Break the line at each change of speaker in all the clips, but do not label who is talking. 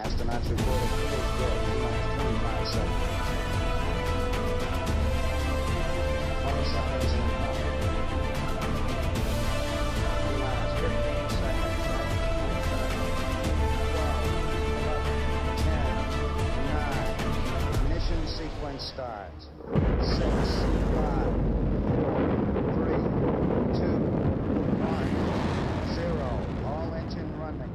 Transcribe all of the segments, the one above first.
Astronauts reported first good, T-minus 25 seconds. 20 seconds in the cover. T-minus 15 seconds. 12, 11, 10, 9. Ignition sequence starts. 6, 5, 4, 3, 2, 1, 0. All engine running.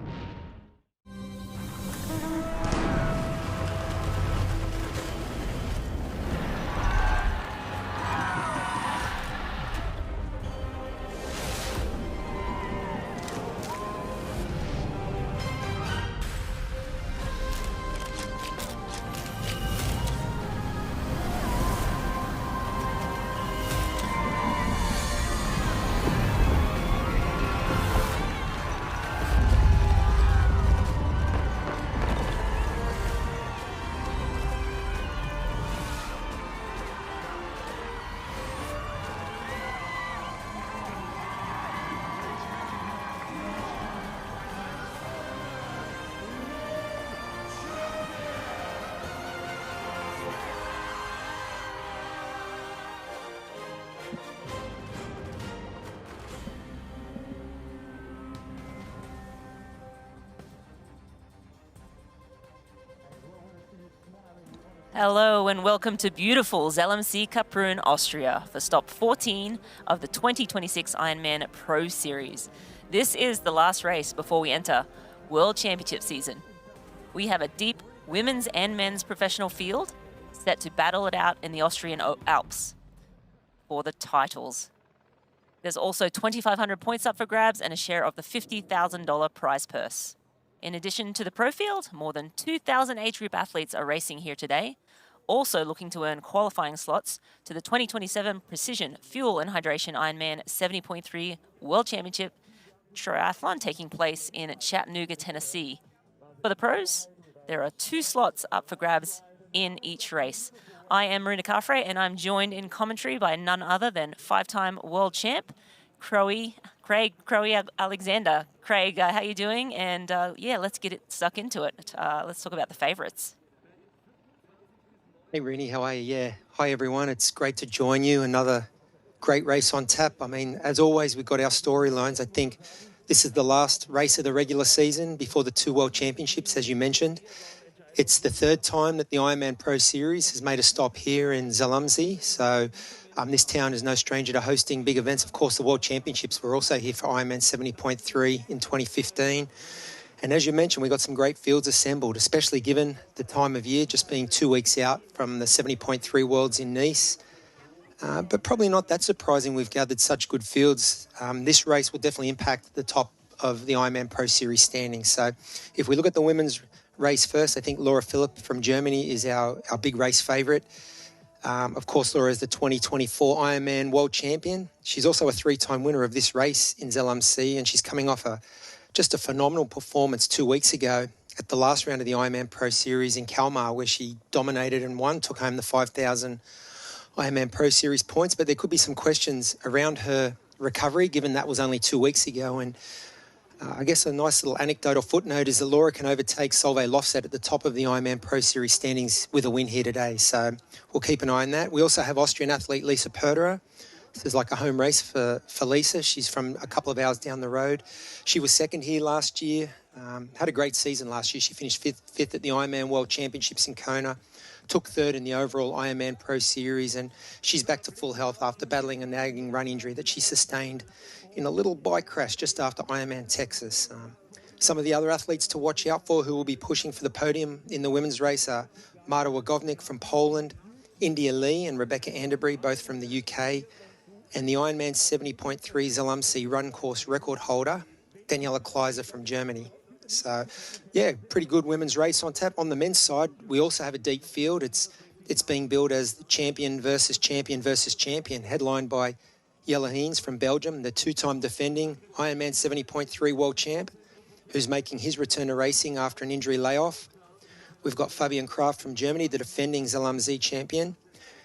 Hello and welcome to beautiful Zell, See-Kaprun, Austria for stop 14 of the 2026 Ironman Pro Series. This is the last race before we enter World Championship season. We have a deep women's and men's professional field set to battle it out in the Austrian Alps for the titles. There's also 2,500 points up for grabs and a share of the $50,000 prize purse. In addition to the pro field, more than 2,000 age group athletes are racing here today, also looking to earn qualifying slots to the 2027 Precision Fuel and Hydration Ironman 70.3 World Championship Triathlon taking place in Chattanooga, Tennessee. For the pros, there are 2 slots up for grabs in each race. I am Marina Carfrey, and I'm joined in commentary by none other than 5-time world champ, Craig Alexander. Craig, how you doing? And yeah, let's get it stuck into it. Let's talk about the favorites.
Hey, Rini, how are you? Yeah. Hi, everyone. It's great to join you. Another great race on tap. I mean, as always, we've got our storylines. I think this is the last race of the regular season before the 2 World Championships, as you mentioned. It's the 3rd time that the Ironman Pro Series has made a stop here in Zell. So this town is no stranger to hosting big events. Of course, the World Championships were also here for Ironman 70.3 in 2015. And as you mentioned, we got some great fields assembled, especially given the time of year, just being 2 weeks out from the 70.3 Worlds in Nice. But probably not that surprising we've gathered such good fields. This race will definitely impact the top of the Ironman Pro Series standings. So if we look at the women's race first, I think Laura Philipp from Germany is our big race favourite. Of course, Laura is the 2024 Ironman World Champion. She's also a 3-time winner of this race in Zell, and she's coming off just a phenomenal performance 2 weeks ago at the last round of the Ironman Pro Series in Kalmar, where she dominated and won, took home the 5,000 Ironman Pro Series points. But there could be some questions around her recovery, given that was only 2 weeks ago. And I guess a nice little anecdote or footnote is that Laura can overtake Solveig Lofset at the top of the Ironman Pro Series standings with a win here today. So we'll keep an eye on that. We also have Austrian athlete Lisa Perderer. This is like a home race for Lisa. She's from a couple of hours down the road. She was 2nd here last year, had a great season last year. She finished fifth at the Ironman World Championships in Kona, took 3rd in the overall Ironman Pro Series, and she's back to full health after battling a nagging run injury that she sustained in a little bike crash just after Ironman Texas. Some of the other athletes to watch out for who will be pushing for the podium in the women's race are Marta Wagovnik from Poland, India Lee and Rebecca Anderbury, both from the UK, and the Ironman 70.3 Zell run course record holder, Daniela Kleiser from Germany. So, yeah, pretty good women's race on tap. On the men's side, we also have a deep field. It's being billed as the champion versus champion versus champion, headlined by Jelle Heens from Belgium, the 2-time defending Ironman 70.3 world champ, who's making his return to racing after an injury layoff. We've got Fabian Kraft from Germany, the defending Zell champion,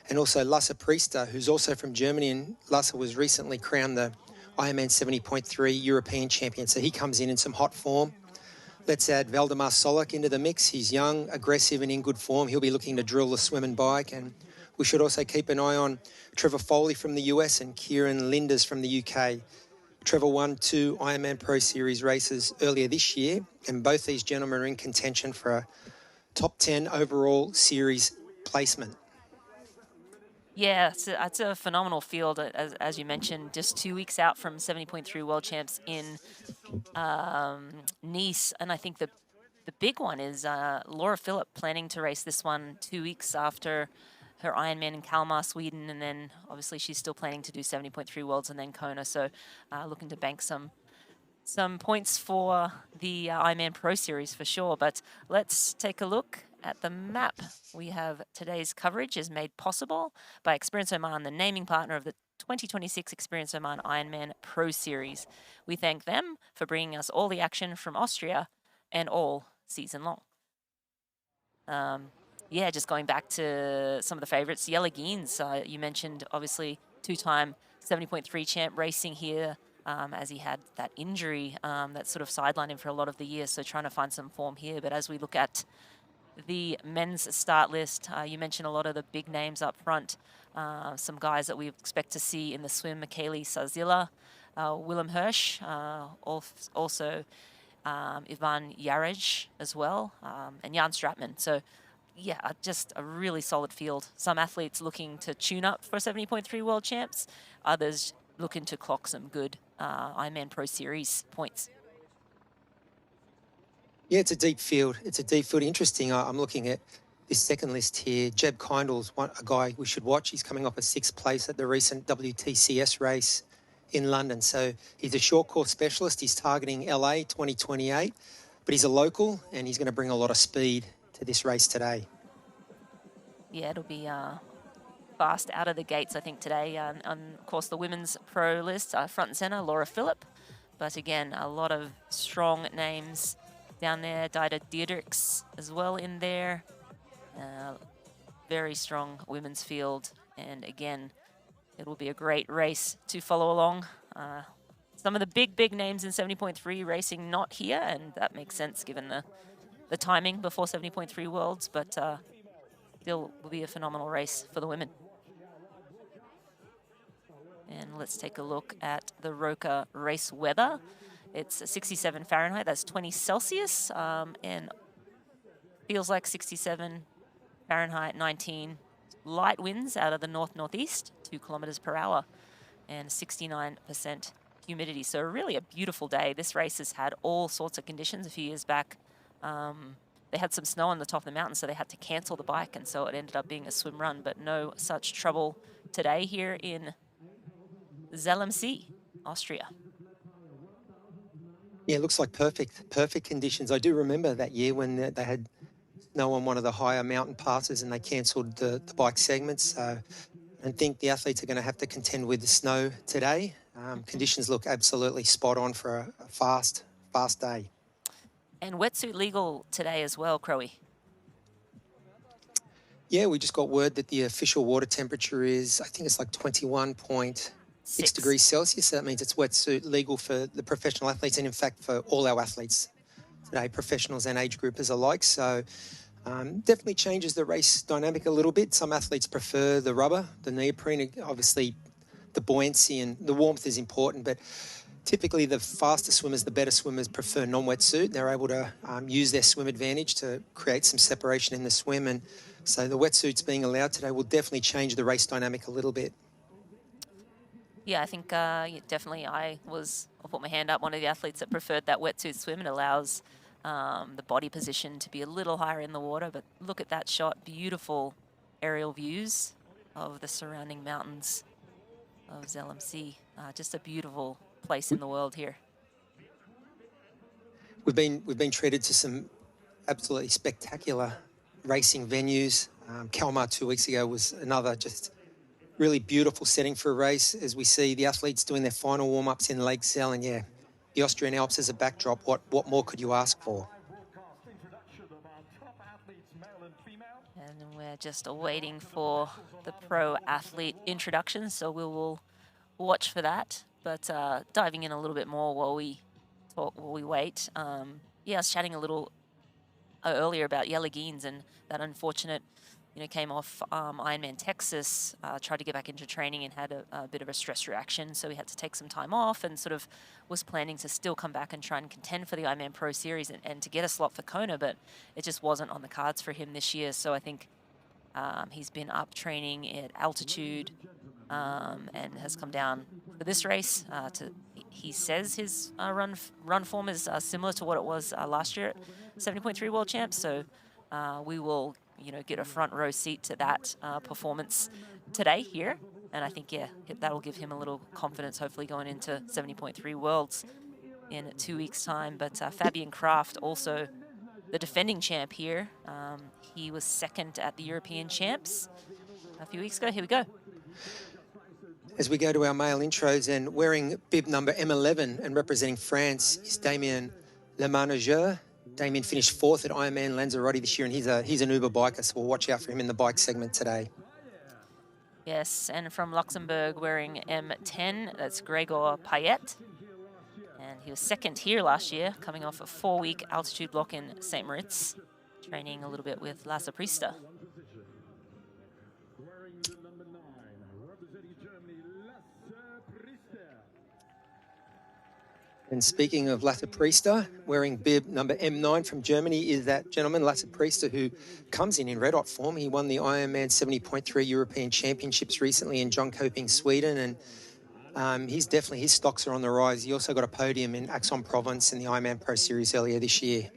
and also Lasse Priester, who's also from Germany, and Lasse was recently crowned the Ironman 70.3 European champion, so he comes in some hot form. Let's add Valdemar Solak into the mix. He's young, aggressive and in good form. He'll be looking to drill the swim and bike. And we should also keep an eye on Trevor Foley from the US and Kieran Linders from the UK. Trevor won 2 Ironman Pro Series races earlier this year, and both these gentlemen are in contention for a top 10 overall series placement.
Yeah, it's a phenomenal field, as you mentioned, just 2 weeks out from 70.3 World Champs in Nice. And I think the big one is Laura Philipp planning to race this one 2 weeks after her Ironman in Kalmar, Sweden. And then obviously she's still planning to do 70.3 Worlds and then Kona. So looking to bank some points for the Ironman Pro Series for sure. But let's take a look at the map. We have today's coverage is made possible by Experience Oman, the naming partner of the 2026 Experience Oman Ironman Pro Series. We thank them for bringing us all the action from Austria and all season long. Yeah, just going back to some of the favorites, Jelle Geens, you mentioned obviously 2-time 70.3 champ racing here as he had that injury that sort of sidelined him for a lot of the year, so trying to find some form here. But as we look at the men's start list, you mentioned a lot of the big names up front, some guys that we expect to see in the swim, Michele Sarzilla, Willem Hirsch, also Ivan Jarej as well, and Jan Stratman. So yeah, just a really solid field. Some athletes looking to tune up for 70.3 World Champs, others looking to clock some good Ironman Pro Series points.
Yeah, it's a deep field. It's a deep field. Interesting. I'm looking at this second list here. Jeb Kindle's a guy we should watch. He's coming off a 6th place at the recent WTCS race in London. So he's a short course specialist. He's targeting LA 2028, but he's a local and he's going to bring a lot of speed to this race today.
Yeah, it'll be fast out of the gates, I think, today. Of course, the women's pro list, front and center, Laura Philipp. But again, a lot of strong names down there. Dida Diedrichs as well in there. Very strong women's field. And again, it will be a great race to follow along. Some of the big names in 70.3 racing not here, and that makes sense given the timing before 70.3 Worlds, but still will be a phenomenal race for the women. And let's take a look at the Roka race weather. It's 67 Fahrenheit, that's 20 Celsius, and feels like 67 Fahrenheit, 19. Light winds out of the northeast, 2 kilometers per hour, and 69% humidity. So really a beautiful day. This race has had all sorts of conditions. A few years back, they had some snow on the top of the mountain, so they had to cancel the bike, and so it ended up being a swim run, but no such trouble today here in Zell am See, Austria.
Yeah, it looks like perfect conditions. I do remember that year when they had snow on one of the higher mountain passes and they cancelled the bike segments. I think the athletes are going to have to contend with the snow today. Conditions look absolutely spot on for a fast day.
And wetsuit legal today as well, Crowe.
Yeah, we just got word that the official water temperature is, I think it's like 21.6 degrees Celsius. So that means it's wetsuit legal for the professional athletes and, in fact, for all our athletes today, professionals and age groupers alike. So definitely changes the race dynamic a little bit. Some athletes prefer the rubber, the neoprene. Obviously, the buoyancy and the warmth is important, but typically the faster swimmers, the better swimmers prefer non-wetsuit. They're able to use their swim advantage to create some separation in the swim. And so the wetsuits being allowed today will definitely change the race dynamic a little bit.
Yeah, I think definitely I'll put my hand up, one of the athletes that preferred that wetsuit swim. It allows the body position to be a little higher in the water, but look at that shot. Beautiful aerial views of the surrounding mountains of Zell am See. Just a beautiful place in the world here.
We've been treated to some absolutely spectacular racing venues. Kalmar 2 weeks ago was another just really beautiful setting for a race, as we see the athletes doing their final warm-ups in Lake Zell, and yeah, the Austrian Alps as a backdrop. What more could you ask for?
And we're just waiting for the pro athlete introduction, so we will watch for that. But diving in a little bit more while we wait, Yeah, I was chatting a little earlier about Jelle Geens and that unfortunate, came off Ironman Texas, tried to get back into training and had a bit of a stress reaction, so he had to take some time off and sort of was planning to still come back and try and contend for the Ironman Pro Series and to get a slot for Kona, but it just wasn't on the cards for him this year. So I think he's been up training at altitude and has come down for this race. He says his run form is similar to what it was last year at 70.3 World Champs. So we will, get a front row seat to that performance today here. And I think, yeah, that'll give him a little confidence, hopefully going into 70.3 Worlds in 2 weeks' time. But Fabian Kraft, also the defending champ here. He was second at the European Champs a few weeks ago. Here we go.
As we go to our male intros, and wearing bib number M11 and representing France is Damien Lemanageur. Damien finished 4th at Ironman Lanzarote this year, and he's an Uber biker, so we'll watch out for him in the bike segment today.
Yes, and from Luxembourg wearing M10, that's Gregor Payet. And he was second here last year, coming off a 4-week altitude block in St. Moritz, training a little bit with Lasse Priester.
And speaking of Lasse Priester, wearing bib number M9 from Germany is that gentleman, Lasse Priester, who comes in red hot form. He won the Ironman 70.3 European Championships recently in Jönköping, Sweden, and his stocks are on the rise. He also got a podium in Aix-en-Provence in the Ironman Pro Series earlier this year.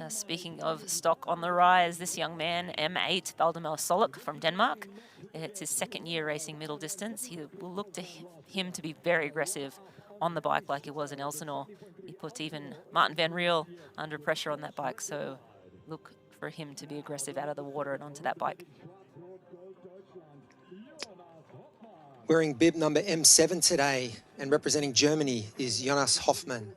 Speaking of stock on the rise, this young man, M8, Valdemar Solok from Denmark. It's his second year racing middle distance. He will look to him to be very aggressive on the bike like it was in Elsinore. He put even Martin Van Riel under pressure on that bike, so look for him to be aggressive out of the water and onto that bike.
Wearing bib number M7 today and representing Germany is Jonas Hoffmann.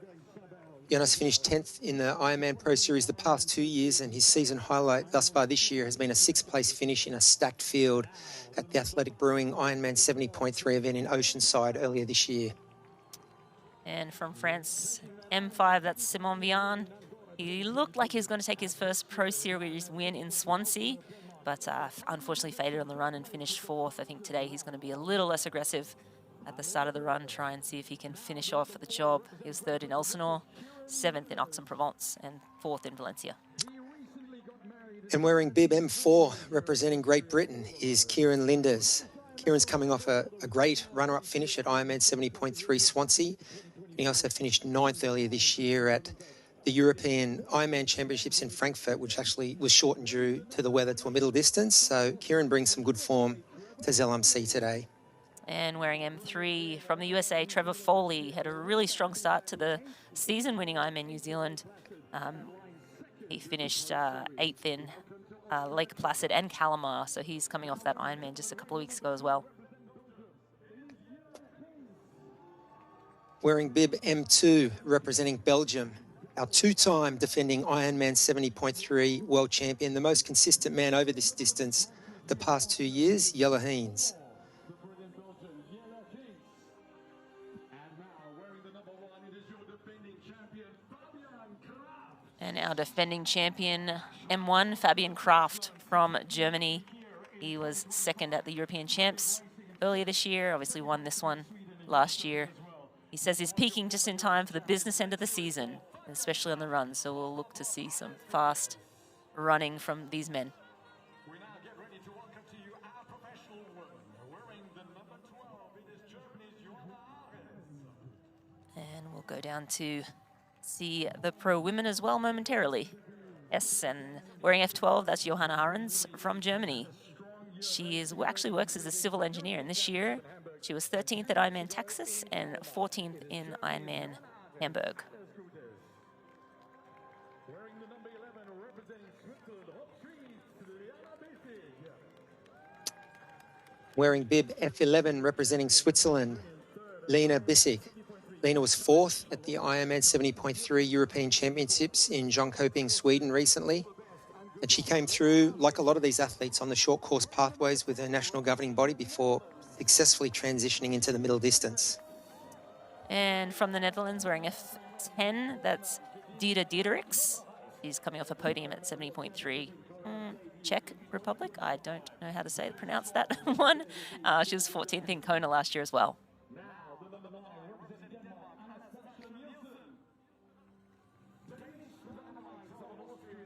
Jonas finished 10th in the Ironman Pro Series the past 2 years, and his season highlight thus far this year has been a 6th place finish in a stacked field at the Athletic Brewing Ironman 70.3 event in Oceanside earlier this year.
And from France, M5, that's Simon Vian. He looked like he was going to take his first Pro Series win in Swansea, but unfortunately faded on the run and finished 4th. I think today he's going to be a little less aggressive at the start of the run, try and see if he can finish off the job. He was 3rd in Elsinore, 7th in Aix-en-Provence, and 4th in Valencia.
And wearing bib M4, representing Great Britain, is Kieran Linders. Kieran's coming off a great runner-up finish at Ironman 70.3 Swansea. He also finished 9th earlier this year at the European Ironman Championships in Frankfurt, which actually was shortened due to the weather to a middle distance. So Kieran brings some good form to Zell MC today.
And wearing M3 from the USA, Trevor Foley had a really strong start to the season-winning Ironman New Zealand. He finished 8th in Lake Placid and Calamar, so he's coming off that Ironman just a couple of weeks ago as well.
Wearing bib M2, representing Belgium, our 2-time defending Ironman 70.3 world champion, the most consistent man over this distance the past 2 years, Jelle Geens.
And our defending champion, M1, Fabian Kraft from Germany. He was 2nd at the European Champs earlier this year, obviously won this one last year. He says he's peaking just in time for the business end of the season, especially on the run, so we'll look to see some fast running from these men.
We now get ready to welcome to you our professional woman, wearing the number 12, it is Germany's Johanna Ahrens.
And we'll go down to see the pro women as well momentarily. Yes, and wearing F12, that's Johanna Ahrens from Germany. She actually works as a civil engineer, and this year she was 13th at Ironman Texas and 14th in Ironman Hamburg.
Wearing the number 11, representing Switzerland, hot trees to the LRBC.
Wearing bib F11, representing Switzerland, Lena Bissig. Lena was 4th at the Ironman 70.3 European Championships in Jönköping, Sweden recently. And she came through, like a lot of these athletes, on the short course pathways with her national governing body before successfully transitioning into the middle distance.
And from the Netherlands, wearing F10, that's Dita Dieterichs. She's coming off a podium at 70.3. Czech Republic. I don't know how to pronounce that one. She was 14th in Kona last year as well.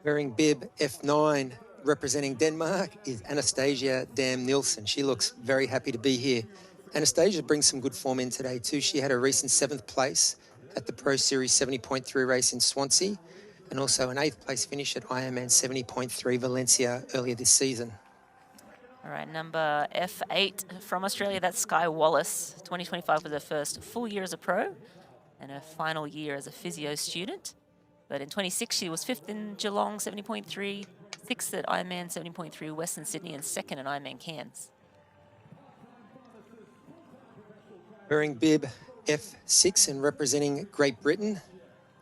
Wearing bib F9, representing Denmark, is Anastasia Dam Nielsen. She looks very happy to be here. Anastasia brings some good form in today too. She had a recent 7th place at the Pro Series 70.3 race in Swansea, and also an 8th place finish at Ironman 70.3 Valencia earlier this season.
All right, number F8 from Australia, that's Sky Wallace. 2025 was her first full year as a pro and her final year as a physio student. But in 26, she was 5th in Geelong 70.3, 6th at Ironman 70.3 Western Sydney, and 2nd at Ironman Cairns.
Wearing bib F6 and representing Great Britain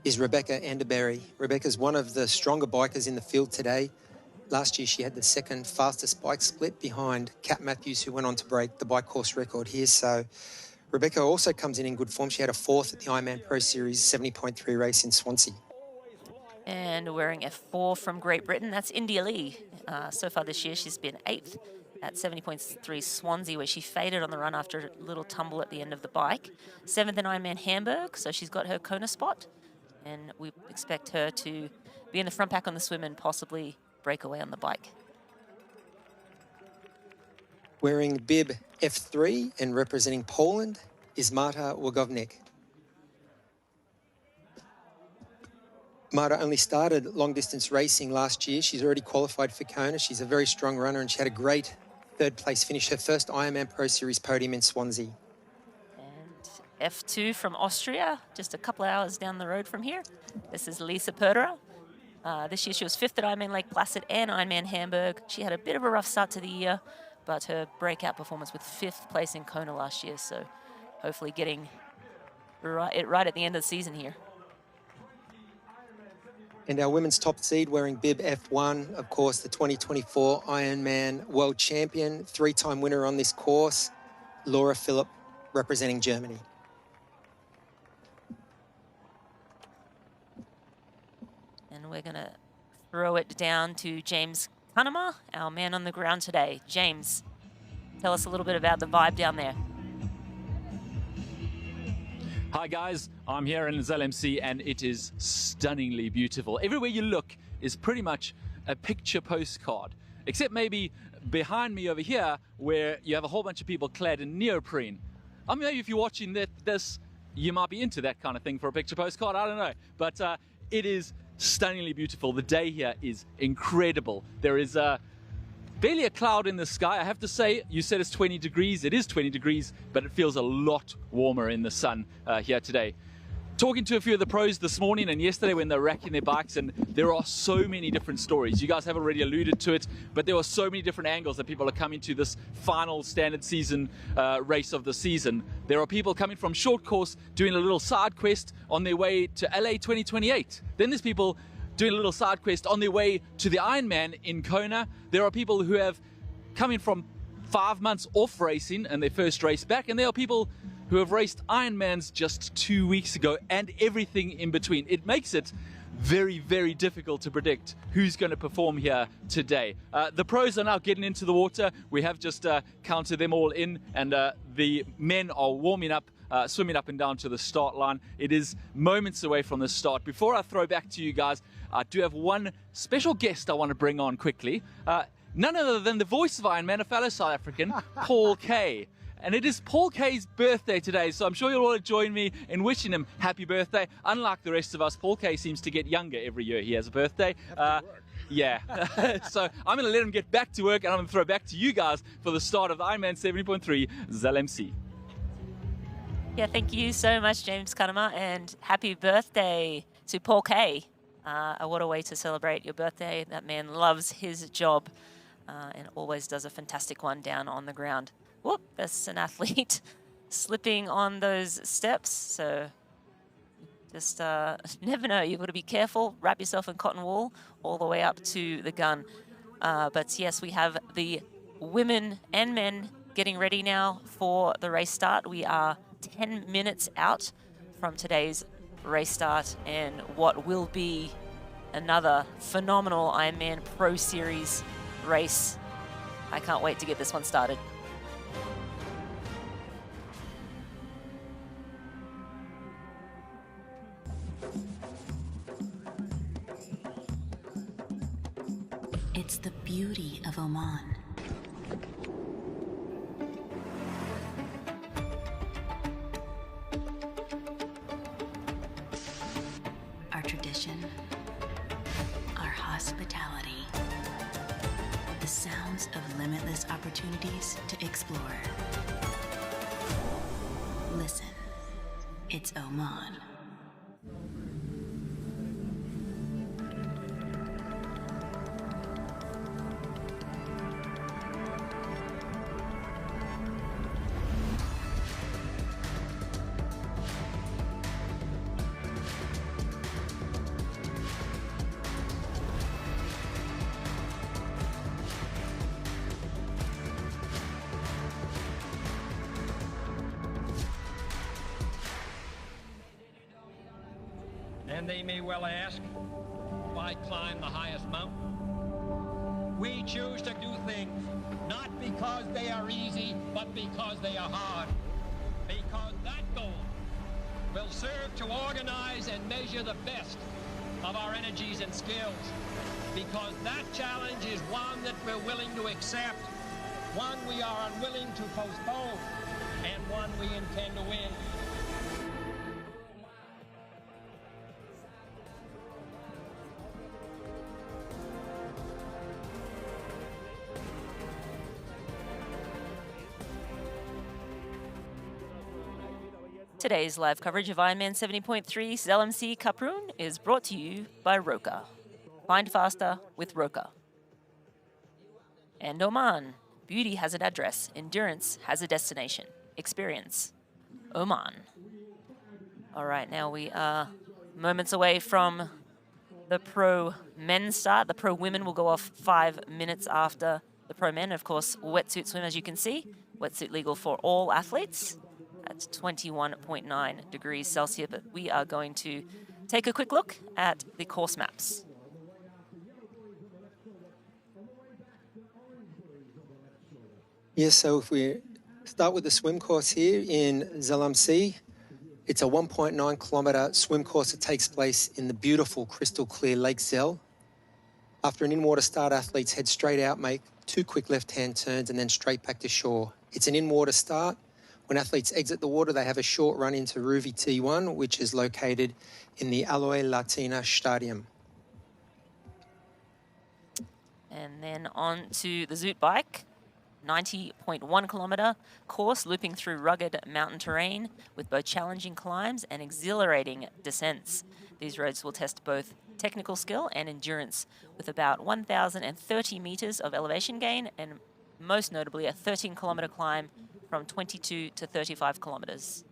is Rebecca Anderberry. Rebecca's one of the stronger bikers in the field today. Last year, she had the 2nd fastest bike split behind Kat Matthews, who went on to break the bike course record here. So Rebecca also comes in good form. She had a 4th at the Ironman Pro Series 70.3 race in Swansea.
And wearing F4 from Great Britain, that's India Lee. So far this year, she's been 8th at 70.3 Swansea, where she faded on the run after a little tumble at the end of the bike. 7th in Ironman Hamburg, so she's got her Kona spot. And we expect her to be in the front pack on the swim and possibly break away on the bike.
Wearing bib F3 and representing Poland is Marta Łagodnik. Marta only started long-distance racing last year. She's already qualified for Kona. She's a very strong runner, and she had a great 3rd place finish, her first Ironman Pro Series podium in Swansea.
And F2 from Austria, just a couple of hours down the road from here. This is Lisa Perderer. This year she was 5th at Ironman Lake Placid and Ironman Hamburg. She had a bit of a rough start to the year, but her breakout performance with 5th place in Kona last year, so hopefully getting right at the end of the season here.
And our women's top seed wearing bib F1, of course, the 2024 Ironman World Champion, 3-time winner on this course, Laura Philipp, representing Germany.
And we're going to throw it down to James Cunnama, our man on the ground today. James, tell us a little bit about the vibe down there.
Hi guys, I'm here in Zell MC and it is stunningly beautiful. Everywhere you look is pretty much a picture postcard, except maybe behind me over here where you have a whole bunch of people clad in neoprene. I mean, maybe if you're watching this, you might be into that kind of thing for a picture postcard, I don't know. But it is stunningly beautiful. The day here is incredible. There is barely a cloud in the sky. I have to say, you said it's 20 degrees. It is 20 degrees, but it feels a lot warmer in the sun here today. Talking to a few of the pros this morning and yesterday when they were racking their bikes, and there are so many different stories. You guys have already alluded to it, but there are so many different angles that people are coming to this final standard season race of the season. There are people coming from short course doing a little side quest on their way to LA 2028. Then there's people doing a little side quest on their way to the Ironman in Kona. There are people who have coming from 5 months off racing and their first race back, and there are people who have raced Ironmans just 2 weeks ago and everything in between. It makes it very, very difficult to predict who's going to perform here today. The pros are now getting into the water. We have just counted them all in, and the men are warming up, swimming up and down to the start line. It is moments away from the start. Before I throw back to you guys, I do have one special guest I want to bring on quickly. None other than the voice of Ironman, a fellow South African, Paul Kay. And it is Paul Kay's birthday today, so I'm sure you'll all join me in wishing him happy birthday. Unlike the rest of us, Paul Kay seems to get younger every year he has a birthday. Yeah, so I'm going to let him get back to work, and I'm going to throw back to you guys for the start of the Ironman 70.3 Zell MC.
Yeah, thank you so much, James Cunnama, and happy birthday to Paul Kay. What a way to celebrate your birthday. That man loves his job and always does a fantastic one down on the ground. Whoop, that's an athlete slipping on those steps. So just never know. You've got to be careful. Wrap yourself in cotton wool all the way up to the gun. But yes, we have the women and men getting ready now for the race start. We are 10 minutes out from today's race start and what will be another phenomenal Ironman Pro Series race. I can't wait to get this one started.
It's the beauty of Oman. Our tradition, our hospitality, the sounds of limitless opportunities to explore. Listen, it's Oman.
And they may well ask, why climb the highest mountain? We choose to do things not because they are easy, but because they are hard. Because that goal will serve to organize and measure the best of our energies and skills. Because that challenge is one that we're willing to accept, one we are unwilling to postpone, and one we intend to win.
Today's live coverage of Ironman 70.3 Zell See-Kaprun is brought to you by Roka. Find faster with Roka. And Oman. Beauty has an address. Endurance has a destination. Experience Oman. All right, now we are moments away from the pro men's start. The pro women will go off 5 minutes after the pro men. Of course, wetsuit swim, as you can see. Wetsuit legal for all athletes. At 21.9 degrees Celsius, but we are going to take a quick look at the course maps.
Yeah, so if we start with the swim course here in Zell, it's a 1.9 kilometre swim course that takes place in the beautiful crystal clear Lake Zell. After an in-water start, athletes head straight out, make 2 quick left-hand turns and then straight back to shore. It's an in-water start. When athletes exit the water, they have a short run into Ruvi T1, which is located in the Aloe Latina Stadium.
And then on to the Zoot bike, 90.1 kilometre course looping through rugged mountain terrain with both challenging climbs and exhilarating descents. These roads will test both technical skill and endurance with about 1,030 metres of elevation gain and most notably a 13-kilometre climb from 22 to 35 kilometers.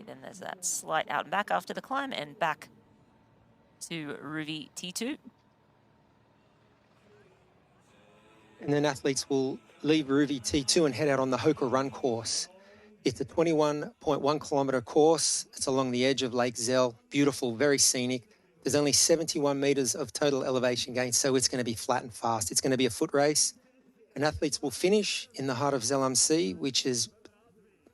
Then there's that slight out and back after the climb and back to Ruvi T2.
And then athletes will leave Ruvi T2 and head out on the Hoka Run course. It's a 21.1 kilometre course. It's along the edge of Lake Zell. Beautiful, very scenic. There's only 71 metres of total elevation gain, so it's going to be flat and fast. It's going to be a foot race. And athletes will finish in the heart of Zell, which is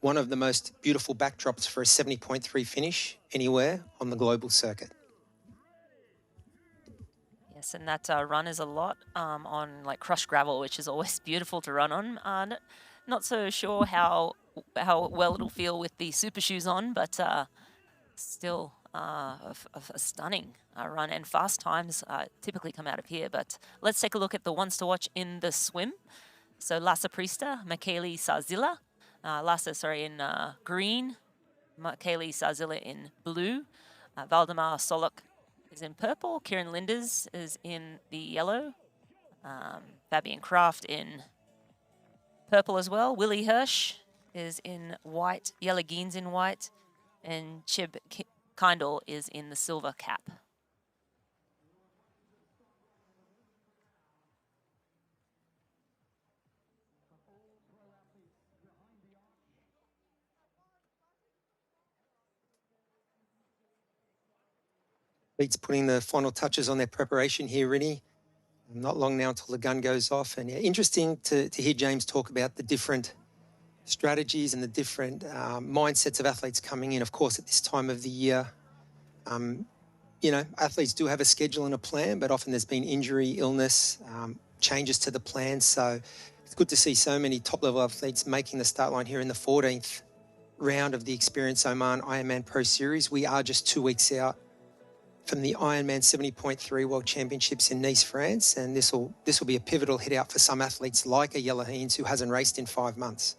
one of the most beautiful backdrops for a 70.3 finish anywhere on the global circuit.
Yes, and that run is a lot on like crushed gravel, which is always beautiful to run on. Not so sure how well it'll feel with the super shoes on, but still a stunning run, and fast times typically come out of here. But let's take a look at the ones to watch in the swim. So Lasse Priester, Michele Sarzilla, in green, Michele Sarzilla in blue, Valdemar Solok is in purple, Kieran Linders is in the yellow, Fabian Kraft in purple as well, Willie Hirsch is in white, Jelle Geens in white, and Chib Kindle is in the silver cap.
Athletes putting the final touches on their preparation here, Rinny. Not long now until the gun goes off. And yeah, interesting to hear James talk about the different strategies and the different mindsets of athletes coming in. Of course, at this time of the year, you know, athletes do have a schedule and a plan, but often there's been injury, illness, changes to the plan. So it's good to see so many top-level athletes making the start line here in the 14th round of the Experience Oman Ironman Pro Series. We are just 2 weeks out from the IRONMAN 70.3 World Championships in Nice, France, and this will be a pivotal hit out for some athletes like a Yella Haynes who hasn't raced in 5 months.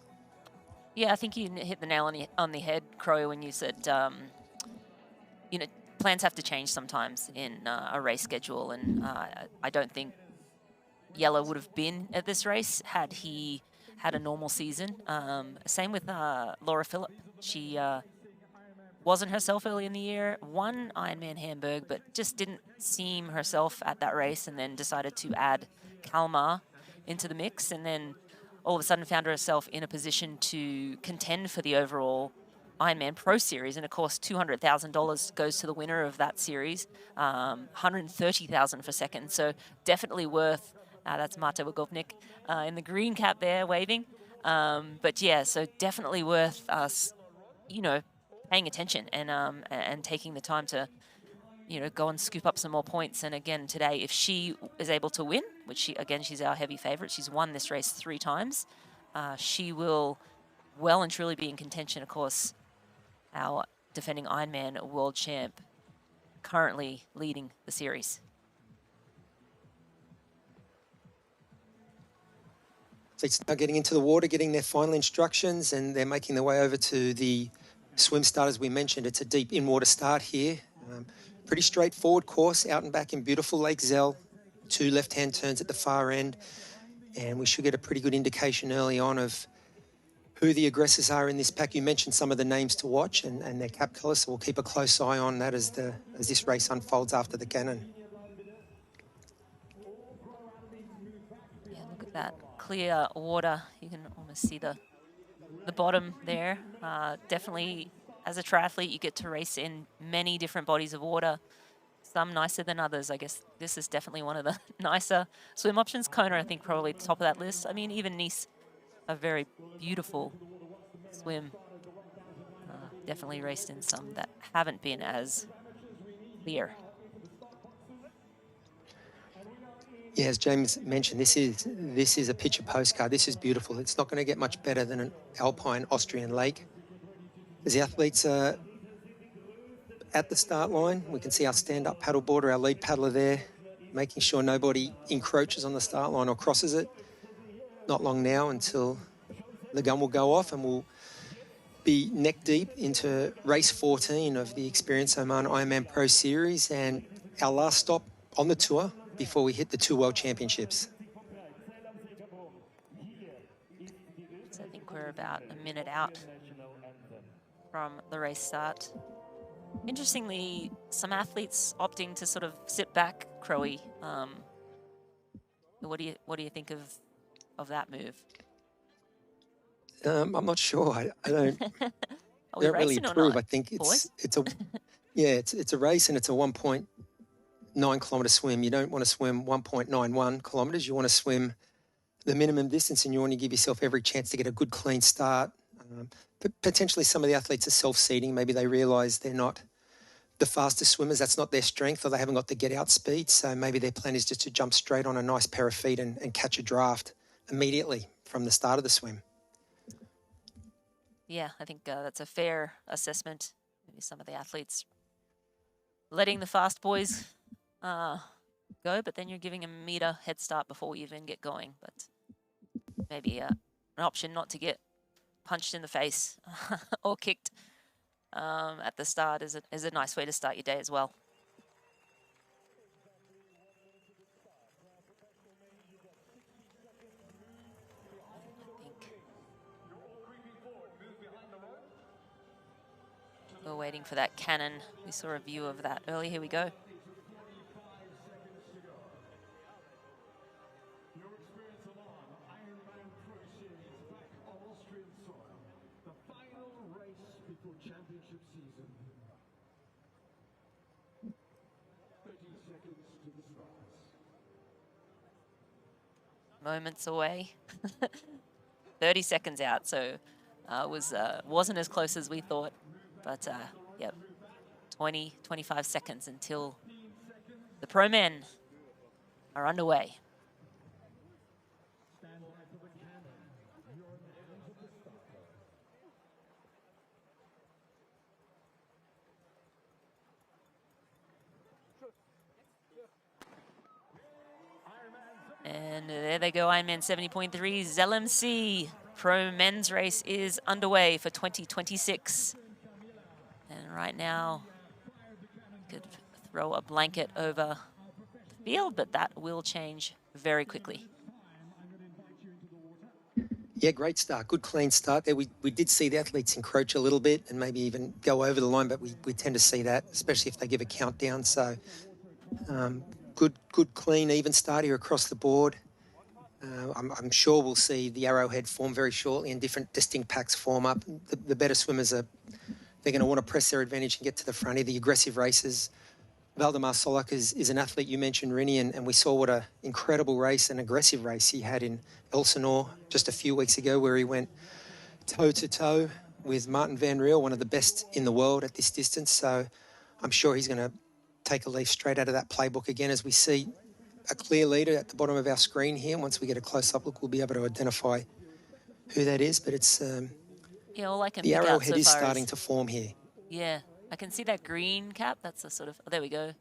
Yeah, I think you hit the nail on the head, Crow, when you said, you know, plans have to change sometimes in a race schedule, and I don't think Yella would have been at this race had he had a normal season. Same with Laura Phillip. She wasn't herself early in the year, won Ironman Hamburg, but just didn't seem herself at that race, and then decided to add Kalmar into the mix, and then all of a sudden found herself in a position to contend for the overall Ironman Pro Series. And of course, $200,000 goes to the winner of that series, $130,000 for second. So definitely worth, that's Marta Wagovnik in the green cap there waving. But yeah, so definitely worth us, you know, paying attention and taking the time to, you know, go and scoop up some more points. And again, today, if she is able to win, which she's our heavy favorite, she's won this race 3 times, she will well and truly be in contention. Of course, our defending Ironman world champ currently leading the series.
Athletes now getting into the water, getting their final instructions, and they're making their way over to the swim start. As we mentioned, it's a deep in-water start here. Pretty straightforward course, out and back in beautiful Lake Zell. 2 left-hand turns at the far end. And we should get a pretty good indication early on of who the aggressors are in this pack. You mentioned some of the names to watch and their cap colours, so we'll keep a close eye on that as this race unfolds after the cannon.
Yeah, look at that clear water. You can almost see the bottom there. Definitely, as a triathlete, you get to race in many different bodies of water, some nicer than others. I guess this is definitely one of the nicer swim options. Kona, I think, probably top of that list. I mean, even Nice, a very beautiful swim. Definitely raced in some that haven't been as clear.
Yeah, as James mentioned, this is a picture postcard. This is beautiful. It's not going to get much better than an alpine Austrian lake. As the athletes are at the start line, we can see our stand-up paddleboarder, our lead paddler there, making sure nobody encroaches on the start line or crosses it. Not long now until the gun will go off and we'll be neck deep into race 14 of the Experience Oman Ironman Pro Series and our last stop on the tour before we hit the 2 World Championships.
So I think we're about a minute out from the race start. Interestingly, some athletes opting to sort of sit back, Crowy. What do you think of that move?
I'm not sure. I don't.
Are we
don't really
racing or
approve.
not,
I think
boys?
it's a yeah, it's a race and it's a 1.9 kilometre swim. You don't want to swim 1.91 kilometres. You want to swim the minimum distance, and you want to give yourself every chance to get a good clean start. But potentially some of the athletes are self-seeding. Maybe they realise they're not the fastest swimmers. That's not their strength, or they haven't got the get-out speed. So maybe their plan is just to jump straight on a nice pair of feet and catch a draft immediately from the start of the swim.
Yeah, I think that's a fair assessment. Maybe some of the athletes letting the fast boys go, but then you're giving a meter head start before we even get going. But maybe an option not to get punched in the face or kicked at the start is a nice way to start your day as well. We're waiting for that cannon. We saw a view of that earlier. Here we go. moments away. 30 seconds out, so wasn't as close as we thought. But, yep, 20, 25 seconds until the pro men are underway. And there they go, Ironman 70.3, Zell MC. Pro men's race is underway for 2026. And right now, could throw a blanket over the field, but that will change very quickly.
Yeah, great start. Good, clean start there. We did see the athletes encroach a little bit and maybe even go over the line, but we tend to see that, especially if they give a countdown. So good, clean, even start here across the board. I'm sure we'll see the arrowhead form very shortly and different distinct packs form up. The better swimmers they're going to want to press their advantage and get to the front of the aggressive races. Valdemar Solak is an athlete you mentioned, Rinny, and we saw what an incredible race, an aggressive race he had in Elsinore just a few weeks ago, where he went toe-to-toe with Martin Van Riel, one of the best in the world at this distance. So I'm sure he's going to take a leaf straight out of that playbook again, as we see a clear leader at the bottom of our screen here. Once we get a close-up look, we'll be able to identify who that is. But it's
yeah, all I can
the
pick out
arrowhead
so
is
far
starting
is,
to form here.
yeah, I can see that green cap. That's a sort of, oh, there we go.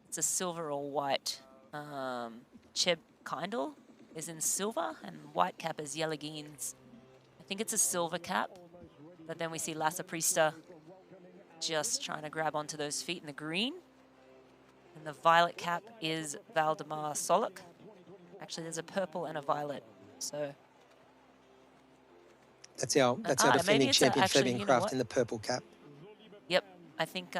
It's a silver or white. Cheb Kindle is in silver, and white cap is Yelageen's. I think it's a silver cap. But then we see Lasse Priester just trying to grab onto those feet in the green. And the violet cap is Valdemar Solak. Actually, there's a purple and a violet. So
that's our defending champion, Fabian
you know
Kraft,
what?
in the purple cap.
Yep, I think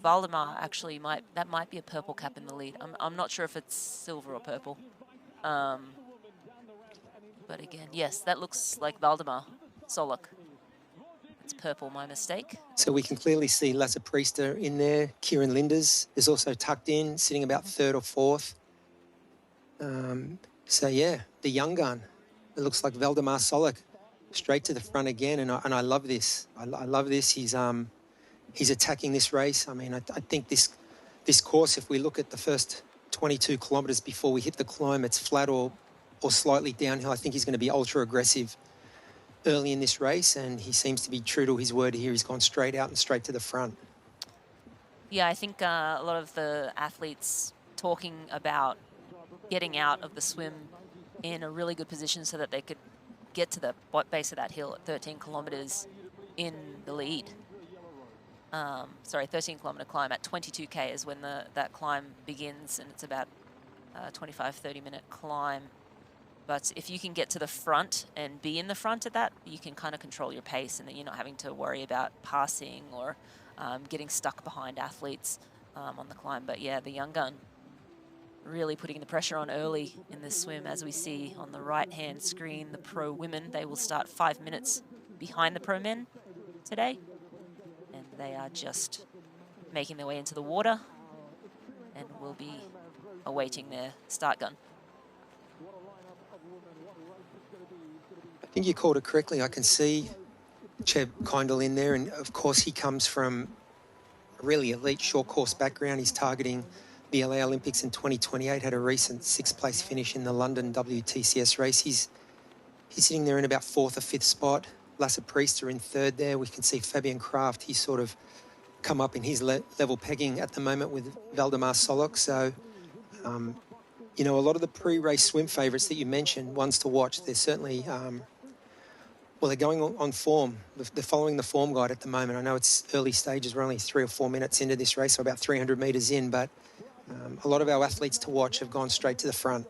Valdemar actually might be a purple cap in the lead. I'm not sure if it's silver or purple. But again, yes, that looks like Valdemar Solak. It's purple, my mistake.
So we can clearly see Lasse Priester in there. Kieran Linders is also tucked in, sitting about third or fourth. So yeah, the young gun. It looks like Valdemar Solak straight to the front again, and I love this. I love this. He's attacking this race. I mean, I think this course, if we look at the first 22 kilometres before we hit the climb, it's flat or slightly downhill. I think he's going to be ultra aggressive early in this race, and he seems to be true to his word here. He's gone straight out and straight to the front.
Yeah, I think a lot of the athletes talking about getting out of the swim in a really good position so that they could get to the base of that hill at 13 kilometres in the lead. 13-kilometre climb at 22K is when that climb begins, and it's about a 25-30 minute climb. But if you can get to the front and be in the front at that, you can kind of control your pace, and then you're not having to worry about passing or getting stuck behind athletes on the climb. But yeah, the young gun really putting the pressure on early in this swim. As we see on the right-hand screen, the pro women, they will start 5 minutes behind the pro men today. And they are just making their way into the water and will be awaiting their start gun.
I think you called it correctly. I can see Cheb Kindle in there, and of course he comes from a really elite short course background. He's targeting the LA Olympics in 2028, had a recent 6th place finish in the London WTCS race. He's sitting there in about 4th or 5th spot. Lasse Priester in 3rd there. We can see Fabian Kraft. He's sort of come up in his level pegging at the moment with Valdemar Solak. So, you know, a lot of the pre-race swim favourites that you mentioned, ones to watch, they're certainly, they're going on form. They're following the form guide at the moment. I know it's early stages. We're only 3 or 4 minutes into this race, so about 300 metres in, but a lot of our athletes to watch have gone straight to the front.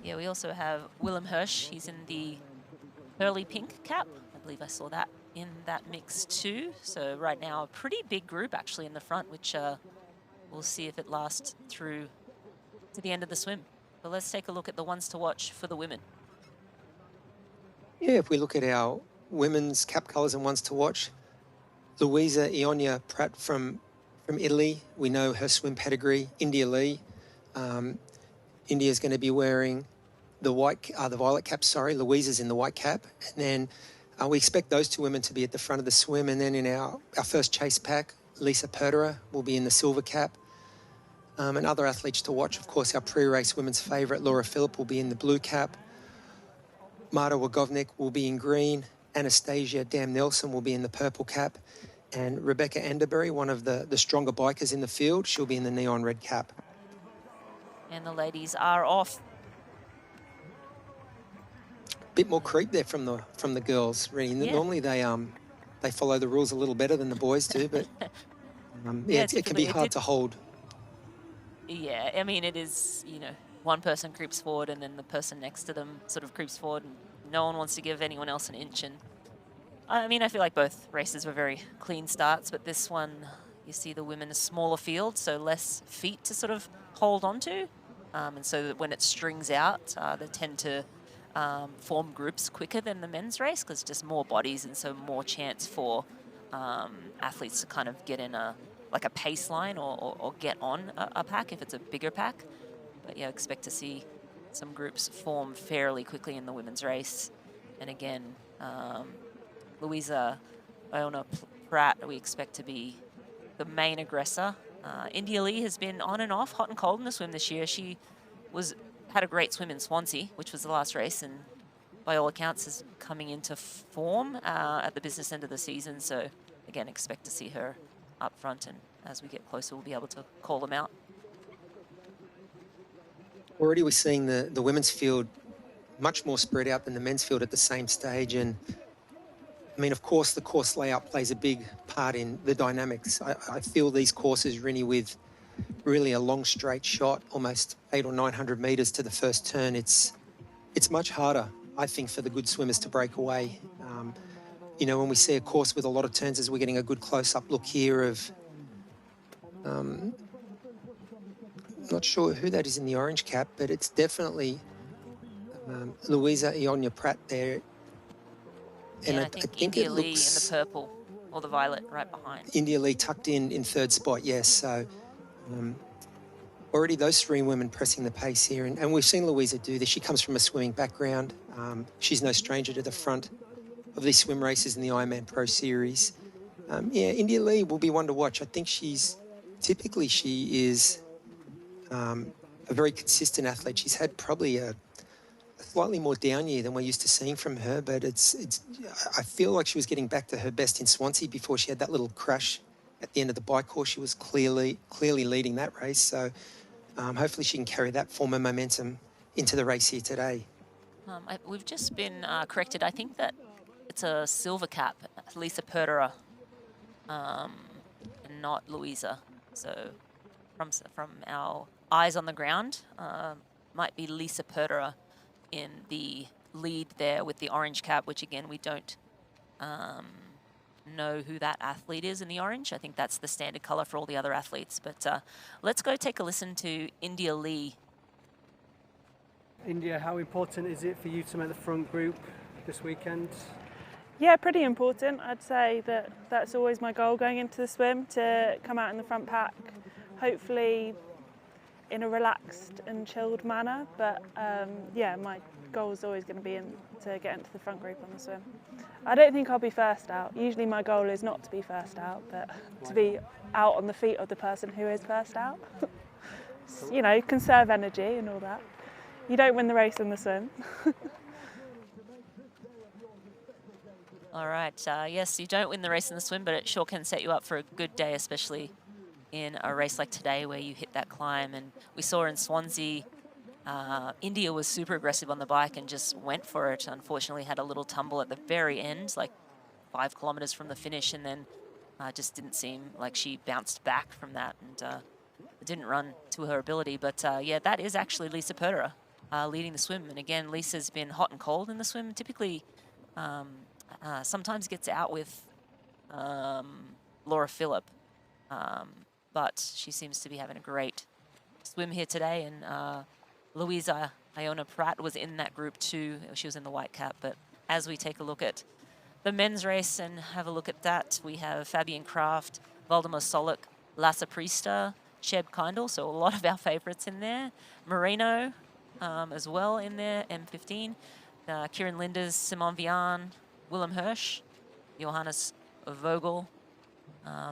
Yeah, we also have Willem Hirsch. He's in the pearly pink cap. I believe I saw that in that mix too. So right now, a pretty big group actually in the front, which we'll see if it lasts through to the end of the swim. But let's take a look at the ones to watch for the women.
Yeah, if we look at our women's cap colours and ones to watch, Luisa Ionia Pratt from Italy, we know her swim pedigree. India Lee, India's going to be wearing the violet cap, sorry. Louisa's in the white cap. And then we expect those two women to be at the front of the swim. And then in our first chase pack, Lisa Pertera will be in the silver cap. And other athletes to watch, of course, our pre-race women's favourite, Laura Philipp, will be in the blue cap. Marta Wagovnik will be in green. Anastasia Dam-Nelson will be in the purple cap. And Rebecca Anderbury, one of the stronger bikers in the field, she'll be in the neon red cap.
And the ladies are off.
Bit more creep there from the girls, really.
Yeah.
Normally they follow the rules a little better than the boys do, but yeah, it can be hard to hold.
Yeah, I mean, it is, you know, one person creeps forward and then the person next to them sort of creeps forward and no one wants to give anyone else an inch. And I mean, I feel like both races were very clean starts, but this one, you see the women a smaller field, so less feet to sort of hold on to. And so that when it strings out, they tend to form groups quicker than the men's race because just more bodies and so more chance for athletes to kind of get in a pace line or get on a pack if it's a bigger pack. But yeah, expect to see some groups form fairly quickly in the women's race. And again, Louisa Iona Pratt, we expect to be the main aggressor. India Lee has been on and off, hot and cold in the swim this year. She had a great swim in Swansea, which was the last race, and by all accounts is coming into form at the business end of the season. So again, expect to see her up front, and as we get closer, we'll be able to call them out.
Already we're seeing the women's field much more spread out than the men's field at the same stage. And I mean, of course, the course layout plays a big part in the dynamics. I feel these courses, Rinny, with really a long straight shot, almost 800 or 900 metres to the first turn, it's much harder, I think, for the good swimmers to break away. You know, when we see a course with a lot of turns, as we're getting a good close-up look here of, not sure who that is in the orange cap, but it's definitely Louisa Iona Pratt there.
And I think India Lee in the purple or the violet right behind.
India Lee tucked in third spot, yes. So already those three women pressing the pace here. And we've seen Louisa do this. She comes from a swimming background. She's no stranger to the front of these swim races in the Ironman Pro Series. Yeah, India Lee will be one to watch. I think she is a very consistent athlete. She's had probably a slightly more down year than we're used to seeing from her, but I feel like she was getting back to her best in Swansea before she had that little crash at the end of the bike course. She was clearly leading that race. So hopefully she can carry that form of momentum into the race here today.
We've just been corrected. I think that it's a silver cap, Lisa Pertera, and not Louisa. So from our eyes on the ground, might be Lisa Pertera in the lead there with the orange cap, which again, we don't know who that athlete is in the orange. I think that's the standard color for all the other athletes. But let's go take a listen to India Lee.
India, how important is it for you to make the front group this weekend?
Yeah, pretty important. I'd say that's always my goal going into the swim, to come out in the front pack, hopefully in a relaxed and chilled manner. But yeah, my goal is always going to be to get into the front group on the swim. I don't think I'll be first out. Usually my goal is not to be first out, but to be out on the feet of the person who is first out. You know, conserve energy and all that. You don't win the race in the swim.
All right, yes, you don't win the race in the swim, but it sure can set you up for a good day, especially in a race like today where you hit that climb. And we saw in Swansea, India was super aggressive on the bike and just went for it. Unfortunately, had a little tumble at the very end, like 5 kilometers from the finish, and then just didn't seem like she bounced back from that and didn't run to her ability. But yeah, that is actually Lisa Pertera leading the swim. And again, Lisa's been hot and cold in the swim. Typically, sometimes gets out with Laura Philipp, but she seems to be having a great swim here today. And Louisa Iona Pratt was in that group too. She was in the white cap. But as we take a look at the men's race and have a look at that, we have Fabian Kraft, Valdemar Solik, Lasse Priester, Cheb Kindle, so a lot of our favourites in there. Marino as well in there, M15. Kieran Linders, Simon Vian, Willem Hirsch, Johannes Vogel.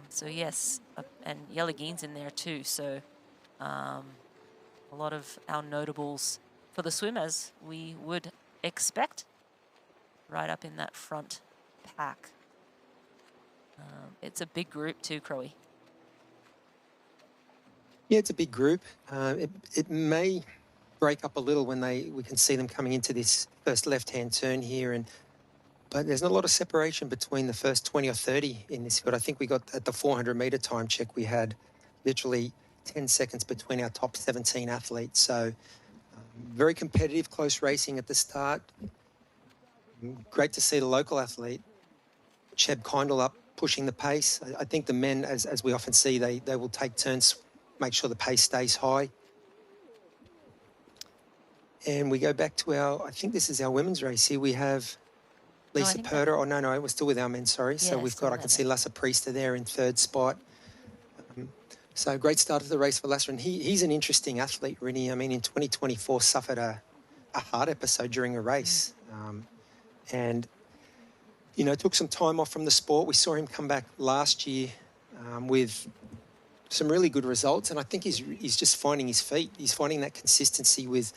So yes, and Yellegien's in there too. So a lot of our notables for the swim, as we would expect, right up in that front pack. It's a big group too, Crowe.
Yeah, it's a big group. It may break up a little when we can see them coming into this first left-hand turn here, but there's not a lot of separation between the first 20 or 30 in this field. I think we got at the 400-meter time check, we had literally 10 seconds between our top 17 athletes. So very competitive, close racing at the start. Great to see the local athlete, Cheb Kindle, up pushing the pace. I think the men, as we often see, they will take turns, make sure the pace stays high. And we go back to I think this is our women's race here. We have Lisa Purter. Oh, no, we're still with our men, sorry. So we've got, I can see Lasse Priester there in third spot. So great start of the race for Lasse. And he's an interesting athlete, really. I mean, in 2024, suffered a heart episode during a race. And, you know, took some time off from the sport. We saw him come back last year with some really good results. And I think he's just finding his feet. He's finding that consistency with,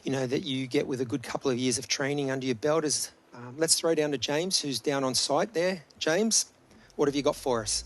you know, that you get with a good couple of years of training under your belt. Let's throw down to James, who's down on site there. James, what have you got for us?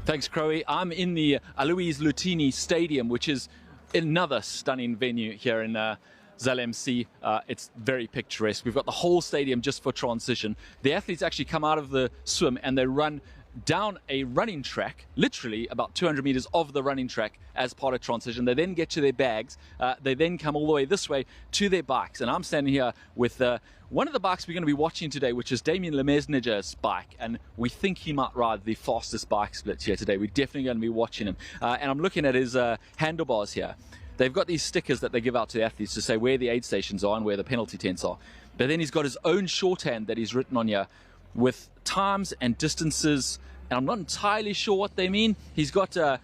Thanks, Crowe. I'm in the Alois Lutini Stadium, which is another stunning venue here in Zell MC. It's very picturesque. We've got the whole stadium just for transition. The athletes actually come out of the swim and they run down a running track, literally about 200 meters of the running track as part of transition. They then get to their bags. They then come all the way this way to their bikes. And I'm standing here with one of the bikes we're going to be watching today, which is Damien Lemesnier's bike. And we think he might ride the fastest bike split here today. We're definitely going to be watching him. And I'm looking at his handlebars here. They've got these stickers that they give out to the athletes to say where the aid stations are and where the penalty tents are. But then he's got his own shorthand that he's written on here with times and distances, and I'm not entirely sure what they mean. He's got an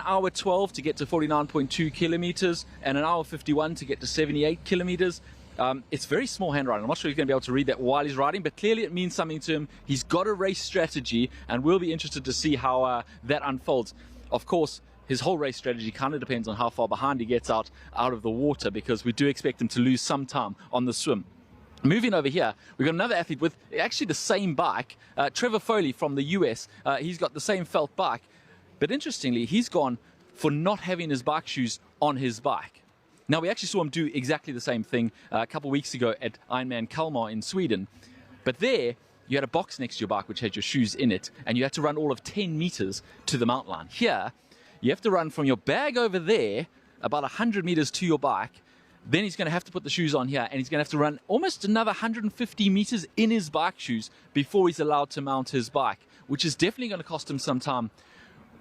hour 12 to get to 49.2 kilometers and an hour 51 to get to 78 kilometers. It's very small handwriting. I'm not sure he's going to be able to read that while he's riding, but clearly it means something to him. He's got a race strategy, and we'll be interested to see how that unfolds. Of course, his whole race strategy kind of depends on how far behind he gets out of the water, because we do expect him to lose some time on the swim. Moving over here, we've got another athlete with actually the same bike, Trevor Foley from the US. He's got the same felt bike, but interestingly, he's gone for not having his bike shoes on his bike. Now, we actually saw him do exactly the same thing a couple of weeks ago at Ironman Kalmar in Sweden, but there you had a box next to your bike which had your shoes in it, and you had to run all of 10 meters to the mountain line. Here, you have to run from your bag over there about 100 meters to your bike. Then he's going to have to put the shoes on here, and he's going to have to run almost another 150 meters in his bike shoes before he's allowed to mount his bike, which is definitely going to cost him some time.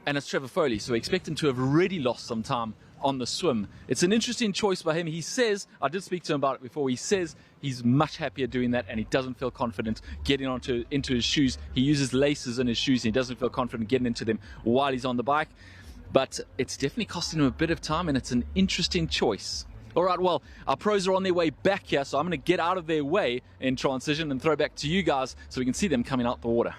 And it's Trevor Foley, so we expect him to have already lost some time on the swim. It's an interesting choice by him. He says, I did speak to him about it before, he says he's much happier doing that, and he doesn't feel confident getting into his shoes. He uses laces in his shoes, and he doesn't feel confident getting into them while he's on the bike. But it's definitely costing him a bit of time, and it's an interesting choice. All right, well, our pros are on their way back here, so I'm going to get out of their way in transition and throw back to you guys so we can see them coming out the water.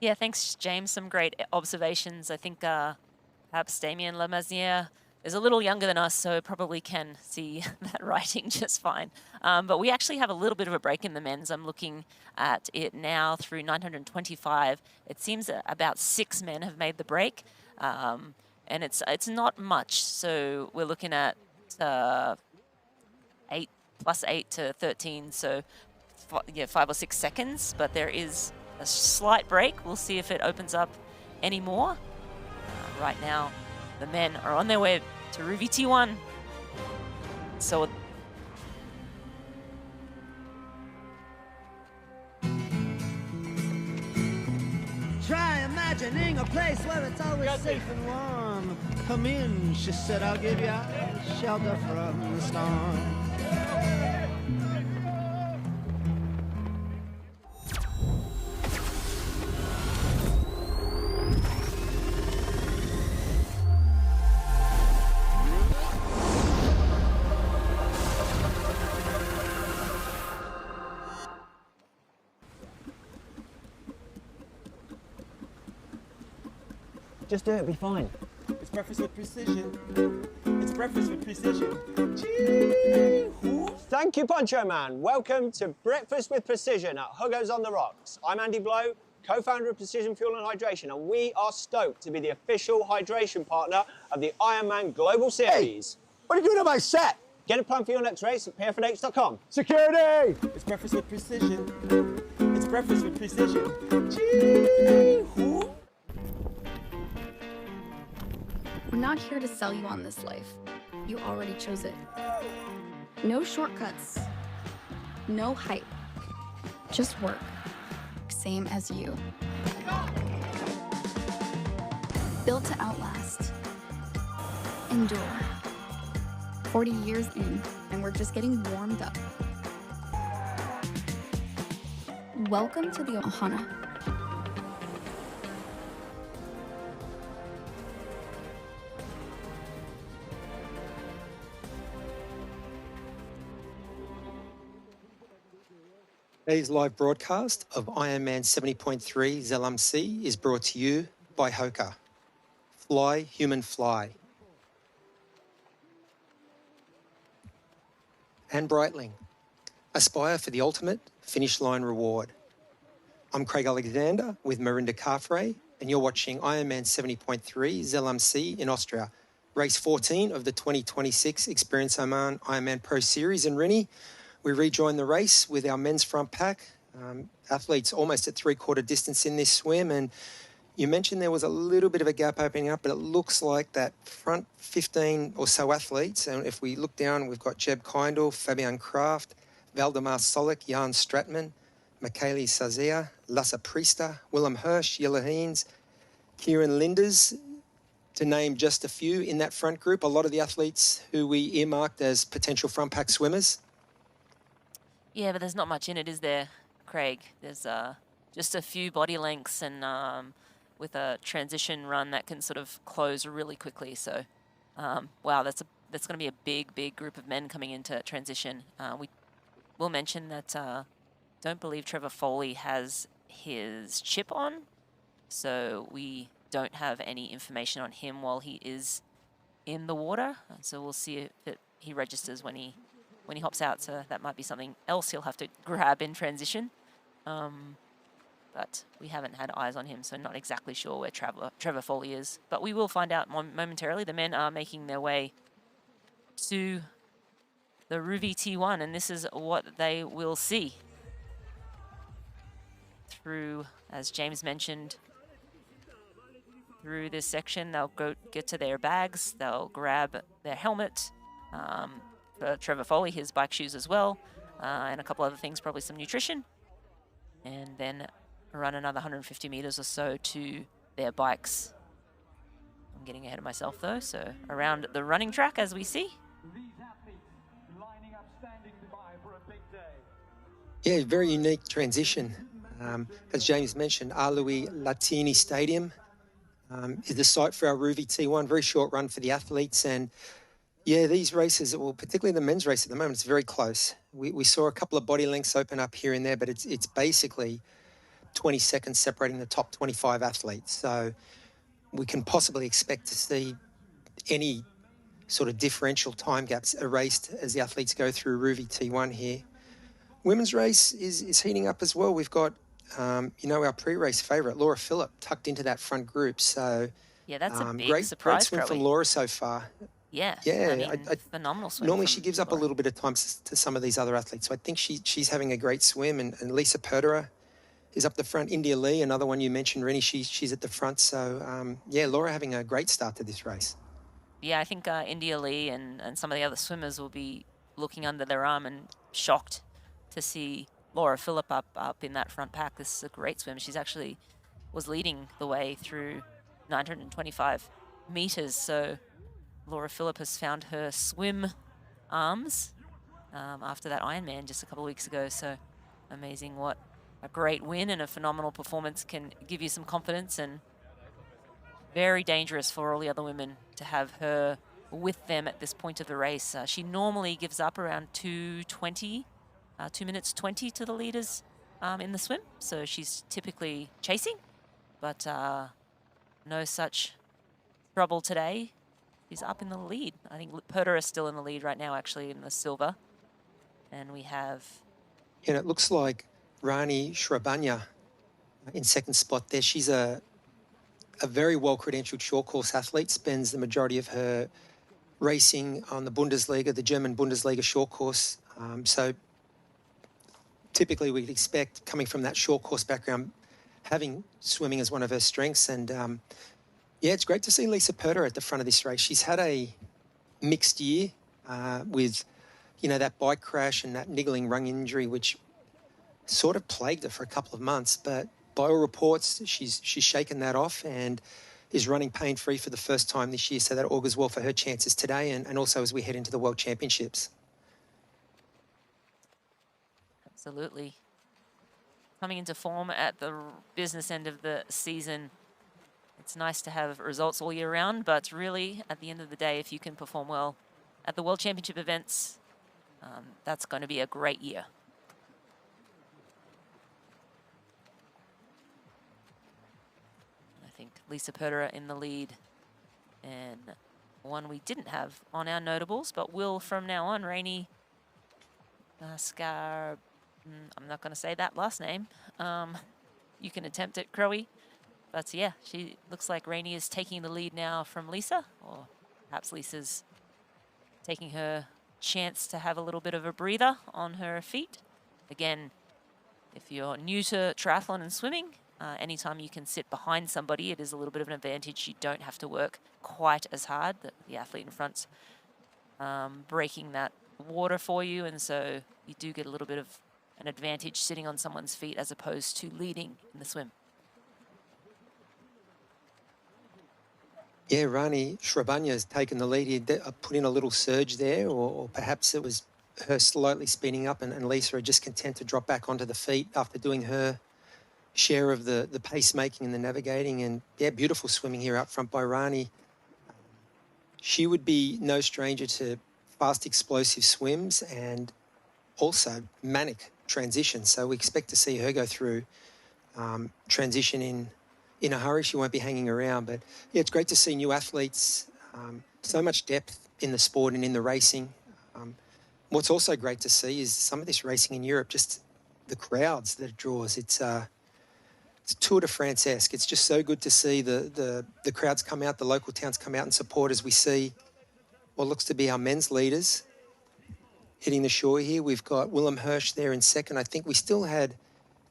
Yeah, thanks, James. Some great observations. I think perhaps Damien Lemesnier is a little younger than us, so probably can see that writing just fine. But we actually have a little bit of a break in the men's. I'm looking at it now through 925. It seems that about 6 men have made the break. And it's not much, so we're looking at 8 plus 8 to 13, so 5 or 6 seconds, but there is a slight break. We'll see if it opens up any more. Right now, the men are on their way to Ruby T1. So
try imagining a place where it's always safe and warm. Come in, she said, I'll give you shelter from the storm. Just do it, it'll be fine.
It's breakfast with precision. It's breakfast with precision. Gee-hoo.
Thank you, Poncho Man. Welcome to Breakfast with Precision at Hugo's on the Rocks. I'm Andy Blow, co-founder of Precision Fuel and Hydration, and we are stoked to be the official hydration partner of the Ironman Global Series.
Hey, what are you doing on my set?
Get a plan for your next race at pfnh.com.
Security! It's breakfast with precision. It's breakfast with precision. Gee-hoo.
We're not here to sell you on this life. You already chose it. No shortcuts. No hype. Just work. Same as you. Built to outlast. Endure. 40 years in, and we're just getting warmed up. Welcome to the Ohana.
Today's live broadcast of Ironman 70.3 Zell is brought to you by Hoka. Fly, human fly. And Breitling. Aspire for the ultimate finish line reward. I'm Craig Alexander with Marinda Carfrey, and you're watching Ironman 70.3 Zell in Austria, race 14 of the 2026 Experience Oman Ironman Pro Series. And Rennie, we rejoin the race with our men's front pack. Athletes almost at three-quarter distance in this swim. And you mentioned there was a little bit of a gap opening up, but it looks like that front 15 or so athletes, and if we look down, we've got Jeb Kindle, Fabian Kraft, Valdemar Solik, Jan Stratman, Michaeli Sazia, Lasse Priester, Willem Hirsch, Jelle Heens, Kieran Linders, to name just a few in that front group. A lot of the athletes who we earmarked as potential front pack swimmers.
Yeah, but there's not much in it, is there, Craig? There's just a few body lengths and with a transition run that can sort of close really quickly. So, wow, that's going to be a big group of men coming into transition. We will mention that don't believe Trevor Foley has his chip on, so we don't have any information on him while he is in the water. So we'll see if he registers when he hops out. So that might be something else he'll have to grab in transition. But we haven't had eyes on him, so not exactly sure where Trevor Foley is. But we will find out momentarily. The men are making their way to the Ruvi T1, and this is what they will see. Through, as James mentioned, through this section, they'll get to their bags, they'll grab their helmet, for Trevor Foley, his bike shoes as well, and a couple other things, probably some nutrition, and then run another 150 meters or so to their bikes. I'm getting ahead of myself though, so around the running track as we see.
These athletes lining up standing by for a big day.
Yeah, very unique transition. As James mentioned, Alois Latini Stadium is the site for our Ruvi T1, very short run for the athletes. And yeah, these races, well, particularly the men's race at the moment, it's very close. We saw a couple of body lengths open up here and there, but it's basically 20 seconds separating the top 25 athletes. So we can possibly expect to see any sort of differential time gaps erased as the athletes go through Ruvi T1 here. Women's race is heating up as well. We've got, our pre-race favourite, Laura Phillip, tucked into that front group. So
yeah, that's a big
great
surprise.
Great swim from Laura so far.
Yeah, phenomenal swim.
Normally she gives up a little bit of time to some of these other athletes. So I think she's having a great swim. And Lisa Perderer is up the front. India Lee, another one you mentioned, Rennie, she's at the front. So, Laura having a great start to this race.
Yeah, I think India Lee and some of the other swimmers will be looking under their arm and shocked to see Laura Phillip up in that front pack. This is a great swim. She's actually was leading the way through 925 meters. So Laura Phillip has found her swim arms after that Ironman just a couple of weeks ago. So amazing what a great win and a phenomenal performance can give you some confidence, and very dangerous for all the other women to have her with them at this point of the race. She normally gives up around 2:20, 2 minutes 20 to the leaders in the swim. So she's typically chasing, but no such trouble today. He's up in the lead. I think Perder is still in the lead right now, actually, in the silver. And we have...
And it looks like Rani Shrabanya in second spot there. She's a very well-credentialed short course athlete, spends the majority of her racing on the Bundesliga, the German Bundesliga short course. So typically we'd expect, coming from that short course background, having swimming as one of her strengths. And yeah, it's great to see Lisa Perder at the front of this race. She's had a mixed year with, you know, that bike crash and that niggling rung injury, which sort of plagued her for a couple of months. But by all reports, she's shaken that off and is running pain-free for the first time this year. So that augurs well for her chances today and also as we head into the World Championships.
Absolutely. Coming into form at the business end of the season. It's nice to have results all year round, but really, at the end of the day, if you can perform well at the World Championship events, that's going to be a great year. I think Lisa Perder in the lead, and one we didn't have on our notables, but will from now on, Rainey Scar. I'm not going to say that last name. You can attempt it, Crowe. But yeah, she looks like Rainey is taking the lead now from Lisa, or perhaps Lisa's taking her chance to have a little bit of a breather on her feet. Again, if you're new to triathlon and swimming, anytime you can sit behind somebody, it is a little bit of an advantage. You don't have to work quite as hard. The athlete in front's breaking that water for you, and so you do get a little bit of an advantage sitting on someone's feet as opposed to leading in the swim.
Yeah, Rani Shrabanya has taken the lead. He put in a little surge there, or perhaps it was her slightly speeding up and Lisa are just content to drop back onto the feet after doing her share of the pacemaking and the navigating. And yeah, beautiful swimming here up front by Rani. She would be no stranger to fast, explosive swims and also manic transition. So we expect to see her go through transition in a hurry. She won't be hanging around. But yeah, it's great to see new athletes, so much depth in the sport and in the racing. What's also great to see is some of this racing in Europe, just the crowds that it draws. It's Tour de France-esque. It's just so good to see the crowds come out, the local towns come out and support as we see what looks to be our men's leaders hitting the shore here. We've got Willem Hirsch there in second. I think we still had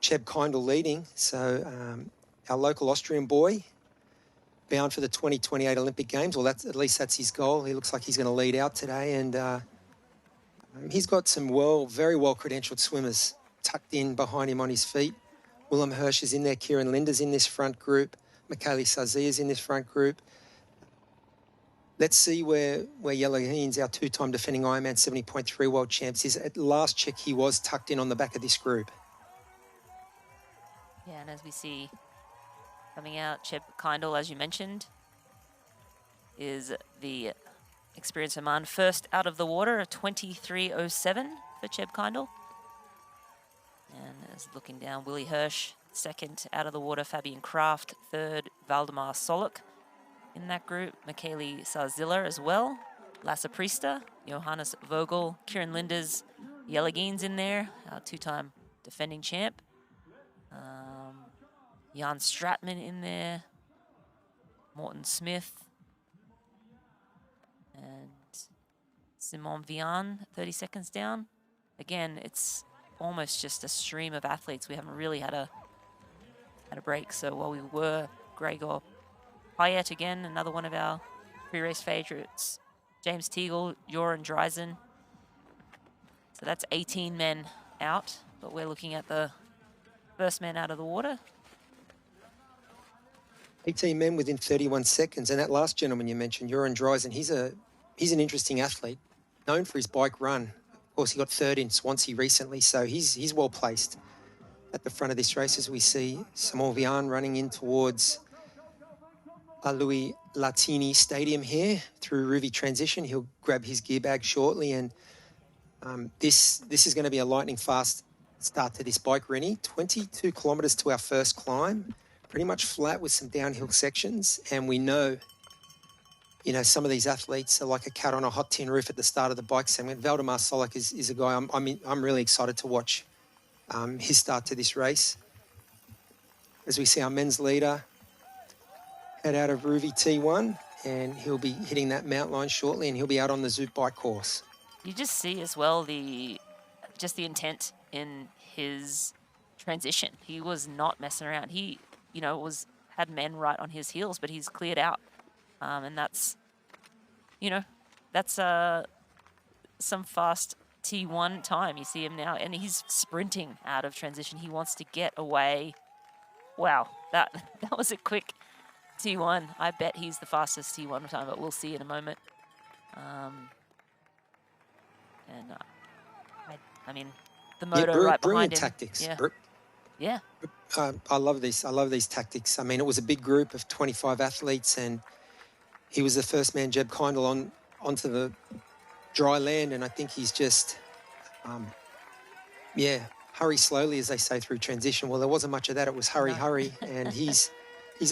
Cheb Kindle leading. So our local Austrian boy, bound for the 2028 Olympic Games. Well, at least that's his goal. He looks like he's going to lead out today. And he's got some very well-credentialed swimmers tucked in behind him on his feet. Willem Hirsch is in there. Kieran Linder's in this front group. Michaeli Sarzia is in this front group. Let's see where Jelle Heens, our two-time defending Ironman 70.3 world champs, is. At last check, he was tucked in on the back of this group.
Yeah, and as we see coming out, Cheb Kindle, as you mentioned, is the experienced man first out of the water, a 23:07 for Cheb Kindle. And as looking down, Willie Hirsch, second out of the water, Fabian Kraft, third, Valdemar Solok in that group, Michaeli Sarzilla as well, Lasse Priester, Johannes Vogel, Kieran Linders, Jelle Geens in there, our two-time defending champ. Jan Stratman in there, Morten Smith, and Simon Vian, 30 seconds down. Again, it's almost just a stream of athletes. We haven't really had a break. So while we were Gregor Payet again, another one of our pre-race favorites, James Teagle, Joran Dreisen. So that's 18 men out, but we're looking at the first man out of the water.
18 men within 31 seconds. And that last gentleman you mentioned, Joran Dreisen, he's an interesting athlete, known for his bike run. Of course, he got third in Swansea recently, so he's well placed at the front of this race as we see Simon Vian running in towards Louis Latini Stadium here through Ruvi transition. He'll grab his gear bag shortly, and this is going to be a lightning fast start to this bike, Rennie. 22 kilometres to our first climb. pretty much flat with some downhill sections. And we know, you know, some of these athletes are like a cat on a hot tin roof at the start of the bike segment. Valdemar Solak is a guy I'm really excited to watch his start to this race. As we see our men's leader head out of Ruvi T1, and he'll be hitting that mount line shortly, and he'll be out on the Zoop bike course.
You just see as well the intent in his transition. He was not messing around. He, you know, had men right on his heels, but he's cleared out, and that's, you know, that's some fast T1 time. You see him now, and he's sprinting out of transition. He wants to get away. Wow, that was a quick T1. I bet he's the fastest T1 time, but we'll see in a moment. I mean, the moto right behind him.
Tactics.
Yeah. Yeah.
I love this. I love these tactics. I mean, it was a big group of 25 athletes, and he was the first man, Jeb Kindle, onto the dry land, and I think he's just, hurry slowly, as they say, through transition. Well, there wasn't much of that. It was hurry, and he's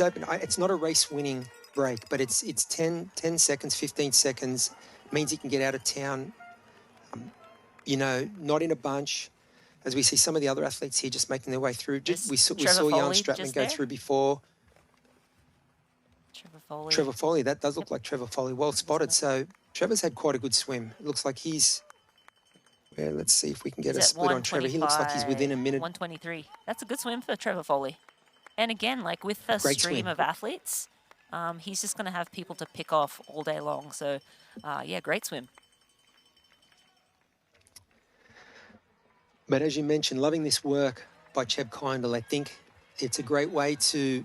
open. It's not a race-winning break, but it's 10 seconds, 15 seconds, means he can get out of town, you know, not in a bunch. As we see some of the other athletes here just making their way through. We saw Jan Stratman go through before. Trevor Foley, that does look like Trevor Foley. Well spotted. So Trevor's had quite a good swim. It looks like he's, let's see if we can get a split on Trevor. He looks like he's within a minute.
123. That's a good swim for Trevor Foley. And again, like with the stream of athletes, he's just going to have people to pick off all day long. So, yeah, great swim.
But as you mentioned, loving this work by Cheb Kindle, I think it's a great way to,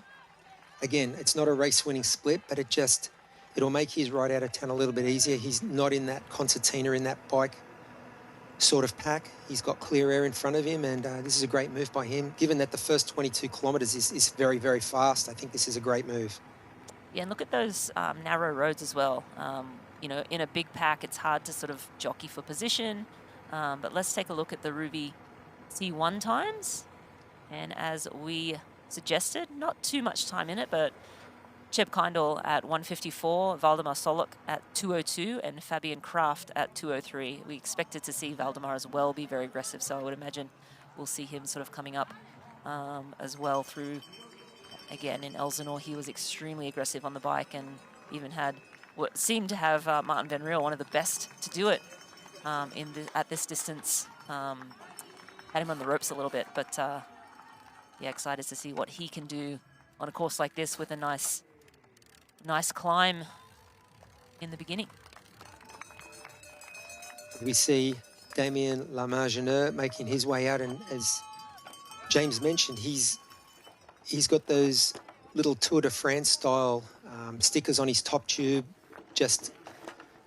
again, it's not a race-winning split, but it'll make his ride out of town a little bit easier. He's not in that concertina, in that bike sort of pack. He's got clear air in front of him, and this is a great move by him. Given that the first 22 kilometres is very, very fast, I think this is a great move.
Yeah, and look at those narrow roads as well. You know, in a big pack, it's hard to sort of jockey for position. But let's take a look at the Ruvi C1 times. And as we suggested, not too much time in it, but Cheb Kindle at 1:54, Valdemar Solak at 2:02, and Fabian Kraft at 2:03. We expected to see Valdemar as well be very aggressive, so I would imagine we'll see him sort of coming up as well through, again, in Elsinore. He was extremely aggressive on the bike and even had what seemed to have Martin Van Riel, one of the best to do it at this distance. Had him on the ropes a little bit, but yeah, excited to see what he can do on a course like this with a nice climb in the beginning.
We see Damien Lamargeneur making his way out, and as James mentioned, he's got those little Tour de France style stickers on his top tube, just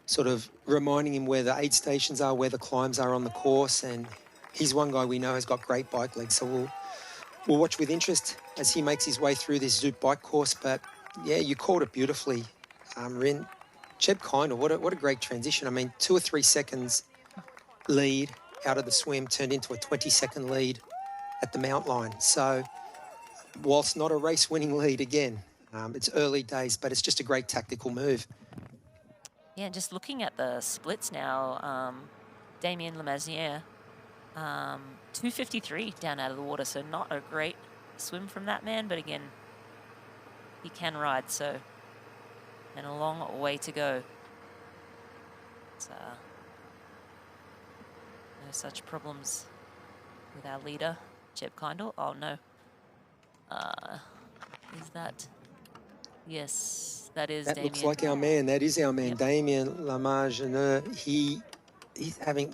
sort of reminding him where the aid stations are, where the climbs are on the course, and he's one guy we know has got great bike legs, so we'll watch with interest as he makes his way through this Zoop bike course. But yeah, you called it beautifully, Rin. Cheb Kindle, what a great transition. I mean, 2 or 3 seconds lead out of the swim turned into a 20-second lead at the mount line. So whilst not a race-winning lead, again, it's early days, but it's just a great tactical move.
Yeah, just looking at the splits now, Damien Lamargeneur, 2:53 down out of the water, so not a great swim from that man, but again, he can ride, so, and a long way to go. So, no such problems with our leader, Cheb Kindle. Oh no. Is that? Yes, that is
That
Damien.
looks like our man. That is our man,
Yep.
Damien Lamargeneur. He's having,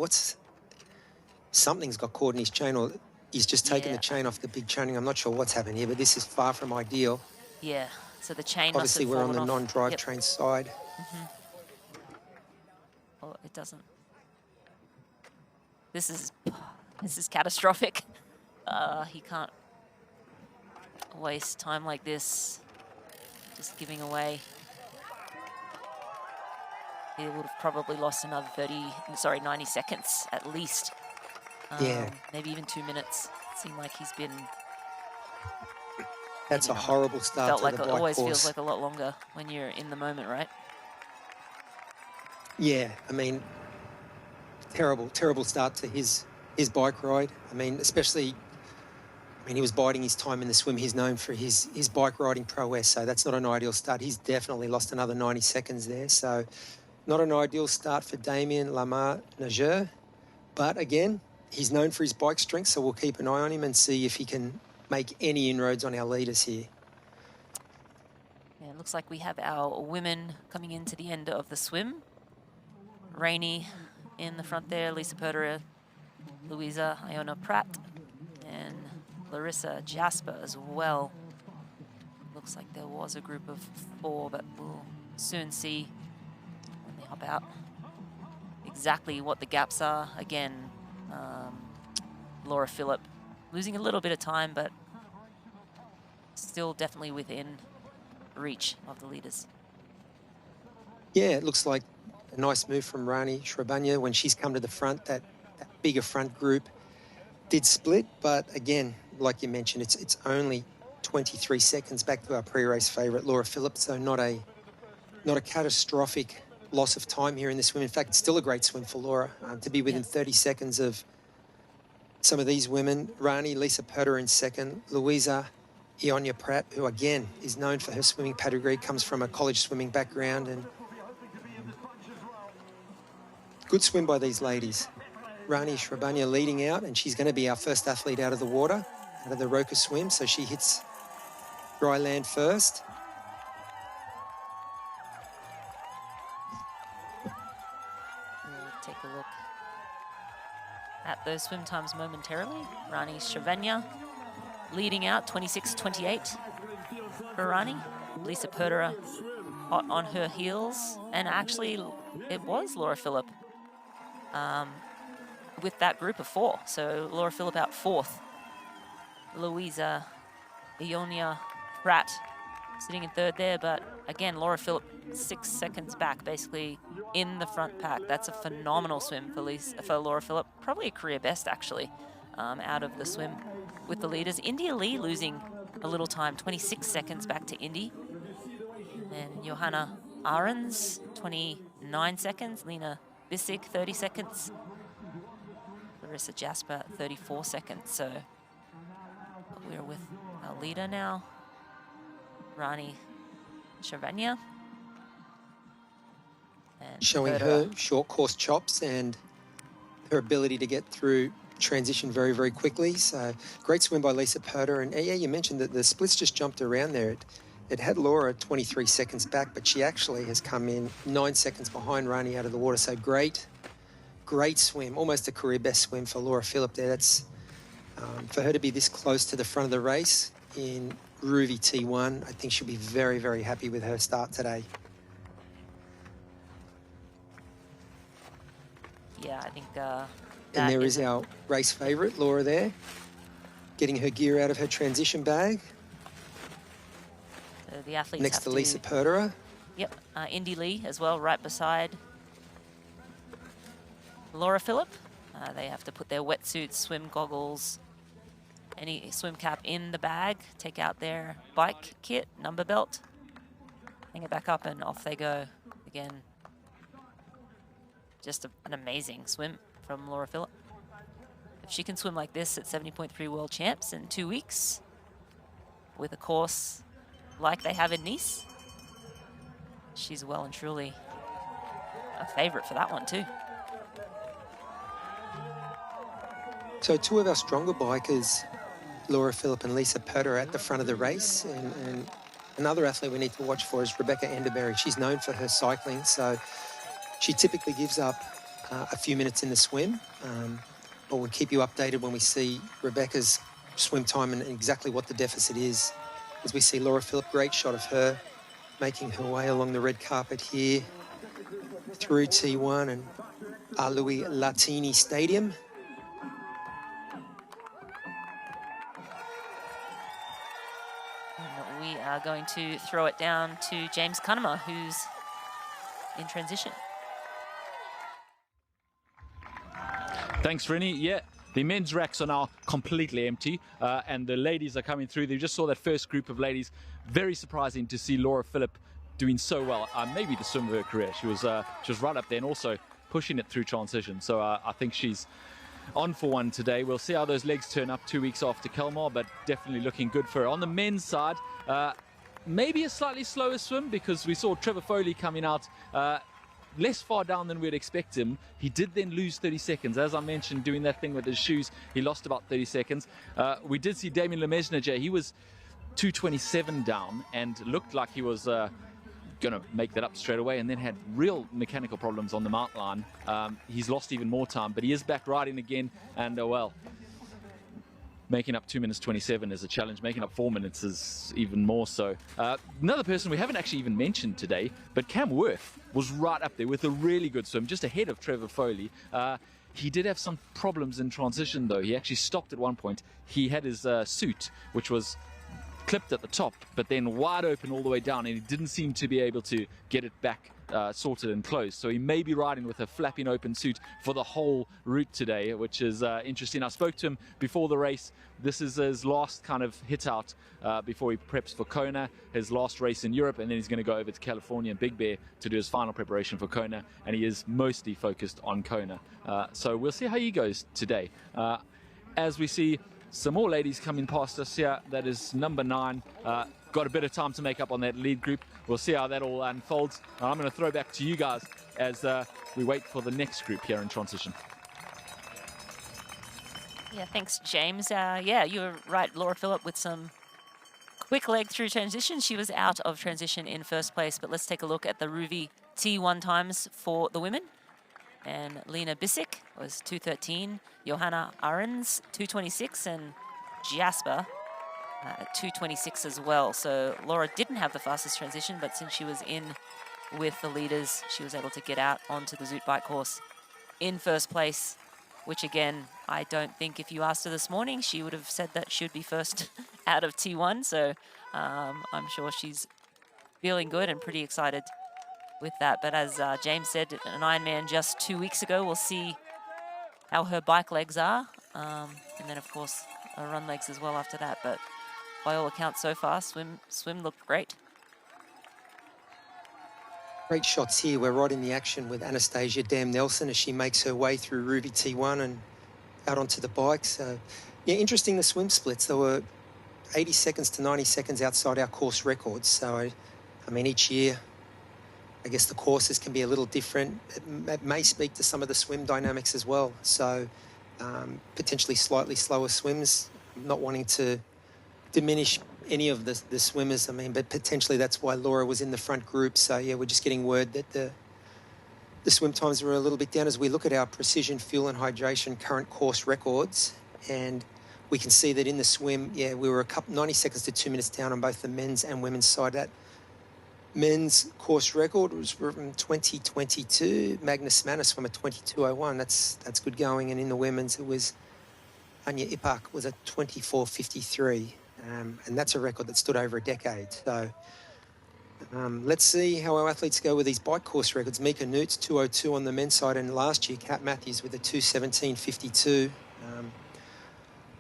something's got caught in his chain, or he's just taken the chain off the big chaining. I'm not sure what's happened here, but this is far from ideal.
Yeah, so the chain
Obviously,
must
we're
have
on the
fallen off.
non-drivetrain side.
Oh, it doesn't. This is catastrophic. He can't waste time like this, just giving away. He would have probably lost another 90 seconds at least.
Yeah.
Maybe even 2 minutes. It seemed like he's been
That's a horrible start
Felt
to
like
the
it
bike
always
course.
feels like a lot longer when you're in the moment, right?
Yeah, I mean, terrible start to his bike ride. I mean, especially, he was biding his time in the swim. He's known for his bike riding prowess, so that's not an ideal start. He's definitely lost another 90 seconds there, so not an ideal start for Damien Lamar-Nageur. But again, he's known for his bike strength, so we'll keep an eye on him and see if he can make any inroads on our leaders here.
Yeah, it looks like we have our women coming into the end of the swim. Rainey in the front there, Lisa Perderer, Louisa Iona Pratt, and Larissa Jasper as well. Looks like there was a group of 4, but we'll soon see when they hop out exactly what the gaps are. Again, Laura Phillip losing a little bit of time, but still definitely within reach of the leaders.
Yeah, it looks like a nice move from Rani Shrabanya when she's come to the front. That bigger front group did split, but again, like you mentioned, it's only 23 seconds back to our pre-race favourite, Laura Phillip, so not a catastrophic loss of time here in this swim. In fact, it's still a great swim for Laura to be within 30 seconds of some of these women. Rani, Lisa Perderer in second, Louisa Ionia Pratt, who again is known for her swimming pedigree, comes from a college swimming background, and good swim by these ladies. Rani Shrabanya leading out, and she's going to be our first athlete out of the water, out of the Roka swim, so she hits dry land first.
We'll take a look at those swim times momentarily. Rani Shrabanya leading out, 26:28 for Rani. Lisa Perderer hot on her heels, and actually it was Laura Phillip with that group of 4. So Laura Phillip out 4th. Louisa Ionia Pratt sitting in 3rd there, but again, Laura Phillip 6 seconds back, basically in the front pack. That's a phenomenal swim for Laura Phillip, probably a career best actually, out of the swim with the leaders. India Lee losing a little time, 26 seconds back to Indy. And Johanna Ahrens, 29 seconds. Lena Bissig, 30 seconds. Larissa Jasper, 34 seconds. So we're with our leader now, Rani Shrabanya.
Showing her short course chops and her ability to get through transition very, very quickly. So great swim by Lisa Perderer. And yeah, you mentioned that the splits just jumped around there. It had Laura 23 seconds back, but she actually has come in 9 seconds behind Rani out of the water. So great swim, almost a career best swim for Laura Phillip there. That's for her to be this close to the front of the race in Ruby T1. I think she'll be very, very happy with her start today.
Yeah, I think
and there is our race favourite, Laura there, getting her gear out of her transition bag.
So the athletes
next
have
to Lisa Perderer.
Yep, Indy Lee as well, right beside Laura Phillip. They have to put their wetsuits, swim goggles, any swim cap in the bag, take out their bike kit, number belt, hang it back up, and off they go again. Just an amazing swim from Laura Phillip. If she can swim like this at 70.3 World Champs in 2 weeks with a course like they have in Nice, she's well and truly a favourite for that one too.
So 2 of our stronger bikers, Laura Phillip and Lisa Perderer, at the front of the race, and another athlete we need to watch for is Rebecca Enderberry. She's known for her cycling, so she typically gives up a few minutes in the swim, but we'll keep you updated when we see Rebecca's swim time and exactly what the deficit is. As we see Laura Phillip, great shot of her making her way along the red carpet here through T1 and Louis Latini Stadium.
And we are going to throw it down to James Cunnama, who's in transition.
Thanks, Rennie. Yeah, The men's racks are now completely empty, and the ladies are coming through. They just saw that first group of ladies. Very surprising to see Laura Philipp doing so well. Maybe the swim of her career. She was right up there, and also pushing it through transition. So I think she's on for one today. We'll see how those legs turn up 2 weeks after Kalmar, but definitely looking good for her. On the men's side, maybe a slightly slower swim, because we saw Trevor Foley coming out less far down than we'd expect him. He did then lose 30 seconds. As I mentioned, doing that thing with his shoes, he lost about 30 seconds. We did see Damien Lemesnager. He was 2:27 down and looked like he was going to make that up straight away, and then had real mechanical problems on the mountain line. He's lost even more time, but he is back riding again, and well, making up 2 minutes 27 is a challenge. Making up 4 minutes is even more so. Another person we haven't actually even mentioned today, but Cam Worth was right up there with a really good swim, just ahead of Trevor Foley. He did have some problems in transition though. He actually stopped at one point. He had his suit, which was clipped at the top, but then wide open all the way down, and he didn't seem to be able to get it back sorted and closed. So he may be riding with a flapping open suit for the whole route today, which is interesting. I spoke to him before the race. This is his last kind of hit out before he preps for Kona, his last race in Europe, and then he's going to go over to California and Big Bear to do his final preparation for Kona, and he is mostly focused on Kona. So we'll see how he goes today. As we see some more ladies coming past us here, that is number 9. Got a bit of time to make up on that lead group. We'll see how that all unfolds. And I'm going to throw back to you guys as we wait for the next group here in transition.
Yeah, thanks, James. Yeah, you were right, Laura Philipp, with some quick leg through transition. She was out of transition in first place, but let's take a look at the Ruvi T1 times for the women. And Lena Bissek was 2:13, Johanna Ahrens 2:26, and Jasper at 2:26 as well. So Laura didn't have the fastest transition, but since she was in with the leaders, she was able to get out onto the Zoot bike course in first place, which again, I don't think if you asked her this morning, she would have said that she would be first out of T1. So I'm sure she's feeling good and pretty excited with that. But as James said, an Ironman just 2 weeks ago, we'll see how her bike legs are. And then, of course, her run legs as well after that. But by all accounts so far, swim looked great.
Great shots here. We're right in the action with Anastasia Dam-Nelson as she makes her way through Ruby T1 and out onto the bike. So, yeah, interesting, the swim splits. There were 80 seconds to 90 seconds outside our course records. So, I mean, each year, I guess the courses can be a little different. It may speak to some of the swim dynamics as well. So, potentially slightly slower swims, not wanting to diminish any of the swimmers, I mean, but potentially that's why Laura was in the front group. So, yeah, we're just getting word that the swim times were a little bit down as we look at our precision fuel and hydration current course records. And we can see that in the swim, yeah, we were 90 seconds to 2 minutes down on both the men's and women's side. That men's course record was from 2022. Magnus Manus from a 22:01. That's good going. And in the women's, it was Anya Ipak was a 24:53. And that's a record that stood over a decade. So let's see how our athletes go with these bike course records. Mika Newts, 2:02 on the men's side, and last year, Kat Matthews with a 2:17:52.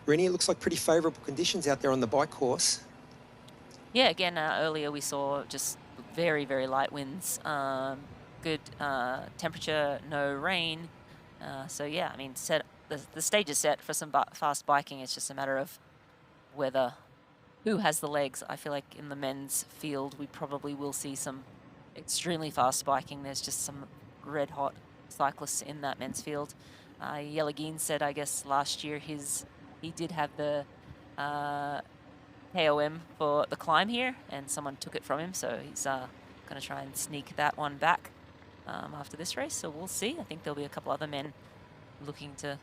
Rennie, it looks like pretty favourable conditions out there on the bike course.
Yeah, again, earlier we saw just very, very light winds, good temperature, no rain. So, yeah, I mean, the stage is set for some fast biking. It's just a matter of who has the legs. I feel like in the men's field, we probably will see some extremely fast biking. There's just some red-hot cyclists in that men's field. Yelagin said, I guess, last year he did have the KOM for the climb here, and someone took it from him, so he's going to try and sneak that one back after this race. So we'll see. I think there'll be a couple other men looking to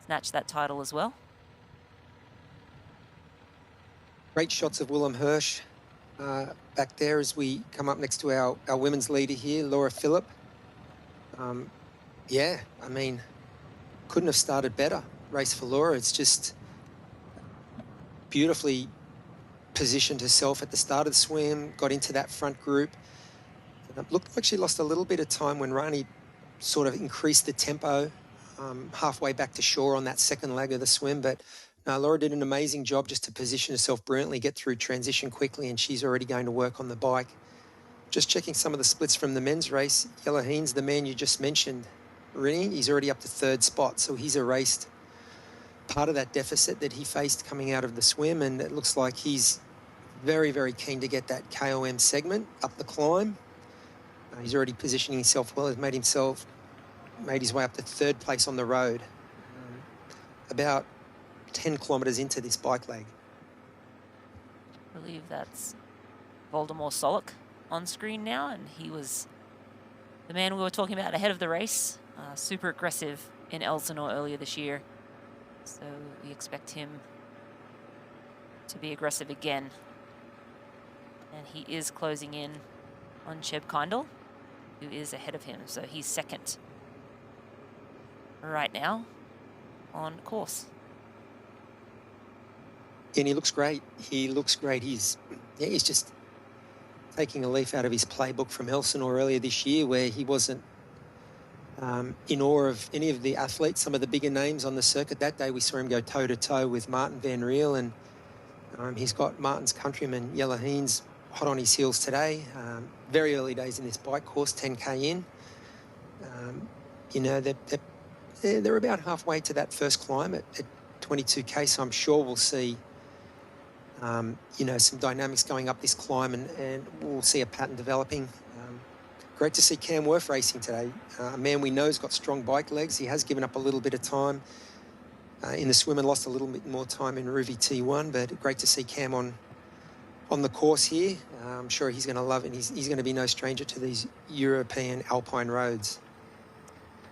snatch that title as well.
Great shots of Willem Hirsch back there as we come up next to our women's leader here, Laura Philipp. Yeah, I mean, couldn't have started better. Race for Laura. It's just beautifully positioned herself at the start of the swim, got into that front group. Looked like she lost a little bit of time when Rani sort of increased the tempo halfway back to shore on that second leg of the swim. But no, Laura did an amazing job just to position herself brilliantly, get through transition quickly, and she's already going to work on the bike. Just checking some of the splits from the men's race. Jelle Heens, the man you just mentioned, Rini, he's already up to third spot, so he's erased part of that deficit that he faced coming out of the swim, and it looks like he's very, very keen to get that KOM segment up the climb. He's already positioning himself well. He's made his way up to third place on the road, about 10 kilometres into this bike leg.
I believe that's Voldemar Solok on screen now, and he was the man we were talking about ahead of the race. Super aggressive in Elsinore earlier this year, so we expect him to be aggressive again. And he is closing in on Cheb Kindle, who is ahead of him, so he's second right now on course.
And he looks great. He looks great. He's just taking a leaf out of his playbook from Elsinore earlier this year, where he wasn't in awe of any of the athletes, some of the bigger names on the circuit. That day we saw him go toe-to-toe with Martin van Riel, and he's got Martin's countryman, Jelle Heens, hot on his heels today. Very early days in this bike course, 10K in. You know, they're about halfway to that first climb at 22K, so I'm sure we'll see you know, some dynamics going up this climb, and we'll see a pattern developing. Great to see Cam Worth racing today. A man we know has got strong bike legs. He has given up a little bit of time in the swim and lost a little bit more time in Ruby T1, but great to see Cam on the course here. I'm sure he's going to love it, and he's going to be no stranger to these European alpine roads.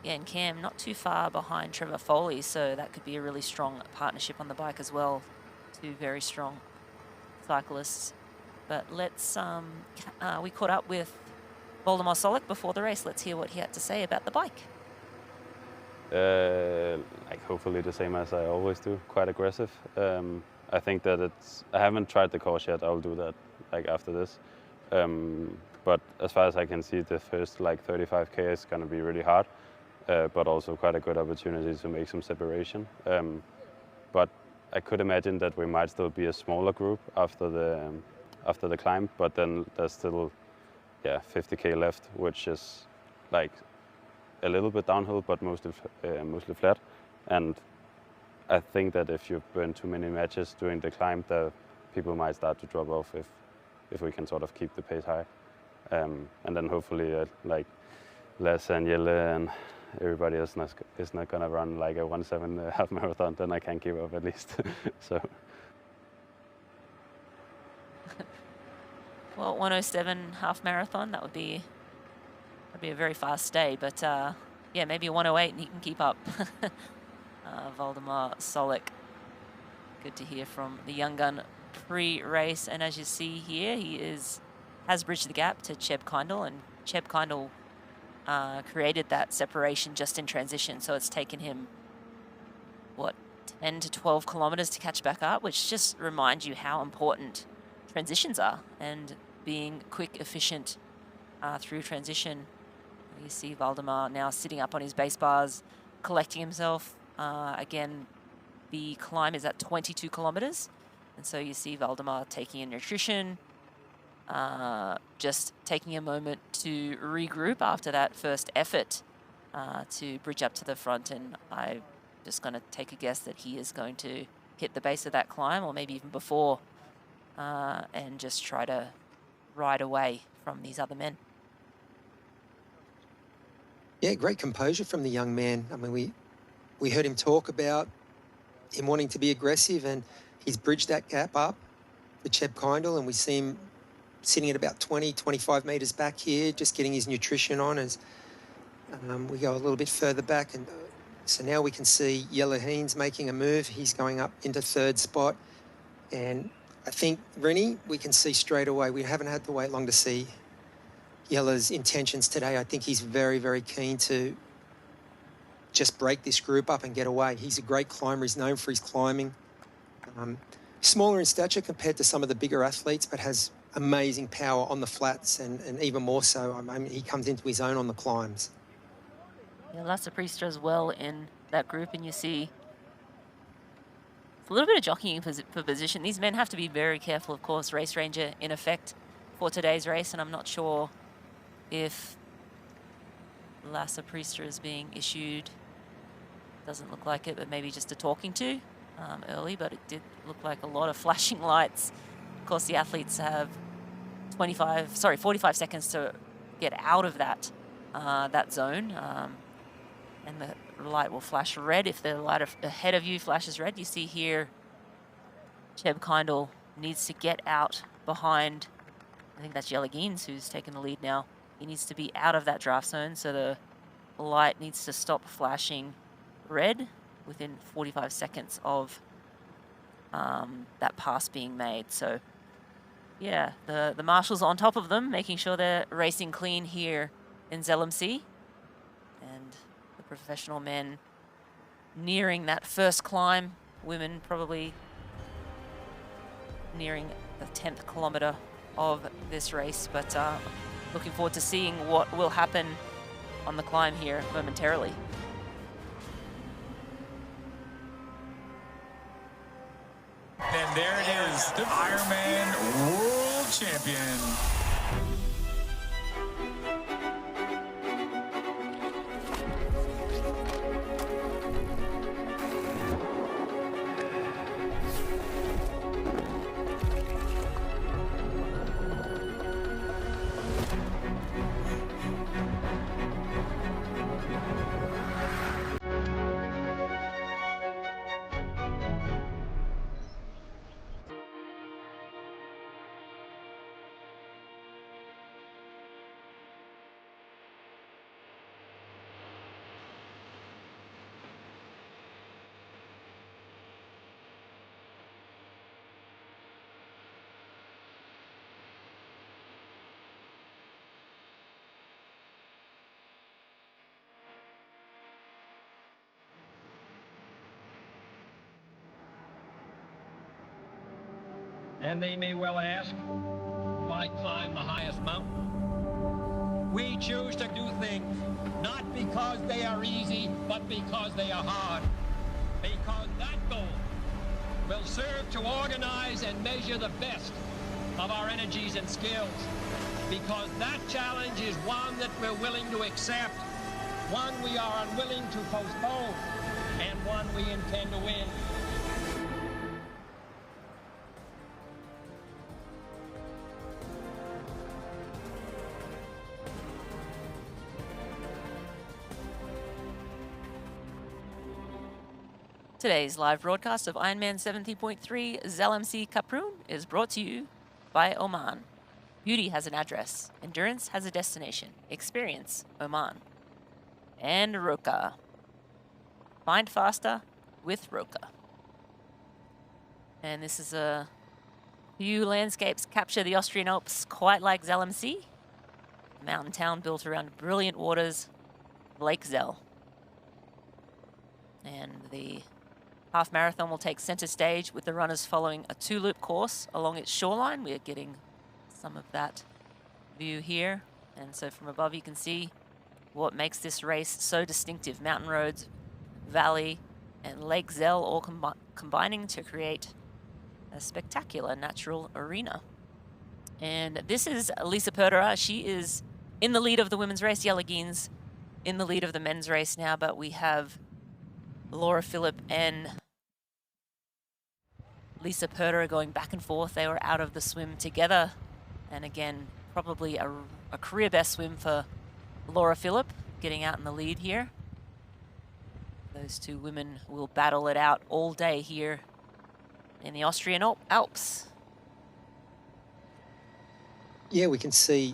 Yeah, and Cam not too far behind Trevor Foley, so that could be a really strong partnership on the bike as well. Two very strong cyclists. But let's, we caught up with Voldemar Solok before the race. Let's hear what he had to say about the bike.
Like hopefully the same as I always do, quite aggressive. I think that I haven't tried the course yet. I'll do that like after this. But as far as I can see, the first like 35K is going to be really hard, but also quite a good opportunity to make some separation. But I could imagine that we might still be a smaller group after the climb, but then there's still 50K left, which is like a little bit downhill, but mostly flat. And I think that if you burn too many matches during the climb, the people might start to drop off if we can sort of keep the pace high. And then hopefully like Les and Jelle and everybody else is not gonna run like a 1:07 half marathon, then I can keep up at least. So.
Well, 1:07 half marathon, that'd be a very fast day, but yeah, maybe a 1:08 and he can keep up. Voldemar Solok, good to hear from the young gun pre-race, and as you see here, he has bridged the gap to Cheb Kindle, and Cheb Kindle created that separation just in transition, so it's taken him, what, 10 to 12 kilometers to catch back up, which just reminds you how important transitions are, and being quick, efficient through transition. You see Voldemar now sitting up on his base bars, collecting himself. Again, the climb is at 22 kilometers, and so you see Voldemar taking in nutrition, just taking a moment to regroup after that first effort to bridge up to the front, and I'm just going to take a guess that he is going to hit the base of that climb, or maybe even before, and just try to ride away from these other men.
Yeah, great composure from the young man. I mean, we heard him talk about him wanting to be aggressive, and he's bridged that gap up to Cheb Kindle, and we see him sitting at about 20, 25 metres back here, just getting his nutrition on as we go a little bit further back. And so now we can see Jelle Heens making a move. He's going up into third spot. And I think, Rennie, we can see straight away, we haven't had to wait long to see Jelle's intentions today. I think he's very, very keen to just break this group up and get away. He's a great climber. He's known for his climbing. Smaller in stature compared to some of the bigger athletes, but has amazing power on the flats, and even more so. I mean, he comes into his own on the climbs.
Yeah, Lasse Priester as well in that group, and you see a little bit of jockeying for position. These men have to be very careful, of course. Race ranger in effect for today's race, and I'm not sure if Lassa Priester is being issued. Doesn't look like it, but maybe just a talking to early, but it did look like a lot of flashing lights. Of course, the athletes have 45 seconds to get out of that zone, and the light will flash red if the light ahead of you flashes red. You see here, Cheb Kindle needs to get out behind, I think that's Yelagines who's taken the lead now. He needs to be out of that draft zone, so the light needs to stop flashing red within 45 seconds of that pass being made. So yeah, the marshals on top of them, making sure they're racing clean here in Zell MC. And the professional men nearing that first climb. Women probably nearing the 10th kilometer of this race. But looking forward to seeing what will happen on the climb here momentarily.
And there it is, the Ironman World Champion.
And they may well ask, why climb the highest mountain? We choose to do things not because they are easy, but because they are hard. Because that goal will serve to organize and measure the best of our energies and skills. Because that challenge is one that we're willing to accept, one we are unwilling to postpone, and one we intend to win.
Today's live broadcast of Ironman 70.3 Zell MC Kaprun is brought to you by Oman. Beauty has an address. Endurance has a destination. Experience Oman. And Roka. Find faster with Roka. And this is a few landscapes capture the Austrian Alps quite like Zell MC. A mountain town built around brilliant waters, Lake Zell. And the half marathon will take center stage with the runners following a two-loop course along its shoreline. We are getting some of that view here. And so from above you can see what makes this race so distinctive. Mountain roads, valley, and Lake Zell all combining to create a spectacular natural arena. And this is Lisa Perderer. She is in the lead of the women's race. Yelagines in the lead of the men's race now, but we have Laura Philipp and Lisa Perderer going back and forth. They were out of the swim together. And again, probably a career best swim for Laura Philipp, getting out in the lead here. Those two women will battle it out all day here in the Austrian Alps.
Yeah, we can see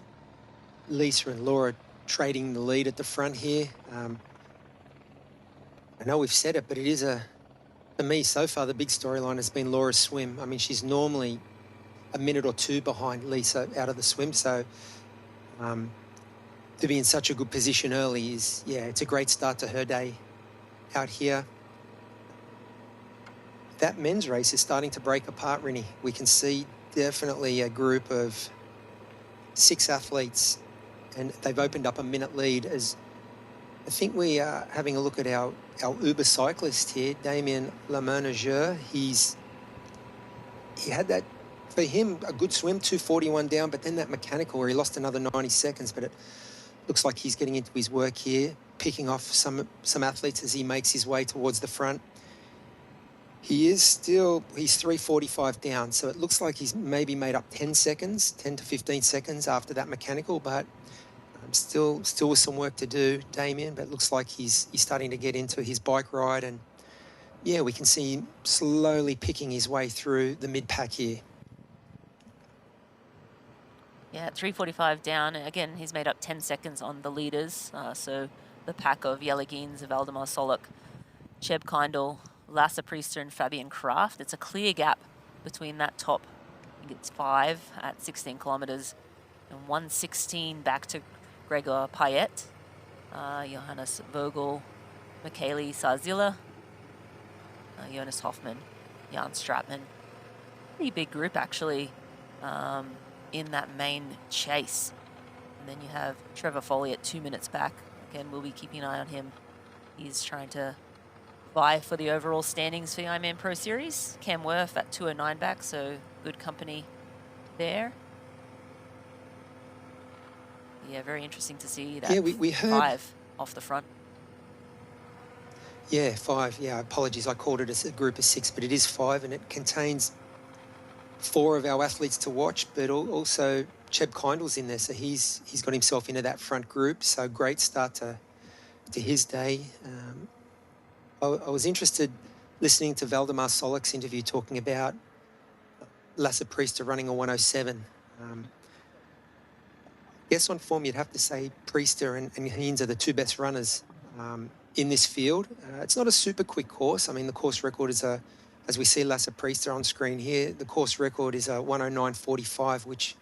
Lisa and Laura trading the lead at the front here. I know we've said it, but it is for me so far, the big storyline has been Laura's swim. I mean, she's normally a minute or two behind Lisa out of the swim. So to be in such a good position early is, yeah, it's a great start to her day out here. That men's race is starting to break apart, Rinny. We can see definitely a group of 6 athletes, and they've opened up a minute lead as I think we are having a look at our Uber cyclist here, Damien Lemenageur. He had that, for him, a good swim, 2:41 down, but then that mechanical where he lost another 90 seconds. But it looks like he's getting into his work here, picking off some athletes as he makes his way towards the front. He's 3:45 down, so it looks like he's maybe made up 10 to 15 seconds after that mechanical, but still with some work to do, Damien, but it looks like he's starting to get into his bike ride, and yeah, we can see him slowly picking his way through the mid-pack here.
Yeah, 3:45 down. Again, he's made up 10 seconds on the leaders. So the pack of Jellegins, Valdemar Solok, Cheb Kindle, Lasse Priester and Fabian Kraft. It's a clear gap between that top. I think it's 5 at 16 kilometers and 1:16 back to Gregor Payet, Johannes Vogel, Michele Sarzilla, Jonas Hoffman, Jan Stratman. Pretty big group, actually, in that main chase. And then you have Trevor Foley at 2 minutes back. Again, we'll be keeping an eye on him. He's trying to vie for the overall standings for the Ironman Pro Series. Cam Worth at 2:09 back, so good company there. Yeah, very interesting to see that.
Yeah, we heard
5 off the front.
Yeah, 5. Yeah, apologies. I called it as a group of 6, but it is 5, and it contains 4 of our athletes to watch, but also Cheb Kindle's in there, so he's got himself into that front group. So great start to his day. I was interested listening to Valdemar Solok's interview talking about Lasse Priester running a 1:07. Yes, on form, you'd have to say Priester and Haynes are the 2 best runners in this field. It's not a super quick course. I mean, the course record is as we see Lasse Priester on screen here, the course record is a 1:09.45, which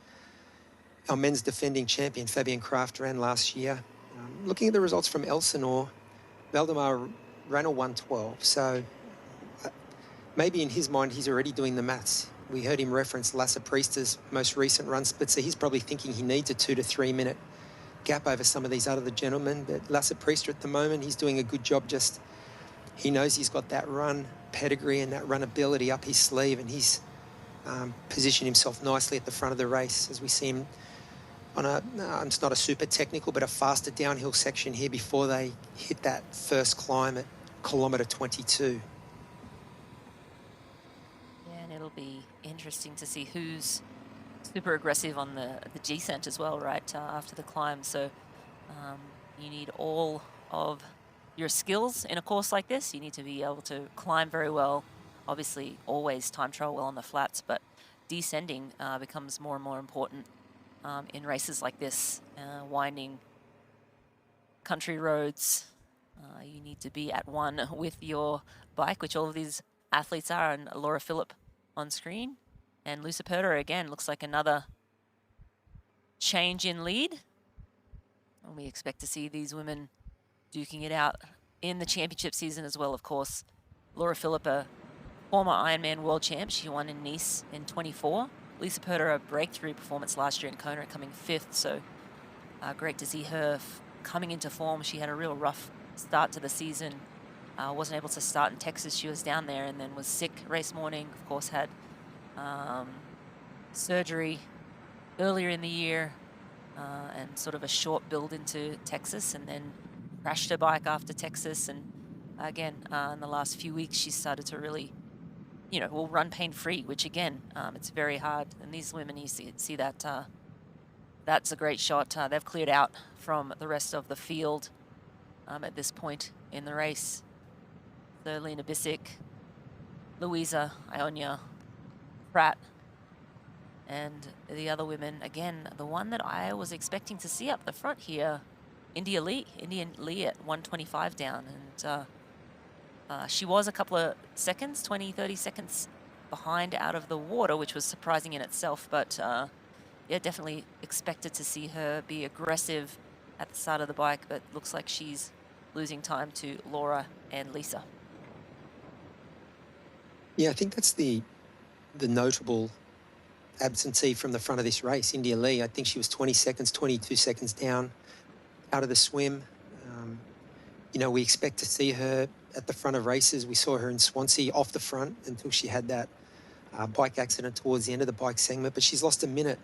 our men's defending champion, Fabian Kraft, ran last year. Looking at the results from Elsinore, Valdemar ran a 1:12. So maybe in his mind, he's already doing the maths. We heard him reference Lasse Priester's most recent run split, so he's probably thinking he needs a 2 to 3 minute gap over some of these other gentlemen. But Lasse Priester at the moment, he's doing a good job. Just he knows he's got that run pedigree and that run ability up his sleeve, and he's positioned himself nicely at the front of the race as we see him on it's not a super technical, but a faster downhill section here before they hit that first climb at kilometre 22.
Yeah, and it'll be interesting to see who's super aggressive on the descent as well, right, after the climb. So you need all of your skills in a course like this. You need to be able to climb very well, obviously always time trial well on the flats, but descending becomes more and more important in races like this, winding country roads. You need to be at one with your bike, which all of these athletes are, and Laura Philipp on screen. And Luisa Perder, again, looks like another change in lead. And we expect to see these women duking it out in the championship season as well, of course. Laura Philipp, a former Ironman world champ. She won in Nice in 24. Lisa Perder, a breakthrough performance last year in Kona, coming 5th. So great to see her coming into form. She had a real rough start to the season. Wasn't able to start in Texas. She was down there and then was sick race morning. Of course, had surgery earlier in the year and sort of a short build into Texas, and then crashed her bike after Texas. And again, in the last few weeks, she started to really, will run pain-free, which again, it's very hard. And these women, you see that that's a great shot. They've cleared out from the rest of the field at this point in the race. So Lena Bissek, Louisa, Ionia, Pratt, and the other women. Again, the one that I was expecting to see up the front here, Indian Lee at 1:25 down. And she was a couple of seconds, 20, 30 seconds behind out of the water, which was surprising in itself. But yeah, definitely expected to see her be aggressive at the start of the bike, but looks like she's losing time to Laura and Lisa.
Yeah, I think that's the notable absentee from the front of this race, India Lee. I think she was 20 seconds, 22 seconds down out of the swim. You know, we expect to see her at the front of races. We saw her in Swansea off the front until she had that bike accident towards the end of the bike segment, but she's lost a minute,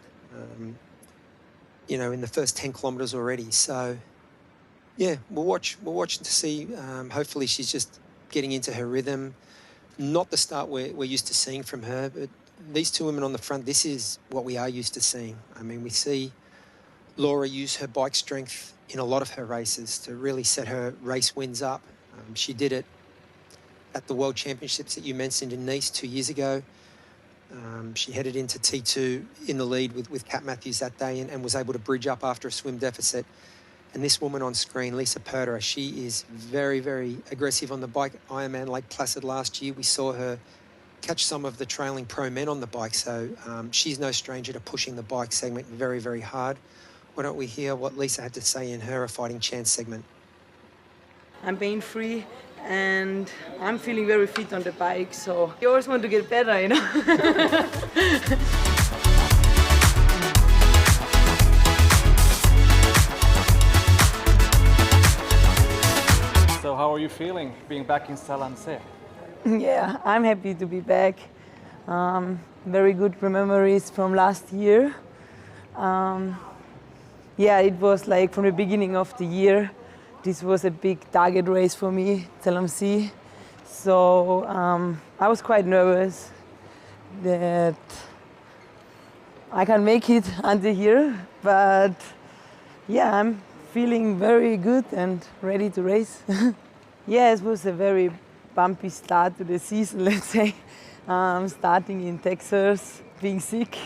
you know, in the first 10 kilometres already. So, yeah, we'll watch to see. Hopefully she's just getting into her rhythm. Not the start we're used to seeing from her, but these two women on the front, this is what we are used to seeing. I mean, we see Laura use her bike strength in a lot of her races to really set her race wins up. She did it at the World Championships that you mentioned in Nice 2 years ago. She headed into T2 in the lead with Kat Matthews that day and was able to bridge up after a swim deficit. And this woman on screen, Lisa Perder, she is very, very aggressive on the bike. Ironman Lake Placid last year, we saw her catch some of the trailing pro men on the bike. So she's no stranger to pushing the bike segment very, very hard. Why don't we hear what Lisa had to say in her A Fighting Chance segment?
I'm pain-free and I'm feeling very fit on the bike, so you always want to get better, you know?
So how are you feeling being back in Zell?
Yeah, I'm happy to be back. Very good memories from last year. Yeah, it was like from the beginning of the year. This was a big target race for me, Zell. So I was quite nervous that I can make it until here, but yeah, I'm feeling very good and ready to race. Yeah, it was a very bumpy start to the season, let's say. Starting in Texas, being sick.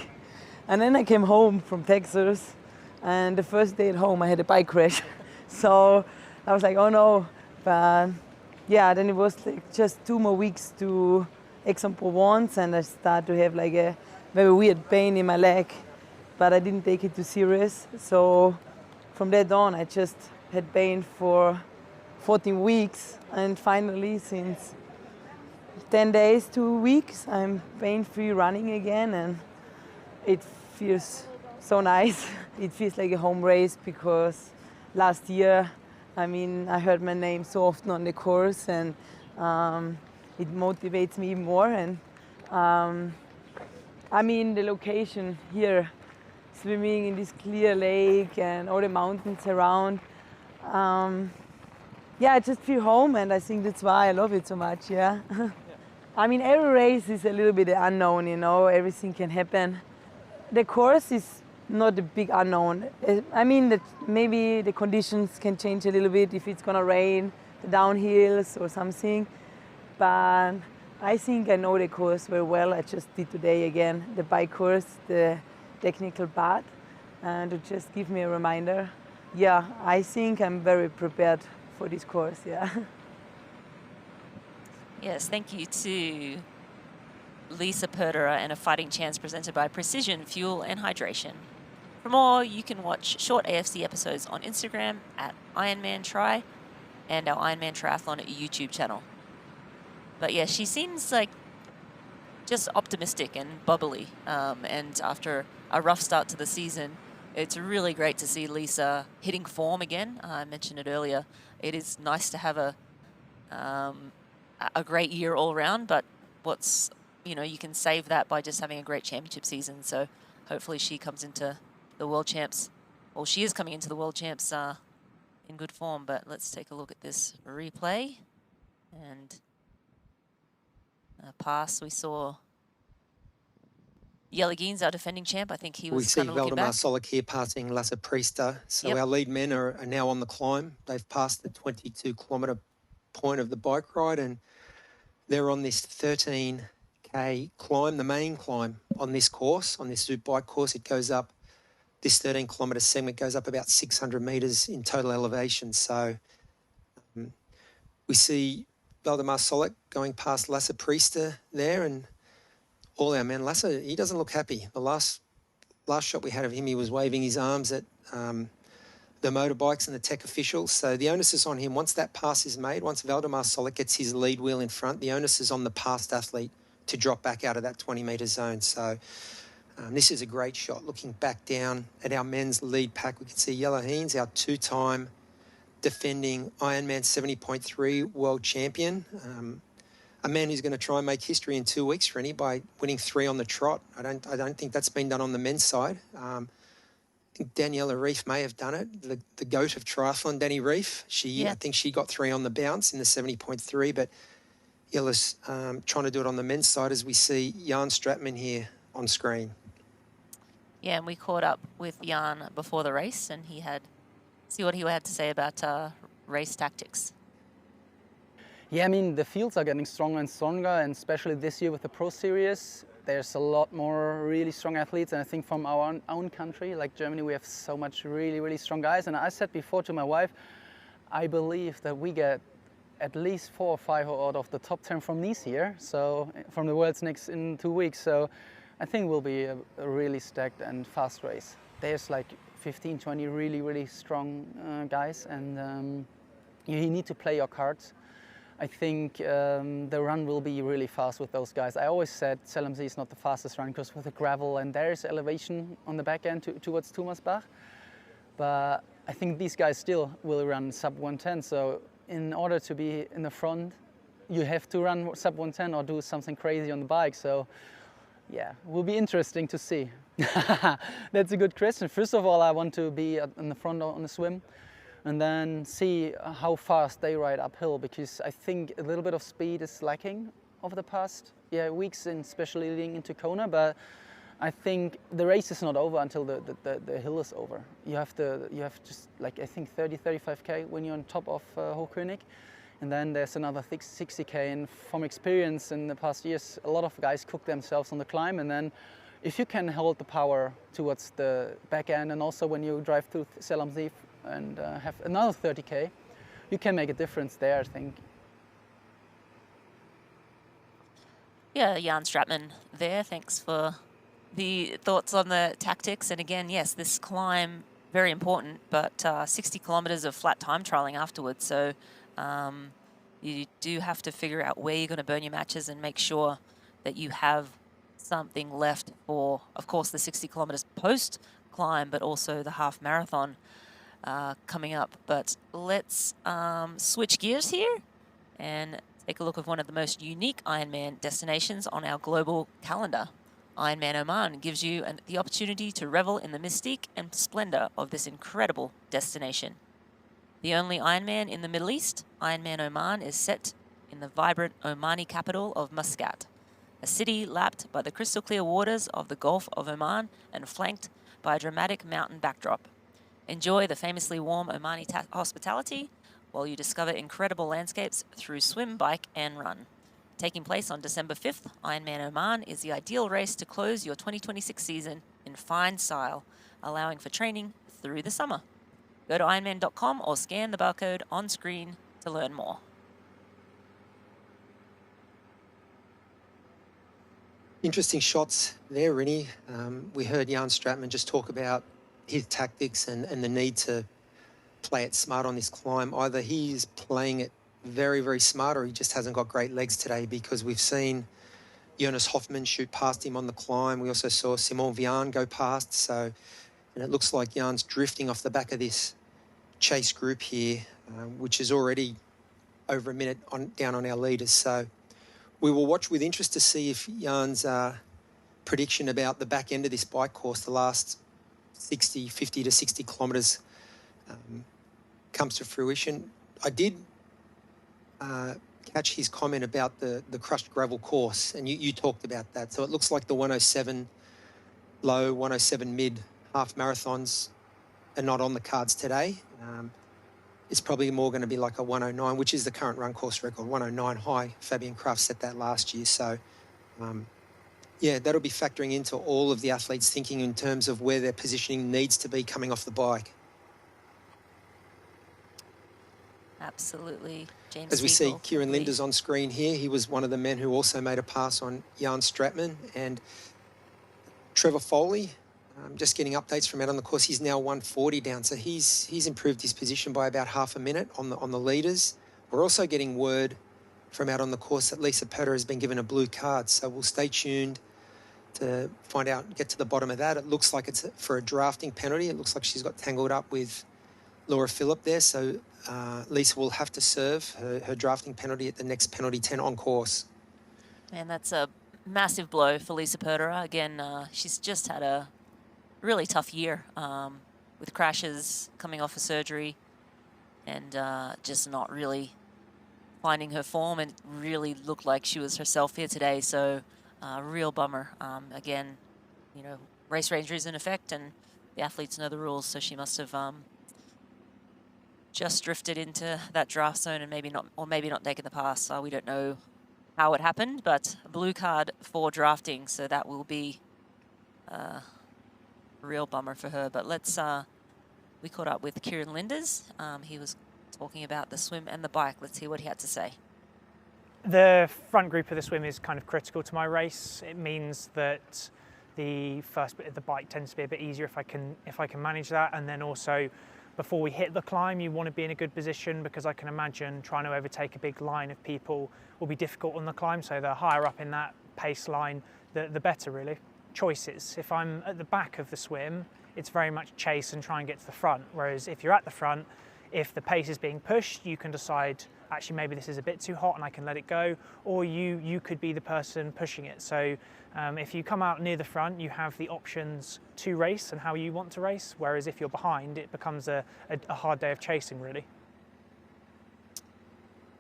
And then I came home from Texas, and the first day at home I had a bike crash. So I was like, oh no. But yeah, then it was like just 2 more weeks to Aix-en-Provence, and I started to have like a very weird pain in my leg, but I didn't take it too serious. So from that on, I just had pain for 14 weeks, and finally, since 10 days, 2 weeks, I'm pain-free running again, and it feels so nice. It feels like a home race because last year, I mean, I heard my name so often on the course, and it motivates me even more. And I mean, the location here, swimming in this clear lake and all the mountains around. Yeah, I just feel home, and I think that's why I love it so much, yeah. I mean, every race is a little bit unknown, you know, everything can happen. The course is not a big unknown. I mean, that maybe the conditions can change a little bit if it's gonna rain, the downhills or something. But I think I know the course very well. I just did today again, the bike course, the technical part, and to just give me a reminder. Yeah, I think I'm very prepared for this course, yeah.
Yes, thank you to Lisa Perder and A Fighting Chance presented by Precision Fuel and Hydration. For more, you can watch short AFC episodes on Instagram at Ironman Tri and our Ironman Triathlon YouTube channel. But yeah, she seems like just optimistic and bubbly. And after a rough start to the season, it's really great to see Lisa hitting form again. I mentioned it earlier. It is nice to have a great year all around, but you know, you can save that by just having a great championship season. So hopefully she comes into the World Champs, well, she is coming into the World Champs in good form. But let's take a look at this replay. And pass, we saw Yelagins, our defending champ. I think he was kind of looking back.
We see Valdemar Solik here passing Lasse Priester. So our lead men are now on the climb. They've passed the 22-kilometre point of the bike ride, and they're on this 13K climb, the main climb on this course, on this Zoot bike course. It goes up, this 13-kilometre segment goes up about 600 metres in total elevation. So we see Valdemar Solik going past Lasse Priester there, and all our men. Lasse, he doesn't look happy. The last shot we had of him, he was waving his arms at the motorbikes and the tech officials. So the onus is on him. Once that pass is made, once Valdemar Solik gets his lead wheel in front, the onus is on the past athlete to drop back out of that 20-metre zone. So this is a great shot. Looking back down at our men's lead pack, we can see Yellow Heens, our two-time defending Ironman 70.3 world champion. A man who's going to try and make history in 2 weeks, Rennie, by winning 3 on the trot. I don't think that's been done on the men's side. I think Daniela Reif may have done it, the goat of triathlon, Danny Reif. I think she got 3 on the bounce in the 70.3, but Illa's trying to do it on the men's side as we see Jan Stratman here on screen.
Yeah, and we caught up with Jan before the race, and see what he had to say about race tactics.
Yeah, I mean, the fields are getting stronger and stronger, and especially this year with the Pro Series, there's a lot more really strong athletes. And I think from our own country, like Germany, we have so much really, really strong guys. And I said before to my wife, I believe that we get at least 4 or 5 out of the top 10 from Nice here, so from the World's next in 2 weeks. So I think it will be a really stacked and fast race. There's like 15, 20 really, really strong guys, and you need to play your cards. I think the run will be really fast with those guys. I always said Zell is not the fastest run because with the gravel and there is elevation on the back end towards Thomasbach. But I think these guys still will run sub 110. So in order to be in the front, you have to run sub 110 or do something crazy on the bike. So yeah, it will be interesting to see. That's a good question. First of all, I want to be in the front on the swim, and then see how fast they ride uphill, because I think a little bit of speed is lacking over the past weeks, and especially leading into Kona. But I think the race is not over until the hill is over. You have just like, I think 30-35k when you're on top of Hochkönig, and then there's another 60k. And from experience in the past years, a lot of guys cook themselves on the climb, and then if you can hold the power towards the back end, and also when you drive through Zell and have another 30k, you can make a difference there, I think.
Yeah, Jan Stratman there. Thanks for the thoughts on the tactics. And again, yes, this climb, very important, but 60 kilometers of flat time trialing afterwards. So you do have to figure out where you're going to burn your matches and make sure that you have something left for, of course, the 60 kilometers post climb, but also the half marathon coming up. But let's switch gears here and take a look at one of the most unique Ironman destinations on our global calendar. Ironman Oman gives you the opportunity to revel in the mystique and splendor of this incredible destination. The only Ironman in the Middle East, Ironman Oman is set in the vibrant Omani capital of Muscat, a city lapped by the crystal clear waters of the Gulf of Oman and flanked by a dramatic mountain backdrop. Enjoy the famously warm Omani hospitality while you discover incredible landscapes through swim, bike, and run. Taking place on December 5th, Ironman Oman is the ideal race to close your 2026 season in fine style, allowing for training through the summer. Go to Ironman.com or scan the barcode on screen to learn more.
Interesting shots there, Rennie. We heard Jan Stratman just talk about his tactics and the need to play it smart on this climb. Either he's playing it very, very smart, or he just hasn't got great legs today, because we've seen Jonas Hoffmann shoot past him on the climb. We also saw Simon Vian go past. So, and it looks like Jan's drifting off the back of this chase group here, which is already over a minute down on our leaders. So we will watch with interest to see if Jan's prediction about the back end of this bike course, the last 50 to 60 kilometres, comes to fruition. I did catch his comment about the crushed gravel course, and you talked about that. So it looks like the 107 low, 107 mid half marathons are not on the cards today. It's probably more going to be like a 109, which is the current run course record, 109 high. Fabian Kraft set that last year. So, yeah, that'll be factoring into all of the athletes thinking in terms of where their positioning needs to be coming off the bike.
Absolutely. James
As we see,
Siegel,
Kieran Linder's on screen here. He was one of the men who also made a pass on Jan Stratman. And Trevor Foley, just getting updates from out on the course. He's now 140 down, so he's improved his position by about half a minute on the leaders. We're also getting word from out on the course that Lisa Petter has been given a blue card, so we'll stay tuned to find out, get to the bottom of that. It looks like it's for a drafting penalty. It looks like she's got tangled up with Laura Phillip there, so Lisa will have to serve her drafting penalty at the next penalty 10 on course.
And that's a massive blow for Lisa Perderer. Again, she's just had a really tough year with crashes, coming off of surgery, and just not really finding her form, and really looked like she was herself here today. So real bummer. Again, you know, race ranger is in effect, and the athletes know the rules, so she must have just drifted into that draft zone and maybe not taken the pass. We don't know how it happened, but a blue card for drafting, so that will be a real bummer for her. But let's, we caught up with Kieran Linders. He was talking about the swim and the bike. Let's hear what he had to say.
The front group of the swim is kind of critical to my race. It means that the first bit of the bike tends to be a bit easier if I can manage that, and then also before we hit the climb, you want to be in a good position, because I can imagine trying to overtake a big line of people will be difficult on the climb. So the higher up in that pace line, the better, really. Choices. If I'm at the back of the swim, it's very much chase and try and get to the front. Whereas if you're at the front, if the pace is being pushed, you can decide, actually, maybe this is a bit too hot and I can let it go, or you could be the person pushing it. So if you come out near the front, you have the options to race and how you want to race, whereas if you're behind, it becomes a hard day of chasing, really.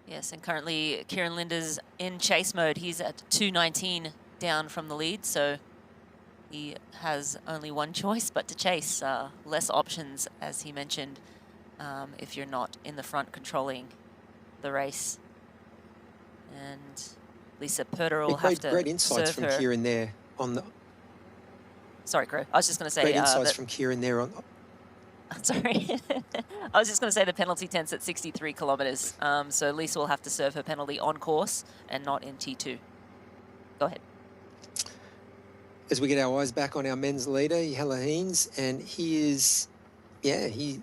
Yes, and currently Kieran Linders in chase mode. He's at 2:19 down from the lead, so he has only one choice but to chase. Less options, as he mentioned, if you're not in the front controlling the race. And Lisa Perderer will have to
great insights
serve
from
her.
Kieran there on the.
Sorry, Crow. I was just going to say.
Great insights from Kieran there on.
Sorry. I was just going to say the penalty tent's at 63 kilometres. So Lisa will have to serve her penalty on course and not in T2. Go ahead.
As we get our eyes back on our men's leader, Hella Haynes, and he is, he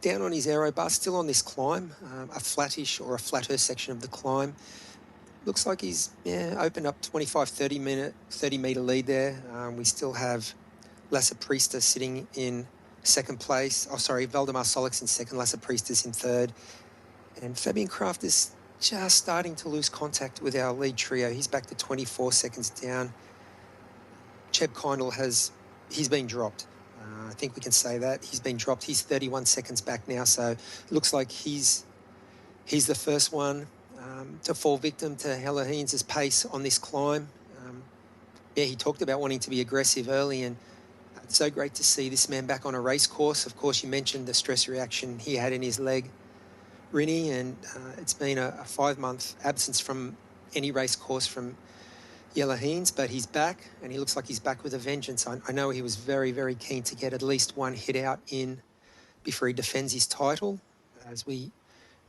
down on his aero bar, still on this climb, a flattish or a flatter section of the climb. Looks like he's opened up 30 metre lead there. We still have Lasse Priester sitting in second place. Oh, sorry, Valdemar Solix in second, Lasse Priester in third. And Fabian Kraft is just starting to lose contact with our lead trio. He's back to 24 seconds down. Cheb Kindle he's been dropped. I think we can say that. He's been dropped. He's 31 seconds back now, so it looks like he's the first one to fall victim to Hella Haynes' pace on this climb. He talked about wanting to be aggressive early, and it's so great to see this man back on a race course. Of course, you mentioned the stress reaction he had in his leg, Rinny, and it's been a 5-month absence from any race course from Hella Haynes, but he's back, and he looks like he's back with a vengeance. I know he was very, very keen to get at least one hit out in before he defends his title. As we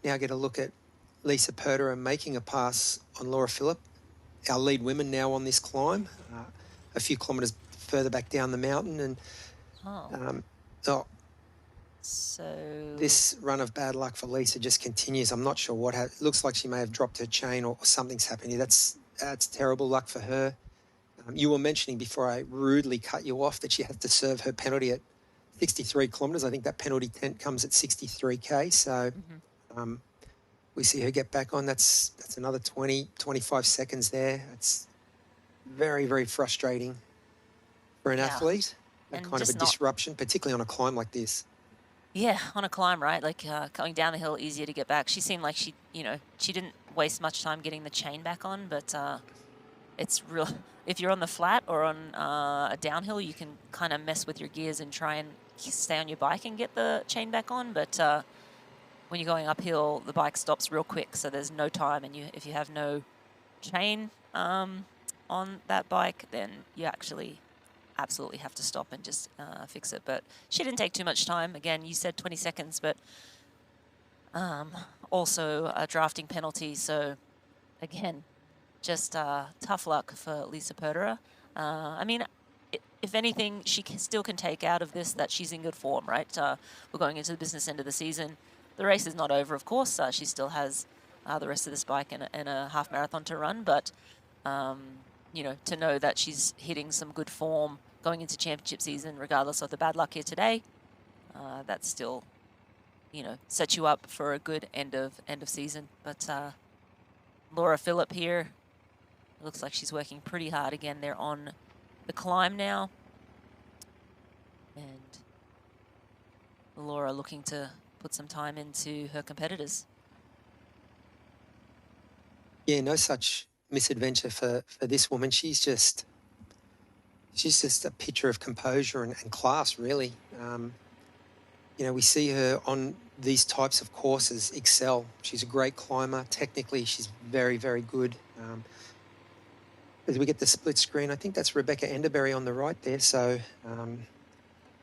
now get a look at Lisa Perderer making a pass on Laura Phillip, our lead women now on this climb, a few kilometres further back down the mountain. And
so
this run of bad luck for Lisa just continues. I'm not sure what happened. It looks like she may have dropped her chain or something's happened here. That's terrible luck for her. You were mentioning before I rudely cut you off that she had to serve her penalty at 63 kilometres. I think that penalty tent comes at 63k. So we see her get back on. That's another 25 seconds there. It's very, very frustrating for an athlete. That kind of a disruption, particularly on a climb like this.
Yeah, on a climb, right? Like going down the hill, easier to get back. She seemed like she didn't waste much time getting the chain back on, but it's real. If you're on the flat or on a downhill, you can kind of mess with your gears and try and stay on your bike and get the chain back on. But when you're going uphill, the bike stops real quick, so there's no time. And if you have no chain on that bike, then you actually absolutely have to stop and just fix it. But she didn't take too much time. Again, you said 20 seconds, but also a drafting penalty. So again, just tough luck for Lisa Perderer. I mean, if anything, she still can take out of this that she's in good form, right? We're going into the business end of the season. The race is not over, of course. She still has the rest of this bike and a half marathon to run, but to know that she's hitting some good form going into championship season, regardless of the bad luck here today, that's still you know, set you up for a good end of season. But Laura Phillip here, looks like she's working pretty hard again. They're on the climb now, and Laura looking to put some time into her competitors.
Yeah, no such misadventure for this woman. She's just a picture of composure and class, really. You know, we see her on these types of courses excel. She's a great climber. Technically, she's very, very good. As we get the split screen, I think that's Rebecca Enderberry on the right there. So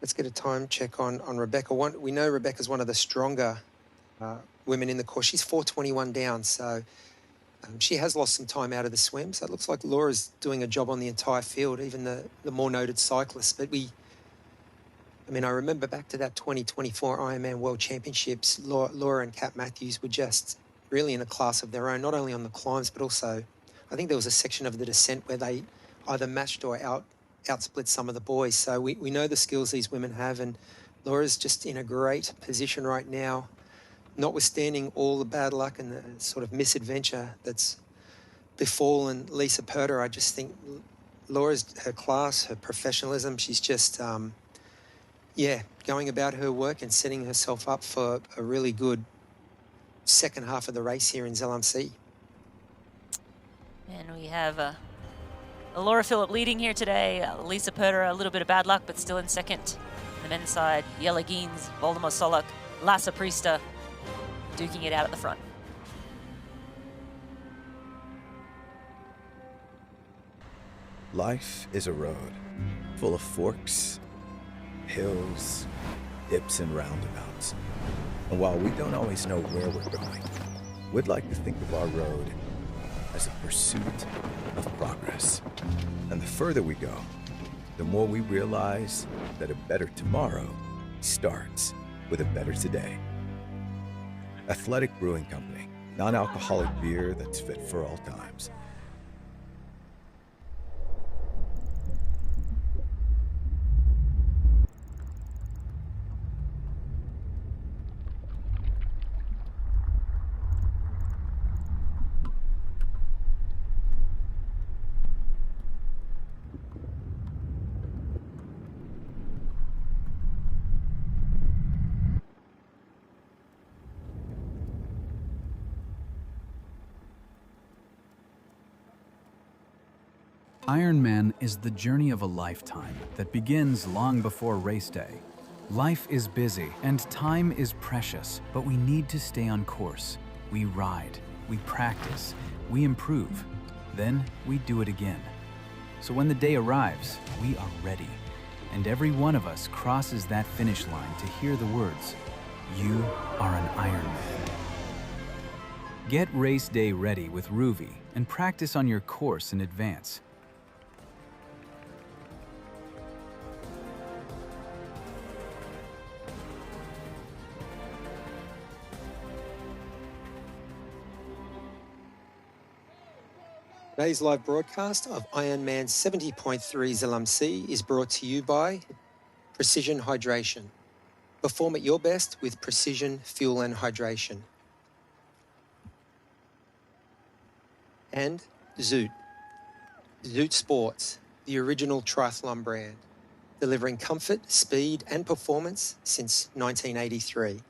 let's get a time check on Rebecca. We know Rebecca's one of the stronger women in the course. She's 4:21 down, so she has lost some time out of the swim. So it looks like Laura's doing a job on the entire field, even the more noted cyclists. But I remember back to that 2024 Ironman World Championships, Laura and Kat Matthews were just really in a class of their own, not only on the climbs, but also I think there was a section of the descent where they either matched or outsplit some of the boys. So we know the skills these women have, and Laura's just in a great position right now, notwithstanding all the bad luck and the sort of misadventure that's befallen Lisa Purter. I just think Laura's, her class, her professionalism, she's just, going about her work and setting herself up for a really good second half of the race here in Zell MC.
And we have Laura Phillip leading here today. Lisa Purter, a little bit of bad luck, but still in second. On the men's side, Jelle Geens, Voldemar Solak, Lasse Priester, duking it out at the front.
Life is a road full of forks, hills, dips, and roundabouts. And while we don't always know where we're going, we'd like to think of our road as a pursuit of progress. And the further we go, the more we realize that a better tomorrow starts with a better today. Athletic Brewing Company, non-alcoholic beer that's fit for all times.
Ironman is the journey of a lifetime that begins long before race day. Life is busy and time is precious, but we need to stay on course. We ride, we practice, we improve, then we do it again. So when the day arrives, we are ready, and every one of us crosses that finish line to hear the words, "You are an Ironman." Get race day ready with Ruvi and practice on your course in advance.
Today's live broadcast of Ironman 70.3 Zell MC is brought to you by Precision Hydration. Perform at your best with precision fuel and hydration. And Zoot. Zoot Sports, the original triathlon brand, delivering comfort, speed, and performance since 1983.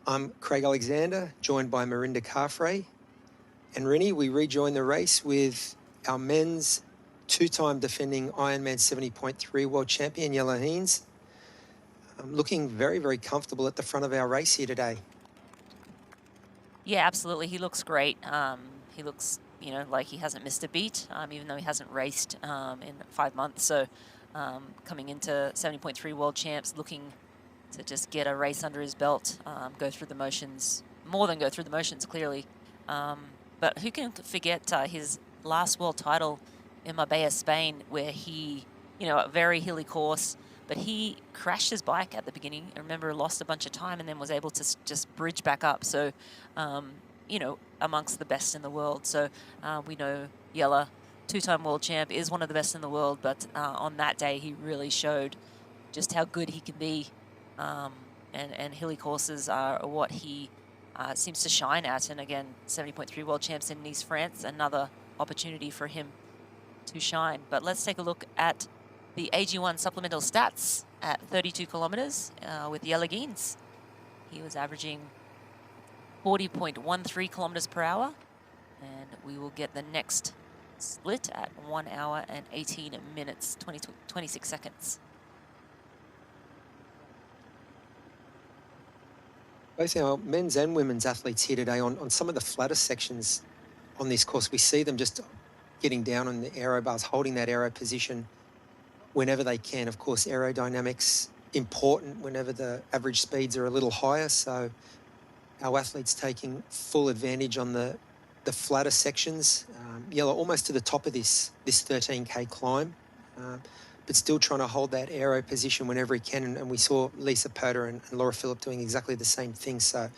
I'm Craig Alexander, joined by Marinda Carfrae. And Rennie, we rejoin the race with our men's two-time defending Ironman 70.3 world champion, Jelle Geens, looking very, very comfortable at the front of our race here today.
Yeah, absolutely. He looks great. He looks, like he hasn't missed a beat, even though he hasn't raced in 5 months. So coming into 70.3 world champs, looking to just get a race under his belt, go through the motions, more than go through the motions, clearly. But who can forget his last world title in Marbella, Spain, where he, a very hilly course, but he crashed his bike at the beginning. I remember lost a bunch of time and then was able to just bridge back up. So, amongst the best in the world. So we know Jelle, two-time world champ, is one of the best in the world. But on that day, he really showed just how good he can be. and hilly courses are what he seems to shine at. And again, 70.3 world champs in Nice, France, another opportunity for him to shine. But let's take a look at the AG1 supplemental stats at 32 kilometers with Yelagines. He was averaging 40.13 kilometers per hour, and we will get the next split at 1 hour and 18 minutes, 26 seconds.
Both our men's and women's athletes here today on some of the flatter sections on this course, we see them just getting down on the aero bars, holding that aero position whenever they can. Of course, aerodynamics important whenever the average speeds are a little higher. So our athletes taking full advantage on the flatter sections. Yellow almost to the top of this 13K climb, but still trying to hold that aero position whenever he can. And we saw Lisa Potter and Laura Philipp doing exactly the same thing. So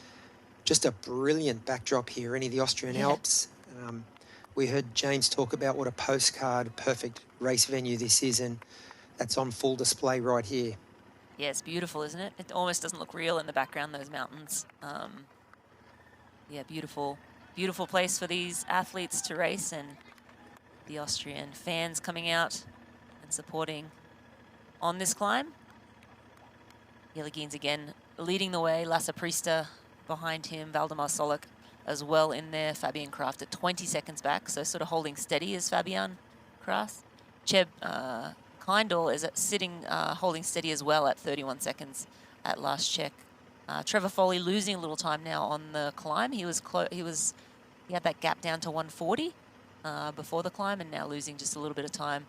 just a brilliant backdrop here, any of the Austrian Alps. We heard James talk about what a postcard perfect race venue this is, and that's on full display right here.
Yeah, it's beautiful, isn't it? It almost doesn't look real in the background, those mountains. Yeah, beautiful, beautiful place for these athletes to race, and the Austrian fans coming out and supporting on this climb. Yelagines again leading the way, Lasse Priester behind him, Valdemar Solek as well in there, Fabian Kraft at 20 seconds back, so sort of holding steady as Fabian Kraft. Cheb Kindle is holding steady as well at 31 seconds at last check. Trevor Foley losing a little time now on the climb. He had that gap down to 140 before the climb, and now losing just a little bit of time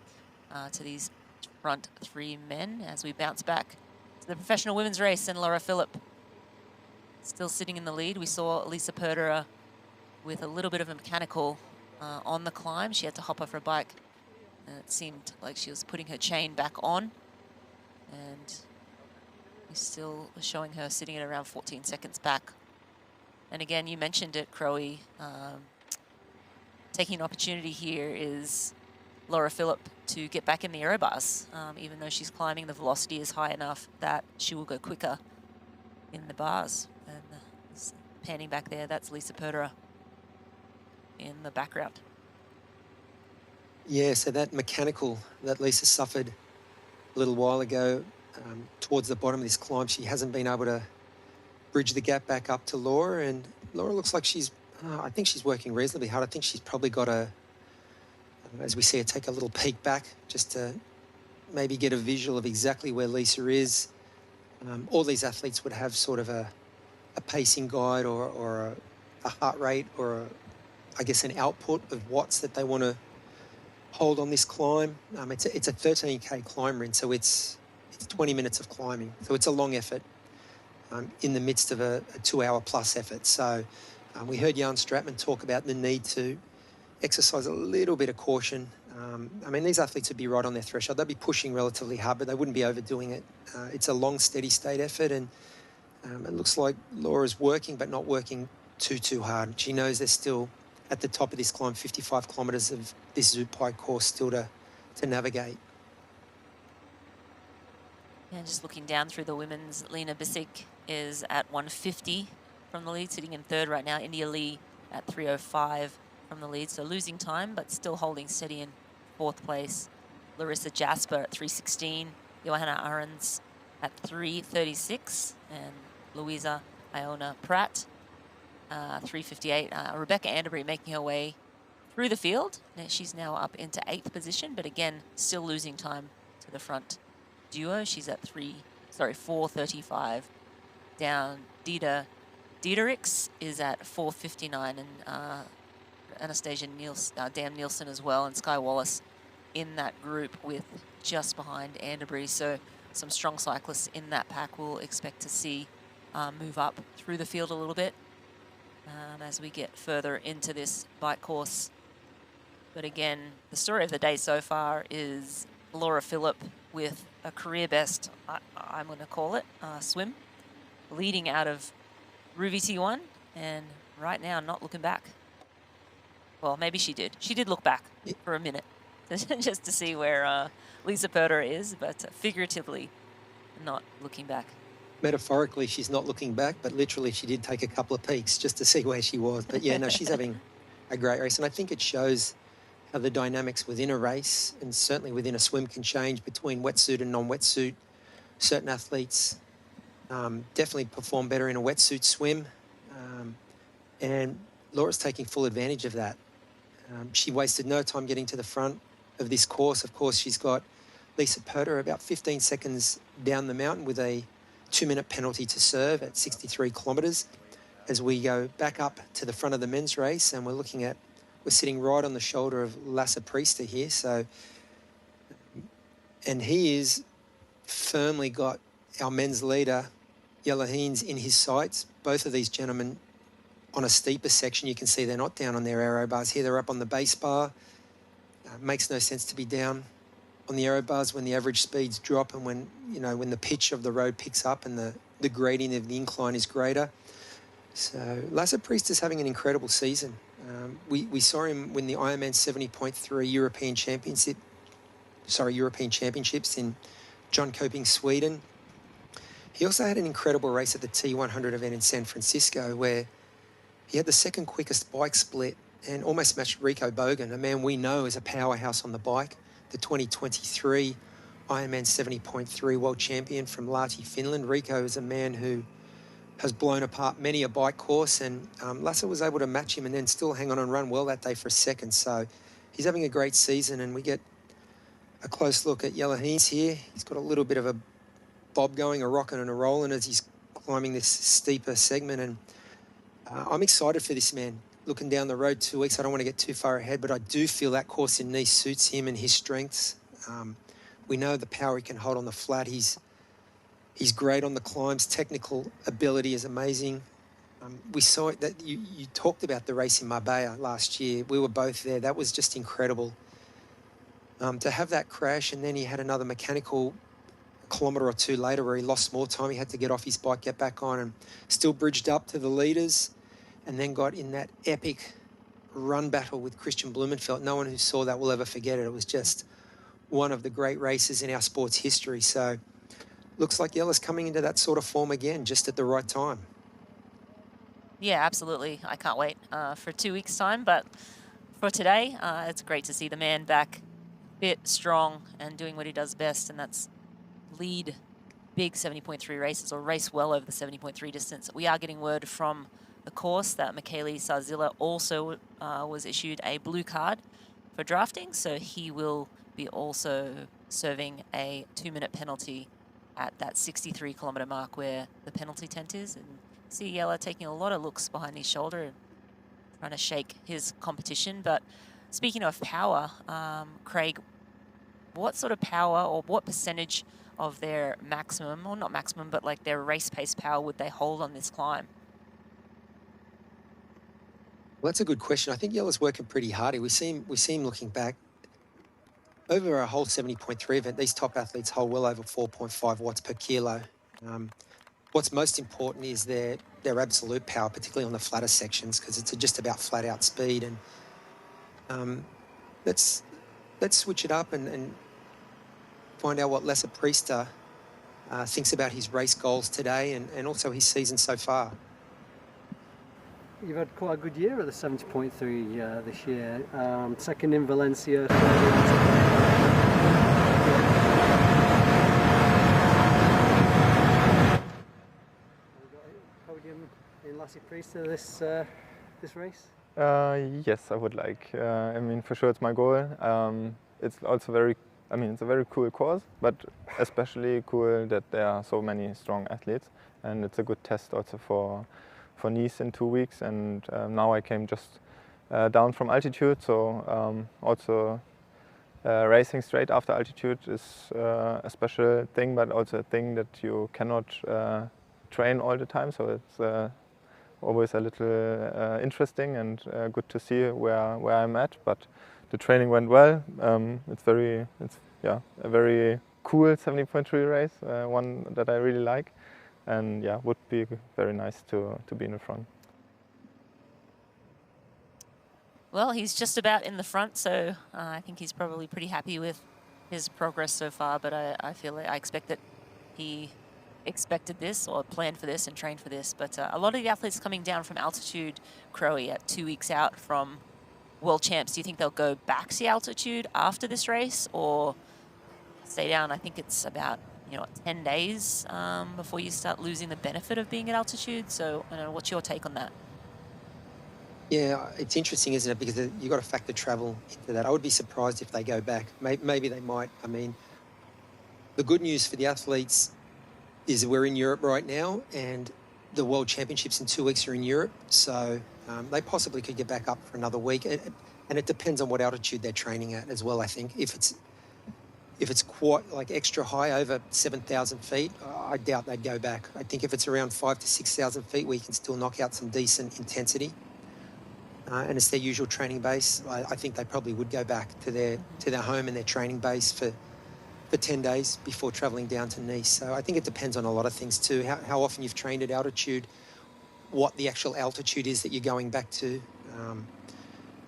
to these front three men as we bounce back to the professional women's race. And Laura Philipp still sitting in the lead. We saw Lisa Perderer with a little bit of a mechanical on the climb. She had to hop off her bike. It seemed like she was putting her chain back on, and we're still showing her sitting at around 14 seconds back. And again, you mentioned it, Crowe, taking an opportunity here is Laura Philipp to get back in the aero bars. Even though she's climbing, the velocity is high enough that she will go quicker in the bars. And panning back there, that's Lisa Perderer in the background.
Yeah, so that mechanical that Lisa suffered a little while ago towards the bottom of this climb, she hasn't been able to bridge the gap back up to Laura, and Laura looks like I think she's working reasonably hard. I think she's probably got as we see her take a little peek back, just to maybe get a visual of exactly where Lisa is. All these athletes would have sort of a pacing guide or a heart rate or I guess an output of watts that they want to hold on this climb. It's a 13K climb, Rin, so it's 20 minutes of climbing. So it's a long effort in the midst of a 2-hour plus effort. So we heard Jan Stratman talk about the need to exercise a little bit of caution. I mean, these athletes would be right on their threshold. They'd be pushing relatively hard, but they wouldn't be overdoing it. It's a long, steady state effort, and it looks like Laura's working, but not working too hard. She knows there's still, at the top of this climb, 55 kilometres of this Zoopike course still to navigate.
And just looking down through the women's, Lena Bissig is at 150 from the lead, sitting in third right now. India Lee at 305 from the lead, so losing time, but still holding steady in fourth place. Larissa Jasper at 316, Johanna Ahrens at 336, and Louisa Iona Pratt 358. Rebecca Anderbury making her way through the field. Now she's now up into 8th position, but again, still losing time to the front duo. She's at 4:35 down. Diedericks is at 4:59, and Anastasia Dan Nielsen as well, and Sky Wallace in that group with just behind Anderbury. So some strong cyclists in that pack we'll expect to see move up through the field a little bit as we get further into this bike course. But again, the story of the day so far is Laura Philipp with a career best, I'm going to call it, swim, leading out of Ruby T1, and right now not looking back. Well, maybe she did. She did look back for a minute just to see where Lisa Perderer is, but figuratively not looking back.
metaphorically, she's not looking back, but literally she did take a couple of peeks just to see where she was. But yeah, no, she's having a great race. And I think it shows how the dynamics within a race and certainly within a swim can change between wetsuit and non-wetsuit. Certain athletes definitely perform better in a wetsuit swim. And Laura's taking full advantage of that. She wasted no time getting to the front of this course. Of course, she's got Lisa Perter about 15 seconds down the mountain with a 2-minute penalty to serve at 63 kilometres as we go back up to the front of the men's race, and we're sitting right on the shoulder of Lasse Priester here. So, and he is firmly got our men's leader, Jelle Heens, in his sights. Both of these gentlemen on a steeper section, you can see they're not down on their aero bars here. They're up on the base bar. Makes no sense to be down on the aero bars when the average speeds drop and when the pitch of the road picks up and the gradient of the incline is greater. So Lasse Priest is having an incredible season. We saw him win the IRONMAN 70.3 European Championships in Jönköping, Sweden. He also had an incredible race at the T100 event in San Francisco where he had the second quickest bike split and almost matched Rico Bogan, a man we know is a powerhouse on the bike, the 2023 Ironman 70.3 world champion from Lahti, Finland. Rico is a man who has blown apart many a bike course, and Lasse was able to match him and then still hang on and run well that day for a second. So he's having a great season, and we get a close look at Jelle Heens here. He's got a little bit of a bob going, a rocking and a rolling as he's climbing this steeper segment, and I'm excited for this man. Looking down the road 2 weeks, I don't want to get too far ahead, but I do feel that course in Nice suits him and his strengths. We know the power he can hold on the flat. He's great on the climbs. Technical ability is amazing. We saw it that you talked about the race in Marbella last year. We were both there. That was just incredible. To have that crash, and then he had another mechanical kilometre or two later where he lost more time. He had to get off his bike, get back on, and still bridged up to the leaders, and then got in that epic run battle with Christian Blumenfeld. No one who saw that will ever forget it. It was just one of the great races in our sport's history. So looks like Jelle's coming into that sort of form again, just at the right time.
Yeah, absolutely. I can't wait for 2 weeks' time. But for today, it's great to see the man back fit, strong, and doing what he does best, and that's lead big 70.3 races or race well over the 70.3 distance. We are getting word from the course that Michele Sarzilla also was issued a blue card for drafting, so he will be also serving a 2-minute penalty at that 63-kilometre mark where the penalty tent is. And see Jelle taking a lot of looks behind his shoulder and trying to shake his competition. But speaking of power, Craig, what sort of power or what percentage of their maximum, or not maximum, but like their race pace power would they hold on this climb?
Well, that's a good question. I think Jelle's working pretty hard. We see him looking back. Over a whole 70.3 event, these top athletes hold well over 4.5 watts per kilo. What's most important is their absolute power, particularly on the flatter sections, because it's just about flat out speed. And let's switch it up and find out what Lasse Priester thinks about his race goals today and also his season so far.
You've had quite a good year at the 70.3 this year. Second in Valencia. Podium in Lasse Priester this race?
Yes, I would like. I mean, for sure, it's my goal. It's also it's a very cool course, but especially cool that there are so many strong athletes, and it's a good test also for Nice in 2 weeks. And now I came just down from altitude, so also racing straight after altitude is a special thing, but also a thing that you cannot train all the time. So it's always a little interesting and good to see where I'm at. But the training went well. It's a very cool 70.3 race, one that I really like. And yeah, would be very nice to be in the front.
Well, he's just about in the front, so I think he's probably pretty happy with his progress so far. But I expect that he expected this or planned for this and trained for this, but a lot of the athletes coming down from altitude, Crowe, at 2 weeks out from World Champs, do you think they'll go back to the altitude after this race or stay down? I think it's about 10 days before you start losing the benefit of being at altitude. So I don't know, what's your take on that?
Yeah, it's interesting, isn't it? Because you've got to factor travel into that. I would be surprised if they go back. Maybe they might. I mean, the good news for the athletes is we're in Europe right now, and the World Championships in 2 weeks are in Europe. So they possibly could get back up for another week. And it depends on what altitude they're training at as well, I think. If it's quite like extra high, over 7,000 feet, I doubt they'd go back. I think if it's around 5,000 to 6,000 feet, we can still knock out some decent intensity. And it's their usual training base. I think they probably would go back to their home and their training base for 10 days before travelling down to Nice. So I think it depends on a lot of things too. How often you've trained at altitude, what the actual altitude is that you're going back to.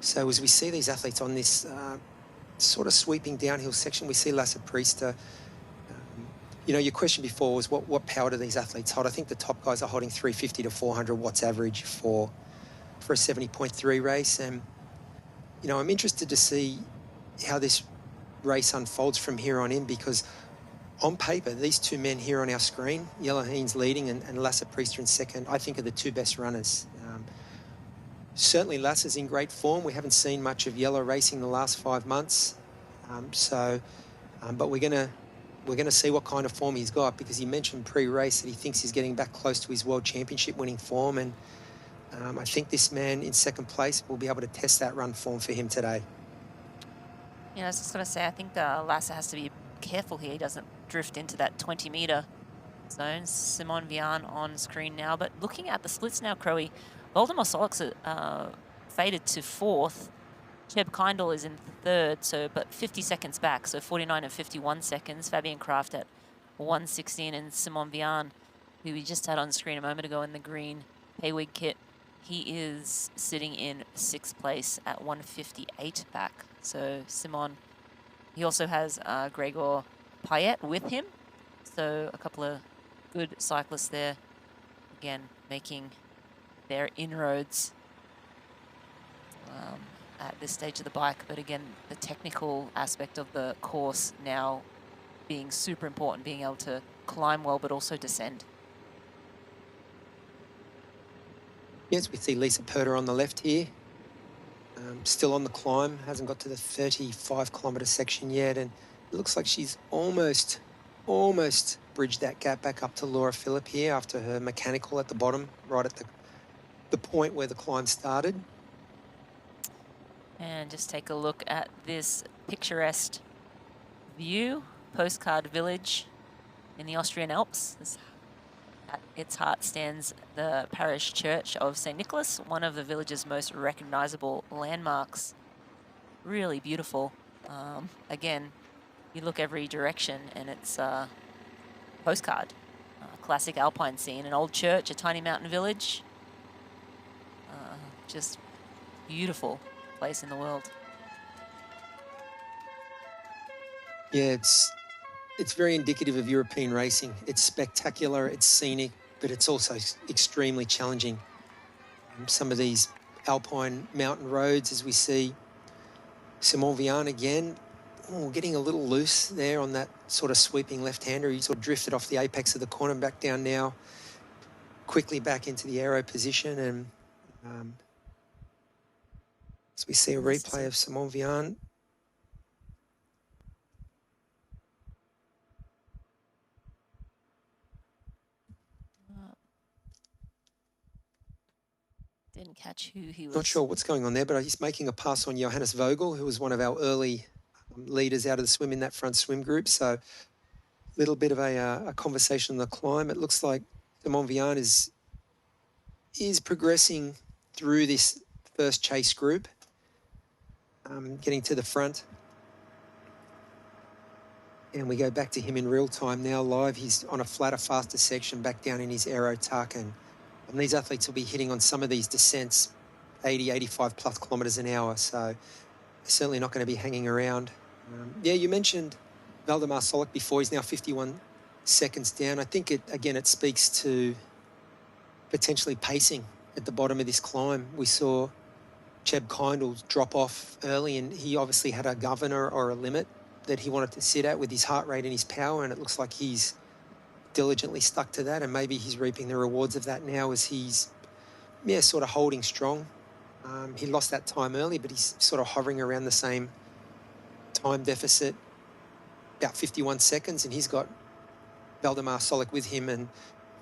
So as we see these athletes on this sort of sweeping downhill section, we see Lasse Priester. Your question before was what power do these athletes hold? I think the top guys are holding 350 to 400 watts average for a 70.3 race. And, I'm interested to see how this race unfolds from here on in, because on paper, these two men here on our screen, Jelle Heens leading and Lasse Priester in second, I think are the two best runners. Certainly Lasse's in great form. We haven't seen much of Jelle racing the last 5 months. But we're gonna see what kind of form he's got, because he mentioned pre-race that he thinks he's getting back close to his World Championship winning form, and I think this man in second place will be able to test that run form for him today.
I was just going to say, I think Lasse has to be careful here. He doesn't drift into that 20-meter zone. Simon Vian on screen now. But looking at the splits now, Crowe, Voldemar Solix faded to fourth. Jeb Kindle is in third, but 50 seconds back, so 49 and 51 seconds. Fabian Kraft at 1:16, and Simon Vian, who we just had on screen a moment ago in the green Haywig kit, he is sitting in sixth place at 1:58 back. So Simon, he also has Gregor Payet with him. So a couple of good cyclists there, again, making their inroads at this stage of the bike. But again, the technical aspect of the course now being super important, being able to climb well, but also descend.
Yes, we see Lisa Perter on the left here. Still on the climb, hasn't got to the 35-kilometre section yet, and it looks like she's almost bridged that gap back up to Laura Philipp here after her mechanical at the bottom, right at the point where the climb started.
And just take a look at this picturesque view, postcard village in the Austrian Alps. At its heart stands the parish church of St. Nicholas, one of the village's most recognizable landmarks. Really beautiful. Again, you look every direction and it's a postcard. Classic alpine scene, an old church, a tiny mountain village. Just beautiful place in the world.
Yeah, it's very indicative of European racing. It's spectacular, it's scenic, but it's also extremely challenging. Some of these alpine mountain roads, as we see Simon Vian again, getting a little loose there on that sort of sweeping left-hander. He sort of drifted off the apex of the corner and back down now, quickly back into the aero position. And as we see a replay of Simon Vian.
Didn't catch who he was.
Not sure what's going on there, but he's making a pass on Johannes Vogel, who was one of our early leaders out of the swim in that front swim group. So a little bit of a conversation on the climb. It looks like Simon Vian is progressing through this first chase group, getting to the front. And we go back to him in real time now, live. He's on a flatter, faster section back down in his aero tuck. And these athletes will be hitting on some of these descents 80, 85 plus kilometres an hour. So they're certainly not going to be hanging around. Yeah, you mentioned Voldemar Solix before. He's now 51 seconds down. I think it speaks to potentially pacing at the bottom of this climb. We saw Cheb Kindle drop off early, and he obviously had a governor or a limit that he wanted to sit at with his heart rate and his power, and it looks like he's diligently stuck to that, and maybe he's reaping the rewards of that now as he's sort of holding strong. He lost that time early, but he's sort of hovering around the same time deficit, about 51 seconds, and he's got Valdemar Solik with him, and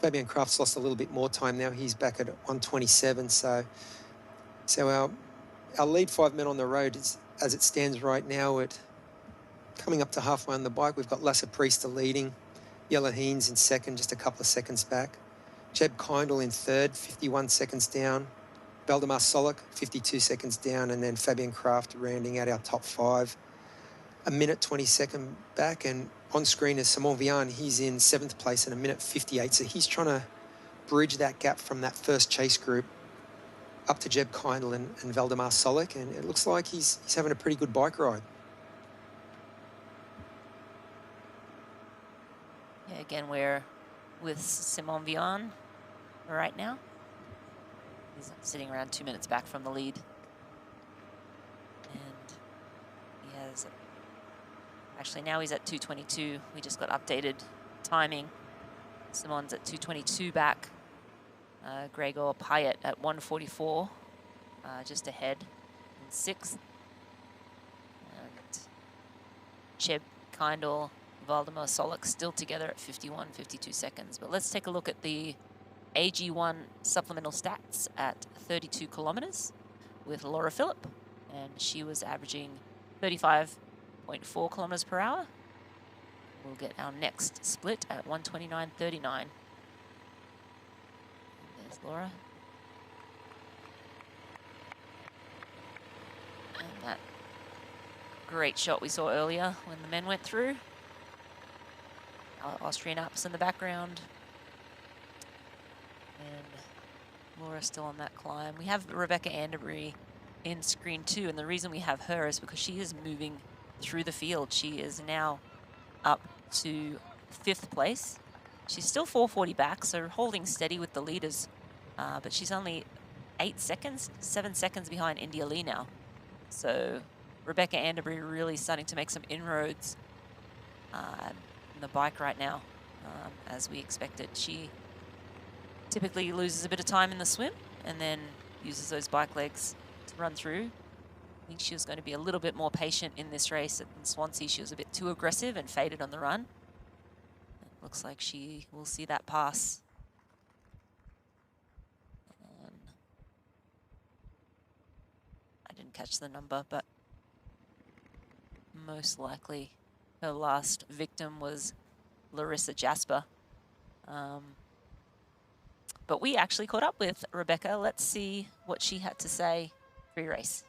Fabian Kraft's lost a little bit more time now. He's back at 127, so our lead 5 men on the road, as it stands right now, at coming up to halfway on the bike, we've got Lasse Priester leading, Jelle Heens in second, just a couple of seconds back. Cheb Kindle in third, 51 seconds down. Valdemar Solik, 52 seconds down, and then Fabian Kraft rounding out our top 5. A minute 22 back, and on screen is Simon Vian. He's in 7th place in a minute 58, so he's trying to bridge that gap from that first chase group up to Jeb Kindle and Valdemar Solik, and it looks like he's having a pretty good bike ride.
Yeah, again, we're with Simon Vian right now. He's sitting around 2 minutes back from the lead. And he has, actually now he's at 2:22. We just got updated timing. Simon's at 2:22 back. Gregor Payet at 1:44, just ahead in 6th. And Cheb Kindle, Valdemar Solik still together at 51, 52 seconds. But let's take a look at the AG1 supplemental stats at 32 kilometers with Laura Philipp, and she was averaging 35.4 kilometers per hour. We'll get our next split at 1:29.39. There's Laura. And that great shot we saw earlier when the men went through. Our Austrian Alps in the background. And Laura still on that climb. We have Rebecca Anderbury in screen 2, and the reason we have her is because she is moving through the field. She is now up to 5th place. She's still 4:40 back, so holding steady with the leaders. But she's only 7 seconds behind India Lee now. So Rebecca Anderbury really starting to make some inroads in the bike right now, as we expected. She typically loses a bit of time in the swim and then uses those bike legs to run through. I think she was going to be a little bit more patient in this race. In Swansea, she was a bit too aggressive and faded on the run. It looks like she will see that pass. I didn't catch the number, but most likely her last victim was Larissa Jasper. But we actually caught up with Rebecca. Let's see what she had to say pre-race.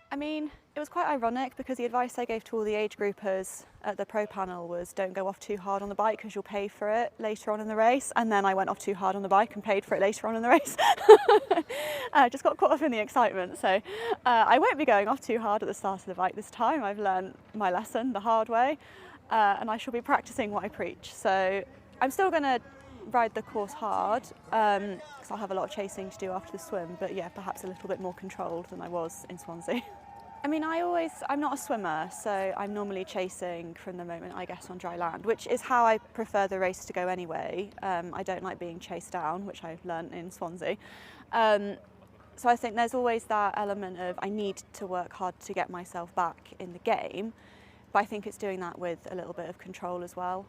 I mean, it was quite ironic because the advice I gave to all the age groupers at the pro panel was don't go off too hard on the bike because you'll pay for it later on in the race. And then I went off too hard on the bike and paid for it later on in the race. I just got caught up in the excitement. So I won't be going off too hard at the start of the bike this time. I've learned my lesson the hard way, and I shall be practicing what I preach. So I'm still going to ride the course hard because I'll have a lot of chasing to do after the swim, but yeah, perhaps a little bit more controlled than I was in Swansea. I mean, I'm not a swimmer, so I'm normally chasing from the moment I get on dry land, which is how I prefer the race to go anyway. I don't like being chased down, which I've learnt in Swansea. So I think there's always that element of I need to work hard to get myself back in the game, but I think it's doing that with a little bit of control as well.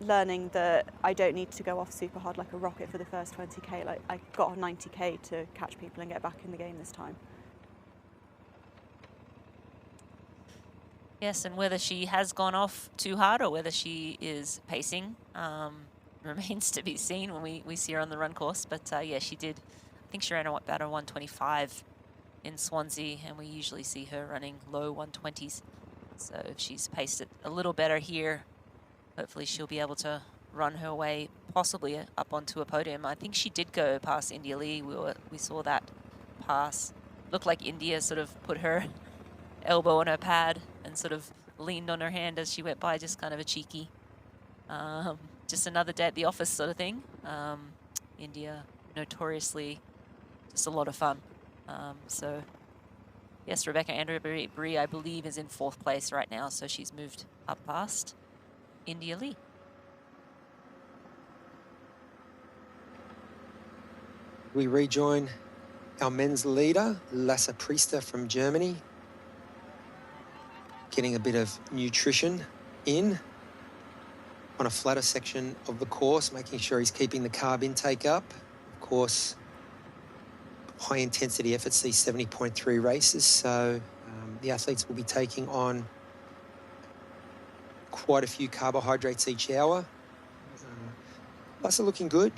Learning that I don't need to go off super hard like a rocket for the first 20k. Like I got on 90k to catch people and get back in the game this time.
Yes, and whether she has gone off too hard or whether she is pacing remains to be seen when we see her on the run course. But yeah, she did. I think she ran about a 125 in Swansea, and we usually see her running low 120s. So if she's paced it a little better here, hopefully she'll be able to run her way possibly up onto a podium. I think she did go past India Lee. We saw that pass. Looked like India sort of put her elbow on her pad and sort of leaned on her hand as she went by, just kind of a cheeky Just another day at the office sort of thing. India, notoriously just a lot of fun. So yes, Rebecca Andrea Brie, I believe, is in 4th place right now, so she's moved up past India Lee.
We rejoin our men's leader, Lasse Priester from Germany, getting a bit of nutrition in on a flatter section of the course, making sure he's keeping the carb intake up. Of course, high intensity FTC 70.3 races, so the athletes will be taking on quite a few carbohydrates each hour. Lasse looking good,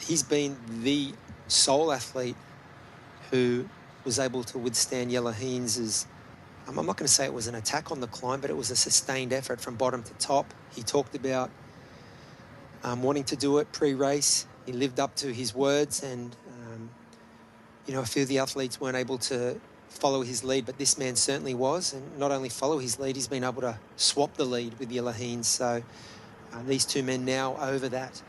He's been the sole athlete who was able to withstand Jelle Heinz's, I'm not going to say it was an attack on the climb, but it was a sustained effort from bottom to top. He talked about wanting to do it pre-race. He lived up to his words, and you know, a few of the athletes weren't able to follow his lead, but this man certainly was, and not only follow his lead, he's been able to swap the lead with Jelle Heinz. So these two men now over that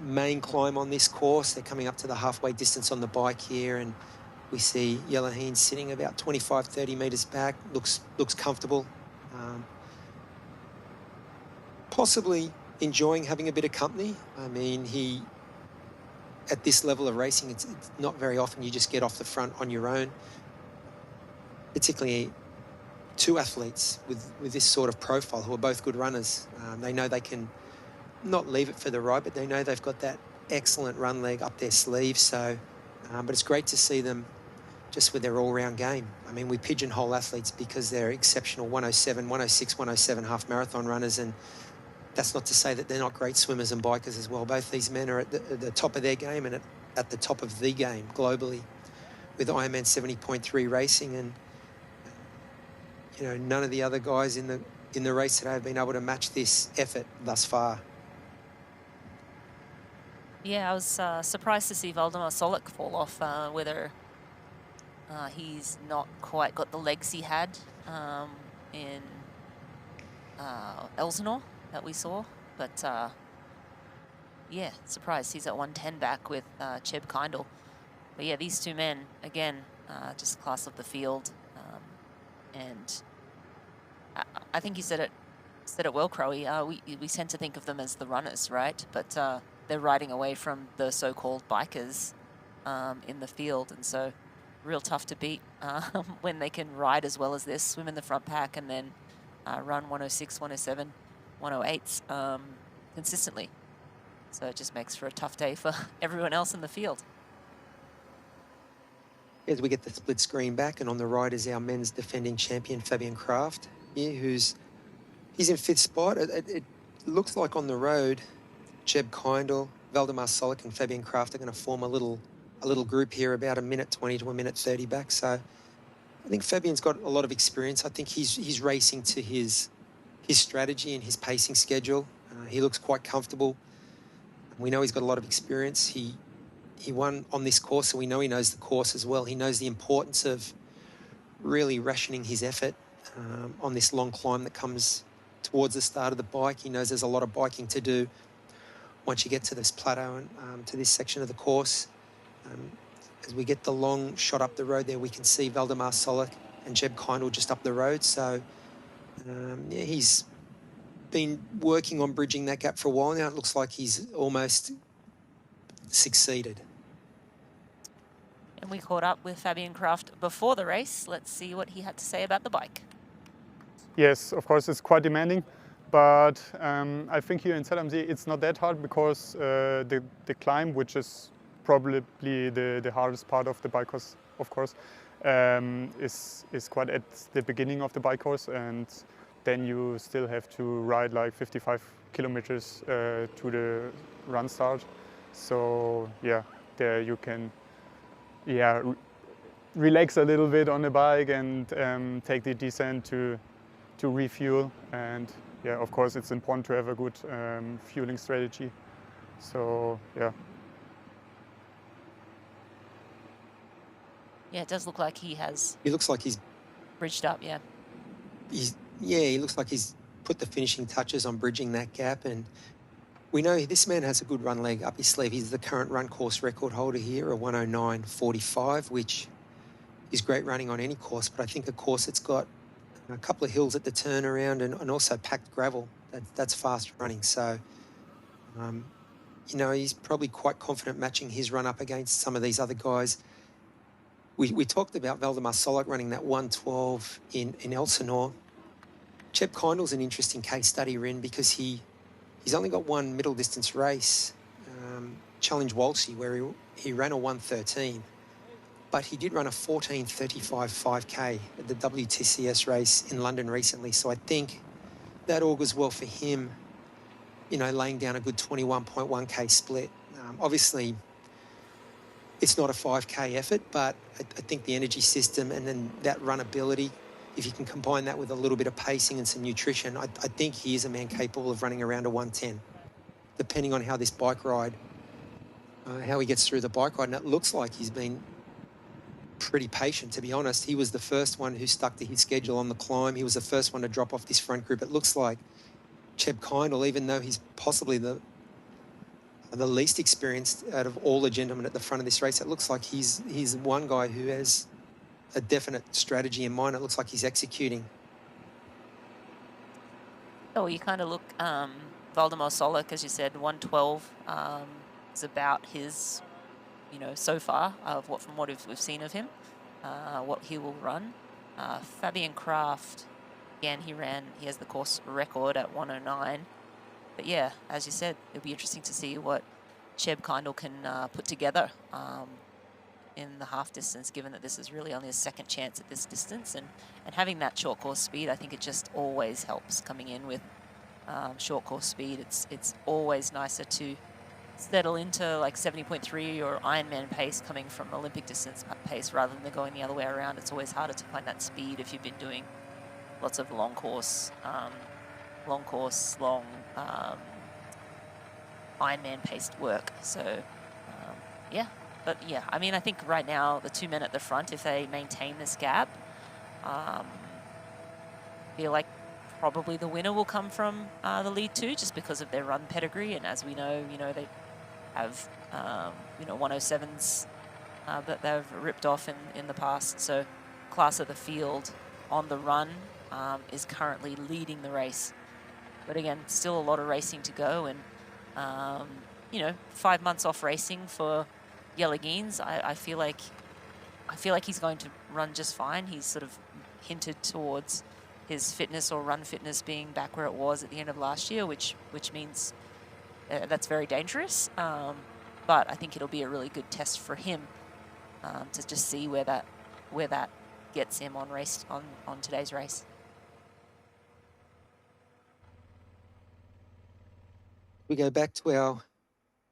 main climb on this course. They're coming up to the halfway distance on the bike here, and we see Jelle Heinz sitting about 25, 30 metres back. Looks comfortable. Possibly enjoying having a bit of company. I mean, at this level of racing, it's not very often you just get off the front on your own, particularly two athletes with this sort of profile who are both good runners. They know they can not leave it for the ride, but they know they've got that excellent run leg up their sleeve. So, but it's great to see them just with their all-round game. I mean, we pigeonhole athletes because they're exceptional 107, 106, 107 half marathon runners, and that's not to say that they're not great swimmers and bikers as well. Both these men are at the top of their game and at the top of the game globally with IRONMAN 70.3 racing, and you know, none of the other guys in the race today have been able to match this effort thus far.
Yeah, I was surprised to see Valdemar Solik fall off, whether he's not quite got the legs he had in Elsinore that we saw. But yeah, surprised he's at 110 back with Cheb Kindle. But yeah, these two men, again, just class of the field. And I think you said it well, Crowy. We tend to think of them as the runners, right? But they're riding away from the so-called bikers in the field, and so real tough to beat when they can ride as well as this, swim in the front pack, and then run 106, 107, 108s consistently. So it just makes for a tough day for everyone else in the field.
As we get the split screen back, and on the right is our men's defending champion, Fabian Kraft, he's in 5th spot. It looks like on the road, Cheb Kindle, Valdemar Solik and Fabian Kraft are going to form a little group here, about a minute 20 to a minute 30 back. So I think Fabian's got a lot of experience. I think he's racing to his strategy and his pacing schedule. He looks quite comfortable. We know he's got a lot of experience. He won on this course, so we know he knows the course as well. He knows the importance of really rationing his effort on this long climb that comes towards the start of the bike. He knows there's a lot of biking to do once you get to this plateau and to this section of the course. As we get the long shot up the road there, we can see Valdemar Solik and Cheb Kindle just up the road. So yeah, he's been working on bridging that gap for a while now. It looks like he's almost succeeded.
And we caught up with Fabian Kraft before the race. Let's see what he had to say about the bike.
Yes, of course, it's quite demanding, but I think here in Zell it's not that hard because the climb, which is probably the hardest part of the bike course, of course, is quite at the beginning of the bike course, and then you still have to ride like 55 kilometers to the run start. So yeah, there you can relax a little bit on the bike and take the descent to refuel. And yeah, of course, it's important to have a good fueling strategy. So yeah.
Yeah, it does look like he has.
He looks like he's
bridged up. Yeah.
He looks like he's put the finishing touches on bridging that gap. And we know this man has a good run leg up his sleeve. He's the current run course record holder here, a 109.45, which is great running on any course, but I think a course that's got a couple of hills at the turnaround and also packed gravel, that's fast running. So, you know, he's probably quite confident matching his run up against some of these other guys. We talked about Valdemar Solak running that 112 in Elsinore. Cheb Kindle's an interesting case study, Rin, because he's only got one middle distance race, Challenge Walshy, where he ran a 113, but he did run a 14:35 5K at the WTCS race in London recently. So I think that augurs well for him, you know, laying down a good 21.1K split. Obviously, it's not a 5K effort, but I think the energy system and then that runability, if you can combine that with a little bit of pacing and some nutrition, I think he is a man capable of running around a 110, depending on how this bike ride, how he gets through the bike ride. And it looks like he's been pretty patient, to be honest. He was the first one who stuck to his schedule on the climb. He was the first one to drop off this front group. It looks like Cheb Kindle, even though he's possibly the least experienced out of all the gentlemen at the front of this race, it looks like he's one guy who has a definite strategy in mind. It looks like he's executing.
Oh, you kind of look, Valdemar Solak, as you said, 112 is about his, you know, so far from what we've seen of him, what he will run. Fabian Kraft, again, he has the course record at 109. But yeah, as you said, it'll be interesting to see what Cheb Kindle can put together in the half distance, given that this is really only a second chance at this distance. And having that short course speed, I think it just always helps coming in with short course speed. It's always nicer to settle into like 70.3 or Ironman pace coming from Olympic distance pace rather than going the other way around. It's always harder to find that speed if you've been doing lots of long Ironman paced work. So yeah, but yeah, I mean, I think right now the 2 men at the front, if they maintain this gap, feel like probably the winner will come from the lead two, just because of their run pedigree. And as we know, you know, they have 107s that they've ripped off in the past. So class of the field on the run is currently leading the race. But again, still a lot of racing to go, and 5 months off racing for Yelagines. I feel like he's going to run just fine. He's sort of hinted towards his fitness or run fitness being back where it was at the end of last year, which means that's very dangerous. But I think it'll be a really good test for him to just see where that gets him on today's race.
We go back to our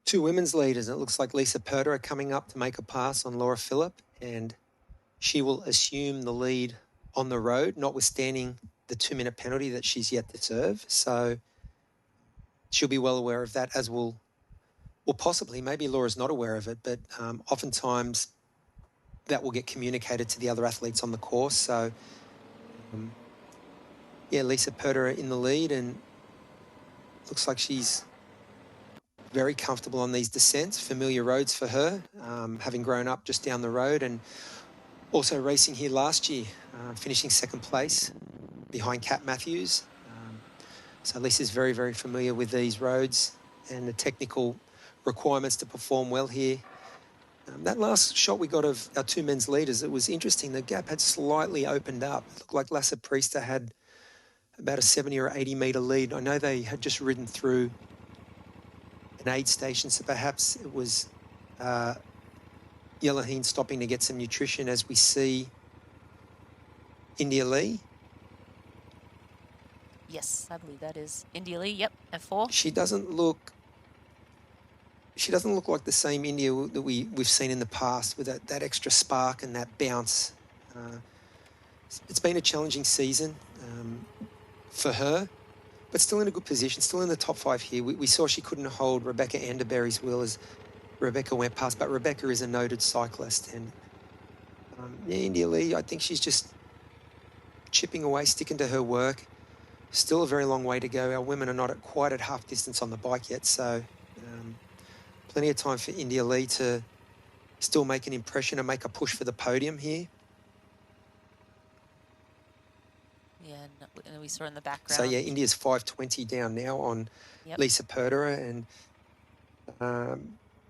two women's leaders. It looks like Lisa Perder are coming up to make a pass on Laura Phillip, and she will assume the lead on the road, notwithstanding the 2-minute penalty that she's yet to serve. So she'll be well aware of that, as will possibly, maybe Laura's not aware of it, but oftentimes that will get communicated to the other athletes on the course. So yeah, Lisa Perder in the lead, and looks like she's very comfortable on these descents, familiar roads for her, having grown up just down the road and also racing here last year, finishing second place behind Kat Matthews. So Lisa's very, very familiar with these roads and the technical requirements to perform well here. That last shot we got of our two men's leaders, it was interesting. The gap had slightly opened up. It looked like Lasse Priester had about a 70 or 80 metre lead. I know they had just ridden through an aid station, so perhaps it was Yellaheen stopping to get some nutrition, as we see India Lee.
Yes, I believe that is India Lee. Yep, F4.
She doesn't look like the same India that we've seen in the past, with that extra spark and that bounce. It's been a challenging season for her, but still in a good position, still in the top 5 here. We saw she couldn't hold Rebecca Anderberry's wheel as Rebecca went past, but Rebecca is a noted cyclist. And India Lee, I think she's just chipping away, sticking to her work. still a very long way to go. Our women are not quite at half distance on the bike yet, so plenty of time for India Lee to still make an impression and make a push for the podium here.
Yeah, and we saw in the background.
So yeah, India's 5:20 down now on Lisa Perdera, and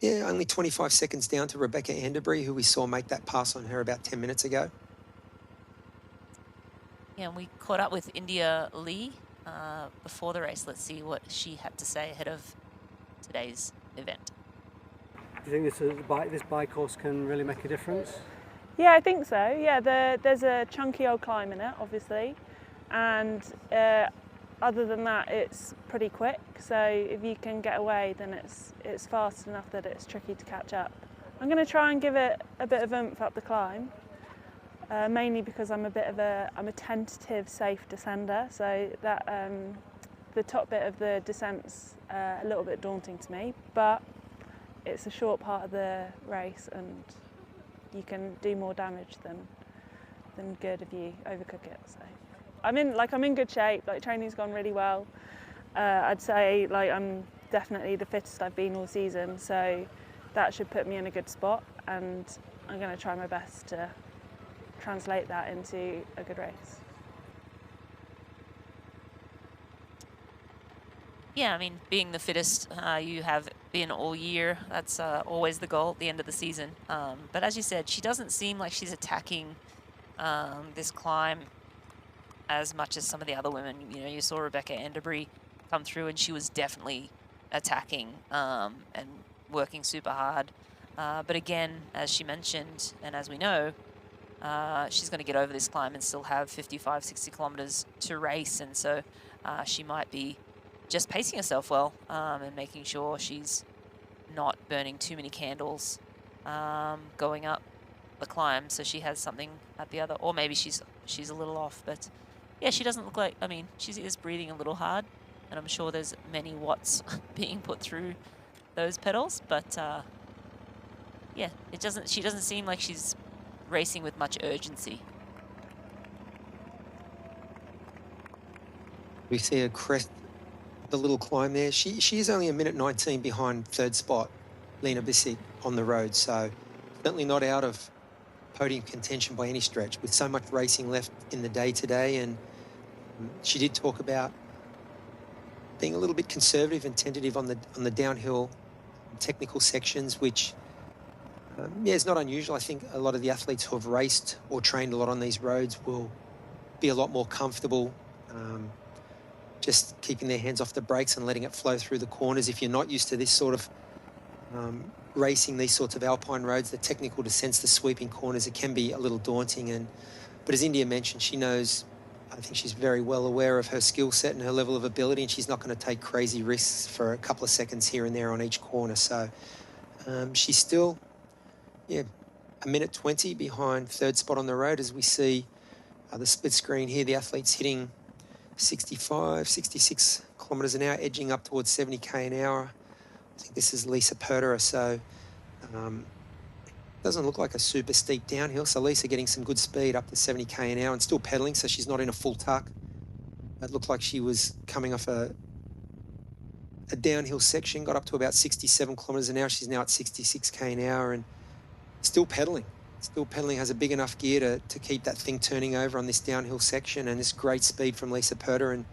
yeah, only 25 seconds down to Rebecca Anderbury, who we saw make that pass on her about 10 minutes ago.
Yeah, and we caught up with India Lee before the race. Let's see what she had to say ahead of today's event.
Do you think this bike course can really make a difference?
Yeah, I think so. Yeah, there's a chunky old climb in it, obviously, and other than that, it's pretty quick. So if you can get away, then it's fast enough that it's tricky to catch up. I'm going to try and give it a bit of oomph up the climb, mainly because I'm a tentative, safe descender. So that the top bit of the descent's a little bit daunting to me, but it's a short part of the race, and you can do more damage than good if you overcook it. So I'm in good shape. Like, training's gone really well. I'd say I'm definitely the fittest I've been all season, so that should put me in a good spot, and I'm going to try my best to translate that into a good race.
Yeah, I mean, being the fittest you have been all year, that's always the goal at the end of the season. But as you said, she doesn't seem like she's attacking this climb as much as some of the other women. You know, you saw Rebecca Anderbury come through, and she was definitely attacking and working super hard. But again, as she mentioned, and as we know, she's going to get over this climb and still have 55, 60 kilometers to race. And so she might be just pacing herself well and making sure she's not burning too many candles going up the climb, so she has something at the other, or maybe she's a little off. But yeah, she doesn't look like, I mean, she is breathing a little hard, and I'm sure there's many watts being put through those pedals, but yeah, she doesn't seem like she's racing with much urgency.
We see her crest the little climb there. She is only a minute 19 behind third spot, Lena Bissig, on the road, so certainly not out of podium contention by any stretch, with so much racing left in the day today. And she did talk about being a little bit conservative and tentative on the downhill technical sections, which yeah, is not unusual. I think a lot of the athletes who have raced or trained a lot on these roads will be a lot more comfortable just keeping their hands off the brakes and letting it flow through the corners. If you're not used to this sort of racing, these sorts of alpine roads, the technical descents, the sweeping corners, it can be a little daunting. But as India mentioned, she knows, I think she's very well aware of her skill set and her level of ability, and she's not going to take crazy risks for a couple of seconds here and there on each corner. So she's still, yeah, a minute 20 behind third spot on the road, as we see the split screen here, the athletes hitting 65, 66 kilometres an hour, edging up towards 70k an hour. I think this is Lisa Perdera, so doesn't look like a super steep downhill. So Lisa getting some good speed up to 70k an hour and still pedaling, so she's not in a full tuck. It looked like she was coming off a downhill section, got up to about 67 kilometres an hour. She's now at 66k an hour and still pedaling. Still pedaling, has a big enough gear to keep that thing turning over on this downhill section, and this great speed from Lisa Perdera. And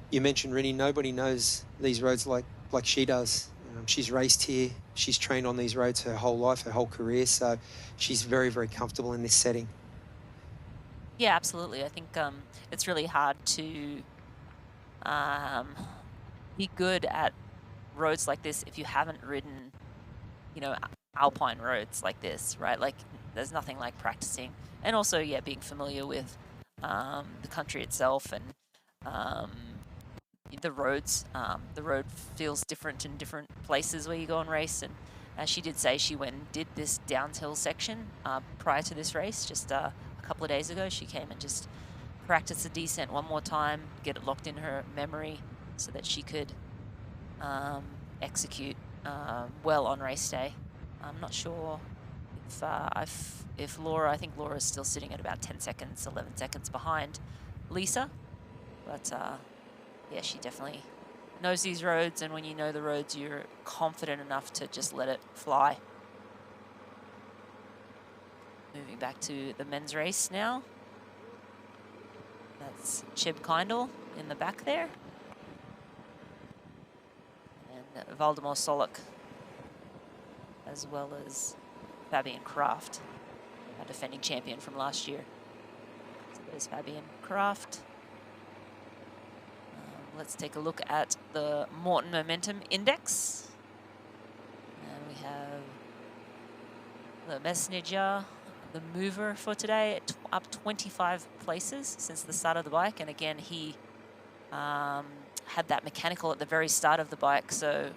you mentioned, Rinny, nobody knows these roads like she does. She's raced here. She's trained on these roads her whole life, her whole career, so she's very, very comfortable in this setting.
Yeah, absolutely. I think it's really hard to be good at roads like this if you haven't ridden, you know, alpine roads like this, right? Like, there's nothing like practicing. And also, yeah, being familiar with the country itself and the roads. The road feels different in different places where you go and race. And as she did say, she went and did this downhill section prior to this race. Just a couple of days ago, she came and just practiced the descent one more time, get it locked in her memory so that she could execute well on race day. I'm not sure if Laura, I think Laura's still sitting at about 10 seconds, 11 seconds behind Lisa. But yeah, she definitely knows these roads, and when you know the roads, you're confident enough to just let it fly. Moving back to the men's race now. That's Chib Kindle in the back there. And Valdemar Solok, as well as Fabian Kraft, our defending champion from last year. So there's Fabian Kraft. Let's take a look at the Morton Momentum Index. And we have the Messenger, the mover for today, up 25 places since the start of the bike. And again, he had that mechanical at the very start of the bike, so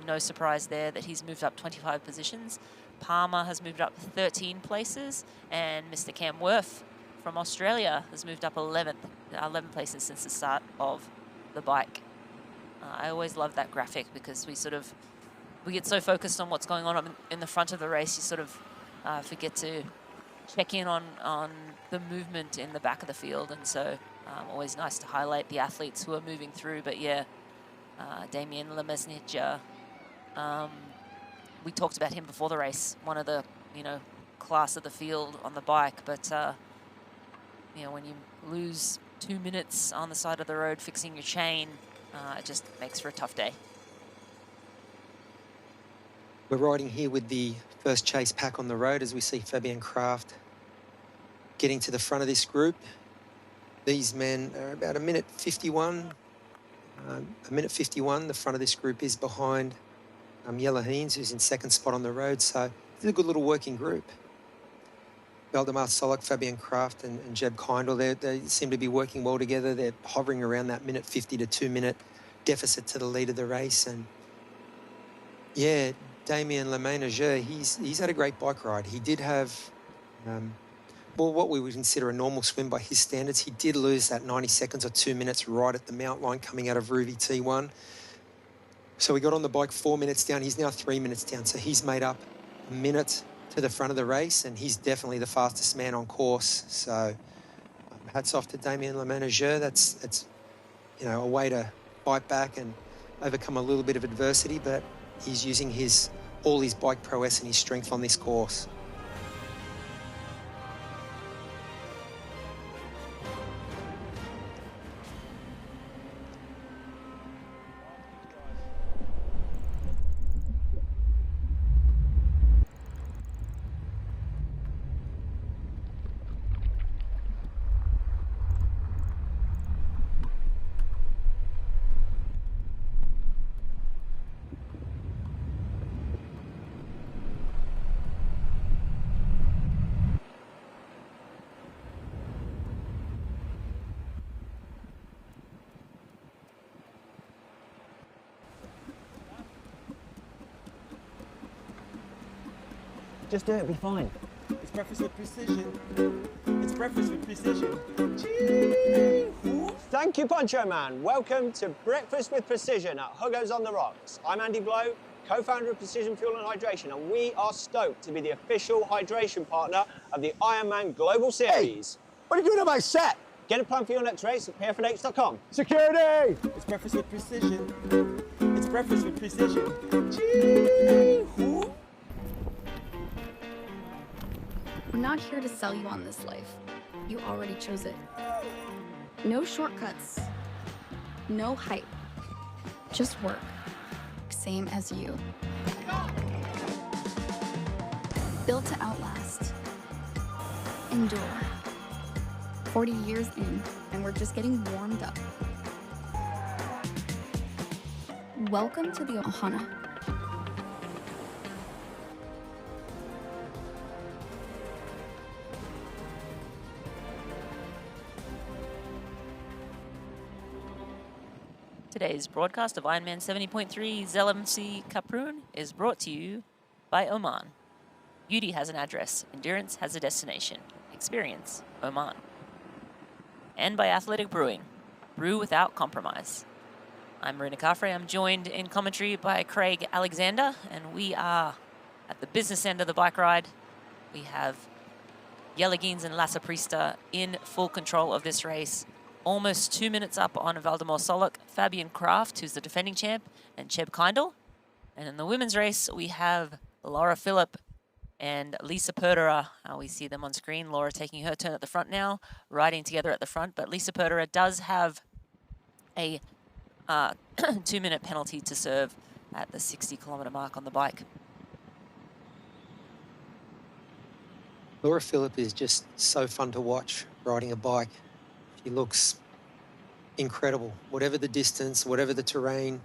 no surprise there that he's moved up 25 positions. Palmer has moved up 13 places, and Mr. Cam Worth from Australia has moved up 11 places since the start of the bike. I always love that graphic because we get so focused on what's going on in the front of the race, you sort of forget to check in on the movement in the back of the field. And so always nice to highlight the athletes who are moving through. But yeah, Damien Lemesnic, we talked about him before the race, one of the, class of the field on the bike. But, when you lose 2 minutes on the side of the road fixing your chain, it just makes for a tough day.
We're riding here with the first chase pack on the road as we see Fabian Kraft getting to the front of this group. These men are about a minute 51. The front of this group is behind Jelle Heens, who's in second spot on the road. So it's a good little working group. Valdemar Solok, Fabian Kraft and Jeb Kindle, they seem to be working well together. They're hovering around that minute 50 to 2 minute deficit to the lead of the race. And yeah, Damien Lemesnic, he's had a great bike ride. He did have, what we would consider a normal swim by his standards. He did lose that 90 seconds or 2 minutes right at the mount line coming out of Ruby T1. So he got on the bike 4 minutes down. He's now 3 minutes down. So he's made up a minute to the front of the race, and he's definitely the fastest man on course. So hats off to Damien Lemesnic. That's a way to fight back and overcome a little bit of adversity, but he's using all his bike prowess and his strength on this course.
Just do it, it'll be fine. It's breakfast with precision. It's breakfast with precision.
Thank you, Poncho Man. Welcome to Breakfast with Precision at Hugo's on the Rocks. I'm Andy Blow, co-founder of Precision Fuel and Hydration, and we are stoked to be the official hydration partner of the Ironman Global Series.
Hey, what are you doing on my set?
Get a plan for your next race at pfnh.com.
Security! It's breakfast with precision. It's breakfast with precision.
We're not here to sell you on this life. You already chose it. No shortcuts. No hype. Just work. Same as you. Built to outlast. Endure. 40 years in, and we're just getting warmed up. Welcome to the Ohana.
Today's broadcast of Ironman 70.3 Zell See-Kaprun is brought to you by Oman. Beauty has an address, endurance has a destination. Experience Oman. And by Athletic Brewing. Brew without compromise. I'm Marina Caffrey. I'm joined in commentary by Craig Alexander, and we are at the business end of the bike ride. We have Jelle Heens and Lasse Priester in full control of this race. almost 2 minutes up on Valdemar Solok, Fabian Kraft, who's the defending champ, and Cheb Kindle. And in the women's race, we have Laura Phillip and Lisa Perderer. We see them on screen. Laura taking her turn at the front now, riding together at the front. But Lisa Perderer does have a 2-minute penalty to serve at the 60-kilometre mark on the bike.
Laura Phillip is just so fun to watch riding a bike. She looks incredible. Whatever the distance, whatever the terrain,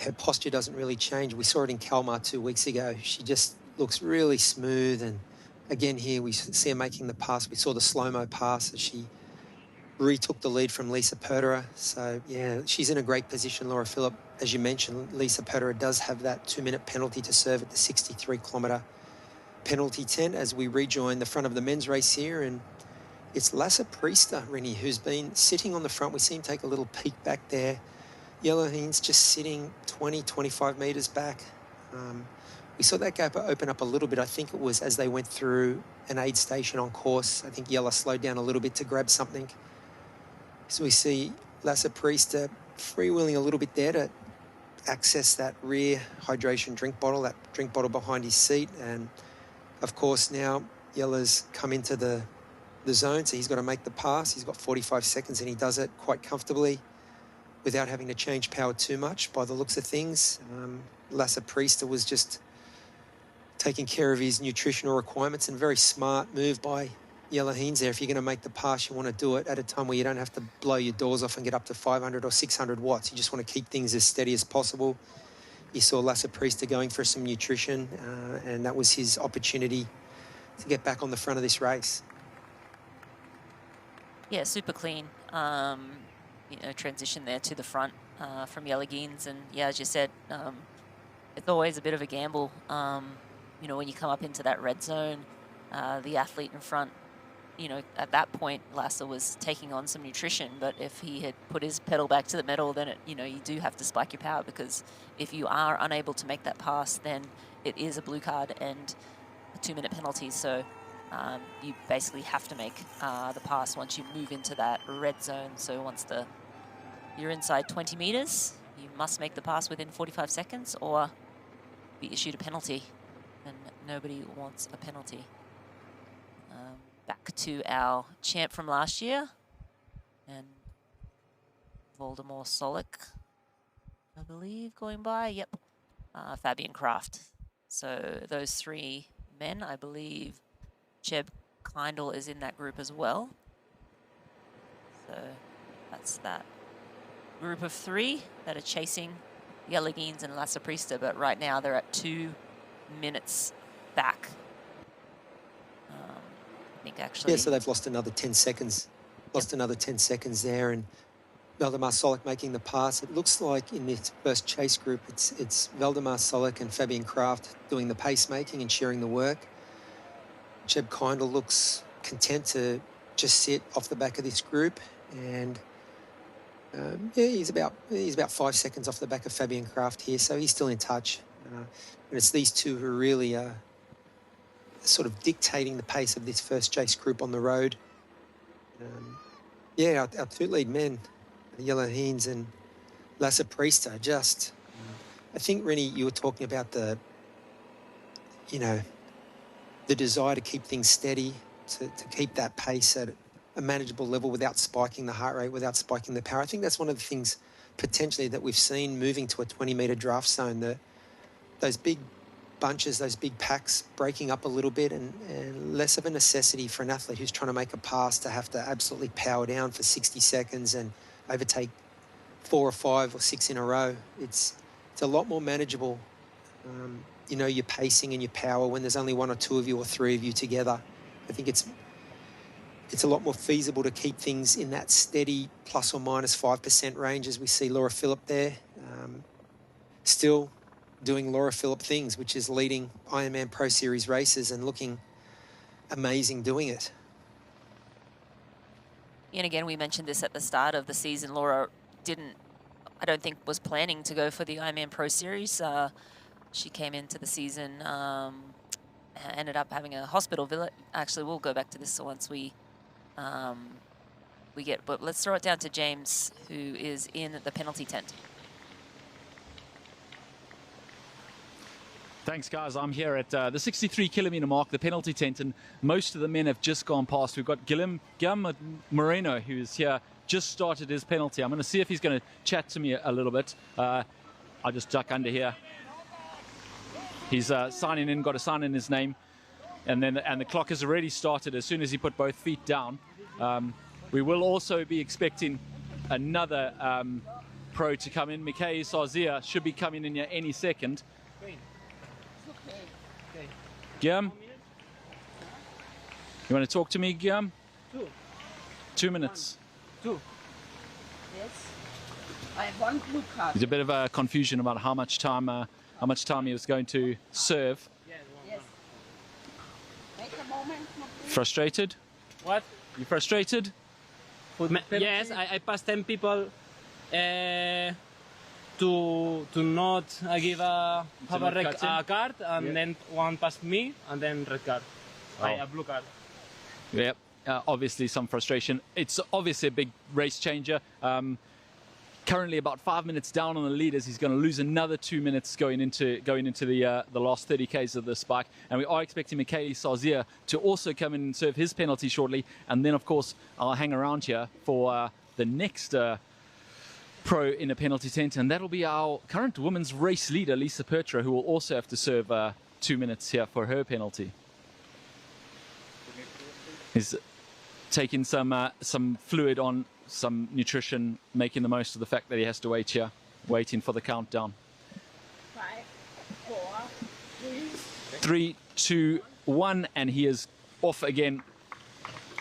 her posture doesn't really change. We saw it in Kalmar 2 weeks ago. She just looks really smooth. And again here, we see her making the pass. We saw the slow-mo pass as she retook the lead from Lisa Perderer. So, yeah, she's in a great position, Laura Phillip. As you mentioned, Lisa Perderer does have that 2-minute penalty to serve at the 63-kilometre penalty tent as we rejoin the front of the men's race here. And it's Lasse Priester, Rennie, who's been sitting on the front. We see him take a little peek back there. Yellowheen's just sitting 20, 25 metres back. We saw that gap open up a little bit. I think it was as they went through an aid station on course. I think Yella slowed down a little bit to grab something. So we see Lasse Priester freewheeling a little bit there to access that rear hydration drink bottle, that drink bottle behind his seat. And of course now Yella's come into the zone, so he's got to make the pass. He's got 45 seconds and he does it quite comfortably without having to change power too much by the looks of things. Lasse Priester was just taking care of his nutritional requirements, and very smart move by Yellowheen's there. If you're going to make the pass, you want to do it at a time where you don't have to blow your doors off and get up to 500 or 600 watts. You just want to keep things as steady as possible. You saw Lasse Priester going for some nutrition, and that was his opportunity to get back on the front of this race.
Yeah, super clean. Transition there to the front from Yellowheen's, and yeah, as you said, it's always a bit of a gamble. When you come up into that red zone, the athlete in front, at that point, Lasse was taking on some nutrition, but if he had put his pedal back to the metal, then you do have to spike your power, because if you are unable to make that pass, then it is a blue card and a 2-minute penalty. So you basically have to make the pass once you move into that red zone. So once you're inside 20 meters, you must make the pass within 45 seconds or be issued a penalty, and nobody wants a penalty. Back to our champ from last year, and Valdemar Solok, I believe, going by. Yep, Fabian Kraft. So those three men, I believe Cheb Kindle is in that group as well. So that's that group of three that are chasing Yellowheen's and Lasse Priester, but right now they're at 2 minutes back. I think actually...
Yeah, so they've lost another 10 seconds. Another 10 seconds there, and Valdemar Solok making the pass. It looks like in this first chase group, it's Valdemar Solok and Fabian Kraft doing the pacemaking and sharing the work. Cheb Kindle looks content to just sit off the back of this group, and he's about 5 seconds off the back of Fabian Kraft here, so he's still in touch. And it's these two who really are sort of dictating the pace of this first chase group on the road. Our two lead men, Yellowheen's and Lasse Priester, just... I think, Rennie, you were talking about the desire to keep things steady, to keep that pace at a manageable level without spiking the heart rate, without spiking the power. I think that's one of the things potentially that we've seen moving to a 20-metre draft zone, those big bunches, those big packs breaking up a little bit, and less of a necessity for an athlete who's trying to make a pass to have to absolutely power down for 60 seconds and overtake 4 or 5 or 6 in a row. It's a lot more manageable, your pacing and your power when there's only 1 or 2 of you or 3 of you together. I think it's a lot more feasible to keep things in that steady plus or minus 5% range, as we see Laura Phillip there. Still doing Laura Phillip things, which is leading Ironman Pro Series races and looking amazing doing it.
And again, we mentioned this at the start of the season. Laura I don't think was planning to go for the Ironman Pro Series. She came into the season, ended up having a hospital visit. Actually, we'll go back to this once we we get. But let's throw it down to James, who is in the penalty tent.
Thanks, guys. I'm here at the 63-kilometer mark, the penalty tent, and most of the men have just gone past. We've got Guillermo Moreno, who is here, just started his penalty. I'm going to see if he's going to chat to me a little bit. I'll just duck under here. He's signing in, got a sign in his name, and the clock has already started as soon as he put both feet down. We will also be expecting another pro to come in. Mikhail Sarzia should be coming in here any second. Guillaume, you want to talk to me, Guillaume? 2 minutes.
2. Yes. I have 1 blue card.
There's a bit of a confusion about how much time he was going to serve.
Yes. Wait a moment.
Frustrated?
What?
You frustrated?
Yes, I passed 10 people to not give a card, and then one passed me, and then red card. A blue card.
Yep. Obviously some frustration. It's obviously a big race changer. Currently about 5 minutes down on the leaders. He's going to lose another 2 minutes going into the last 30 Ks of this bike. And we are expecting Mikhail Sarzia to also come in and serve his penalty shortly. And then, of course, I'll hang around here for the next pro in a penalty tent, and that'll be our current women's race leader, Lisa Petra, who will also have to serve 2 minutes here for her penalty. He's taking some fluid on, some nutrition, making the most of the fact that he has to wait here, waiting for the countdown.
5, 4,
3, 2, 1, and he is off again,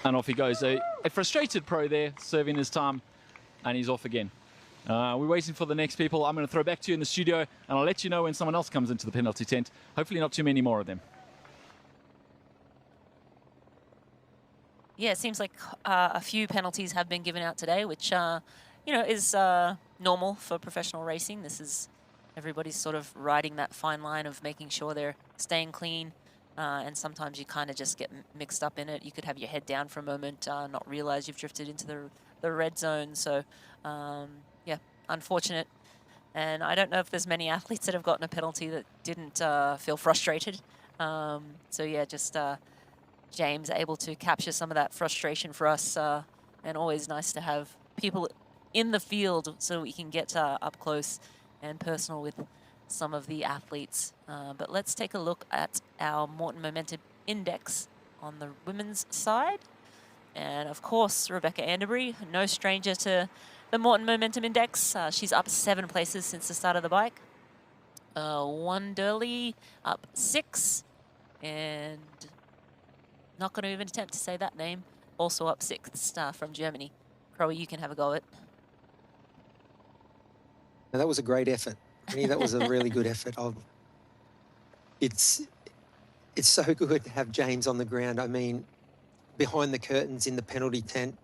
and off he goes. A frustrated pro there, serving his time, and he's off again. We're waiting for the next people. I'm going to throw back to you in the studio, and I'll let you know when someone else comes into the penalty tent. Hopefully not too many more of them.
Yeah, it seems like a few penalties have been given out today, which is normal for professional racing. This is everybody's sort of riding that fine line of making sure they're staying clean, and sometimes you kind of just get mixed up in it. You could have your head down for a moment, not realize you've drifted into the red zone. So yeah, unfortunate. And I don't know if there's many athletes that have gotten a penalty that didn't feel frustrated. So yeah, just James able to capture some of that frustration for us, and always nice to have people in the field so we can get up close and personal with some of the athletes. But let's take a look at our Morton Momentum Index on the women's side. And of course, Rebecca Anderbury, no stranger to the Morton Momentum Index. She's up 7 places since the start of the bike. Wonderly up 6, and not going to even attempt to say that name. Also up 6th from Germany. Crowe, you can have a go at it.
Now, that was a great effort. I mean, that was a really good effort. It's so good to have James on the ground. I mean, behind the curtains in the penalty tent,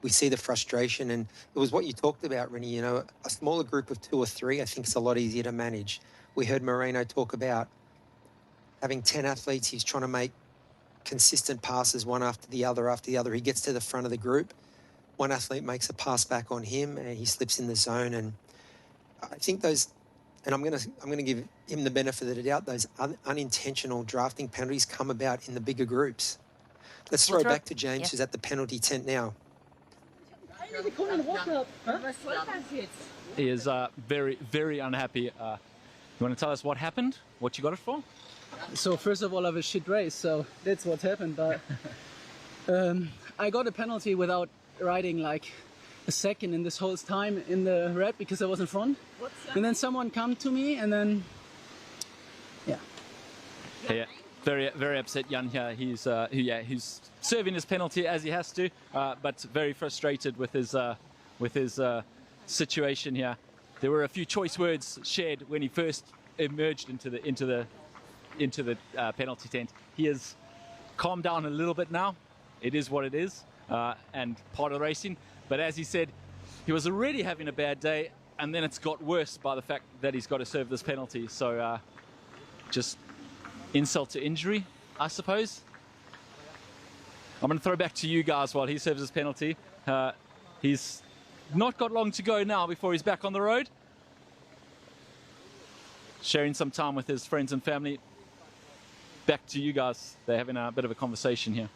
we see the frustration, and it was what you talked about, Rennie. You know, a smaller group of 2 or 3, I think it's a lot easier to manage. We heard Moreno talk about having 10 athletes. He's trying to make consistent passes one after the other. He gets to the front of the group. One athlete makes a pass back on him, and he slips in the zone. And I think those, and I'm going to give him the benefit of the doubt, those unintentional drafting penalties come about in the bigger groups. Let's throw back to James, who's at the penalty tent now.
He is very, very unhappy. You want to tell us what happened? What you got it for?
So first of all, I have a shit race, so that's what happened. But I got a penalty without riding like a second in this whole time in the red because I was in front. And then someone come to me, and then
yeah, very, very upset Jan here. He's serving his penalty as he has to, but very frustrated with his situation here. There were a few choice words shared when he first emerged into the penalty tent. He has calmed down a little bit now. It is what it is, and part of the racing. But as he said, he was already having a bad day, and then it's got worse by the fact that he's got to serve this penalty. So just insult to injury, I suppose. I'm going to throw back to you guys while he serves his penalty. He's not got long to go now before he's back on the road. Sharing some time with his friends and family. Back to you guys. They're having a bit of a conversation here.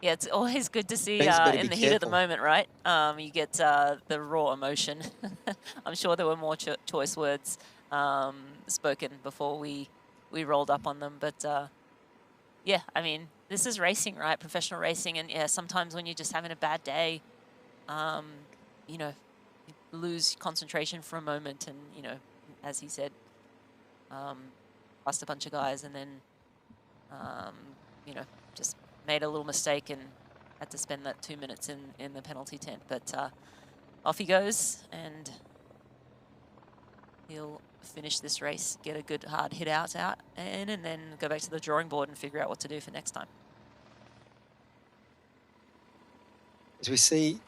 Yeah, it's always good to see
James, better
in
be
the heat of the
careful.
moment, right? You get the raw emotion. I'm sure there were more choice words spoken before we rolled up on them, but yeah, I mean, this is racing, right? Professional racing, and yeah, sometimes when you're just having a bad day, you know, you lose concentration for a moment, and you know, as he said, passed a bunch of guys, and then you know, just made a little mistake and had to spend that 2 minutes in the penalty tent. But off he goes, and he'll finish this race, get a good hard hit out and then go back to the drawing board and figure out what to do for next time.
As we see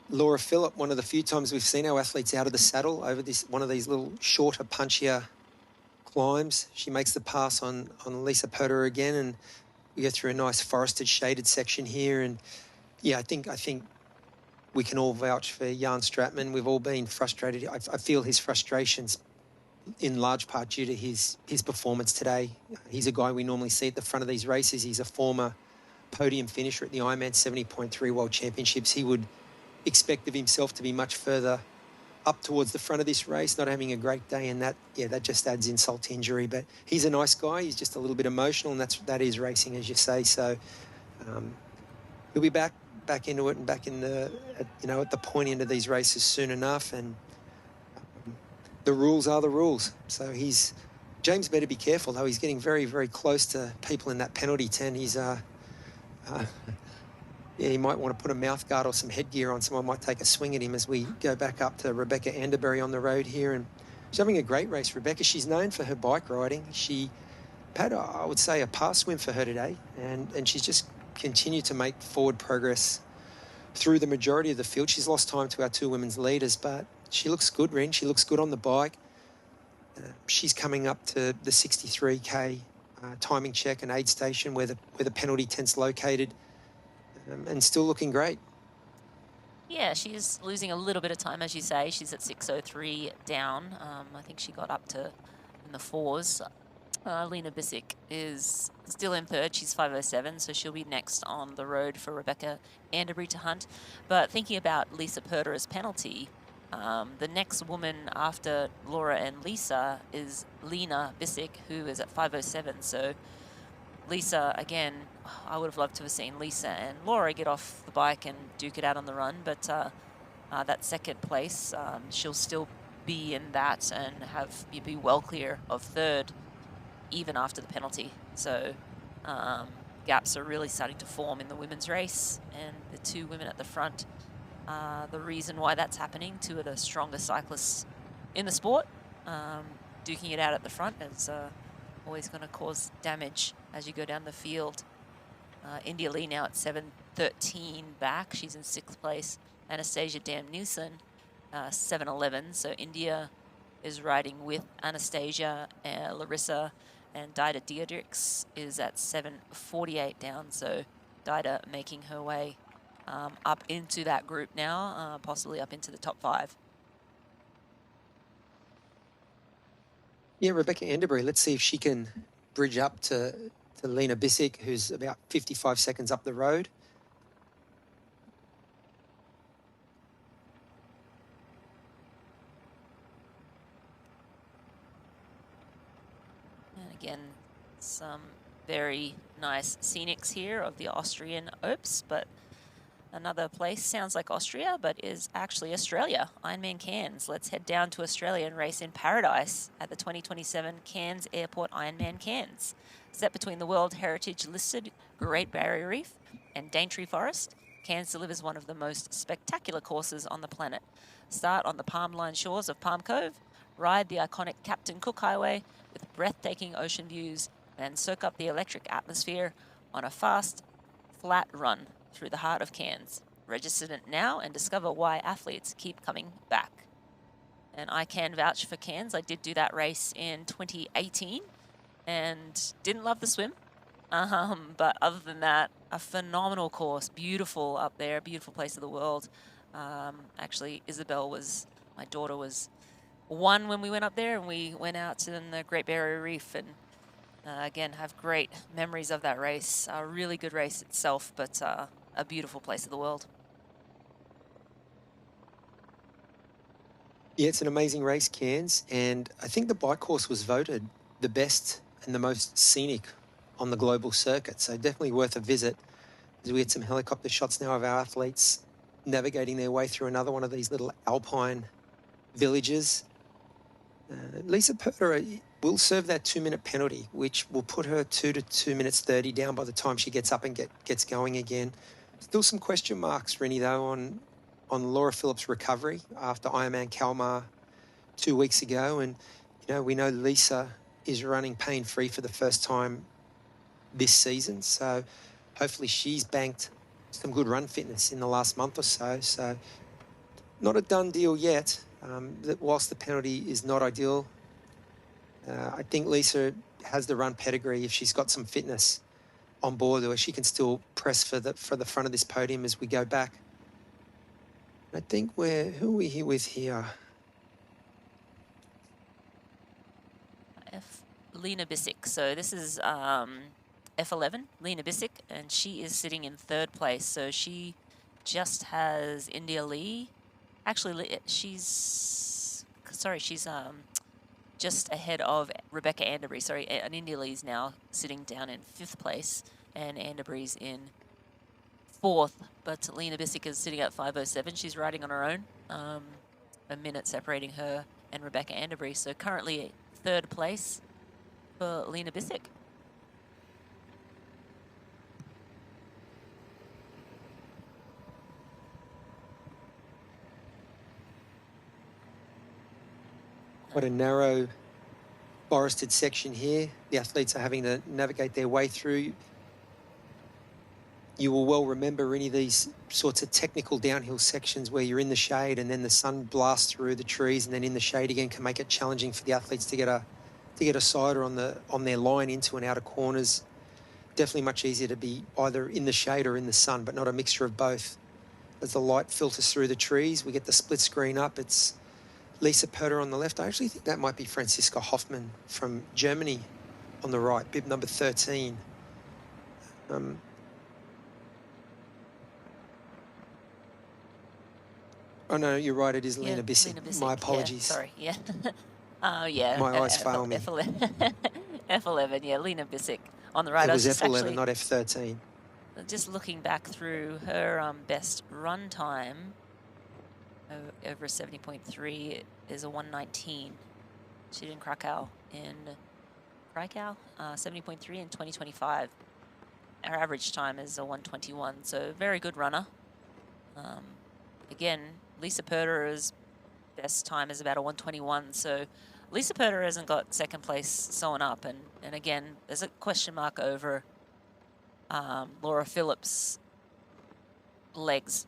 Laura Phillip, one of the few times we've seen our athletes out of the saddle over one of these little shorter, punchier climbs. She makes the pass on Lisa Perder again, and we go through a nice forested, shaded section here. And yeah, I think we can all vouch for Jan Stratman. We've all been frustrated. I feel his frustrations in large part due to his performance today. He's a guy we normally see at the front of these races. He's a former podium finisher at the IRONMAN 70.3 World Championships. He would expect of himself to be much further up towards the front of this race, not having a great day, and that just adds insult to injury. But he's a nice guy. He's just a little bit emotional, and that is racing, as you say. So he'll be back into it and back in the at the point end of these races soon enough. And the rules are the rules. So James better be careful, though. He's getting very, very close to people in that penalty tent. He's yeah, he might want to put a mouth guard or some headgear on. Someone might take a swing at him as we go back up to Rebecca Anderbury on the road here. And she's having a great race, Rebecca. She's known for her bike riding. She had, I would say, a pass swim for her today. And she's just continued to make forward progress through the majority of the field. She's lost time to our two women's leaders, but she looks good, Rin. She looks good on the bike. She's coming up to the 63K timing check and aid station where the penalty tent's located. And still looking great.
Yeah, she's losing a little bit of time, as you say. She's at 6:03 down. I think she got up to in the 4s. Lena Bissek is still in third. She's 5:07, so she'll be next on the road for Rebecca Anderbury to hunt. But thinking about Lisa Perder's penalty, the next woman after Laura and Lisa is Lena Bissek, who is at 5:07. So Lisa, again, I would have loved to have seen Lisa and Laura get off the bike and duke it out on the run, but that second place, she'll still be in that and be well clear of third even after the penalty. So gaps are really starting to form in the women's race, and the two women at the front, the reason why that's happening, two of the strongest cyclists in the sport, duking it out at the front is always going to cause damage as you go down the field. India Lee now at 7:13 back. She's in 6th place. Anastasia Dam-Nielsen, 7:11. So India is riding with Anastasia, Larissa, and Dida Diedrichs is at 7:48 down. So Dida making her way up into that group now, possibly up into the top 5.
Yeah, Rebecca Anderbury, let's see if she can bridge up to Lena Bissek, who's about 55 seconds up the road.
And again, some very nice scenics here of the Austrian Alps, but another place sounds like Austria, but is actually Australia. Ironman Cairns. Let's head down to Australia and race in paradise at the 2027 Cairns Airport Ironman Cairns. Set between the World Heritage listed Great Barrier Reef and Daintree Forest, Cairns delivers one of the most spectacular courses on the planet. Start on the palm-lined shores of Palm Cove, ride the iconic Captain Cook Highway with breathtaking ocean views, and soak up the electric atmosphere on a fast, flat run through the heart of Cairns. Register it now and discover why athletes keep coming back. And I can vouch for Cairns. I did do that race in 2018 and didn't love the swim. But other than that, a phenomenal course, beautiful up there, beautiful place of the world. Actually, my daughter was one when we went up there, and we went out to the Great Barrier Reef, and again, have great memories of that race. A really good race itself, but a beautiful place of the world.
Yeah, it's an amazing race, Cairns, and I think the bike course was voted the best and the most scenic on the global circuit, so definitely worth a visit. As we had some helicopter shots now of our athletes navigating their way through another one of these little alpine villages. Lisa Perter will serve that 2-minute penalty, which will put her 2 to 2 minutes 30 down by the time she gets up and gets going again. Still some question marks, Rennie, though, on Laura Phillips' recovery after Ironman Kalmar 2 weeks ago. And, we know Lisa is running pain-free for the first time this season. So hopefully she's banked some good run fitness in the last month or so. So not a done deal yet. That whilst the penalty is not ideal, I think Lisa has the run pedigree if she's got some fitness on board, where she can still press for the front of this podium as we go back. I think who are we here with here?
Lena Bissick. So this is F11, Lena Bissick, and she is sitting in 3rd place. So she just has India Lee. Actually, she's just ahead of Rebecca Anderbury. Sorry, and India Lee's now sitting down in 5th place, and Anderbury's in 4th. But Lena Bissick is sitting at 5:07. She's riding on her own, a minute separating her and Rebecca Anderbury. So currently 3rd place for Lena Bissick.
What a narrow forested section here. The athletes are having to navigate their way through. You will well remember any of these sorts of technical downhill sections where you're in the shade and then the sun blasts through the trees, and then in the shade again can make it challenging for the athletes to get a sider on their line into and out of corners. Definitely much easier to be either in the shade or in the sun, but not a mixture of both. As the light filters through the trees, we get the split screen up. It's Lisa Perter on the left. I actually think that might be Franziska Hoffmann from Germany on the right, bib number 13. Oh, no, you're right. It is Lena Bissick.
Lena Bissick.
My apologies.
Yeah, sorry, yeah. Yeah.
My eyes fail me.
F11, yeah, Lena Bissick on the right.
It was F11,
actually,
not F13.
Just looking back through her best run time over 70.3 is a 1:19. She did in Krakow 70.3 in 2025. Her average time is a 1:21, so very good runner. Again, Lisa Perter's best time is about a 1:21, so Lisa Perter hasn't got 2nd place sewn up, and again, there's a question mark over Laura Phillips' legs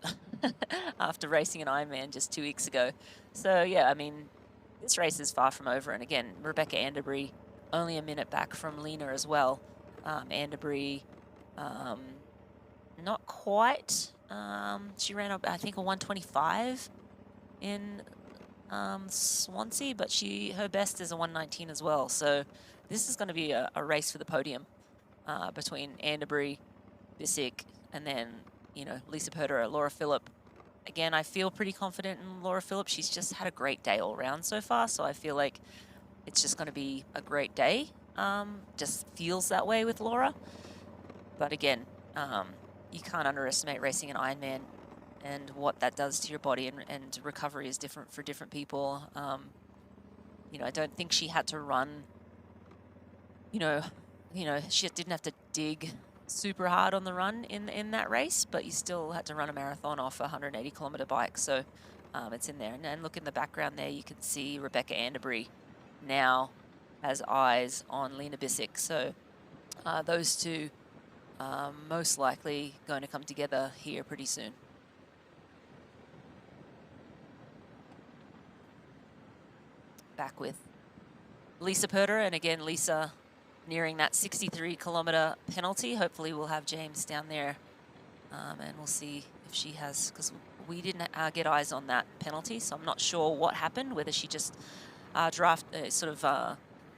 after racing an Ironman just 2 weeks ago. So yeah, I mean, this race is far from over, and again, Rebecca Anderbury only a minute back from Lena as well. Anderbury, not quite. She ran up, I think, a 1:25 in Swansea, but her best is a 1:19 as well. So this is going to be a race for the podium between Anderbury, Bissick, and then Lisa Perter or Laura Phillip. Again, I feel pretty confident in Laura Phillip. She's just had a great day all round so far, so I feel like it's just going to be a great day. Just feels that way with Laura. But again, you can't underestimate racing an Ironman and what that does to your body, and recovery is different for different people. I don't think she had to run, she didn't have to dig super hard on the run in that race, but you still had to run a marathon off a 180-kilometer bike, so it's in there. And look in the background there, you can see Rebecca Anderbury now has eyes on Lena Bissick, so those two most likely going to come together here pretty soon. Back with Lisa Perter, and again, Lisa nearing that 63-kilometer penalty. Hopefully we'll have James down there, and we'll see if she has, because we didn't get eyes on that penalty, so I'm not sure what happened, whether she just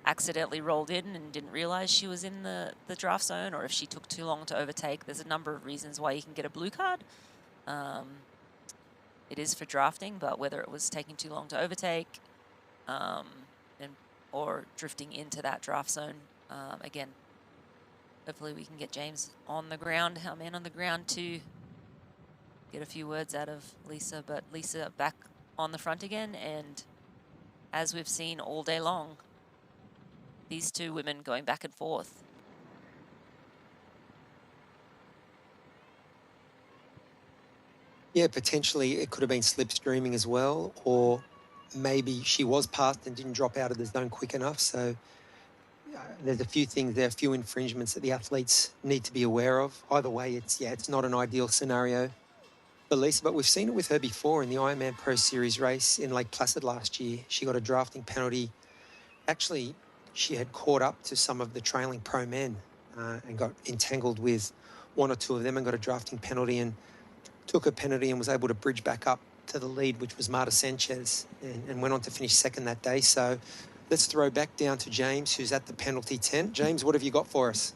accidentally rolled in and didn't realize she was in the draft zone, or if she took too long to overtake. There's a number of reasons why you can get a blue card. It is for drafting, but whether it was taking too long to overtake or drifting into that draft zone, again, hopefully we can get James on the ground, our man on the ground, to get a few words out of Lisa. But Lisa back on the front again, and as we've seen all day long, these two women going back and forth.
Yeah, potentially it could have been slipstreaming as well, or maybe she was passed and didn't drop out of the zone quick enough. So there's a few things there, a few infringements that the athletes need to be aware of. Either way, it's not an ideal scenario for Lisa, but we've seen it with her before in the Ironman Pro Series race in Lake Placid last year. She got a drafting penalty. Actually, she had caught up to some of the trailing pro men and got entangled with one or two of them and got a drafting penalty, and took a penalty and was able to bridge back up to the lead, which was Marta Sanchez, and went on to finish second that day. So let's throw back down to James, who's at the penalty tent. James, what have you got for us?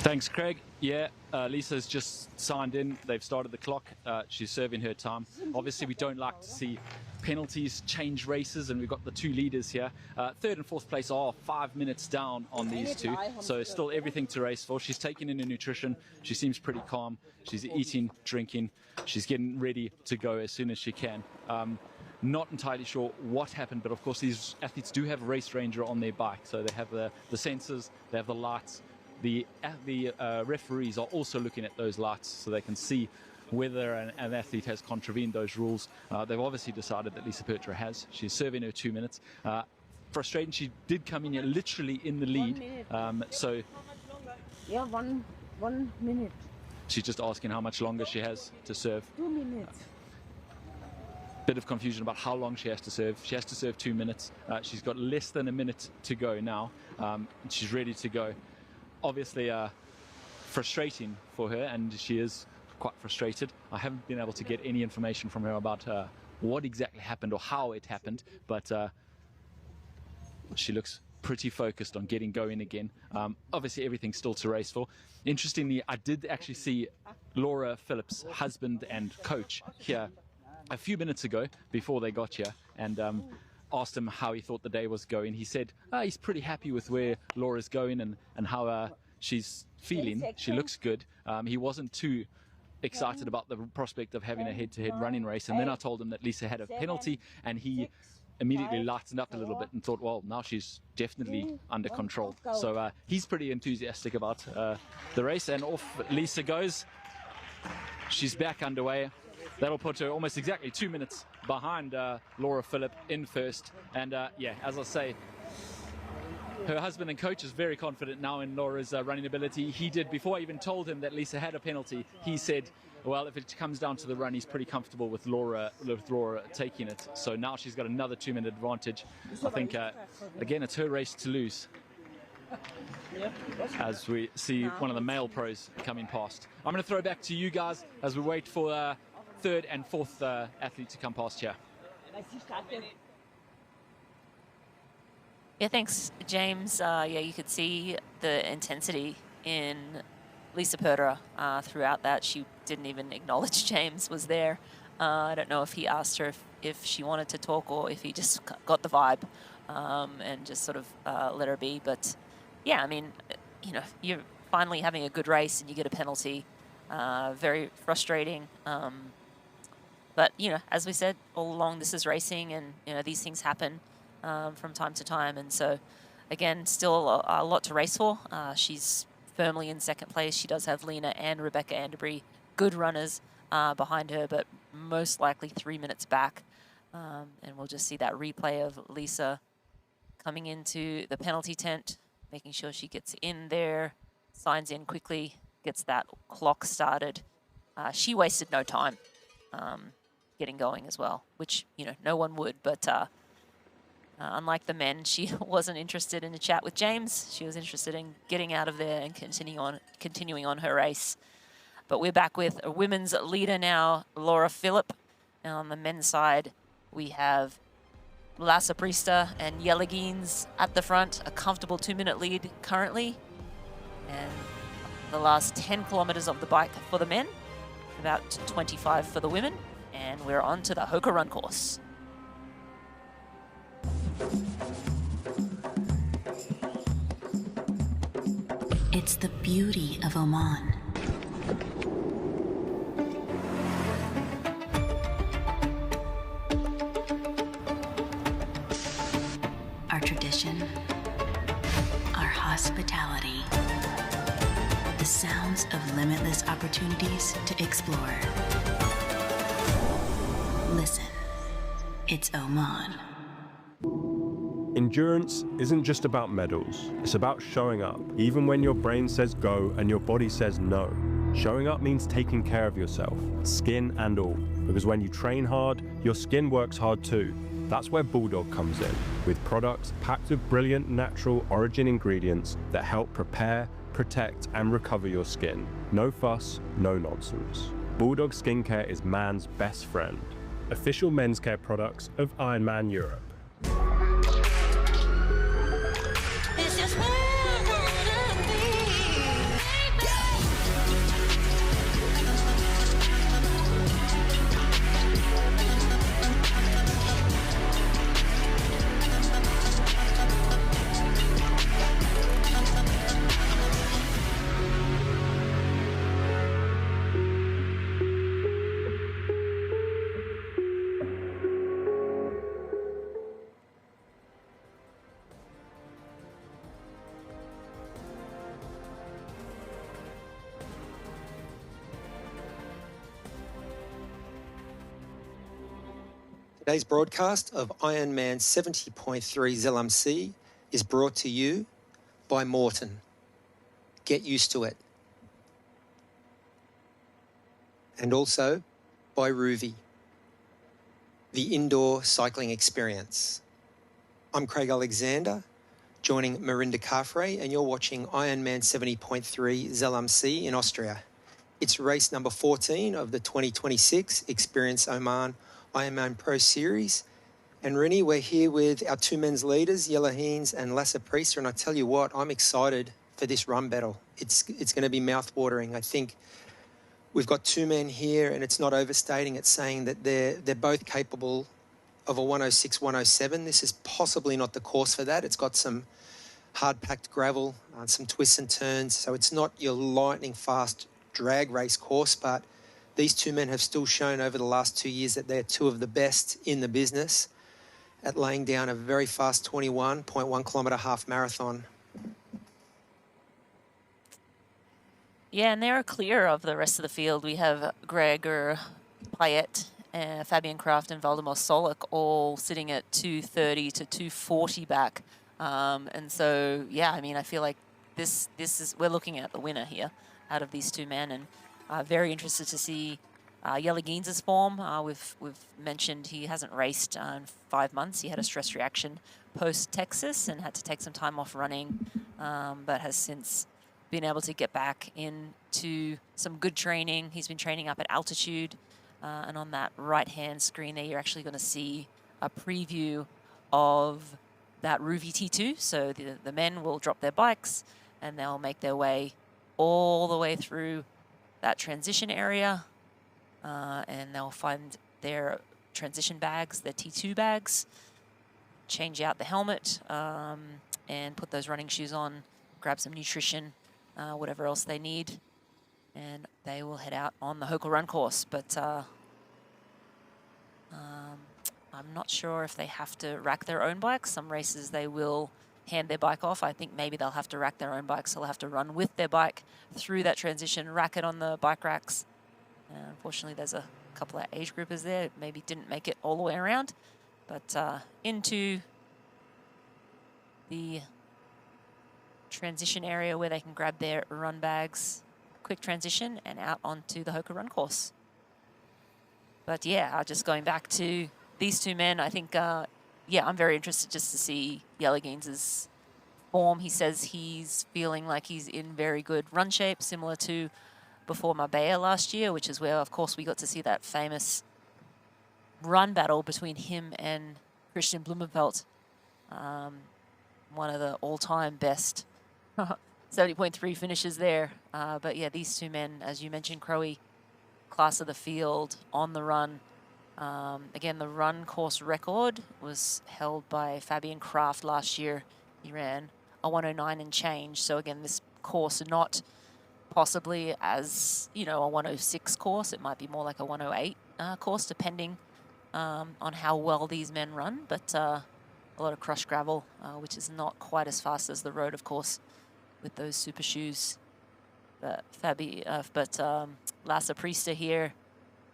Thanks, Craig. Yeah, Lisa's just signed in. They've started the clock. She's serving her time. Obviously, we don't like to see penalties change races, and we've got the two leaders here. Third and fourth place are 5 minutes down on these two, so still everything to race for. She's taking in her nutrition. She seems pretty calm. She's eating, drinking. She's getting ready to go as soon as she can. Not entirely sure what happened, but of course these athletes do have a race ranger on their bike, so they have the sensors, they have the lights. The referees are also looking at those lights so they can see whether an athlete has contravened those rules. They've obviously decided that Lisa Petra has. She's serving her 2 minutes. Frustrating, she did come in here literally in the lead. So
yeah, one minute.
She's just asking how much longer she has to serve.
2 minutes.
Bit of confusion about how long she has to serve. She has to serve 2 minutes. She's got less than a minute to go now. She's ready to go. Obviously frustrating for her, and she is quite frustrated. I haven't been able to get any information from her about what exactly happened or how it happened, but she looks pretty focused on getting going again. Obviously everything's still to race for. Interestingly, I did actually see Laura Phillips' husband and coach here a few minutes ago before they got here, and asked him how he thought the day was going. He said he's pretty happy with where Laura's going and how she's feeling. She looks good. He wasn't too excited about the prospect of having a head-to-head running race, and then I told him that Lisa had a penalty, and he immediately lightened up a little bit and thought, well, now she's definitely under control. So he's pretty enthusiastic about the race, and off Lisa goes. She's back underway. That'll put her almost exactly 2 minutes behind Laura Phillip in first. And yeah, as I say, her husband and coach is very confident now in Laura's running ability. He did, before I even told him that Lisa had a penalty, he said, well, if it comes down to the run, he's pretty comfortable with Laura taking it. So now she's got another 2 minute advantage. I think, again, it's her race to lose. As we see one of the male pros coming past. I'm going to throw back to you guys as we wait for third and fourth athlete to come past here.
Yeah, thanks, James. Yeah, you could see the intensity in Lisa Petra throughout that. She didn't even acknowledge James was there. I don't know if he asked her if she wanted to talk or if he just got the vibe and just sort of let her be. But yeah, I mean, you know, you're finally having a good race and you get a penalty. Very frustrating. But, you know, as we said all along, this is racing and, you know, these things happen from time to time. And so, again, still a lot to race for. She's firmly in second place. She does have Lena and Rebecca Anderbury, good runners behind her, but most likely 3 minutes back. And we'll just see that replay of Lisa coming into the penalty tent, making sure she gets in there, signs in quickly, gets that clock started. She wasted no time getting going as well, which, you know, no one would, but Unlike the men, she wasn't interested in a chat with James. She was interested in getting out of there and continuing on her race. But we're back with a women's leader now, Laura Phillip. And on the men's side, we have Lasse Priester and Jellegins at the front, a comfortable 2-minute lead currently. And the last 10 kilometers of the bike for the men, about 25 for the women. And we're on to the Hoka Run course.
It's the beauty of Oman. Our tradition, our hospitality, the sounds of limitless opportunities to explore. Listen, it's Oman.
Endurance isn't just about medals, it's about showing up, even when your brain says go and your body says no. Showing up means taking care of yourself, skin and all, because when you train hard, your skin works hard too. That's where Bulldog comes in, with products packed with brilliant natural origin ingredients that help prepare, protect and recover your skin. No fuss, no nonsense. Bulldog skincare is man's best friend. Official men's care products of Ironman Europe.
Today's broadcast of Ironman 70.3 Zell MC is brought to you by Morton. Get used to it. And also by Ruvi, the indoor cycling experience. I'm Craig Alexander, joining Marinda Carfrey, and you're watching Ironman 70.3 Zell MC in Austria. It's race number 14 of the 2026 Experience Oman Ironman Pro Series. And Rini, we're here with our two men's leaders, Jellegins and Lasse Priester, and I tell you what, I'm excited for this run battle. It's going to be mouth-watering. I think we've got two men here, and it's not overstating it saying that they're both capable of a 106, 107. This is possibly not the course for that. It's got some hard-packed gravel, some twists and turns, so it's not your lightning-fast drag race course, but these two men have still shown over the last 2 years that they're two of the best in the business at laying down a very fast 21.1 kilometre half marathon.
Yeah, and they're clear of the rest of the field. We have Gregor Payet, Fabian Kraft and Valdemar Solik all sitting at 2:30 to 2:40 back. And so, yeah, I mean, I feel like this is, we're looking at the winner here out of these two men, and very interested to see Jellegins' form. We've mentioned he hasn't raced in 5 months. He had a stress reaction post-Texas and had to take some time off running, but has since been able to get back into some good training. He's been training up at altitude, and on that right-hand screen there, you're actually going to see a preview of that Ruvi T2. So the men will drop their bikes and they'll make their way all the way through that transition area, and they'll find their transition bags, their T2 bags, change out the helmet, and put those running shoes on, grab some nutrition, whatever else they need, and they will head out on the Hoka Run course. But I'm not sure if they have to rack their own bikes. Some races they will hand their bike off. I think maybe they'll have to rack their own bikes. So they'll have to run with their bike through that transition, rack it on the bike racks. Unfortunately, there's a couple of age groupers there. Maybe didn't make it all the way around. But into the transition area where they can grab their run bags, quick transition, and out onto the Hoka Run course. But yeah, just going back to these two men, I think yeah, I'm very interested just to see Jellegins's form. He says he's feeling like he's in very good run shape, similar to before Marbella last year, which is where, of course, we got to see that famous run battle between him and Christian Blumenfeld, one of the all-time best 70.3 finishes there. But yeah, these two men, as you mentioned, Crowe, class of the field on the run. Again, the run course record was held by Fabian Kraft last year. He ran a 109 and change. So again, this course not possibly as, you know, a 106 course. It might be more like a 108 course, depending on how well these men run. But a lot of crushed gravel, which is not quite as fast as the road, of course, with those super shoes. But Lasse Priester here,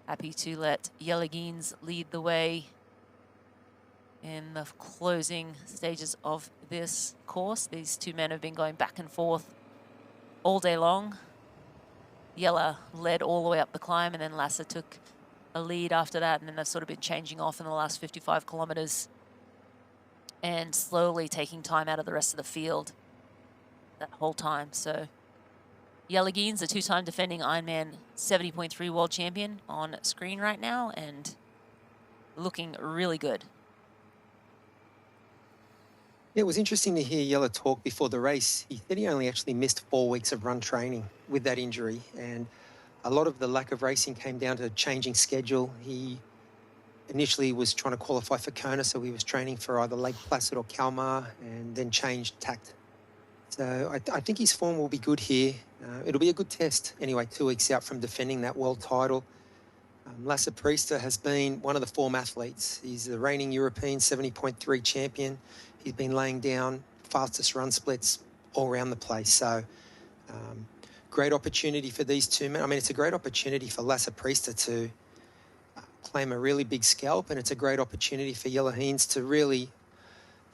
happy to let Jellegins lead the way in the closing stages of this course. These two men have been going back and forth all day long. Jelle led all the way up the climb, and then Lasse took a lead after that, and then they've sort of been changing off in the last 55 kilometers and slowly taking time out of the rest of the field that whole time. So Jellegins, a two-time defending Ironman 70.3 world champion, on screen right now and looking really good.
Yeah, it was interesting to hear Jelle talk before the race. He said he only actually missed 4 weeks of run training with that injury, and a lot of the lack of racing came down to changing schedule. He initially was trying to qualify for Kona, so he was training for either Lake Placid or Kalmar, and then changed tact. So I think his form will be good here. It'll be a good test. Anyway, 2 weeks out from defending that world title. Lasse Priester has been one of the form athletes. He's the reigning European 70.3 champion. He's been laying down fastest run splits all around the place. So great opportunity for these two men. I mean, it's a great opportunity for Lasse Priester to claim a really big scalp, and it's a great opportunity for Jellegins to really,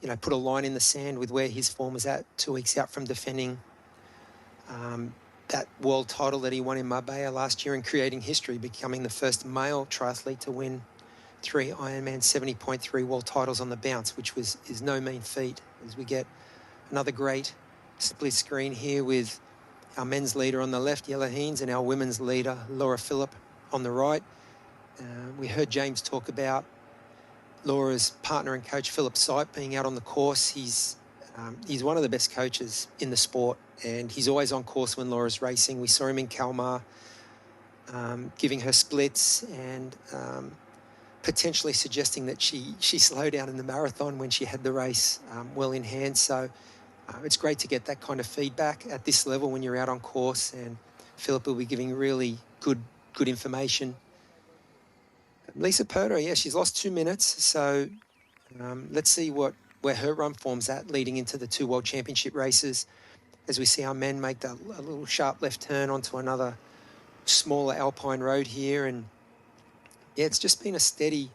you know, put a line in the sand with where his form was at 2 weeks out from defending that world title that he won in Marbella last year and creating history, becoming the first male triathlete to win 3 Ironman 70.3 world titles on the bounce, which is no mean feat. As we get another great split screen here with our men's leader on the left, Jellegins, and our women's leader, Laura Philipp, on the right. We heard James talk about Laura's partner and coach, Philip Sipe, being out on the course. He's one of the best coaches in the sport, and he's always on course when Laura's racing. We saw him in Kalmar, giving her splits and potentially suggesting that she slow down in the marathon when she had the race well in hand. So it's great to get that kind of feedback at this level when you're out on course, and Philip will be giving really good information. Lisa Perder, yeah, she's lost 2 minutes, so let's see where her run form's at leading into the 2 World Championship races, as we see our men make a little sharp left turn onto another smaller alpine road here. And yeah, it's just been a steady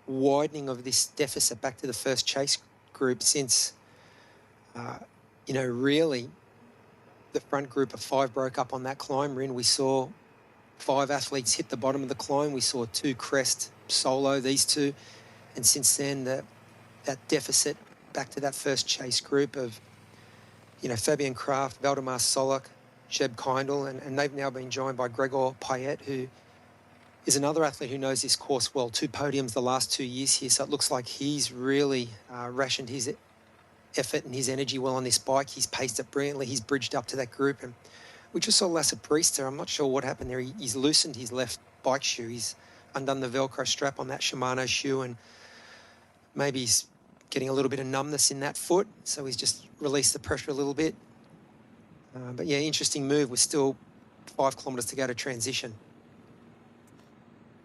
widening of this deficit back to the first chase group since, you know, really the front group of 5 broke up on that climb. We saw 5 athletes hit the bottom of the climb. We saw 2 crest solo, these 2. And since then, that deficit back to that first chase group of, you know, Fabian Kraft, Valdemar Solak, Jeb Kindle, and they've now been joined by Gregor Payet, who is another athlete who knows this course well. 2 podiums the last 2 years here, so it looks like he's really rationed his effort and his energy well on this bike. He's paced it brilliantly. He's bridged up to that group, and we just saw Lasse Priester. I'm not sure what happened there. He's loosened his left bike shoe. He's undone the Velcro strap on that Shimano shoe, and maybe he's getting a little bit of numbness in that foot, so he's just released the pressure a little bit. But yeah, interesting move. We're still 5 kilometres to go to transition.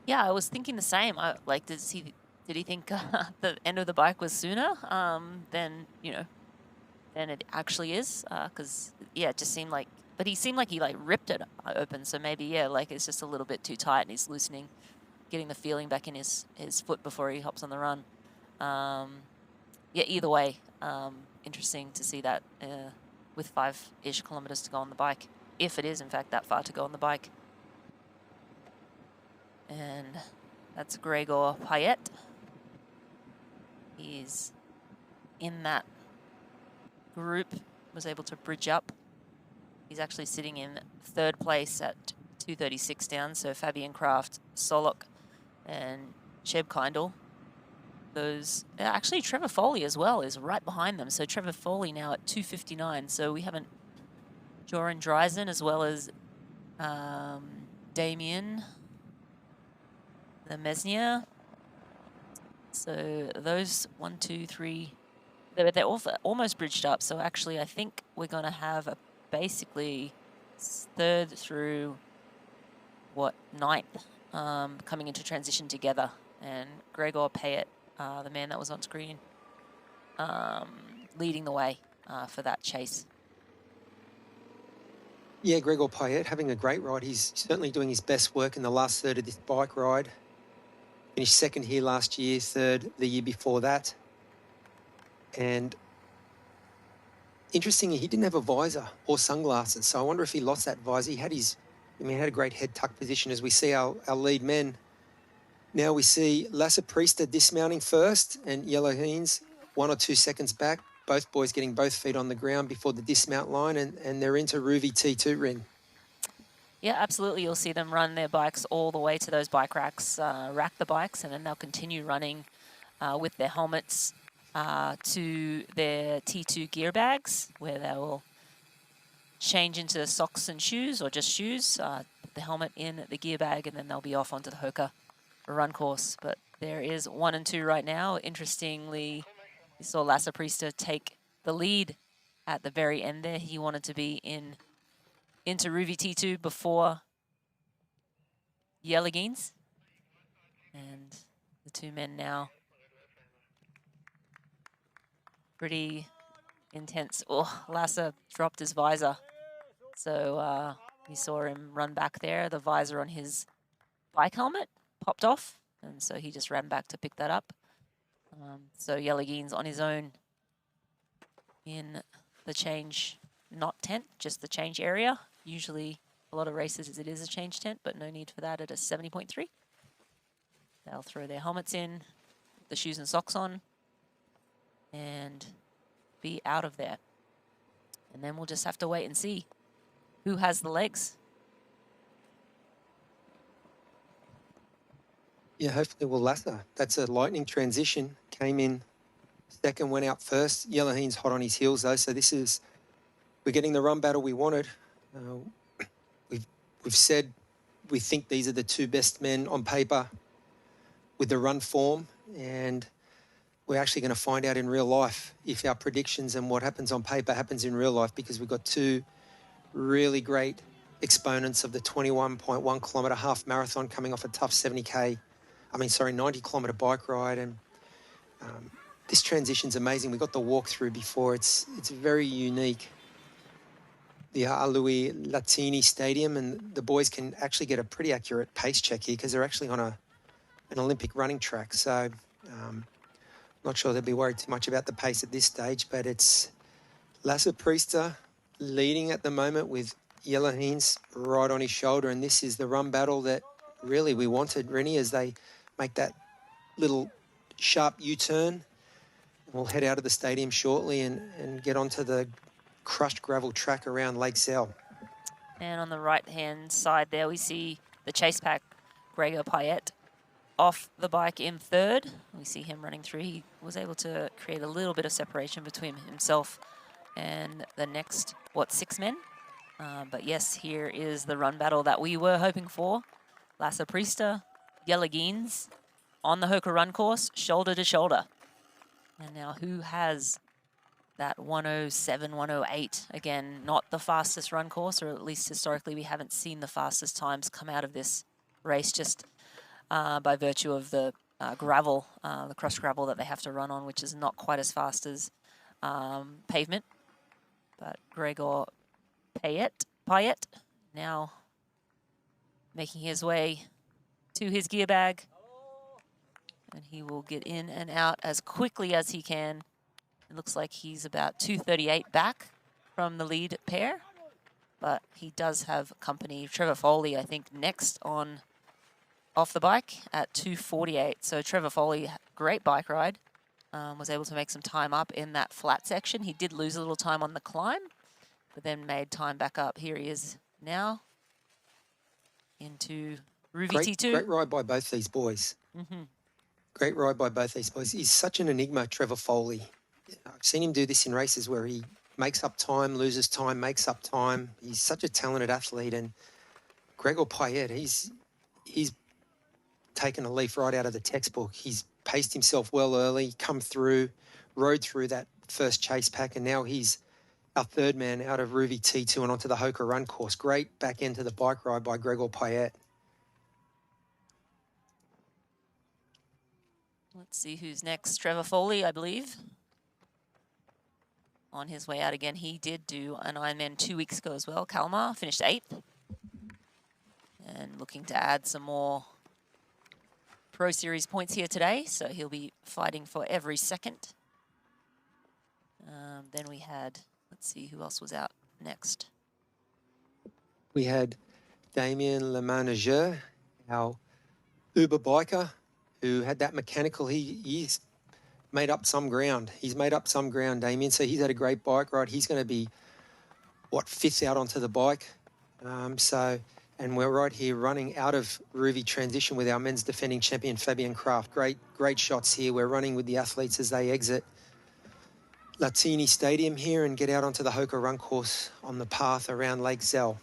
Yeah, I was thinking the same. Did he think the end of the bike was sooner than it actually is? Because yeah, it just seemed like. But he seemed like he ripped it open. So maybe it's just a little bit too tight, and he's loosening, getting the feeling back in his foot before he hops on the run. Yeah, either way, interesting to see that with 5-ish kilometers to go on the bike, if it is in fact that far to go on the bike. And that's Gregor Payet. He's in that group, was able to bridge up. He's actually sitting in 3rd place at 2:36 down. So Fabian Kraft, Solok, and Sheb Kindle. Those actually Trevor Foley as well is right behind them. So Trevor Foley now at 2:59. So we haven't Joran Dreisen as well as Damien the Mesnier. So those 1, 2, 3, they're all almost bridged up. So actually, I think we're going to have a basically 3rd through what 9th coming into transition together, and Gregor Payet, the man that was on screen, leading the way for that chase.
Yeah, Gregor Payet having a great ride. He's certainly doing his best work in the last third of this bike ride. Finished 2nd here last year, 3rd the year before that. And interestingly, he didn't have a visor or sunglasses, so I wonder if he lost that visor. He had had a great head tuck position as we see our lead men. Now we see Lasse Priester dismounting first and Yellow Heens 1 or 2 seconds back. Both boys getting both feet on the ground before the dismount line, and they're into Ruvi T2 Rin.
Yeah, absolutely. You'll see them run their bikes all the way to those bike racks, rack the bikes, and then they'll continue running with their helmets to their T2 gear bags, where they will change into socks and shoes, or just shoes, put the helmet in the gear bag, and then they'll be off onto the Hoka run course. But there is 1 and 2 right now. Interestingly, you saw Lasse Priester take the lead at the very end there. He wanted to be into Ruvi T2 before Jellegins. And the 2 men now pretty intense. Oh, Lasse dropped his visor. So you saw him run back there. The visor on his bike helmet popped off, and so he just ran back to pick that up. So Jellegins on his own in the change, not tent, just the change area. Usually a lot of races it is a change tent, but no need for that at a 70.3. They'll throw their helmets in, the shoes and socks on, and be out of there. And then we'll just have to wait and see who has the legs.
Yeah, hopefully we'll Lasse. That's a lightning transition. Came in 2nd, went out 1st. Yellowheen's hot on his heels though, so we're getting the run battle we wanted. We've said we think these are the 2 best men on paper with the run form, and we're actually going to find out in real life if our predictions and what happens on paper happens in real life, because we've got 2 really great exponents of the 21.1 kilometre half marathon coming off a tough 90 kilometre bike ride. And this transition's amazing. We got the walkthrough before. It's very unique. The Louis Latini Stadium, and the boys can actually get a pretty accurate pace check here because they're actually on an Olympic running track. So not sure they'll be worried too much about the pace at this stage, but it's Lasse Priester leading at the moment with Jellegins right on his shoulder, and this is the run battle that really we wanted, Rennie, as they make that little sharp U-turn. We'll head out of the stadium shortly and get onto the crushed gravel track around Lake Zell.
And on the right-hand side there, we see the chase pack, Gregor Payet, off the bike in 3rd. We see him running through. He was able to create a little bit of separation between himself and the next, 6 men? But yes, here is the run battle that we were hoping for. Lasse Priester, Jellegins on the Hoka run course, shoulder to shoulder. And now who has that 107, 108? Again, not the fastest run course, or at least historically we haven't seen the fastest times come out of this race, just by virtue of the gravel, the crushed gravel that they have to run on, which is not quite as fast as pavement. But Gregor Payet now making his way to his gear bag, and he will get in and out as quickly as he can. It looks like he's about 2:38 back from the lead pair, but he does have company. Trevor Foley, I think, next on off the bike at 2:48. So Trevor Foley, great bike ride. was able to make some time up in that flat section. He did lose a little time on the climb, but then made time back up. Here he is now into Ruvi T2.
Great ride by both these boys. Great ride by both these boys. He's such an enigma, Trevor Foley. I've seen him do this in races where he makes up time, loses time, makes up time. He's such a talented athlete. And Gregor Payet, he's taken a leaf right out of the textbook. He's paced himself well early, come through, rode through that first chase pack, and now he's our third man out of Ruvi T2 and onto the Hoka run course. Great back end to the bike ride by Gregor Payet.
Let's see who's next. Trevor Foley, I believe. On his way out again. He did do an Ironman 2 weeks ago as well. Kalmar finished 8th. And looking to add some more Pro Series points here today. So he'll be fighting for every second. Then we had, let's see who else was out next.
We had Damien Lemanageur, our Uber biker, who had that mechanical. He's made up some ground. He's made up some ground, Damien. So he's had a great bike ride. He's going to be, what, 5th out onto the bike. And we're right here running out of Ruvi transition with our men's defending champion, Fabian Kraft. Great shots here. We're running with the athletes as they exit Latini Stadium here and get out onto the Hoka run course on the path around Lake Zell.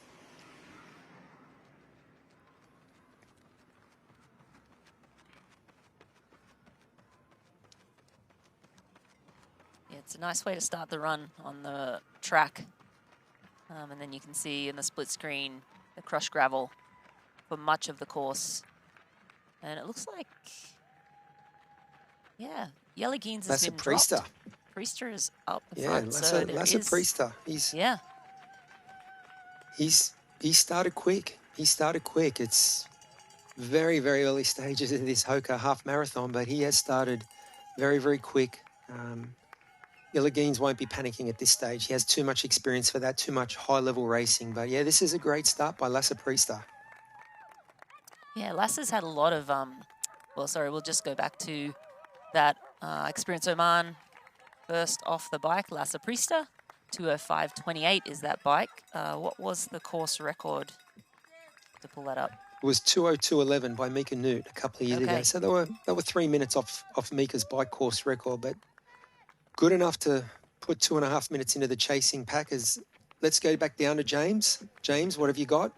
It's a nice way to start the run on the track. And then you can see in the split screen the crushed gravel for much of the course. And it looks like, yeah, Yelligeen's has been dropped. Priester is up the front.
Lasse Priester. He started quick. It's very, very early stages of this Hoka half marathon, but he has started very, very quick. Yelligeen's won't be panicking at this stage. He has too much experience for that, too much high-level racing. But, yeah, this is a great start by Lasse Priester.
Yeah, Lasse's had a lot of, we'll just go back to that Experience Oman first off the bike. Lasse Priester, 2:05.28 is that bike. What was the course record to pull that up?
It was 2:02.11 by Mika Newt a couple of years ago. So they were 3 minutes off Mika's bike course record, but good enough to put 2.5 minutes into the chasing packers. Let's go back down to James. James, what have you got?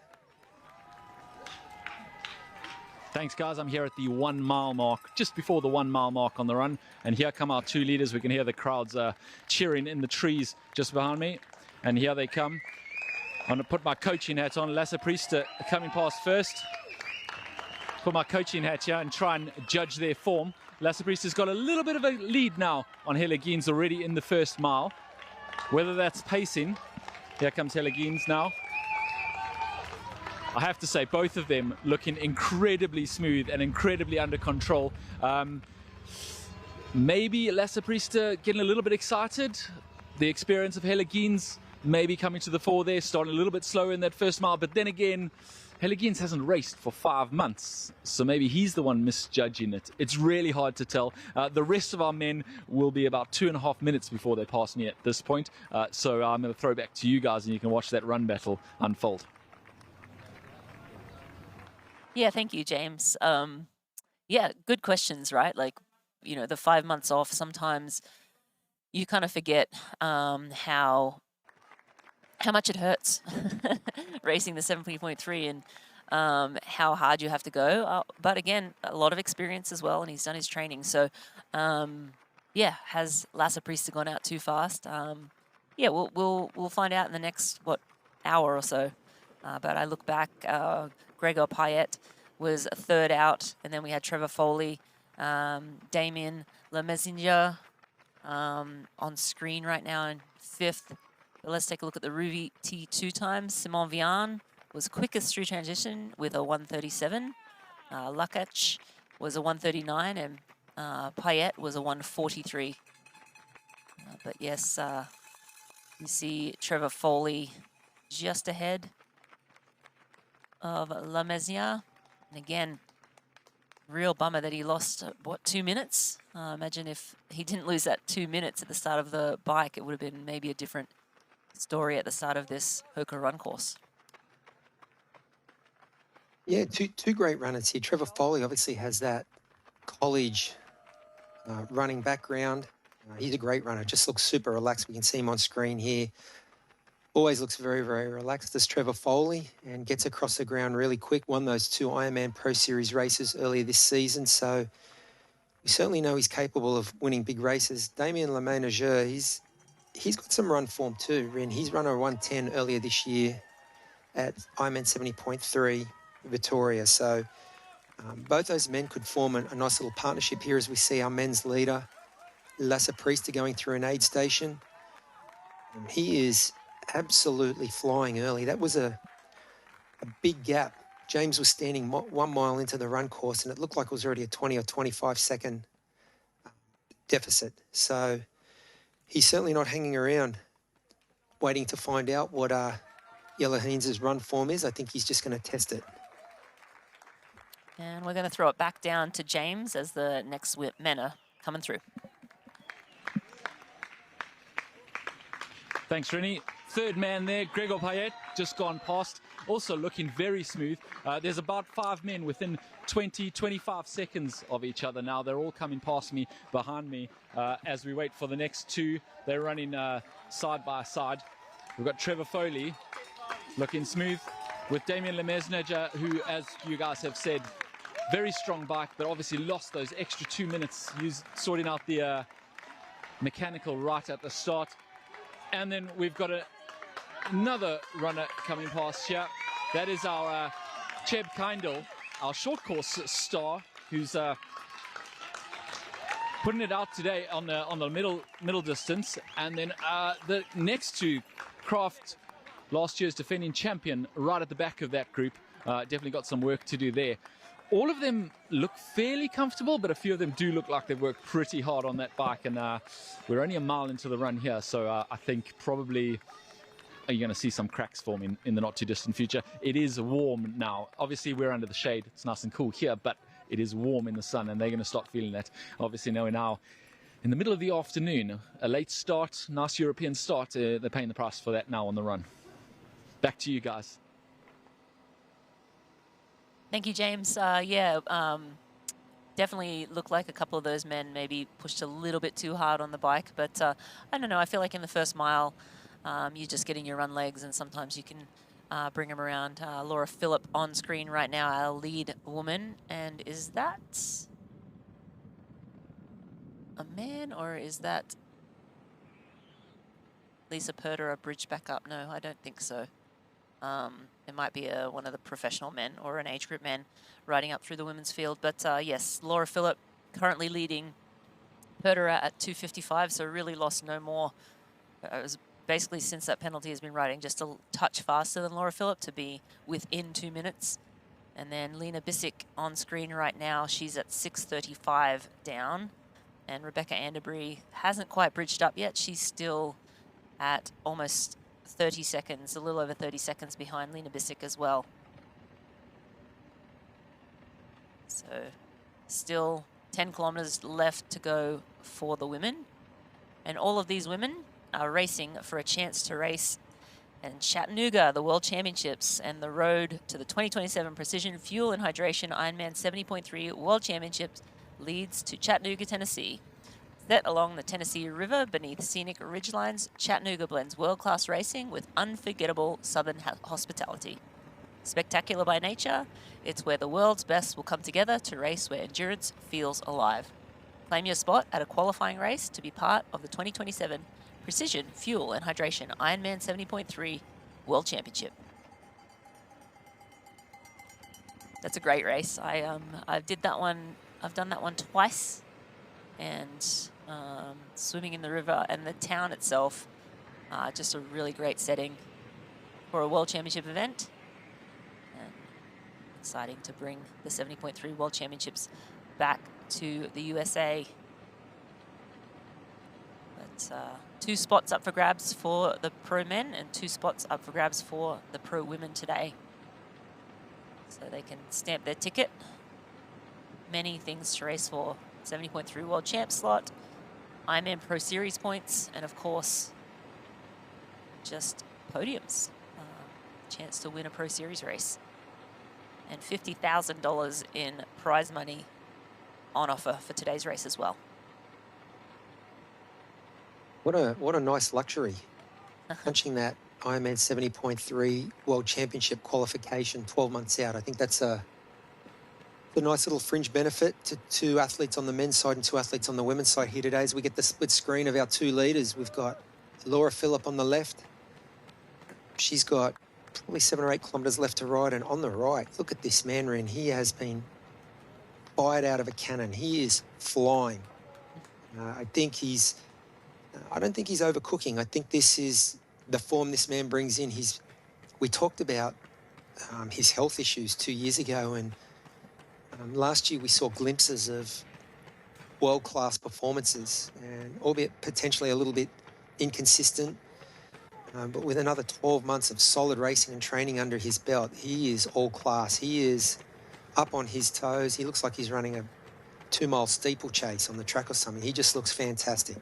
Thanks, guys. I'm here at the 1 mile mark, just before the 1 mile mark on the run. And here come our 2 leaders. We can hear the crowds cheering in the trees just behind me. And here they come. I'm going to put my coaching hat on. Lasse Priester coming past first. Put my coaching hat here and try and judge their form. Lasse Priester's got a little bit of a lead now on Yelligeen's already in the first mile. Whether that's pacing. Here comes Yelligeen's now. I have to say, both of them looking incredibly smooth and incredibly under control. Maybe Lasse Priester getting a little bit excited. The experience of Yelligeen's maybe coming to the fore there, starting a little bit slower in that first mile. But then again, Yelligeen's hasn't raced for 5 months, so maybe he's the one misjudging it. It's really hard to tell. The rest of our men will be about 2.5 minutes before they pass me at this point. So I'm going to throw back to you guys and you can watch that run battle unfold.
Yeah, thank you, James. Yeah, good questions, right? Like, you know, the 5 months off, sometimes you kind of forget how much it hurts racing the 70.3 and how hard you have to go. But again, a lot of experience as well, and he's done his training. So, yeah, has Lasse Priester gone out too fast? Yeah, we'll find out in the next, hour or so. But I look back, Gregor Payet was 3rd out, and then we had Trevor Foley, Damien Lemanageur on screen right now in 5th. But let's take a look at the Ruvi T2 times. Simon Vian was quickest through transition with a 1:37. Lukac was a 1:39, and Payet was a 1:43. But yes, you see Trevor Foley just ahead of Lemanageur. And again, Real bummer that he lost, what, 2 minutes? Imagine if he didn't lose that 2 minutes at the start of the bike, it would have been maybe a different story at the start of this Hoka run course.
Yeah, two great runners here. Trevor Foley obviously has that college running background. He's a great runner, just looks super relaxed. We can see him on screen here. Always looks very, very relaxed, this Trevor Foley, and gets across the ground really quick. Won those 2 Ironman Pro Series races earlier this season, so we certainly know he's capable of winning big races. Damien Leménager, he's got some run form too, and he's run a 1:10 earlier this year at Ironman 70.3 Victoria. So both those men could form a nice little partnership here as we see our men's leader, Lasse Priester, going through an aid station. And he is absolutely flying early. That was a big gap. James was standing 1 mile into the run course, and it looked like it was already a 20 or 25 second deficit. So he's certainly not hanging around waiting to find out what Jelle Heinz's run form is. I think he's just going to test it.
And we're going to throw it back down to James as the next men are coming through.
Thanks, Rennie. Third man there, Gregor Payet, just gone past, also looking very smooth. There's about 5 men within 20, 25 seconds of each other now. They're all coming past me, behind me, as we wait for the next 2. They're running side by side. We've got Trevor Foley looking smooth with Damien Leménager, who, as you guys have said, very strong bike, but obviously lost those extra 2 minutes sorting out the mechanical right at the start. And then we've got another runner coming past here. That is our Cheb Kindle, our short course star, who's putting it out today on the middle distance. And then the next 2, Kraft, last year's defending champion, right at the back of that group. Definitely got some work to do there. All of them look fairly comfortable, but a few of them do look like they've worked pretty hard on that bike. And we're only a mile into the run here, so I think probably you're going to see some cracks forming in the not too distant future. It is warm now. Obviously, we're under the shade. It's nice and cool here, but it is warm in the sun, and they're going to start feeling that. Obviously, now in the middle of the afternoon, a late start, nice European start. They're paying the price for that now on the run. Back to you guys.
Thank you, James. Definitely looked like a couple of those men maybe pushed a little bit too hard on the bike, but I don't know. I feel like in the first mile, you're just getting your run legs, and sometimes you can bring them around. Laura Phillip on screen right now, our lead woman. And is that a man, or is that Lisa Perder, a bridge back up? No, I don't think so. It might be one of the professional men or an age group man riding up through the women's field. But yes, Laura Phillip currently leading Perderer at 2:55, so really lost no more. It was basically, since that penalty, has been riding just a touch faster than Laura Phillip to be within 2 minutes. And then Lena Bissick on screen right now. She's at 6:35 down. And Rebecca Anderbury hasn't quite bridged up yet. She's still at almost 30 seconds, a little over 30 seconds behind Lena Bissick as well. So still 10 kilometers left to go for the women. And all of these women are racing for a chance to race in Chattanooga, the World Championships, and the road to the 2027 Precision Fuel and Hydration Ironman 70.3 World Championships leads to Chattanooga, Tennessee. Set along the Tennessee River beneath scenic ridgelines, Chattanooga blends world-class racing with unforgettable southern hospitality. Spectacular by nature, it's where the world's best will come together to race where endurance feels alive. Claim your spot at a qualifying race to be part of the 2027 Precision Fuel and Hydration Ironman 70.3 World Championship. That's a great race. I've done that one twice, and swimming in the river and the town itself, just a really great setting for a World Championship event. And exciting to bring the 70.3 World Championships back to the USA. But 2 spots up for grabs for the pro men and 2 spots up for grabs for the pro women today. So they can stamp their ticket many things to race for. 70.3 World Champ slot, Ironman Pro Series points, and of course, just podiums. Chance to win a Pro Series race. And $50,000 in prize money on offer for today's race as well.
What a nice luxury. Punching that Ironman 70.3 World Championship qualification 12 months out. I think that's a nice little fringe benefit to two athletes on the men's side and two athletes on the women's side here today as we get the split screen of our two leaders. We've got Laura Phillip on the left. She's got probably 7 or 8 kilometres left to ride, and on the right, look at this man, Ren. He has been fired out of a cannon. He is flying. I don't think he's overcooking. I think this is the form this man brings in. We talked about his health issues 2 years ago, and last year we saw glimpses of world-class performances, and albeit potentially a little bit inconsistent, but with another 12 months of solid racing and training under his belt, he is all class. He is up on his toes. He looks like he's running a 2-mile steeplechase on the track or something. He just looks fantastic.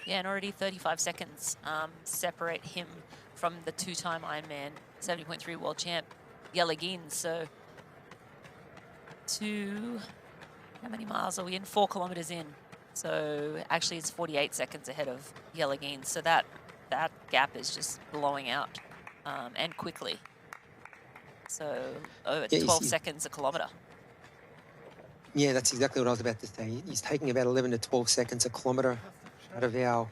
Yeah, and already 35 seconds separate him from the two-time Ironman 70.3 World Champ, Yelagin. So how many miles are we in? 4 kilometers in. So actually it's 48 seconds ahead of Yelagin. So that gap is just blowing out and quickly. So over 12 seconds a kilometer.
Yeah, that's exactly what I was about to say. He's taking about 11 to 12 seconds a kilometre out of our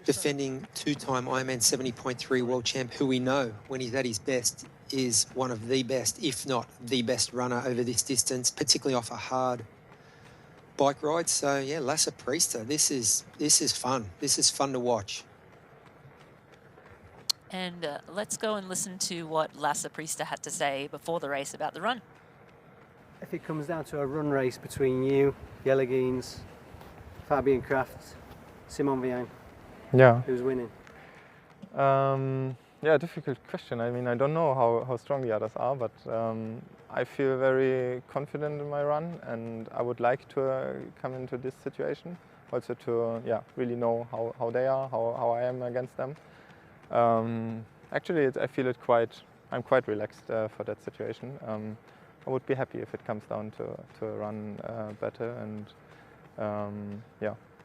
defending two-time Ironman 70.3 World Champ, who we know, when he's at his best, is one of the best, if not the best runner over this distance, particularly off a hard bike ride. So, yeah, Lasse Priester, this is fun. This is fun to watch.
And let's go and listen to what Lasse Priester had to say before the race about the run.
If it comes down to a run race between you, Yelagins, Fabian Kraft, Simon Vian, who's winning?
Yeah, difficult question. I mean, I don't know how strong the others are, but I feel very confident in my run, and I would like to come into this situation also to really know how they are, how I am against them. Actually, I feel I'm quite relaxed for that situation. I would be happy if it comes down to run better and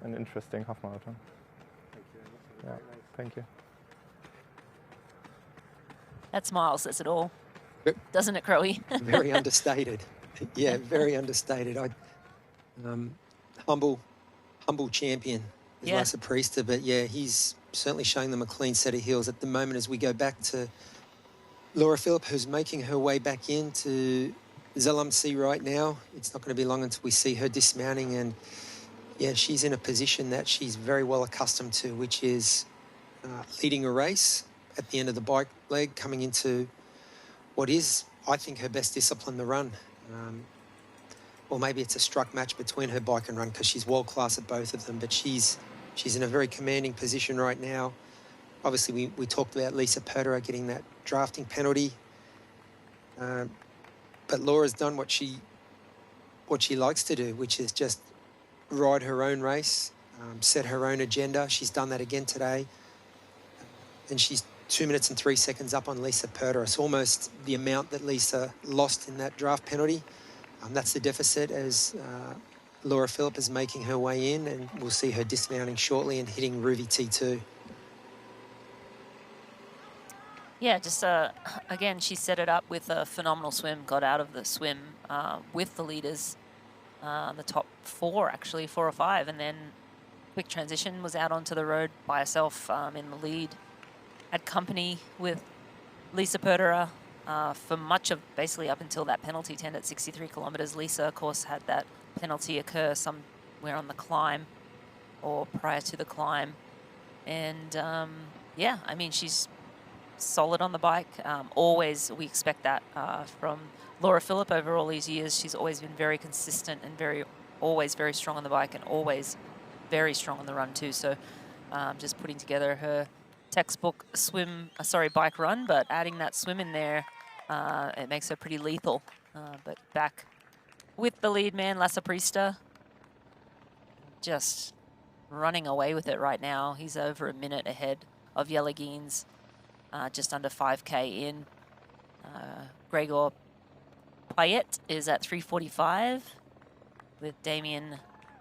an interesting half marathon.
Thank you very much.
Thank you.
That smile says it all, doesn't it, Crowy?
Very understated. Yeah, very understated. Humble champion is Lasse Priester, but yeah, he's certainly showing them a clean set of heels at the moment as we go back to Laura Phillip, who's making her way back into Zell right now. It's not going to be long until we see her dismounting, and yeah, she's in a position that she's very well accustomed to, which is leading a race at the end of the bike leg, coming into what is, I think, her best discipline, the run. Or maybe it's a struck match between her bike and run because she's world class at both of them, but she's in a very commanding position right now. Obviously, we talked about Lisa Perderer getting that drafting penalty, but Laura's done what she likes to do, which is just ride her own race, set her own agenda. She's done that again today, and she's 2 minutes and 3 seconds up on Lisa Perderer. It's almost the amount that Lisa lost in that draft penalty. That's the deficit as Laura Phillip is making her way in, and we'll see her dismounting shortly and hitting Ruby T2.
Yeah, just again, she set it up with a phenomenal swim, got out of the swim with the leaders, the top 4 actually, 4 or 5, and then quick transition, was out onto the road by herself in the lead. Had company with Lisa Perderer for much of basically up until that penalty 10 at 63 kilometers. Lisa, of course, had that penalty occur somewhere on the climb or prior to the climb. And yeah, I mean, she's solid on the bike. Always, we expect that from Laura Phillip over all these years. She's always been very consistent and always very strong on the bike, and always very strong on the run too. So just putting together her textbook bike run, but adding that swim in there, it makes her pretty lethal. But back with the lead man, Lasse Priester. Just running away with it right now. He's over a minute ahead of Yelagines, just under 5K in. Gregor Payet is at 3:45 with Damien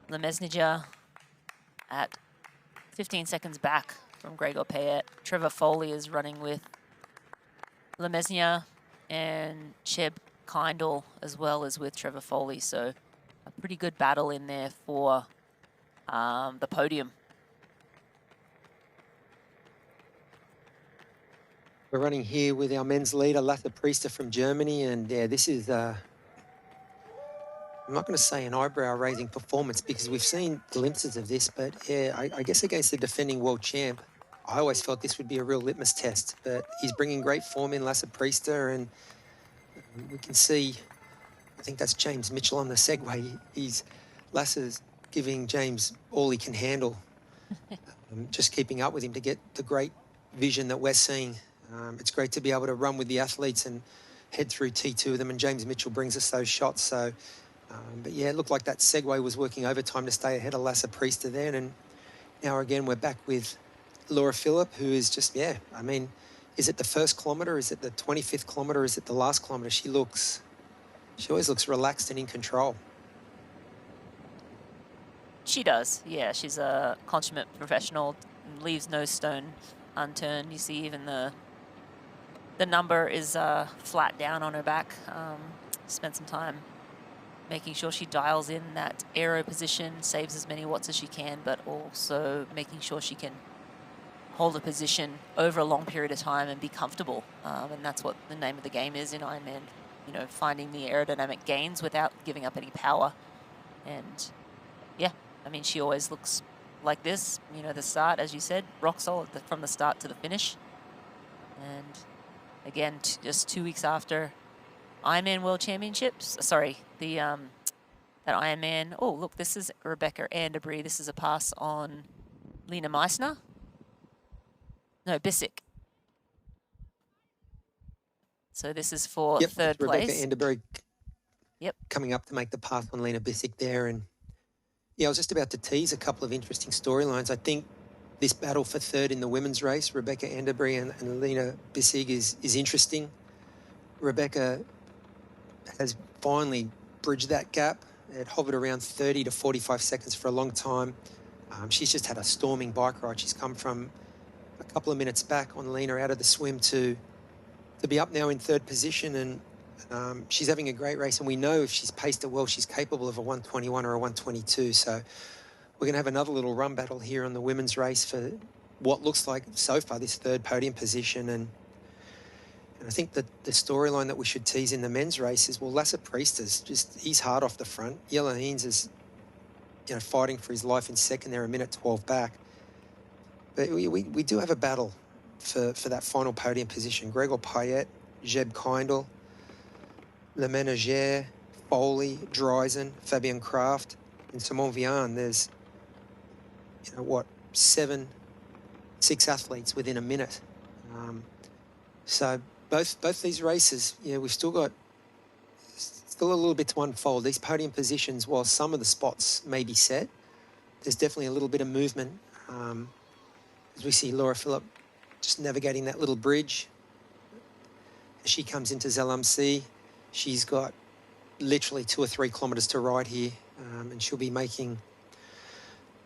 Lemesniger at 15 seconds back from Gregor Payet. Trevor Foley is running with Lemesniger, and Cheb Kindle as well as with Trevor Foley. So a pretty good battle in there for the podium.
We're running here with our men's leader, Lasse Priester from Germany, and yeah, this is, I'm not going to say an eyebrow-raising performance because we've seen glimpses of this, but yeah, I guess against the defending world champ, I always felt this would be a real litmus test, but he's bringing great form in, Lasse Priester, and we can see, I think that's James Mitchell on the Segway. Lasse's giving James all he can handle, just keeping up with him to get the great vision that we're seeing. It's great to be able to run with the athletes and head through T2 with them, and James Mitchell brings us those shots. So, but yeah, it looked like that Segway was working overtime to stay ahead of Lasse Priester there. And now again, we're back with Laura Philipp, who is just, yeah, I mean, is it the first kilometre? Is it the 25th kilometre? Is it the last kilometre? She always looks relaxed and in control.
She does, yeah. She's a consummate professional, leaves no stone unturned. You see even the number is flat down on her back. Spent some time making sure she dials in that aero position, saves as many watts as she can, but also making sure she can hold a position over a long period of time and be comfortable. And that's what the name of the game is in Ironman, you know, finding the aerodynamic gains without giving up any power. And yeah, I mean, she always looks like this, you know, the start, as you said, rock solid from the start to the finish. And again, just 2 weeks after Ironman World Championships, sorry, the that Ironman, oh, look, this is Rebecca Anderbury. This is a pass on Lena Meissner. No, Bissick. So this is for third place.
Rebecca Anderbury
Yep.
coming up to make the pass on Lena Bissick there. And yeah, I was just about to tease a couple of interesting storylines. I think this battle for third in the women's race, Rebecca Anderbury and Lena Bissick, is interesting. Rebecca has finally bridged that gap. It hovered around 30 to 45 seconds for a long time. She's just had a storming bike ride. She's come from a couple of minutes back on Lena out of the swim to be up now in third position, and she's having a great race, and we know if she's paced it well, she's capable of a 121 or a 122. So we're going to have another little run battle here on the women's race for what looks like so far this third podium position. And I think that the storyline that we should tease in the men's race is, well, Lasse Priester's he's hard off the front. Jelle Heens is, you know, fighting for his life in second there, a minute 12 back. But we do have a battle for that final podium position. Gregor Payet, Jeb Kindle, Le Ménager, Foley, Dreisen, Fabian Kraft, and Simon Vian. There's, you know, what, 6 athletes within a minute. So both these races, yeah, we've still a little bit to unfold. These podium positions, while some of the spots may be set, there's definitely a little bit of movement. As we see Laura Philipp just navigating that little bridge. As she comes into Zell am See, she's got literally 2 or 3 kilometres to ride here, and she'll be making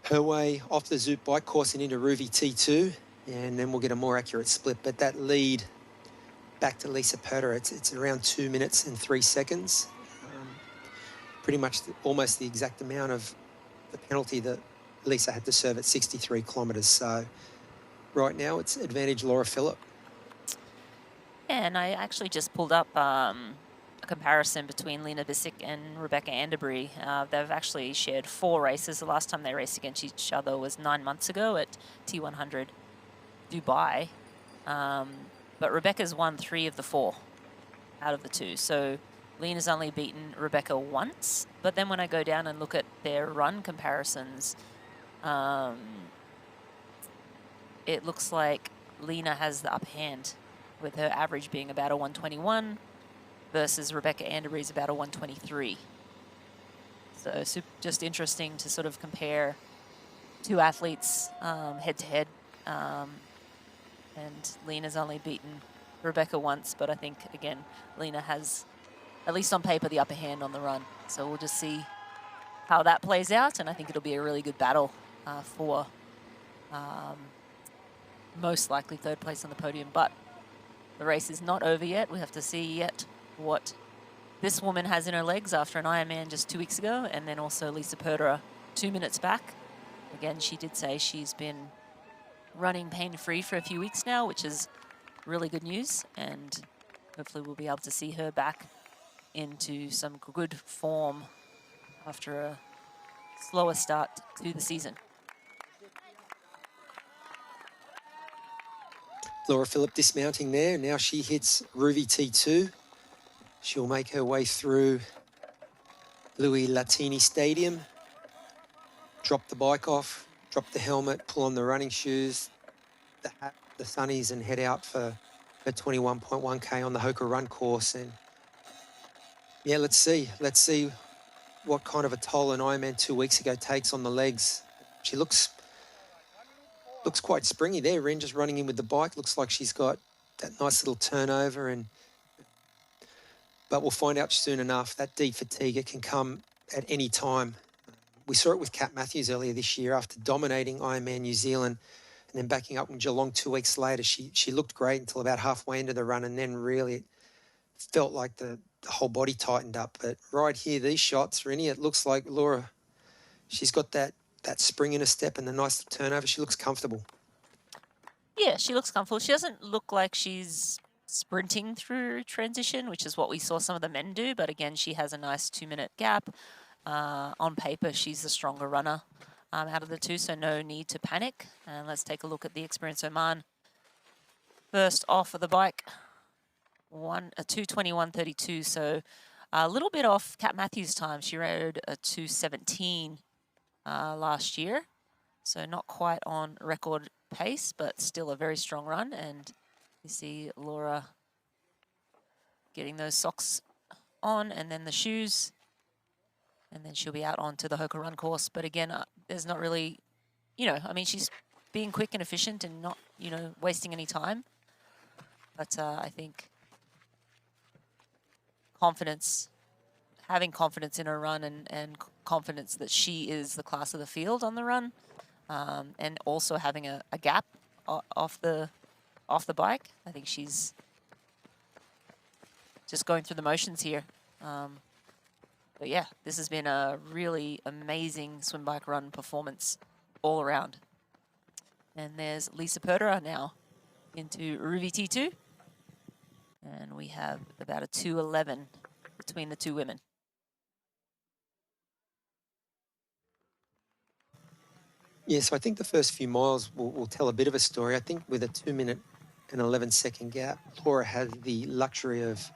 her way off the Zoop bike course and into Ruvi T2, and then we'll get a more accurate split. But that lead back to Lisa Perter, it's around 2 minutes and 3 seconds. Pretty much almost the exact amount of the penalty that Lisa had to serve at 63 kilometres. So right now it's advantage Laura Philipp.
And I actually just pulled up a comparison between Lena Bissick and Rebecca Anderbury. They've actually shared 4 races. The last time they raced against each other was 9 months ago at T100 Dubai. But Rebecca's won 3 of the 4 out of the 2. So Lena's only beaten Rebecca once. But then when I go down and look at their run comparisons, it looks like Lena has the upper hand, with her average being about a 121 versus Rebecca Anderbury's about a 123. So just interesting to sort of compare two athletes head to head. And Lena's only beaten Rebecca once, but I think, again, Lena has, at least on paper, the upper hand on the run. So we'll just see how that plays out, and I think it'll be a really good battle for most likely third place on the podium. But the race is not over yet. We have to see yet what this woman has in her legs after an Ironman just 2 weeks ago, and then also Lisa Perderer 2 minutes back. Again, she did say she's been running pain-free for a few weeks now, which is really good news, and hopefully we'll be able to see her back into some good form after a slower start to the season.
Laura Philipp dismounting there. Now she hits Ruby T2. She'll make her way through Louis Latini Stadium, drop the bike off, drop the helmet, pull on the running shoes, the hat, the sunnies, and head out for her 21.1K on the Hoka Run course. And yeah, let's see what kind of a toll an Ironman 2 weeks ago takes on the legs. She looks quite springy there. Ren just running in with the bike. Looks like she's got that nice little turnover, but we'll find out soon enough. That deep fatigue, it can come at any time. We saw it with Kat Matthews earlier this year after dominating Ironman New Zealand and then backing up in Geelong 2 weeks later. She looked great until about halfway into the run, and then really it felt like the whole body tightened up. But right here, these shots, Rennie, it looks like Laura, she's got that spring in her step and the nice turnover. She looks comfortable.
Yeah, she looks comfortable. She doesn't look like she's sprinting through transition, which is what we saw some of the men do. But again, she has a nice 2 minute gap. On paper, she's the stronger runner out of the two, so no need to panic. And let's take a look at the Experience Oman. First off of the bike, a 2:21.32, so a little bit off Kat Matthews' time. She rode a 2:17 last year, so not quite on record pace, but still a very strong run. And you see Laura getting those socks on and then the shoes. And then she'll be out onto the Hoka Run course. But again, there's not really, I mean, she's being quick and efficient and not, wasting any time. But I think having confidence in her run and confidence that she is the class of the field on the run, and also having a gap off the bike. I think she's just going through the motions here. But yeah, this has been a really amazing swim, bike, run performance all around. And there's Lisa Perderer now into Ruby T2. And we have about a 2:11 between the two women.
Yeah, so I think the first few miles will tell a bit of a story. I think with a 2 minute and 11-second gap, Laura had the luxury of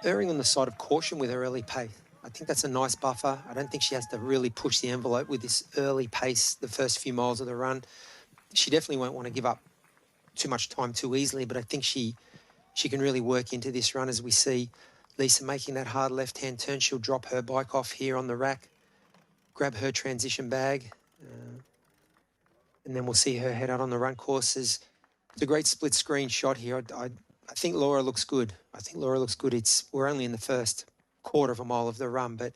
erring on the side of caution with her early pace. I think that's a nice buffer. I don't think she has to really push the envelope with this early pace the first few miles of the run. She definitely won't want to give up too much time too easily, but I think she can really work into this run. As we see Lisa making that hard left-hand turn, she'll drop her bike off here on the rack, grab her transition bag, and then we'll see her head out on the run courses. It's a great split screen shot here. I think Laura looks good. We're only in the first quarter of a mile of the run, but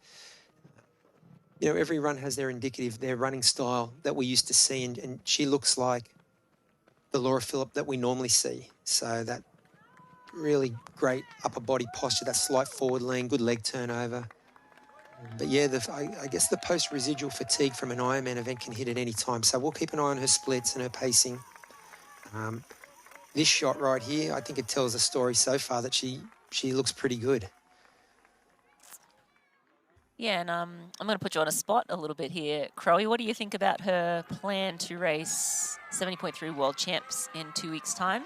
every run has their running style that we used to see, and she looks like the Laura Philipp that we normally see. So that really great upper body posture, that slight forward lean, good leg turnover. But yeah, I guess the post-residual fatigue from an Ironman event can hit at any time. So we'll keep an eye on her splits and her pacing. This shot right here, I think it tells a story so far that she looks pretty good.
Yeah, and I'm going to put you on a spot a little bit here. Crowie, what do you think about her plan to race 70.3 World Champs in 2 weeks' time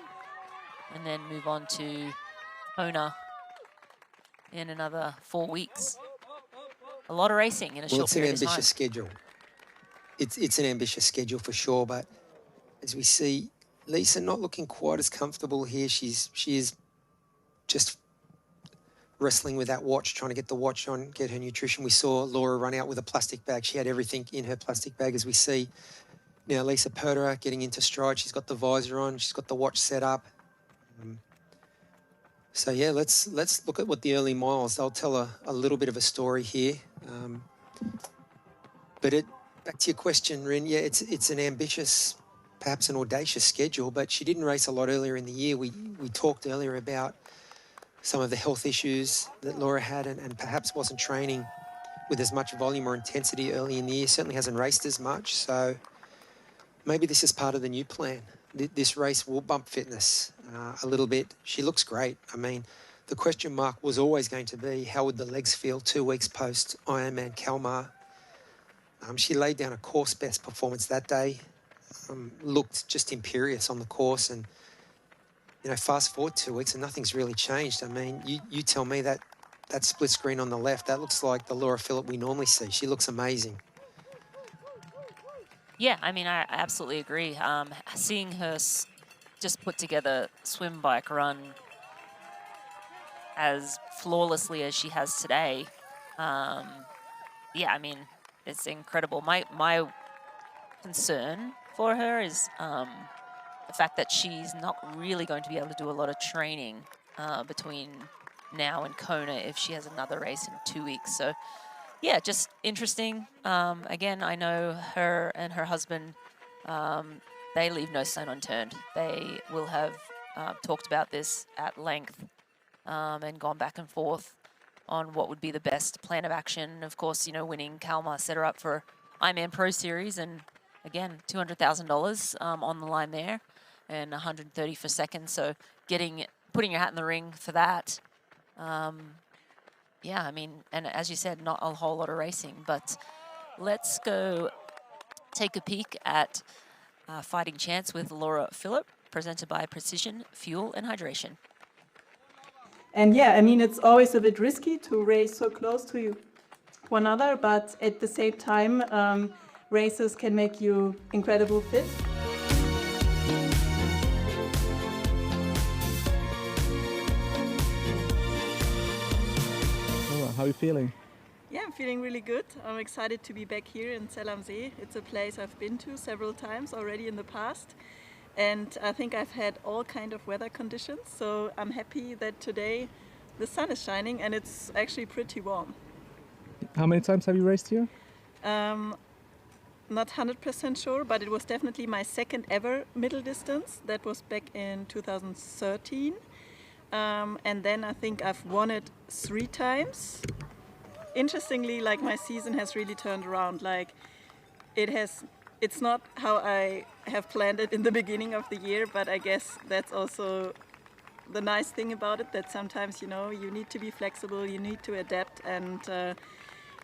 and then move on to Kona in another 4 weeks? A lot of racing in a short period of time.
It's an ambitious schedule. It's an ambitious schedule for sure, but as we see, Lisa not looking quite as comfortable here. She is just wrestling with that watch, trying to get the watch on, get her nutrition. We saw Laura run out with a plastic bag. She had everything in her plastic bag, as we see now Lisa Perderer getting into stride. She's got the visor on. She's got the watch set up. So yeah, let's look at what the early miles. They'll tell a little bit of a story here. But back to your question, Rin. Yeah, it's an ambitious, perhaps an audacious schedule. But she didn't race a lot earlier in the year. We talked earlier about some of the health issues that Laura had, and perhaps wasn't training with as much volume or intensity early in the year. Certainly hasn't raced as much. So maybe this is part of the new plan. This race will bump fitness a little bit. She looks great. I mean, the question mark was always going to be, how would the legs feel 2 weeks post Ironman Kalmar? She laid down a course best performance that day, looked just imperious on the course, and fast forward 2 weeks and nothing's really changed. I mean, you tell me that split screen on the left, that looks like the Laura Philipp we normally see. She looks amazing.
Yeah, I mean, I absolutely agree. Seeing her just put together swim, bike, run as flawlessly as she has today, yeah, I mean, it's incredible. My concern for her is the fact that she's not really going to be able to do a lot of training between now and Kona if she has another race in 2 weeks. So yeah, just interesting. Again, I know her and her husband, they leave no stone unturned. They will have talked about this at length and gone back and forth on what would be the best plan of action. Of course, winning Kalmar set her up for Ironman Pro Series, and again, $200,000 on the line there, and 130 for second. So putting your hat in the ring for that. Yeah, I mean, and as you said, not a whole lot of racing, but let's go take a peek at Fighting Chance with Laura Philipp, presented by Precision Fuel and Hydration.
And yeah, I mean, it's always a bit risky to race so close to one another, but at the same time, races can make you incredible fit.
How are you feeling?
Yeah, I'm feeling really good. I'm excited to be back here in Zell am See. It's a place I've been to several times already in the past. And I think I've had all kind of weather conditions. So I'm happy that today the sun is shining and it's actually pretty warm.
How many times have you raced here?
Not 100% sure, but it was definitely my second ever middle distance. That was back in 2013. And then I think I've won it 3 times. Interestingly, like, my season has really turned around. Like, it's not how I have planned it in the beginning of the year, but I guess that's also the nice thing about it, that sometimes, you need to be flexible, you need to adapt. And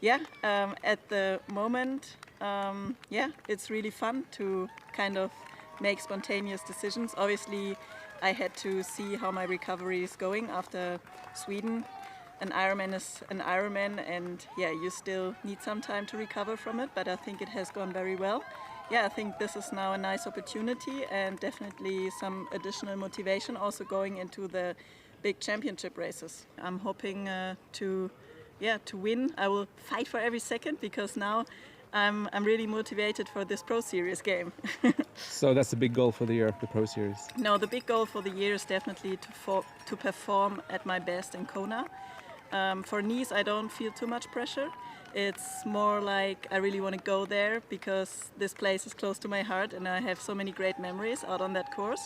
at the moment, it's really fun to kind of make spontaneous decisions. Obviously, I had to see how my recovery is going after Sweden. An Ironman is an Ironman, and yeah, you still need some time to recover from it, but I think it has gone very well. Yeah, I think this is now a nice opportunity and definitely some additional motivation also going into the big championship races. I'm hoping to win. I will fight for every second, because now I'm really motivated for this Pro Series game.
So that's the big goal for the year, the Pro Series?
No, the big goal for the year is definitely to perform at my best in Kona. For Nice, I don't feel too much pressure. It's more like I really want to go there because this place is close to my heart and I have so many great memories out on that course.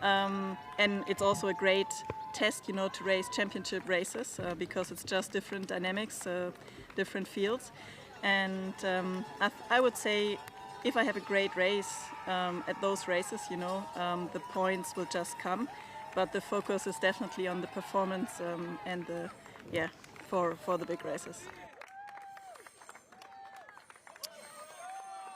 And it's also a great test, to race championship races because it's just different dynamics, different fields. And I would say if I have a great race at those races, the points will just come. But the focus is definitely on the performance and for the big races.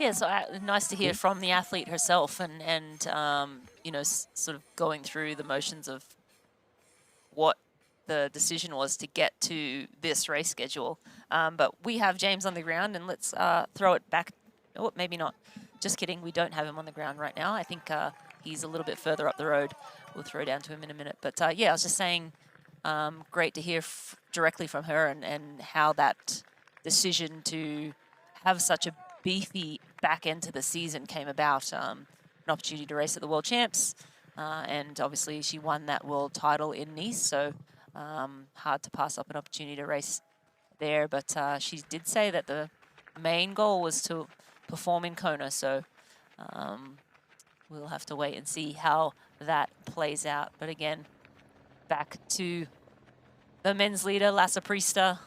Yeah, so nice to hear from the athlete herself, and sort of going through the motions of what the decision was to get to this race schedule. But we have James on the ground, and let's throw it back. Oh, maybe not. Just kidding. We don't have him on the ground right now. I think he's a little bit further up the road. We'll throw down to him in a minute. But yeah, I was just saying, great to hear directly from her and how that decision to have such a beefy back end to the season came about. An opportunity to race at the World Champs, and obviously she won that world title in Nice, so hard to pass up an opportunity to race there. But she did say that the main goal was to perform in Kona, so we'll have to wait and see how that plays out. But again, back to the men's leader, Lasse Priester,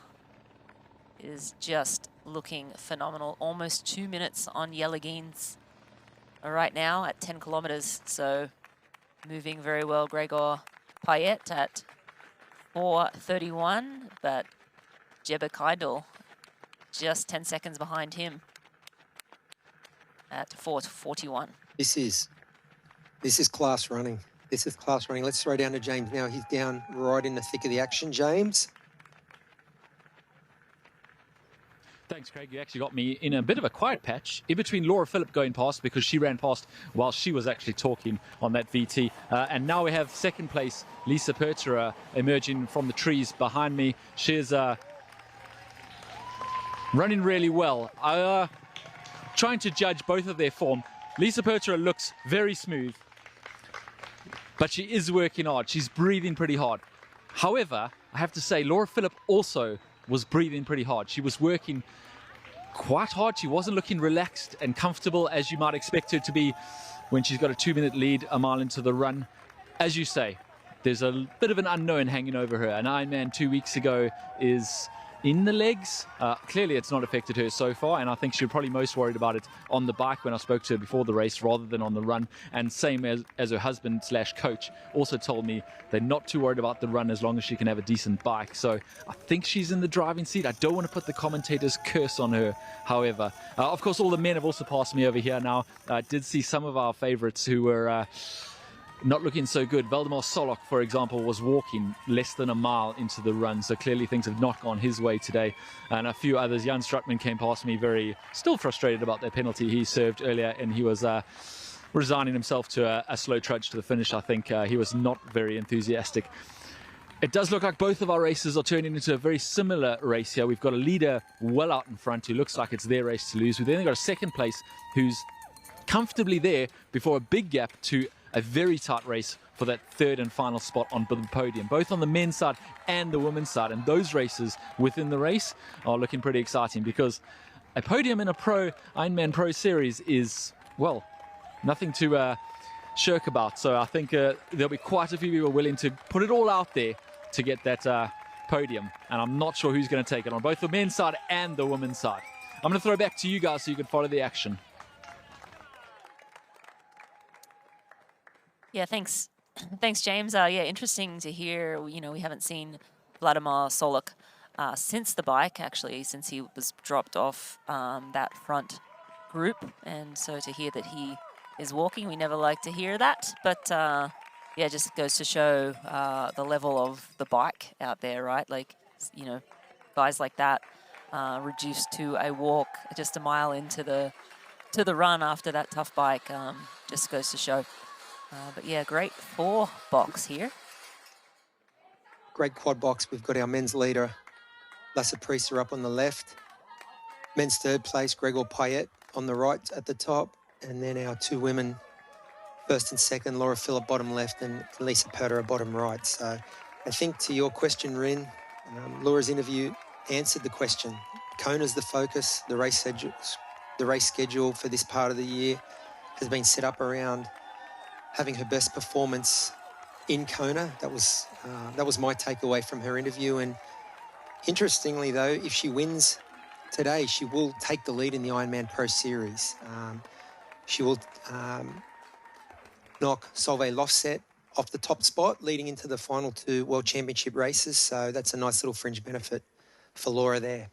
is just looking phenomenal. Almost 2 minutes on Jellegins right now at 10 kilometers. So moving very well. Gregor Payet at 4:31, but Jebbe Keindl just 10 seconds behind him at 4:41.
This is class running. This is class running. Let's throw down to James now. He's down right in the thick of the action. James.
Thanks, Craig. You actually got me in a bit of a quiet patch in between Laura Philipp going past, because she ran past while she was actually talking on that VT. And now we have second place, Lisa Pertera, emerging from the trees behind me. She's running really well. Trying to judge both of their form. Lisa Pertera looks very smooth, but she is working hard. She's breathing pretty hard. However, I have to say, Laura Philipp also was breathing pretty hard. She was working quite hard. She wasn't looking relaxed and comfortable as you might expect her to be when she's got a 2-minute lead a mile into the run. As you say, there's a bit of an unknown hanging over her. An Ironman 2 weeks ago is in the legs. Clearly it's not affected her so far, and I think she was probably most worried about it on the bike when I spoke to her before the race rather than on the run. And same as her husband / coach also told me they're not too worried about the run as long as she can have a decent bike. So I think she's in the driving seat. I don't want to put the commentator's curse on her, however. Of course, all the men have also passed me over here now. I did see some of our favorites who were not looking so good. Valdemar Solok, for example, was walking less than a mile into the run, so clearly things have not gone his way today. And a few others. Jan Strutman came past me, still frustrated about that penalty he served earlier, and he was resigning himself to a slow trudge to the finish. I think he was not very enthusiastic. It does look like both of our races are turning into a very similar race here. We've got a leader well out in front who looks like it's their race to lose. We've then got a second place who's comfortably there before a big gap to a very tight race for that third and final spot on the podium, both on the men's side and the women's side. And those races within the race are looking pretty exciting, because a podium in a Ironman Pro Series is, well, nothing to shirk about. So I think there'll be quite a few people willing to put it all out there to get that podium. And I'm not sure who's going to take it on both the men's side and the women's side. I'm going to throw back to you guys so you can follow the action.
Yeah, thanks. Thanks, James. Yeah, interesting to hear. We haven't seen Vladimir Solok since the bike, actually, since he was dropped off that front group. And so to hear that he is walking, we never like to hear that. But yeah, just goes to show the level of the bike out there, right? Like, guys like that reduced to a walk just a mile into the run after that tough bike, just goes to show. But yeah, great 4 box here.
Great quad box. We've got our men's leader, Lasse Priester, up on the left. Men's third place, Gregor Payet on the right at the top. And then our 2 women, first and second, Laura Philipp bottom left and Lisa Pertera bottom right. So I think to your question, Rin, Laura's interview answered the question. Kona's the focus. The race schedule for this part of the year has been set up around having her best performance in Kona. That was my takeaway from her interview. And interestingly, though, if she wins today, she will take the lead in the Ironman Pro Series. She will knock Solveig Lofset off the top spot, leading into the final 2 World Championship races. So that's a nice little fringe benefit for Laura there.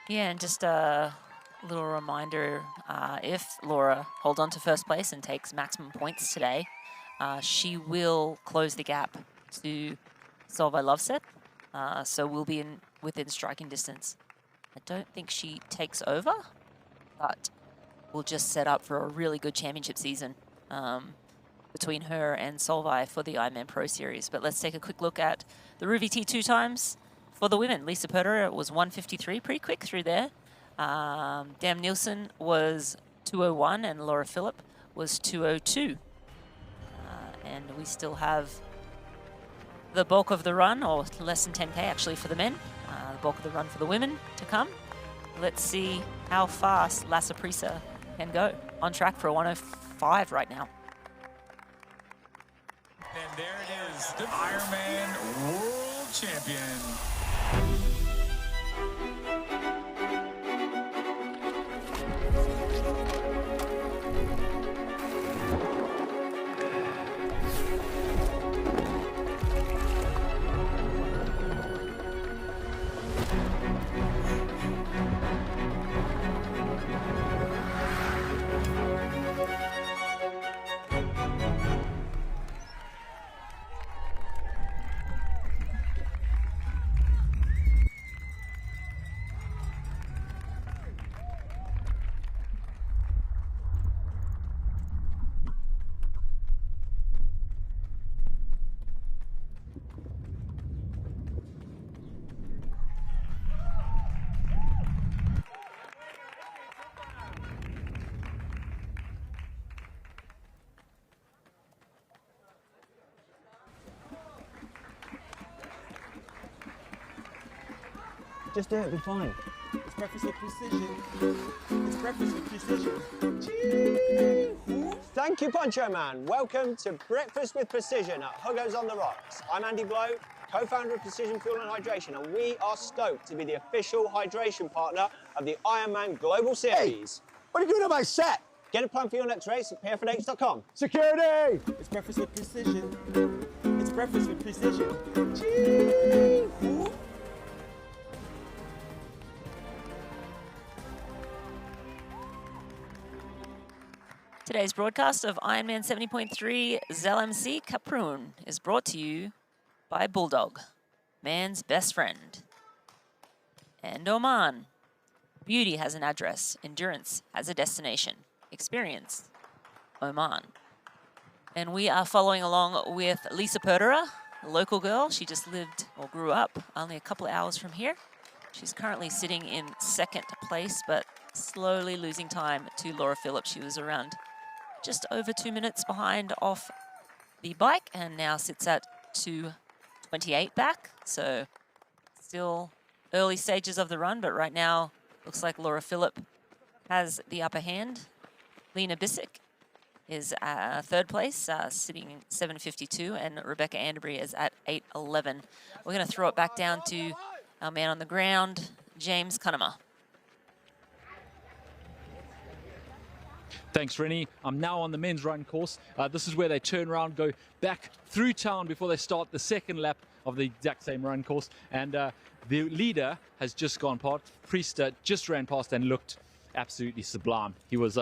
Yeah, and just a little reminder, if Laura holds on to first place and takes maximum points today, she will close the gap to Solveig Lofset, so we'll be within striking distance. I don't think she takes over, but we'll just set up for a really good championship season. Because between her and Solvay for the Ironman Pro Series. But let's take a quick look at the Ruby T2 times for the women. Lisa Perder was 1:53, pretty quick through there. Dan Nielsen was 2:01 and Laura Phillip was 2:02. And we still have the bulk of the run, or less than 10K actually for the men, the bulk of the run for the women to come. Let's see how fast Lasse Prisa can go. On track for a 1:05 right now.
And there it is, the Ironman World Champion.
Just do it, it'll be fine.
It's breakfast with precision. It's breakfast with precision. Chee-hoo.
Thank you, Poncho Man. Welcome to Breakfast with Precision at Hugo's on the Rocks. I'm Andy Blow, co-founder of Precision Fuel and Hydration, and we are stoked to be the official hydration partner of the Ironman Global Series.
Hey, what are you doing on my set?
Get a plan for your next race at pfnh.com.
Security! It's breakfast with precision. It's breakfast with precision. Chee-hoo.
Today's broadcast of Ironman 70.3 Zell See-Kaprun is brought to you by Bulldog, man's best friend. And Oman. Beauty has an address, endurance has a destination. Experience Oman. And we are following along with Lisa Perderer, a local girl. She just lived or grew up only a couple of hours from here. She's currently sitting in second place, but slowly losing time to Laura Phillips. She was around just over 2 minutes behind off the bike and now sits at 2:28 back. So still early stages of the run, but right now looks like Laura Phillip has the upper hand. Lena Bissek is third place, sitting 7:52, and Rebecca Anderbury is at 8:11. We're going to throw it back down to our man on the ground, James Cunnama.
Thanks, Rennie. I'm now on the men's run course. This is where they turn around, go back through town before they start the second lap of the exact same run course. And the leader has just gone past. Priester just ran past and looked absolutely sublime. He was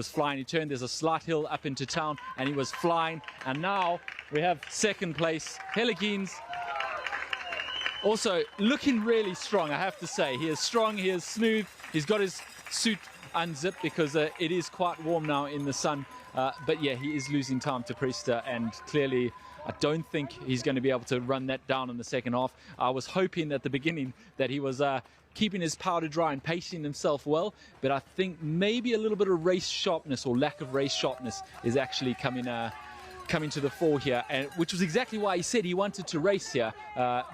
flying. He turned. There's a slight hill up into town, and he was flying. And now we have second place, Pellegins. Also looking really strong, I have to say. He is strong. He is smooth. He's got his suit unzipped because it is quite warm now in the sun, but yeah, he is losing time to Priester, and clearly I don't think he's going to be able to run that down in the second half. I was hoping at the beginning that he was keeping his powder dry and pacing himself well, but I think maybe a little bit of race sharpness or lack of race sharpness is actually coming to the fore here, and which was exactly why he said he wanted to race here,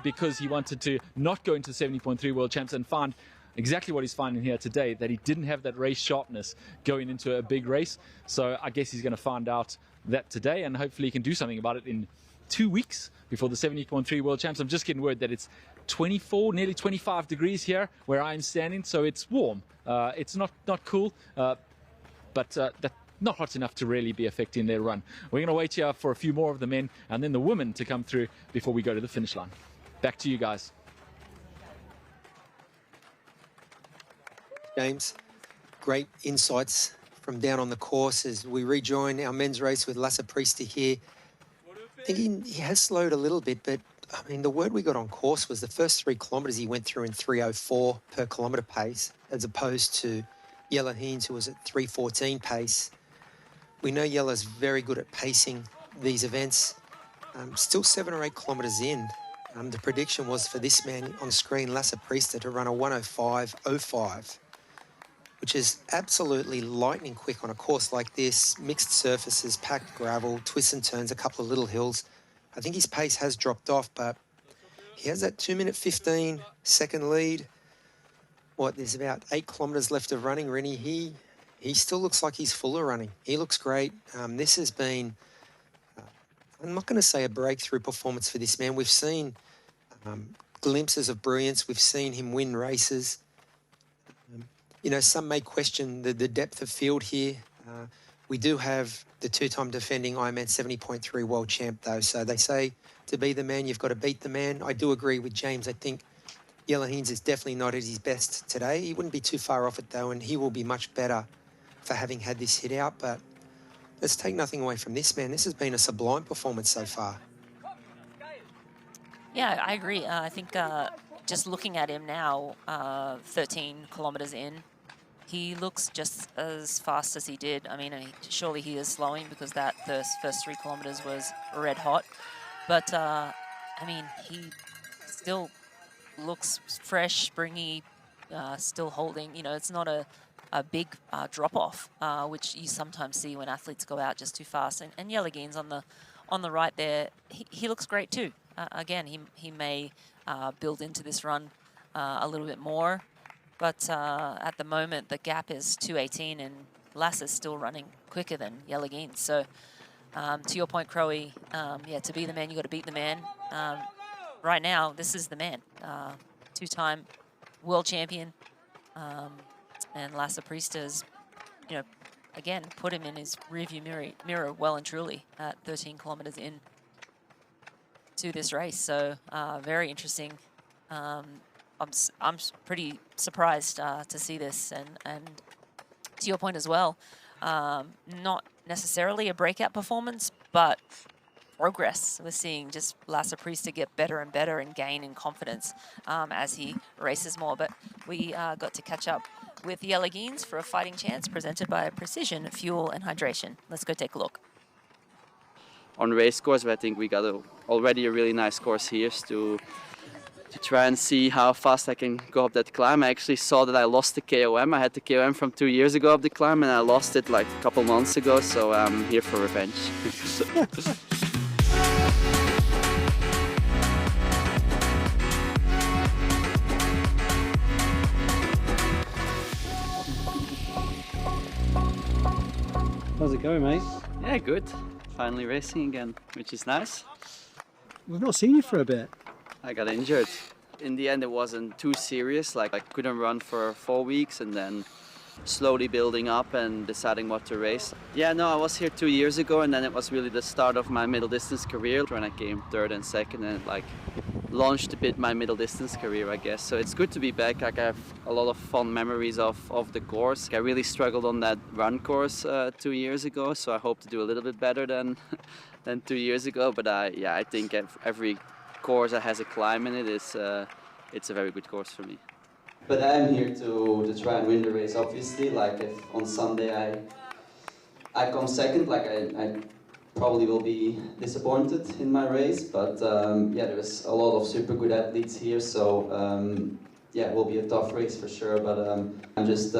because he wanted to not go into the 70.3 World Champs and find exactly what he's finding here today, that he didn't have that race sharpness going into a big race. So I guess he's going to find out that today, and hopefully he can do something about it in 2 weeks before the 70.3 World Champs. I'm just getting word that it's 24, nearly 25 degrees here where I'm standing, so it's warm. It's not cool, but that's not hot enough to really be affecting their run. We're going to wait here for a few more of the men and then the women to come through before we go to the finish line. Back to you guys.
James, great insights from down on the course as we rejoin our men's race with Lasse Priester here. I think he has slowed a little bit, but I mean, the word we got on course was the first 3 kilometres he went through in 3:04 per kilometre pace, as opposed to Jelle Heens, who was at 3:14 pace. We know Yella's very good at pacing these events. Still 7 or 8 kilometres in. The prediction was for this man on screen, Lasse Priester, to run a 1:05.05, which is absolutely lightning quick on a course like this. Mixed surfaces, packed gravel, twists and turns, a couple of little hills. I think his pace has dropped off, but he has that 2 minute 15 second lead. There's about 8 kilometres left of running, Rennie. He still looks like he's full of running. He looks great. This has been, I'm not going to say a breakthrough performance for this man. We've seen glimpses of brilliance. We've seen him win races. Some may question the depth of field here. We do have the 2-time defending Ironman 70.3 world champ, though. So they say to be the man, you've got to beat the man. I do agree with James. I think Jelle Heens is definitely not at his best today. He wouldn't be too far off it, though, and he will be much better for having had this hit out. But let's take nothing away from this man. This has been a sublime performance so far.
Yeah, I agree. I think just looking at him now, 13 kilometres in, he looks just as fast as he did. I mean, surely he is slowing because that first 3 kilometres was red hot. But, I mean, he still looks fresh, springy, still holding. It's not a big drop-off, which you sometimes see when athletes go out just too fast. And Jelle Geens on the right there, he looks great too. Again, he may build into this run a little bit more. But at the moment, the gap is 2:18, and Lasse is still running quicker than Jelle Geens. So to your point, Crowe, to be the man, you got to beat the man. Right now, this is the man. 2-time world champion. And Lasse Priester's, again, put him in his rearview mirror well and truly at 13 kilometres in to this race. So very interesting. I'm pretty surprised to see this, and to your point as well, not necessarily a breakout performance, but progress. We're seeing just Lasse Priester get better and better and gain in confidence as he races more. But we got to catch up with Jelle Geens for a fighting chance presented by Precision Fuel and Hydration. Let's go take a look.
On race course, I think we got already a really nice course here to try and see how fast I can go up that climb. I actually saw that I lost the KOM. I had the KOM from 2 years ago up the climb, and I lost it like a couple months ago, so I'm here for revenge.
How's it going, mate?
Yeah, good. Finally racing again, which is nice.
We've not seen you for a bit.
I got injured. In the end, it wasn't too serious. Like, I couldn't run for 4 weeks, and then slowly building up and deciding what to race. Yeah, no, I was here 2 years ago, and then it was really the start of my middle distance career when I came third and second, and like launched a bit my middle distance career, I guess. So it's good to be back. Like, I have a lot of fond memories of the course. I really struggled on that run course 2 years ago, so I hope to do a little bit better than 2 years ago. But I think every course that has a climb in it is it's a very good course for me.
But I'm here to try and win the race, obviously. Like, if on Sunday I come second, like I probably will be disappointed in my race. But there's a lot of super good athletes here, so it will be a tough race for sure. But I just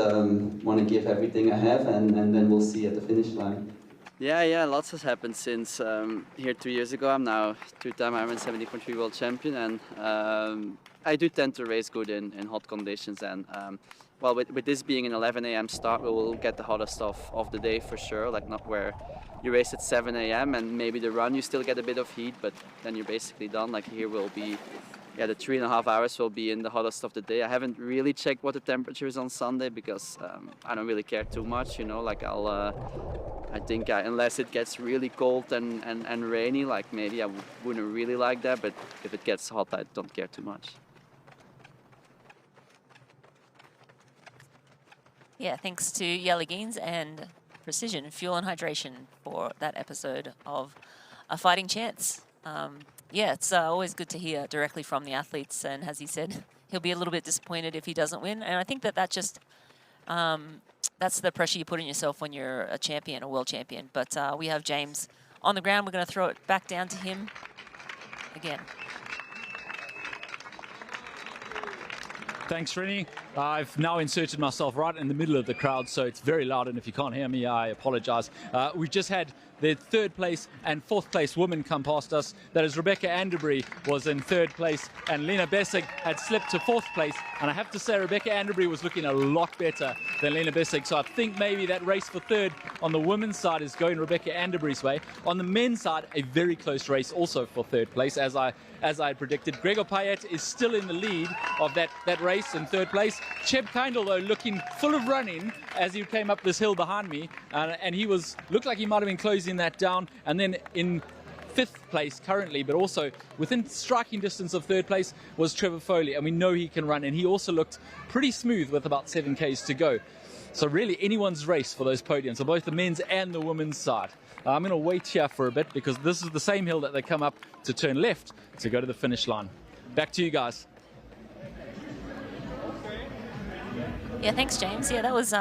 want to give everything I have, and then we'll see at the finish line.
Yeah, lots has happened since here 2 years ago. I'm now 2-time Ironman 70.3 world champion, and I do tend to race good in hot conditions. And with this being an 11 a.m. start, we will get the hottest of the day for sure. Like, not where you race at 7 a.m. and maybe the run you still get a bit of heat, but then you're basically done. Like, here will be, the 3.5 hours will be in the hottest of the day. I haven't really checked what the temperature is on Sunday because I don't really care too much, Like, I think unless it gets really cold and rainy, like maybe I wouldn't really like that, but if it gets hot, I don't care too much.
Yeah, thanks to Jelle Geens and Precision Fuel and Hydration for that episode of A Fighting Chance. It's always good to hear directly from the athletes, and as he said, he'll be a little bit disappointed if he doesn't win, and I think that just that's the pressure you put on yourself when you're a champion, a world champion. But we have James on the ground. We're going to throw it back down to him again.
Thanks, Rennie. I've now inserted myself right in the middle of the crowd, so it's very loud, and if you can't hear me, I apologize. We've just had the 3rd place and 4th place women come past us. That is, Rebecca Anderbury was in 3rd place, and Lena Bessig had slipped to 4th place. And I have to say, Rebecca Anderbury was looking a lot better than Lena Bessig, so I think maybe that race for 3rd on the women's side is going Rebecca Anderbury's way. On the men's side, a very close race also for 3rd place, as I had predicted. Gregor Payet is still in the lead of that race in 3rd place. Cheb Kindle, though, looking full of running as he came up this hill behind me, and he looked like he might have been closing that down. And then in 5th place currently, but also within striking distance of 3rd place, was Trevor Foley, and we know he can run, and he also looked pretty smooth with about 7 Ks to go. So really anyone's race for those podiums, on both the men's and the women's side. I'm going to wait here for a bit, because this is the same hill that they come up to turn left to go to the finish line. Back to you guys.
Yeah, thanks, James. Yeah, that was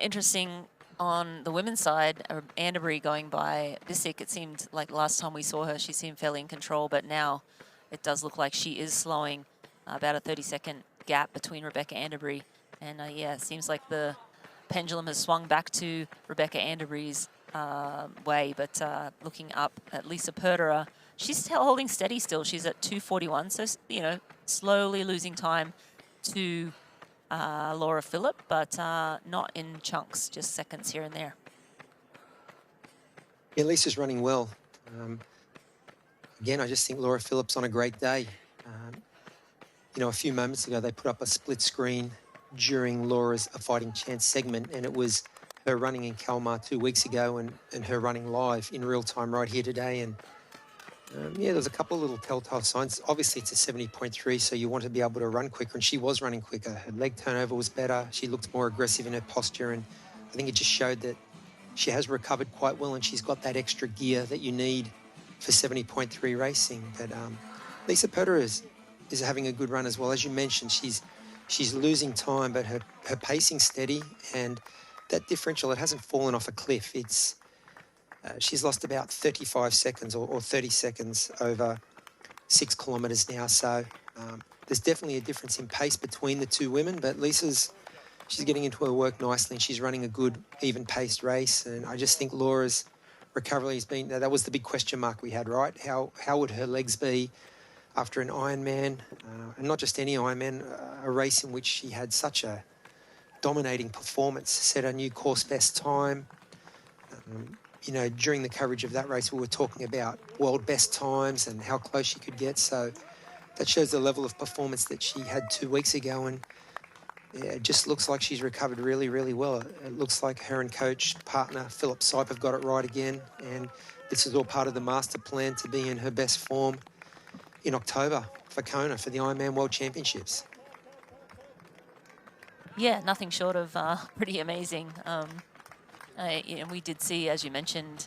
interesting on the women's side. Anderbury going by Bissek. It seemed like last time we saw her, she seemed fairly in control, but now it does look like she is slowing. About a 30-second gap between Rebecca Anderbury. And yeah, it seems like the pendulum has swung back to Rebecca Anderbury's way, but looking up at Lisa Perderer, she's still holding steady still. She's at 2:41, so, you know, slowly losing time to Laura Phillip, but not in chunks, just seconds here and there.
Yeah, Lisa's running well. Again, I just think Laura Phillip's on a great day. You know, a few moments ago, they put up a split screen during Laura's A Fighting Chance segment, and it was her running in Kalmar 2 weeks ago and her running live in real time right here today. And yeah, there's a couple of little telltale signs. Obviously, it's a 70.3, so you want to be able to run quicker, and she was running quicker. Her leg turnover was better. She looked more aggressive in her posture, and I think it just showed that she has recovered quite well, and she's got that extra gear that you need for 70.3 racing. But Lisa Perderer is having a good run as well. As you mentioned, she's losing time, but her pacing's steady, and that differential, it hasn't fallen off a cliff. It's she's lost about 35 seconds or 30 seconds over 6 kilometres now. So there's definitely a difference in pace between the two women, but she's getting into her work nicely, and she's running a good, even-paced race. And I just think Laura's recovery has been, that was the big question mark we had, right? How would her legs be after an Ironman, and not just any Ironman, a race in which she had such a dominating performance, set a new course best time. You know, during the coverage of that race, we were talking about world best times and how close she could get. So that shows the level of performance that she had 2 weeks ago. And yeah, it just looks like she's recovered really, really well. It looks like her and coach, partner, Philip Sipe have got it right again. And this is all part of the master plan to be in her best form in October for Kona for the Ironman World Championships.
Yeah, nothing short of pretty amazing. And we did see, as you mentioned,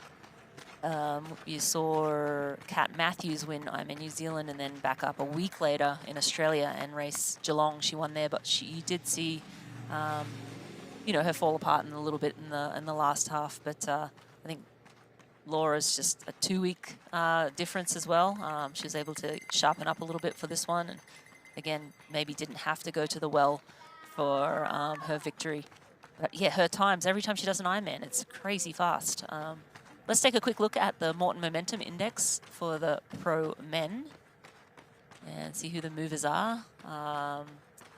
you saw Kat Matthews win Ironman New Zealand and then back up a week later in Australia and race Geelong. She won there, but you did see, you know, her fall apart in a little bit in the last half. But I think Laura's just a 2-week difference as well. She was able to sharpen up a little bit for this one, and again, maybe didn't have to go to the well for her victory. But yeah, her times, every time she does an Ironman, it's crazy fast. Let's take a quick look at the Morton Momentum Index for the pro men and see who the movers are.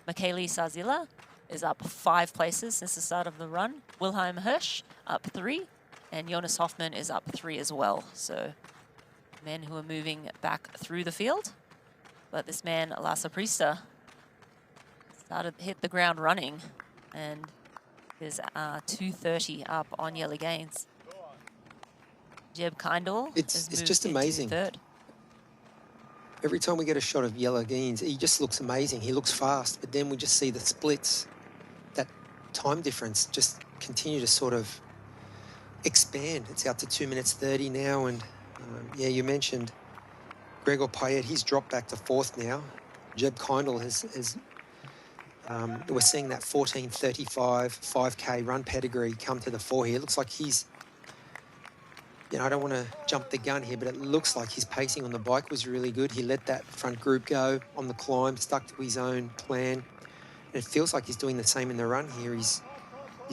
Michele Sarzilla is up 5 places since the start of the run. Wilhelm Hirsch up 3, and Jonas Hoffman is up 3 as well. So men who are moving back through the field. But this man, Lasse Priester, hit the ground running and is 2:30 up on Yellow Gaines. Jeb Kindle.
It's just amazing.
Third.
Every time we get a shot of Yellow Gaines, he just looks amazing. He looks fast, but then we just see the splits, that time difference just continue to sort of expand. It's out to 2 minutes 30 now, and yeah, you mentioned Gregor Payet. He's dropped back to 4th now. Jeb Kindle has We're seeing that 14:35 5K run pedigree come to the fore here. It looks like he's, I don't want to jump the gun here, but it looks like his pacing on the bike was really good. He let that front group go on the climb, stuck to his own plan. And it feels like he's doing the same in the run here. He's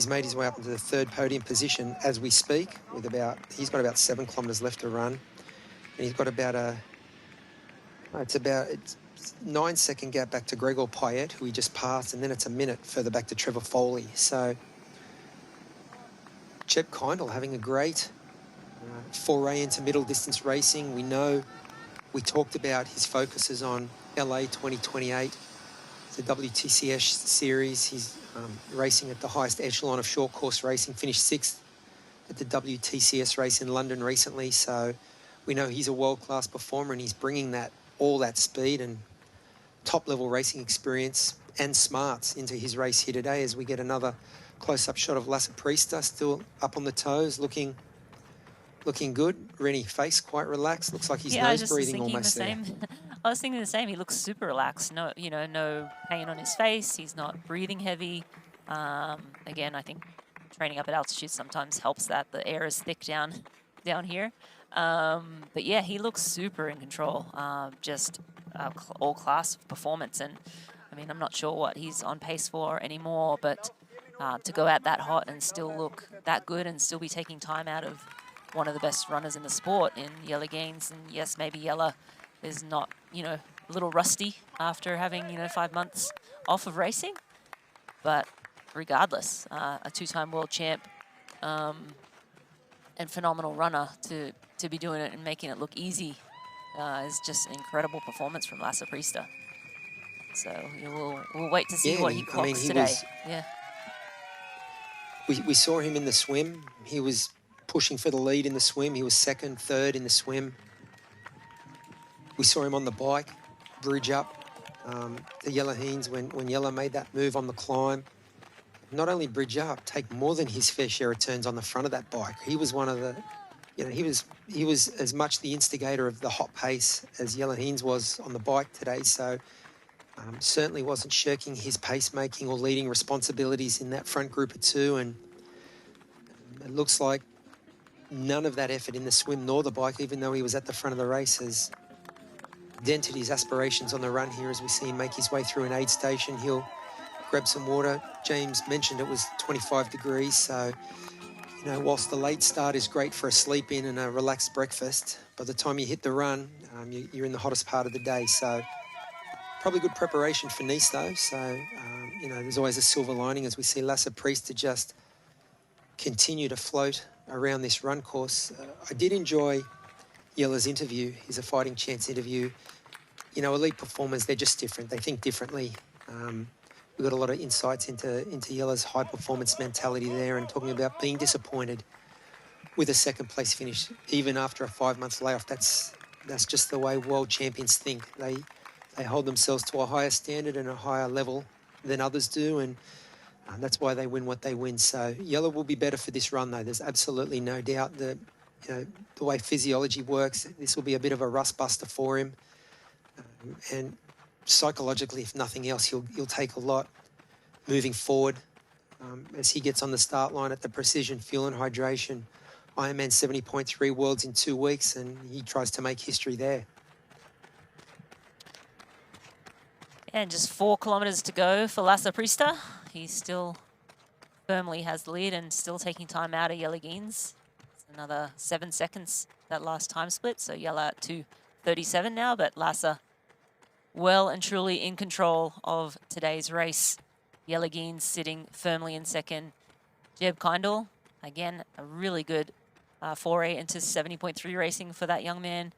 made his way up into the third podium position as we speak, he's got about 7 kilometres left to run. And he's got it's 9-second gap back to Gregor Payet, who he just passed, and then it's a minute further back to Trevor Foley. So Jeb Kindle having a great foray into middle distance racing. We talked about his focuses on LA 2028, the WTCS series. He's racing at the highest echelon of short course racing, finished 6th at the WTCS race in London recently. So we know he's a world-class performer, and he's bringing all that speed and top-level racing experience and smarts into his race here today, as we get another close-up shot of Lasse Priester still up on the toes, looking good. Rennie face quite relaxed. Looks like he's nose breathing almost there.
I was thinking the same. He looks super relaxed. No pain on his face. He's not breathing heavy. Again, I think training up at altitude sometimes helps that. The air is thick down here. But yeah, he looks super in control. Just all-class performance. And I mean, I'm not sure what he's on pace for anymore, but to go out that hot and still look that good and still be taking time out of one of the best runners in the sport in Jelle Geens. And yes, maybe Jelle is not, a little rusty after having, 5 months off of racing. But regardless, a 2-time world champ and phenomenal runner to be doing it and making it look easy is just an incredible performance from Lasse Priester. So we'll wait to see what he clocks today.
We saw him in the swim. He was pushing for the lead in the swim. He was 2nd, 3rd in the swim. We saw him on the bike, bridge up to Jelle Geens when Jelle made that move on the climb. Not only bridge up, take more than his fair share of turns on the front of that bike. He was one of the, he was as much the instigator of the hot pace as Jelle Geens was on the bike today. So certainly wasn't shirking his pacemaking or leading responsibilities in that front group of 2. And it looks like none of that effort in the swim nor the bike, even though he was at the front of the race, has dented his aspirations on the run here as we see him make his way through an aid station. He'll grab some water. James mentioned it was 25 degrees, so, whilst the late start is great for a sleep in and a relaxed breakfast, by the time you hit the run, you're in the hottest part of the day. So probably good preparation for Nice, though. So, there's always a silver lining as we see Lasse Priester just continue to float around this run course. I did enjoy Jelle's interview. He's a Fighting Chance interview. Elite performers, they're just different. They think differently. We got a lot of insights into Jelle's high performance mentality there, and talking about being disappointed with a 2nd place finish, even after a 5-month layoff. That's just the way world champions think. They hold themselves to a higher standard and a higher level than others do, and that's why they win what they win. So Jelle will be better for this run, though. There's absolutely no doubt that the way physiology works, this will be a bit of a rust buster for him. And psychologically, if nothing else, he'll take a lot moving forward as he gets on the start line at the Precision Fuel and Hydration IRONMAN 70.3 Worlds in 2 weeks, and he tries to make history there.
And just 4 kilometres to go for Lasse Priester. He still firmly has the lead and still taking time out of Jelle Geens. It's another 7 seconds, that last time split. So Jelle at 2:37 now, but Lasse well and truly in control of today's race. Jelle Geens sitting firmly in 2nd. Jeb Kindle, again, a really good foray into 70.3 racing for that young man.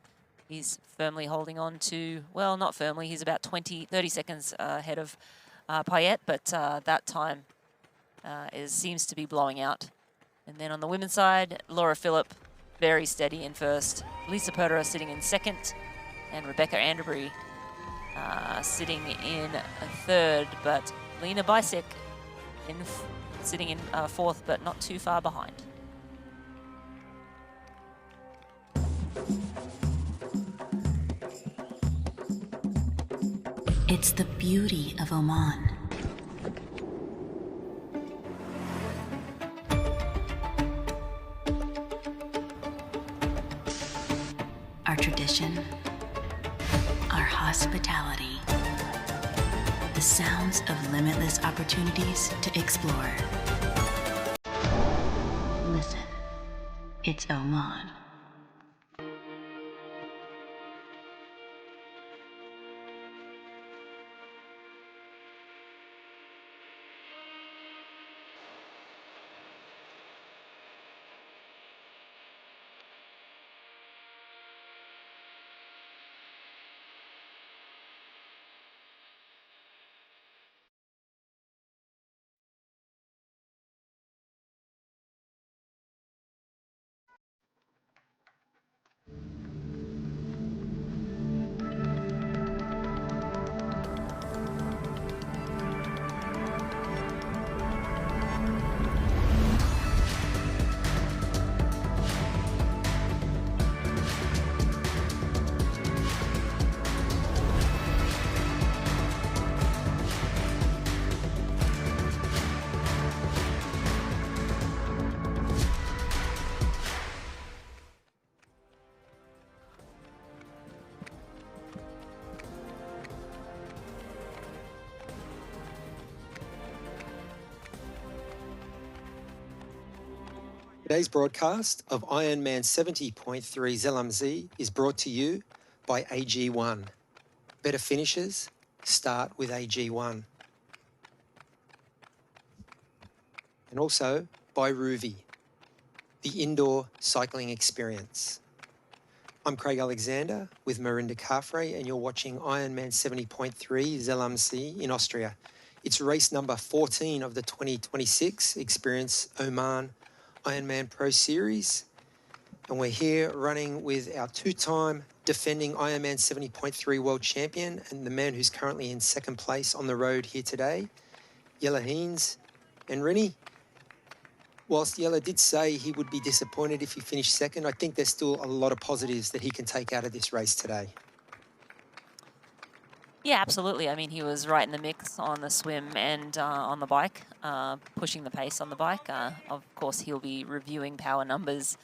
He's firmly holding on to, well, not firmly, he's about 30 seconds ahead of Payet, but that time seems to be blowing out. And then on the women's side, Laura Phillip, very steady in 1st. Lisa Perderer sitting in 2nd, and Rebecca Anderbury sitting in 3rd, but Lena Bicek sitting in 4th, but not too far behind.
It's the beauty of Oman. the sounds of limitless opportunities to explore. Listen, it's Oman.
Today's broadcast of IRONMAN 70.3 Zell is brought to you by AG1. Better finishes start with AG1. And also by Ruvi, the indoor cycling experience. I'm Craig Alexander with Marinda Carfrey, and you're watching IRONMAN 70.3 Zell in Austria. It's race number 14 of the 2026 Experience Oman Ironman Pro Series, and we're here running with our two-time defending Ironman 70.3 world champion and the man who's currently in second place on the road here today, Jelle Heens. And Rennie, whilst Jelle did say he would be disappointed if he finished second, I think there's still a lot of positives that he can take out of this race today.
Yeah, absolutely. I mean, he was right in the mix on the swim and on the bike, pushing the pace on the bike. Of course, he'll be reviewing power numbers,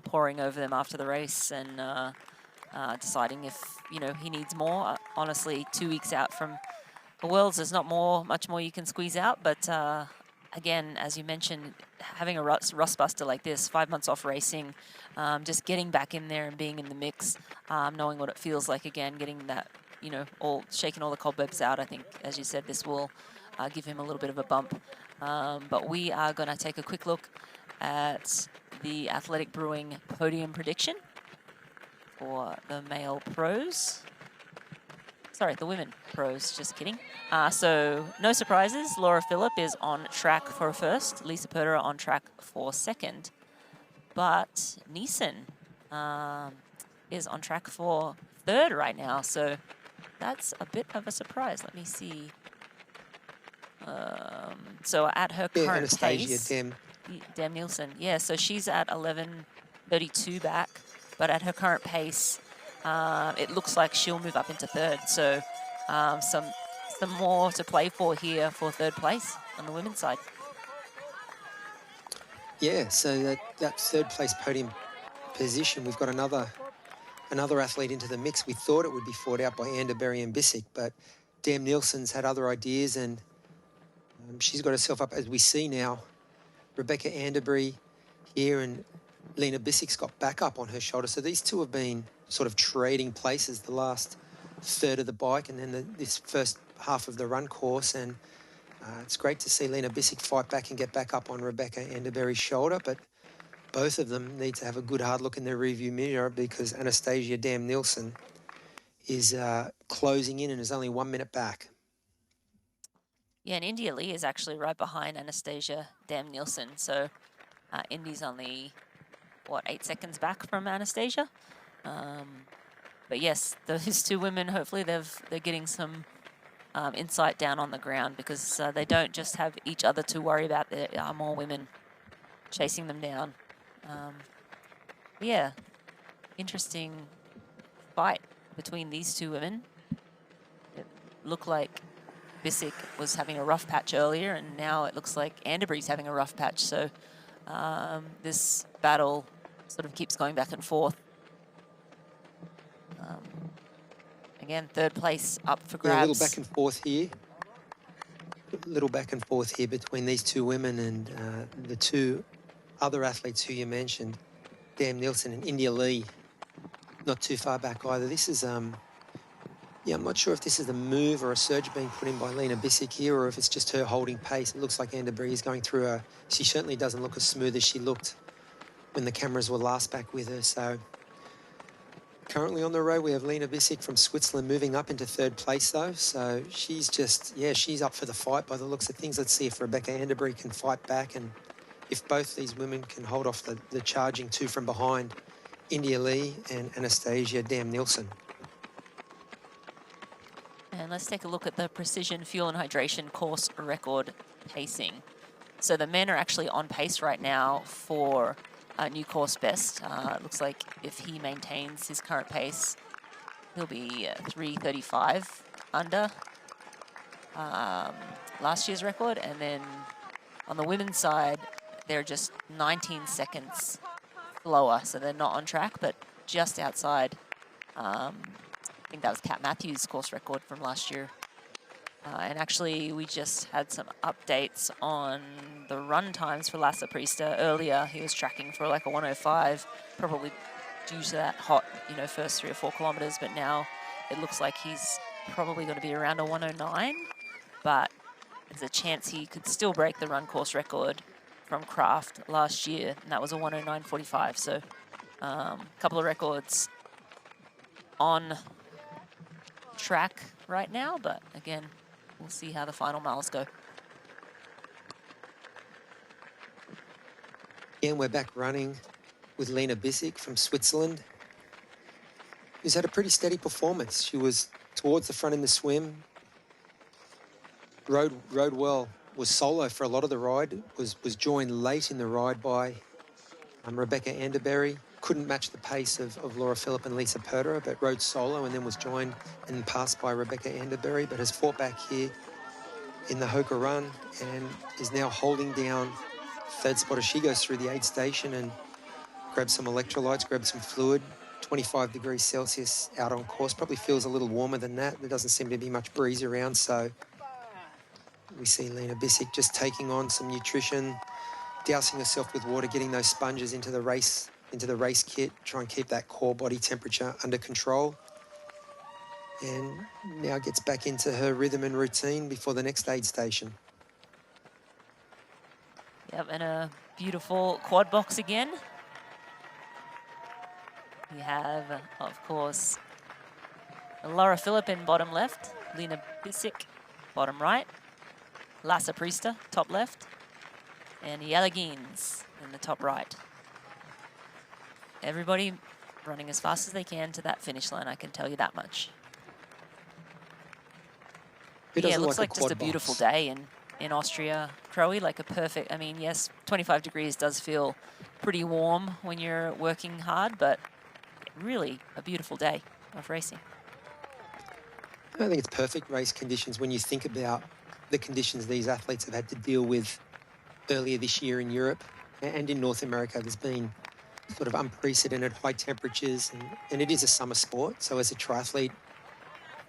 poring over them after the race and deciding if, you know, he needs more. Honestly, 2 weeks out from the Worlds, there's not much more you can squeeze out. But again, as you mentioned, having a rust buster like this, 5 months off racing, just getting back in there and being in the mix, knowing what it feels like again, getting that, you know, shaking all the cobwebs out. I think, as you said, this will give him a little bit of a bump. But we are going to take a quick look at the Athletic Brewing podium prediction for the male pros. Sorry, the women pros, just kidding. So no surprises. Laura Phillip is on track for first. Lisa Perderer on track for second. But Neeson is on track for third right now. So that's a bit of a surprise. Let me see. So at her current pace, Dam Nielsen, yeah, so she's at 11:32 back, but at her current pace, it looks like she'll move up into third. So some more to play for here for third place on the women's side.
Yeah, so that third place podium position, we've got another athlete into the mix. We thought it would be fought out by Anderberry and Bissick, but Dam Nielsen's had other ideas, and she's got herself up, as we see now. Rebecca Anderberry here, and Lena Bissick's got back up on her shoulder. So these two have been sort of trading places the last third of the bike and then this first half of the run course. And it's great to see Lena Bissick fight back and get back up on Rebecca Anderberry's shoulder, but both of them need to have a good hard look in their rearview mirror because Anastasia Dam Nielsen is closing in and is only 1 minute back.
Yeah, and India Lee is actually right behind Anastasia Dam Nielsen. So Indy's only, 8 seconds back from Anastasia. But yes, those two women, hopefully they're getting some insight down on the ground because they don't just have each other to worry about. There are more women chasing them down. Yeah, interesting fight between these two women. It looked like Bissick was having a rough patch earlier, and now it looks like Anderberry's having a rough patch. So this battle sort of keeps going back and forth. Again, third place up for grabs.
Yeah, a little back and forth here. a little back and forth here between these two women and the two other athletes who you mentioned, Dan Nielsen and India Lee, not too far back either. This is, yeah, I'm not sure if this is a move or a surge being put in by Lena Bissek here, or if it's just her holding pace. It looks like Anderbury is going through her. She certainly doesn't look as smooth as she looked when the cameras were last back with her. So currently on the road, we have Lena Bissek from Switzerland moving up into 3rd place, though. So she's just, yeah, she's up for the fight by the looks of things. Let's see if Rebecca Anderbury can fight back, and if both these women can hold off the charging two from behind, India Lee and Anastasia Dam Nielsen.
And let's take a look at the Precision Fuel and Hydration course record pacing. So the men are actually on pace right now for a new course best. It looks like if he maintains his current pace, he'll be 3:35 under last year's record. And then on the women's side, they're just 19 seconds lower, so they're not on track, but just outside. I think that was Kat Matthews' course record from last year. And actually, we just had some updates on the run times for Lasse Priester earlier. He was tracking for like a 105, probably due to that hot, first 3 or 4 kilometers. But now it looks like he's probably going to be around a 109. But there's a chance he could still break the run course record from Kraft last year, and that was a 109.45. So a couple of records on track right now, but again, we'll see how the final miles go.
Again, we're back running with Lena Bissek from Switzerland, who's had a pretty steady performance. She was towards the front in the swim, rode well, was solo for a lot of the ride, was joined late in the ride by Rebecca Anderbury. Couldn't match the pace of Laura Philipp and Lisa Perderer, but rode solo and then was joined and passed by Rebecca Anderbury, but has fought back here in the Hoka run and is now holding down 3rd spot as she goes through the aid station and grabs some electrolytes, grabs some fluid. 25 degrees Celsius out on course. Probably feels a little warmer than that. There doesn't seem to be much breeze around, so we see Lena Bissek just taking on some nutrition, dousing herself with water, getting those sponges into the race kit, try and keep that core body temperature under control. And now gets back into her rhythm and routine before the next aid station.
Yep, and a beautiful quad box again. We have, of course, Laura Philipp in bottom left, Lena Bissek bottom right, Lasse Priester top left, and Jelle Geens in the top right. Everybody running as fast as they can to that finish line, I can tell you that much. Yeah, it looks like just a beautiful day in Austria, Croe, like a perfect, I mean, yes, 25 degrees does feel pretty warm when you're working hard, but really a beautiful day of racing.
I think it's perfect race conditions when you think about the conditions these athletes have had to deal with earlier this year in Europe and in North America. There's been sort of unprecedented high temperatures, and it is a summer sport. So as a triathlete,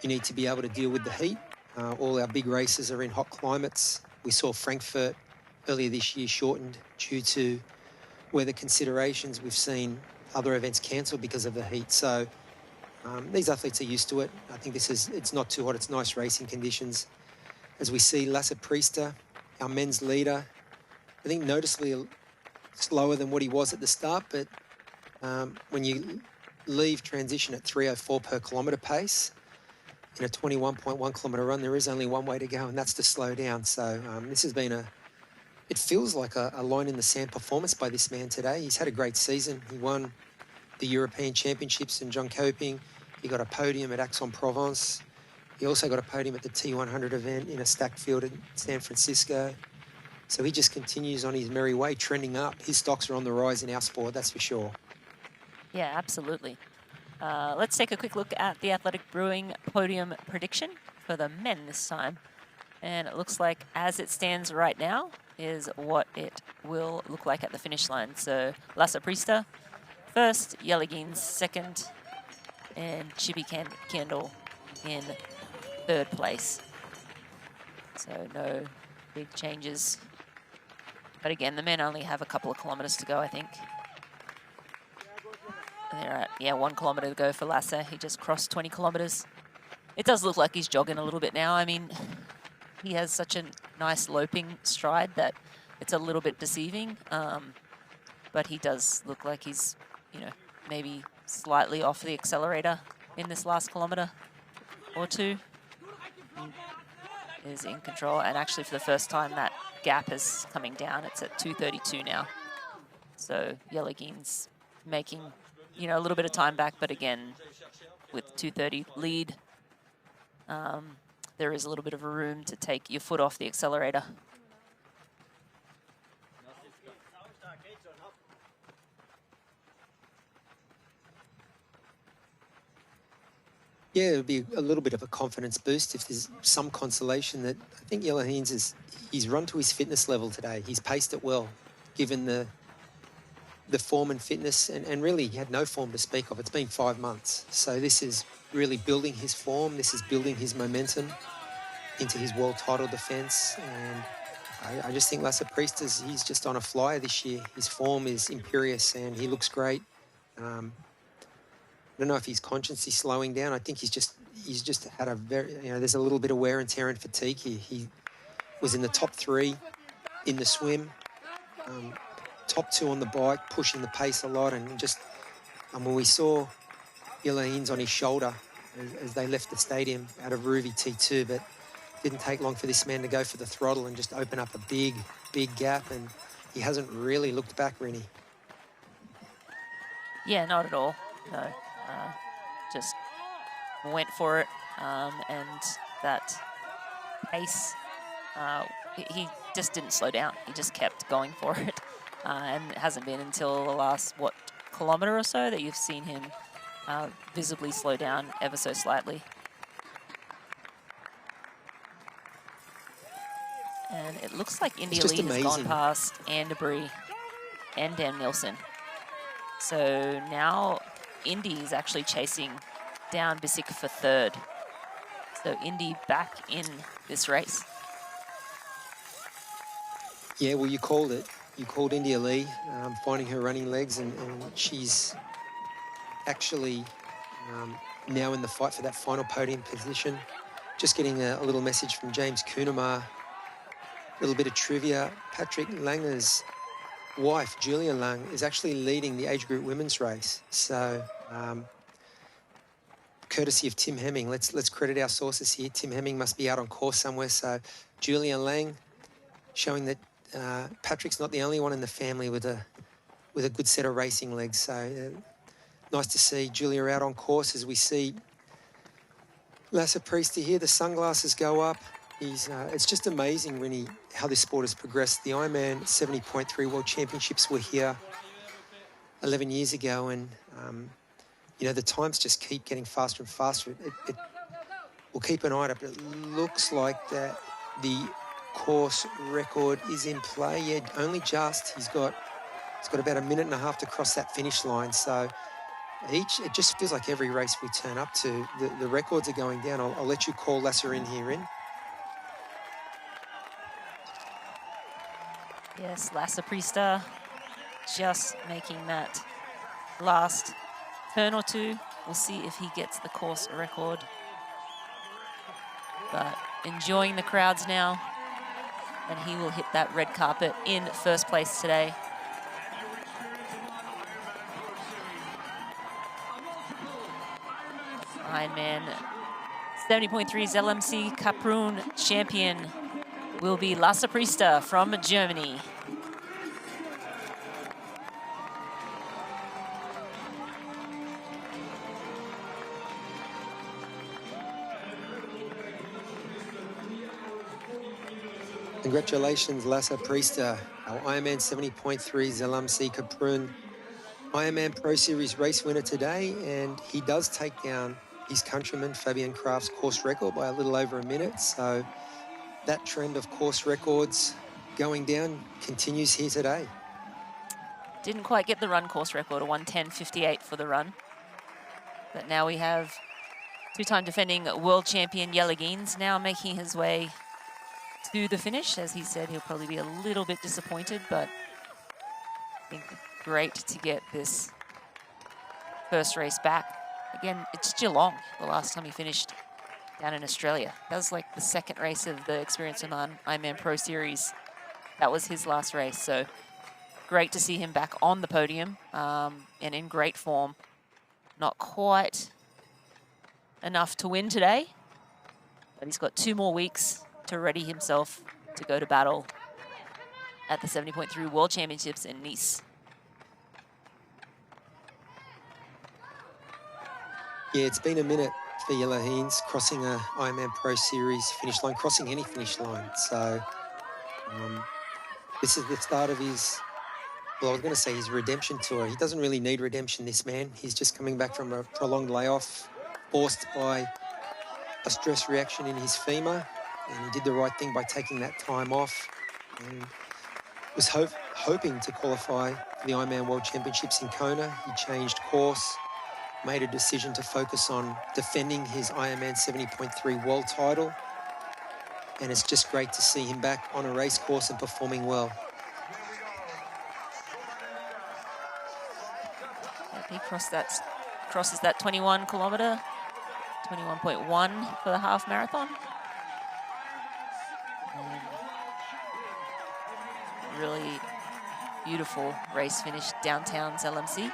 you need to be able to deal with the heat. All our big races are in hot climates. We saw Frankfurt earlier this year shortened due to weather considerations. We've seen other events cancelled because of the heat. So these athletes are used to it. I think it's not too hot. It's nice racing conditions. As we see Lasse Priester, our men's leader, I think noticeably slower than what he was at the start, but when you leave transition at 3:04 per kilometre pace in a 21.1 kilometre run, there is only one way to go, and that's to slow down. So this has been it feels like a line in the sand performance by this man today. He's had a great season. He won the European Championships in John Coping. He got a podium at Aix-en-Provence. He also got a podium at the T100 event in a stacked field in San Francisco. So he just continues on his merry way, trending up. His stocks are on the rise in our sport, that's for sure.
Yeah, absolutely. Let's take a quick look at the Athletic Brewing podium prediction for the men this time. And it looks like, as it stands right now, is what it will look like at the finish line. So Lasse Priester first, Jelle Geens second, and Chippy Kendall in third place. So no big changes. But again, the men only have a couple of kilometers to go, I think. They're at, yeah, 1 kilometer to go for Lasse. He just crossed 20 kilometers. It does look like he's jogging a little bit now. I mean, he has such a nice loping stride that it's a little bit deceiving. But he does look like he's, you know, maybe slightly off the accelerator in this last kilometer or two. He is in control, and actually for the first time that gap is coming down. It's at 2:32 now. So Yellegin's making, you know, a little bit of time back, but again, with 2:30 lead, there is a little bit of a room to take your foot off the accelerator.
Yeah, it would be a little bit of a confidence boost if there's some consolation that I think Yellegin's he's run to his fitness level today. He's paced it well, given the form and fitness, and really he had no form to speak of. It's been 5 months. So this is really building his form. This is building his momentum into his world title defense. And I just think Lasse Priest he's just on a flyer this year. His form is imperious and he looks great. I don't know if he's consciously slowing down. I think he's just had a very, you know, there's a little bit of wear and tear and fatigue here. He was in the top 3 in the swim, top 2 on the bike, pushing the pace a lot, and just, when we saw Yellegin's on his shoulder as they left the stadium out of Ruvi T2, but didn't take long for this man to go for the throttle and just open up a big, big gap, and he hasn't really looked back, Rennie.
Yeah, not at all, no. Just went for it, and that pace, he just didn't slow down. He just kept going for it, and it hasn't been until the last, what, kilometer or so that you've seen him visibly slow down ever so slightly. And it looks like India Lee has gone past Anderbury and Dan Nielsen. So now Indy is actually chasing down Bissek for 3rd. So Indy back in this race.
Yeah, well, you called it. You called India Lee, finding her running legs, and she's actually now in the fight for that final podium position. Just getting a little message from James Kunamar. A little bit of trivia. Patrick Lange's wife, Julia Lang, is actually leading the age group women's race. So, courtesy of Tim Hemming, let's credit our sources here. Tim Hemming must be out on course somewhere. So, Julia Lang showing that Patrick's not the only one in the family with a good set of racing legs. So, nice to see Julia out on course as we see Lasse Priester here. The sunglasses go up. It's just amazing, Rennie, how this sport has progressed. The Ironman 70.3 World Championships were here 11 years ago, and you know, the times just keep getting faster and faster. We'll keep an eye on it, but it looks like that the course record is in play. Yeah, only just. He's got about a minute and a half to cross that finish line. So it just feels like every race we turn up to, the records are going down. I'll let you call Lasse in here, in.
Yes, Lasse Priester just making that last turn or two. We'll see if he gets the course record. But enjoying the crowds now, and he will hit that red carpet in first place today. Ironman 70.3 Zell See-Kaprun champion will be Lasse Priester from Germany.
Congratulations, Lasse Priester, our Ironman 70.3 Zell See-Kaprun Ironman Pro Series race winner today, and he does take down his countryman Fabian Kraft's course record by a little over a minute. So that trend of course records going down continues here today.
Didn't quite get the run course record, a 1:10.58 for the run. But now we have two-time defending world champion Yellegin's now making his way to the finish. As he said, he'll probably be a little bit disappointed, but I think great to get this first race back. Again, it's Geelong, the last time he finished down in Australia. That was like the second race of the Experience Oman Ironman Pro Series. That was his last race, so great to see him back on the podium and in great form. Not quite enough to win today, but he's got 2 more weeks to ready himself to go to battle at the 70.3 World Championships in Nice.
Yeah, it's been a minute for Jelle Heens crossing a Ironman Pro Series finish line, crossing any finish line. So this is the start of his, well, I was going to say his redemption tour. He doesn't really need redemption, this man. He's just coming back from a prolonged layoff, forced by a stress reaction in his femur, and he did the right thing by taking that time off and was hoping to qualify for the Ironman World Championships in Kona. He changed course, made a decision to focus on defending his Ironman 70.3 world title, and it's just great to see him back on a race course and performing well.
He crosses that 21 kilometer, 21.1 for the half marathon. Really beautiful race finish downtown Zell MC.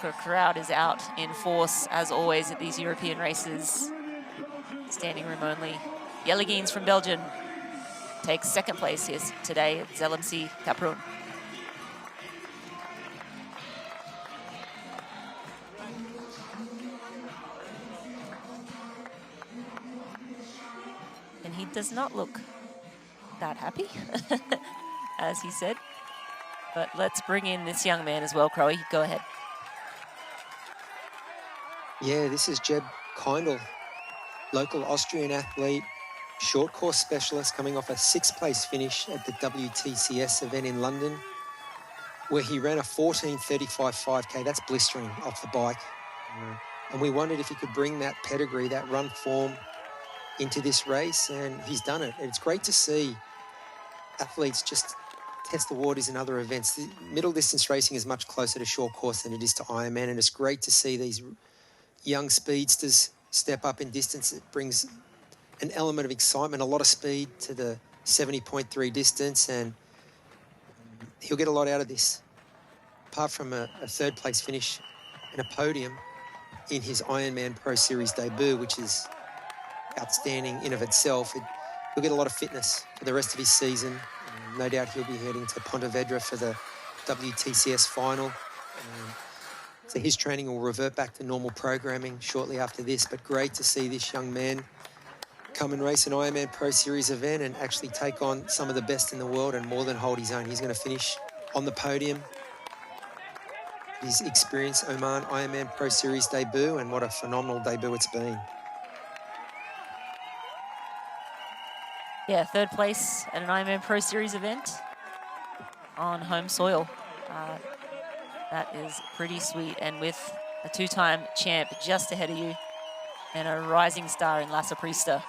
The crowd is out in force, as always, at these European races. Standing room only. Jelle Heens from Belgium takes second place here today at Zell MC Kaprun. And he does not look that happy, as he said. But let's bring in this young man as well, Crowe. Go ahead.
Yeah, this is Jeb Kindle, local Austrian athlete, short course specialist, coming off a 6th place finish at the WTCS event in London, where he ran a 14:35 5K. That's blistering off the bike. And we wondered if he could bring that pedigree, that run form, into this race, and he's done it. It's great to see athletes just test the waters in other events. The middle distance racing is much closer to short course than it is to Ironman, and it's great to see these young speedsters step up in distance. It brings an element of excitement, a lot of speed to the 70.3 distance, and he'll get a lot out of this. Apart from a 3rd place finish and a podium in his Ironman Pro Series debut, which is outstanding in of itself, he'll get a lot of fitness for the rest of his season. No doubt he'll be heading to Pontevedra for the WTCS final. So his training will revert back to normal programming shortly after this, but great to see this young man come and race an Ironman Pro Series event and actually take on some of the best in the world and more than hold his own. He's going to finish on the podium. His Experience Oman Ironman Pro Series debut, and what a phenomenal debut it's been.
Yeah, 3rd place at an Ironman Pro Series event on home soil. That is pretty sweet. And with a 2-time champ just ahead of you and a rising star in Lasse Priester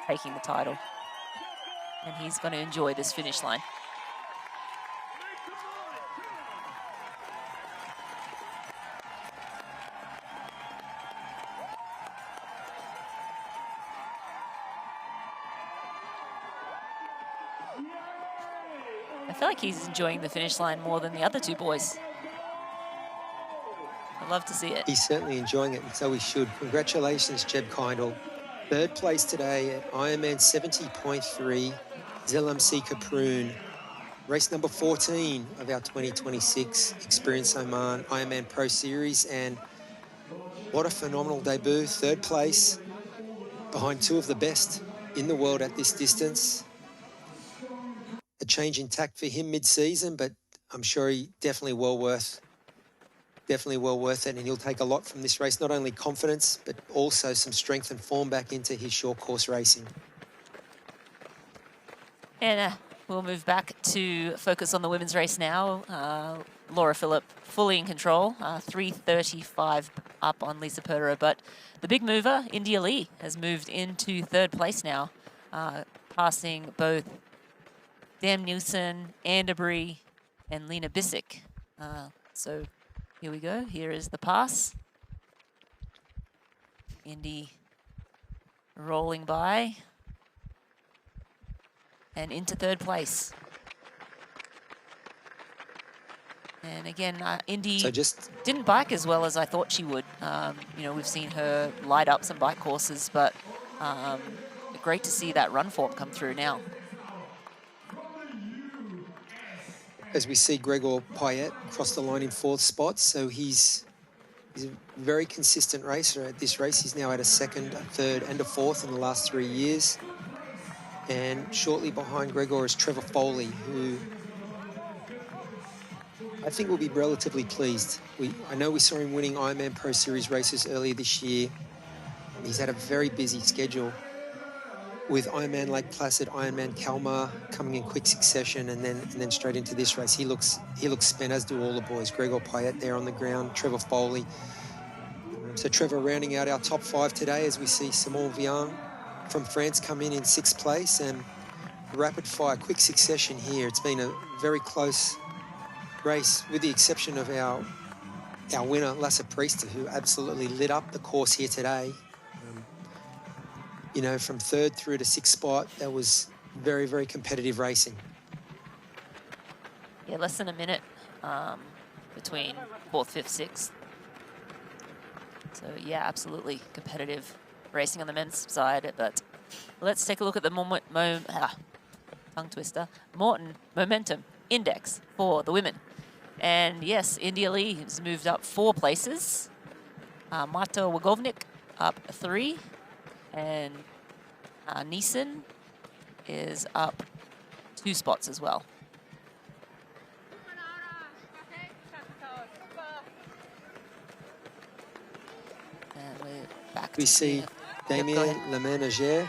taking the title. And he's going to enjoy this finish line. I feel like he's enjoying the finish line more than the other 2 boys. I'd love to see it.
He's certainly enjoying it, and so he should. Congratulations, Jeb Kindle. 3rd place today at Ironman 70.3, Zell MC Kaprun. Race number 14 of our 2026 Experience Oman Ironman Pro Series, and what a phenomenal debut. 3rd place behind 2 of the best in the world at this distance. A change in tack for him mid-season, but I'm sure he definitely well worth it, and he'll take a lot from this race, not only confidence, but also some strength and form back into his short course racing.
And we'll move back to focus on the women's race now. Laura Phillip fully in control, 3:35 up on Lisa Purderer. But the big mover, India Lee, has moved into third place now, passing both Dan Nielsen, Anderbury, and Lena Bissick. So here we go. Here is the pass. Indy rolling by and into third place. And again, Indy didn't bike as well as I thought she would. You know, we've seen her light up some bike courses, but great to see that run form come through now.
As we see Gregor Payet cross the line in fourth spot, so he's a very consistent racer at this race. He's now at a second, a third, and a fourth in the last 3 years. And shortly behind Gregor is Trevor Foley, who I think will be relatively pleased. I know we saw him winning Ironman Pro Series races earlier this year. He's had a very busy schedule with Ironman Lake Placid, Ironman Kalmar coming in quick succession, and then straight into this race. He looks spent, as do all the boys. Gregor Payet there on the ground, Trevor Foley. So Trevor rounding out our top 5 today as we see Simon Vian from France come in 6th place, and rapid fire, quick succession here. It's been a very close race with the exception of our winner, Lasse Priester, who absolutely lit up the course here today. You know, from 3rd through to 6th spot, that was very, very competitive racing.
Yeah, less than a minute between 4th, 5th, 6th. So yeah, absolutely competitive racing on the men's side. But let's take a look at the tongue twister, Morton Momentum Index for the women. And yes, India Lee has moved up 4 places. Marta Wagovnik up 3. And Neeson is up 2 spots as well. And we're back.
We see Damien Leménager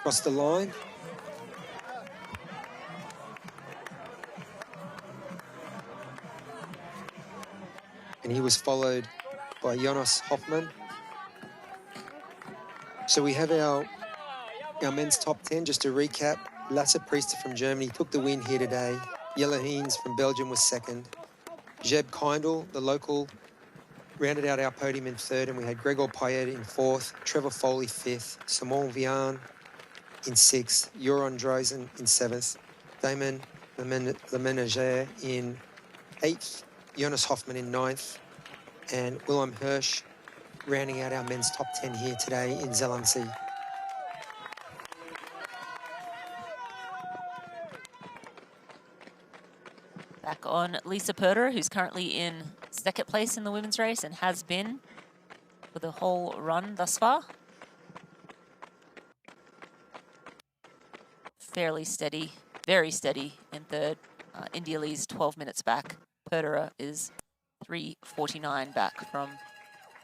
cross the line. And he was followed by Jonas Hoffmann. So we have our men's top 10. Just to recap, Lasse Priester from Germany took the win here today. Jelle Heens from Belgium was 2nd. Jeb Kindle, the local, rounded out our podium in 3rd, and we had Gregor Payet in 4th, Trevor Foley 5th, Simon Vian in 6th, Joran Drozen in 7th, Damon Leménager in 8th, Jonas Hoffmann in 9th, and Willem Hirsch rounding out our men's top 10 here today in Zell am See.
Back on Lisa Purderer, who's currently in 2nd place in the women's race and has been for the whole run thus far. Fairly steady, very steady in 3rd. India Lee's 12 minutes back. Purderer is 3:49 back from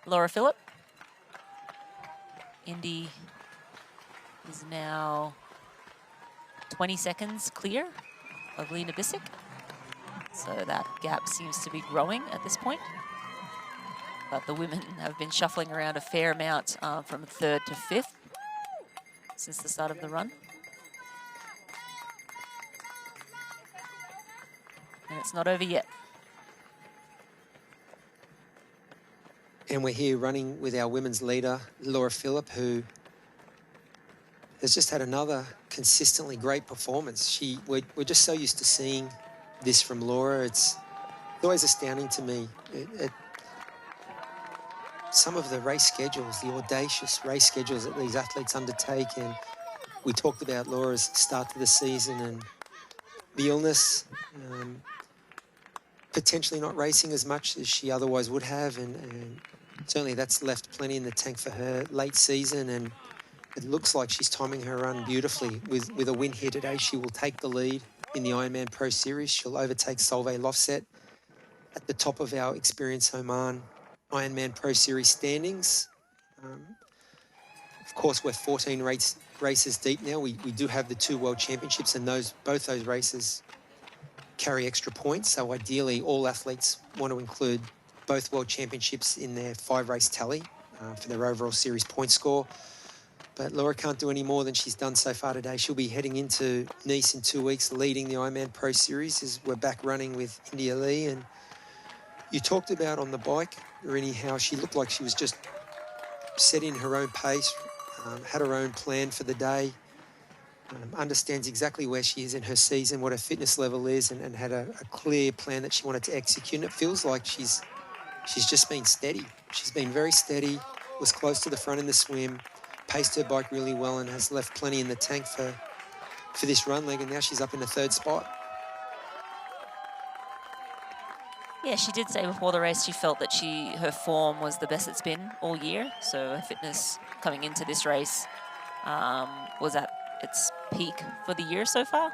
Laura Phillip. Indy is now 20 seconds clear of Lena Bissick. So that gap seems to be growing at this point. But the women have been shuffling around a fair amount from 3rd to 5th since the start of the run. And it's not over yet.
And we're here running with our women's leader, Laura Phillip, who has just had another consistently great performance. We're just so used to seeing this from Laura. It's always astounding to me. Some of the race schedules, the audacious race schedules that these athletes undertake. And we talked about Laura's start to the season and the illness, potentially not racing as much as she otherwise would have. And certainly that's left plenty in the tank for her late season. And it looks like she's timing her run beautifully. With a win here today, she will take the lead in the Ironman Pro Series. She'll overtake Solveig Lofset at the top of our Experience Oman Ironman Pro Series standings. Of course, we're 14 races deep now. We do have the 2 World Championships, and both those races carry extra points. So ideally, all athletes want to include both World Championships in their 5-race tally for their overall series point score. But Laura can't do any more than she's done so far today. She'll be heading into Nice in 2 weeks, leading the Ironman Pro Series as we're back running with India Lee. And you talked about on the bike, Rini, how she looked like she was just setting her own pace, had her own plan for the day, understands exactly where she is in her season, what her fitness level is, and had a clear plan that she wanted to execute. And it feels like she's just been steady. She's been very steady, was close to the front in the swim, paced her bike really well, and has left plenty in the tank for this run leg, and now she's up in the 3rd spot.
Yeah, she did say before the race she felt that her form was the best it's been all year. So her fitness coming into this race was at its peak for the year so far.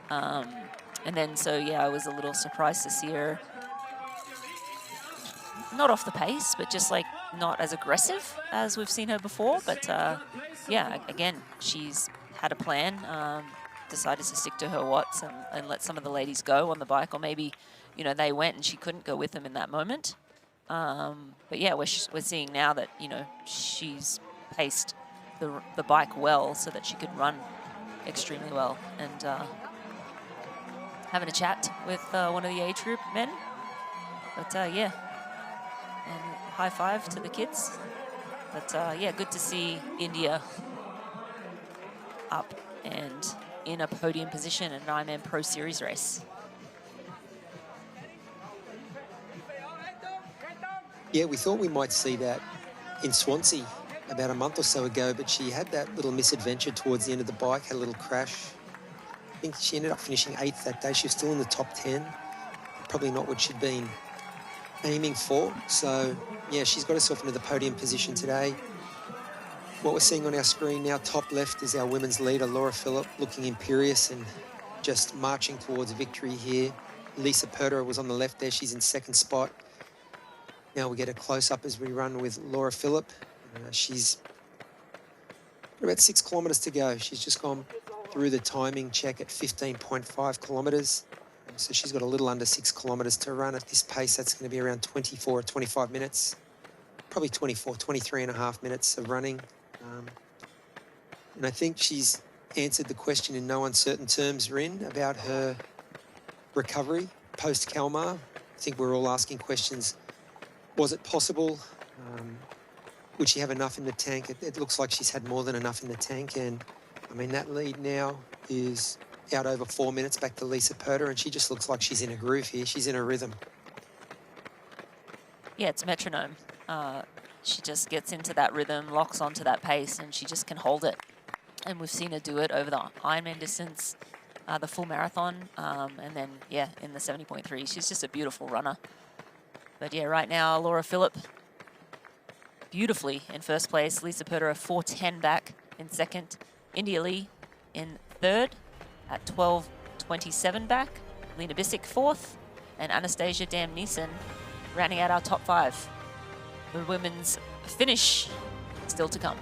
And then, so yeah, I was a little surprised to see her not off the pace, but just like not as aggressive as we've seen her before. But yeah, again, she's had a plan, decided to stick to her watts and let some of the ladies go on the bike, or maybe, you know, they went and she couldn't go with them in that moment. But yeah, we're seeing now that, you know, she's paced the bike well so that she could run extremely well. And having a chat with one of the age group men. But yeah, and high five to the kids. But yeah, good to see India up and in a podium position in an Ironman Pro Series race.
Yeah, we thought we might see that in Swansea about a month or so ago, but she had that little misadventure towards the end of the bike, had a little crash. I think she ended up finishing 8th that day. She was still in the top 10. Probably not what she'd been aiming for. So, yeah, she's got herself into the podium position today. What we're seeing on our screen now, top left, is our women's leader, Laura Phillip, looking imperious and just marching towards victory here. Lisa Perder was on the left there. She's in 2nd spot. Now we get a close-up as we run with Laura Phillip. She's got about 6 kilometres to go. She's just gone through the timing check at 15.5 kilometres. So she's got a little under 6 kilometres to run at this pace. That's going to be around 24 or 25 minutes. Probably 24, 23 and a half minutes of running. And I think she's answered the question in no uncertain terms, Rin, about her recovery post-Kalmar. I think we're all asking questions. Was it possible? Would she have enough in the tank? It looks like she's had more than enough in the tank. And, I mean, that lead now is out over 4 minutes back to Lisa Perder, and she just looks like she's in a groove here. She's in a rhythm.
Yeah, it's metronome. She just gets into that rhythm, locks onto that pace, and she just can hold it. And we've seen her do it over the Ironman distance, the full marathon, and then, yeah, in the 70.3. She's just a beautiful runner. But yeah, right now, Laura Phillip beautifully in 1st place. Lisa Perder 4:10 back in 2nd. India Lee in 3rd at 12:27 back. Lena Bissek 4th. And Anastasia Dam-Nielsen rounding out our top 5. The women's finish still to come.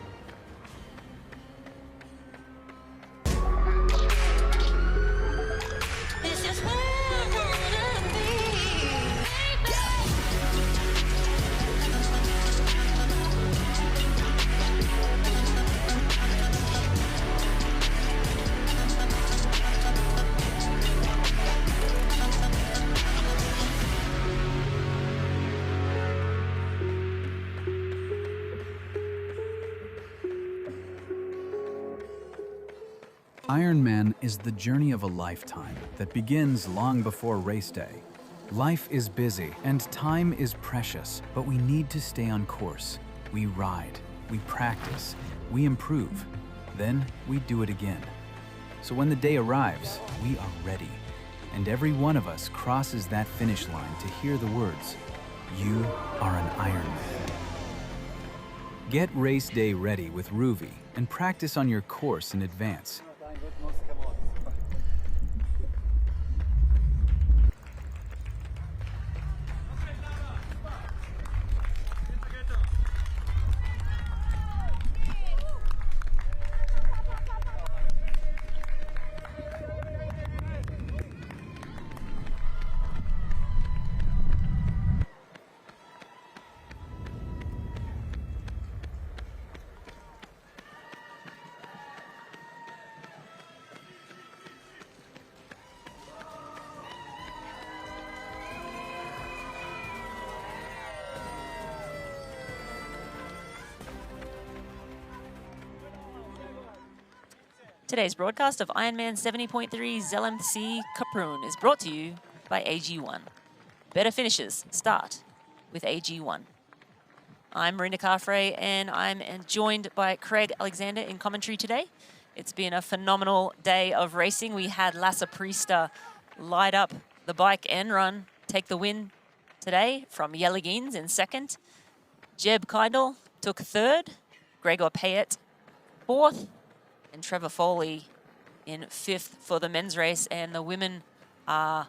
Ironman is the journey of a lifetime that begins long before race day. Life is busy and time is precious, but we need to stay on course. We ride, we practice, we improve, then we do it again. So when the day arrives, we are ready, and every one of us crosses that finish line to hear the words, "You are an Ironman." Get race day ready with Ruvi and practice on your course in advance.
Today's broadcast of Ironman 70.3 Zell See-Kaprun is brought to you by AG1. Better finishes start with AG1. I'm Marina Carfrey, and I'm joined by Craig Alexander in commentary today. It's been a phenomenal day of racing. We had Lasse Priester light up the bike and run, take the win today from Jellegins in second. Jeb Keindl took third, Gregor Payet fourth, and Trevor Foley in fifth for the men's race. And the women are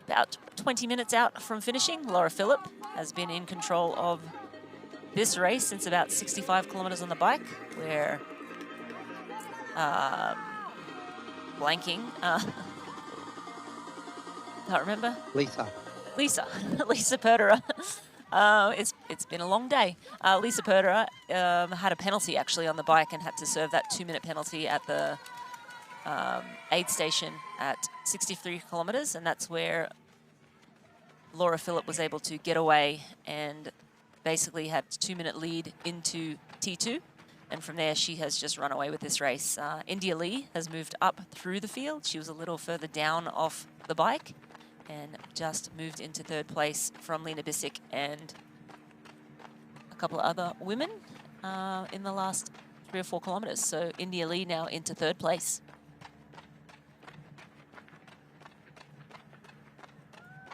about 20 minutes out from finishing. Laura Philipp has been in control of this race since about 65 kilometers on the bike, where blanking, can't remember.
Lisa
Perderer. It's been a long day. Lisa Perderer had a penalty actually on the bike and had to serve that 2-minute penalty at the aid station at 63 kilometers, and that's where Laura Philipp was able to get away and basically had a 2-minute lead into T2. And from there, she has just run away with this race. India Lee has moved up through the field. She was a little further down off the bike and just moved into third place from Lena Bissek and a couple of other women in the last 3 or 4 kilometers. So India Lee now into third place.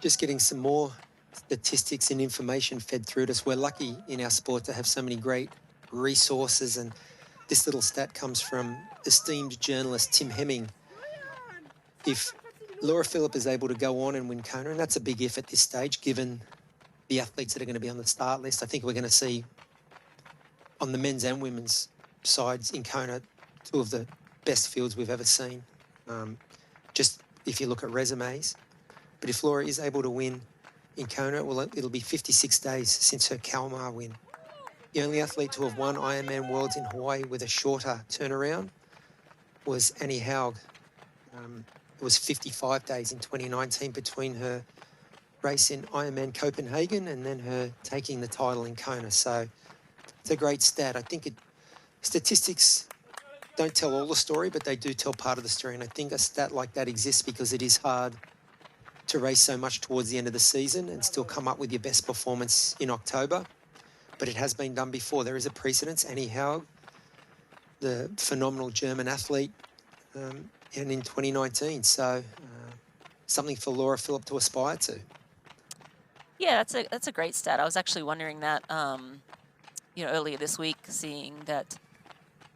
Just getting some more statistics and information fed through to us. We're lucky in our sport to have so many great resources, and this little stat comes from esteemed journalist Tim Hemming. If Laura Philipp is able to go on and win Kona, and that's a big if at this stage, given the athletes that are going to be on the start list, I think we're going to see on the men's and women's sides in Kona 2 of the best fields we've ever seen, just if you look at resumes. But if Laura is able to win in Kona, well, it'll be 56 days since her Kalmar win. The only athlete to have won Ironman Worlds in Hawaii with a shorter turnaround was Annie Haug. It was 55 days in 2019 between her race in Ironman Copenhagen and then her taking the title in Kona. So it's a great stat. I think statistics don't tell all the story, but they do tell part of the story. And I think a stat like that exists because it is hard to race so much towards the end of the season and still come up with your best performance in October. But it has been done before. There is a precedence. Annie Haug, the phenomenal German athlete, and in 2019. So something for Laura Philipp to aspire to.
Yeah, that's a great stat. I was actually wondering that, earlier this week, seeing that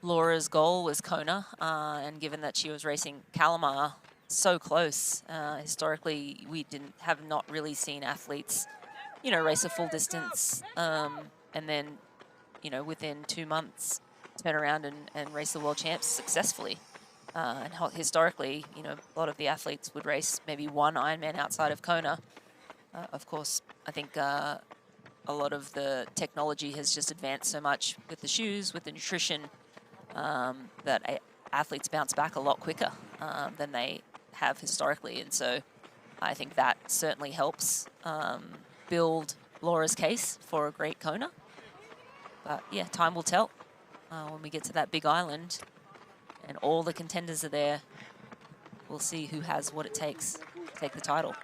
Laura's goal was Kona, and given that she was racing Kalmar so close, historically we have not really seen athletes, race a full distance, and then, within 2 months, turn around and race the world champs successfully. And historically, a lot of the athletes would race maybe one Ironman outside of Kona. Of course, I think a lot of the technology has just advanced so much with the shoes, with the nutrition, that athletes bounce back a lot quicker than they have historically. And so I think that certainly helps build Laura's case for a great Kona. But yeah, time will tell when we get to that big island and all the contenders are there. We'll see who has what it takes to take the title.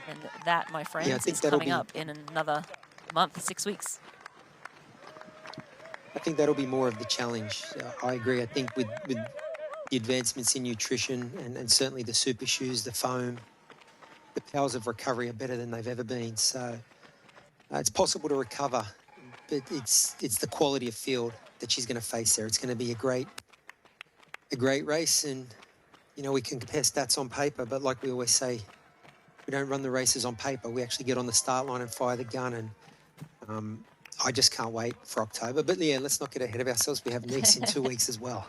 And that, my friends, is coming up in another month, 6 weeks.
I think that'll be more of the challenge. I agree. I think with the advancements in nutrition and certainly the super shoes, the foam, the powers of recovery are better than they've ever been. So it's possible to recover, but it's the quality of field that she's going to face there. It's going to be a great race, and we can compare stats on paper, but like we always say, we don't run the races on paper. We actually get on the start line and fire the gun, and I just can't wait for October. But yeah, let's not get ahead of ourselves. We have Nice in 2 weeks as well.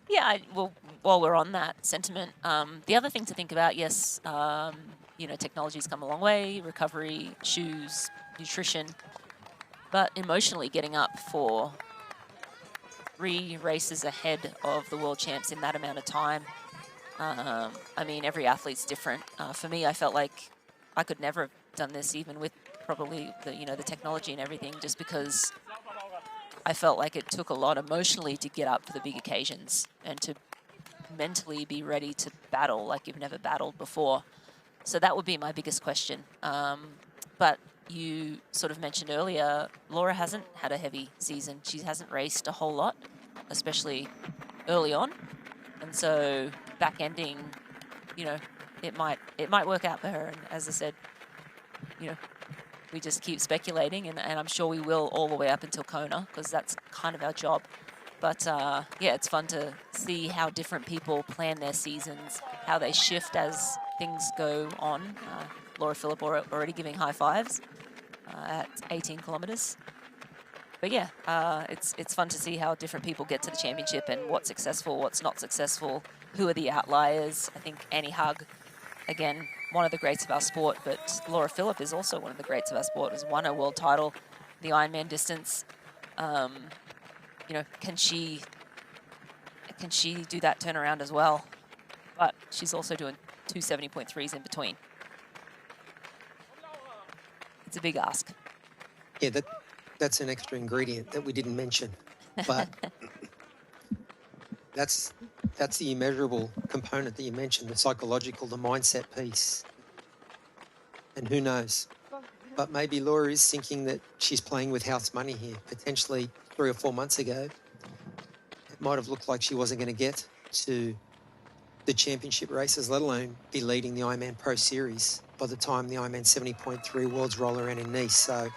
Yeah, well, while we're on that sentiment, the other thing to think about, yes, technology's come a long way, recovery, shoes, nutrition, but emotionally getting up for 3 races ahead of the world champs in that amount of time. I mean, every athlete's different. For me, I felt like I could never have done this, even with probably the technology and everything, just because I felt like it took a lot emotionally to get up for the big occasions and to mentally be ready to battle like you've never battled before. So that would be my biggest question. But you sort of mentioned earlier, Laura hasn't had a heavy season. She hasn't raced a whole lot, especially early on. And so back-ending, you know, it might work out for her. And as I said, you know, we just keep speculating, and I'm sure we will all the way up until Kona, because that's kind of our job. But yeah, it's fun to see how different people plan their seasons, how they shift as things go on. Laura Philipp already giving high fives at 18 kilometers. But yeah, it's fun to see how different people get to the championship and what's successful, what's not successful, who are the outliers. I think Annie Hug, again, one of the greats of our sport, but Laura Philipp is also one of the greats of our sport, has won a world title, the Ironman distance. You know, can she do that turnaround as well? But she's also doing 2 70.3s in between. It's a big ask.
Yeah, that's an extra ingredient that we didn't mention, but that's the immeasurable component that you mentioned, the psychological, the mindset piece. And who knows? But maybe Laura is thinking that she's playing with house money here. Potentially 3 or 4 months ago, it might have looked like she wasn't going to get to the championship races, let alone be leading the Ironman Pro Series by the time the Ironman 70.3 Worlds roll around in Nice. So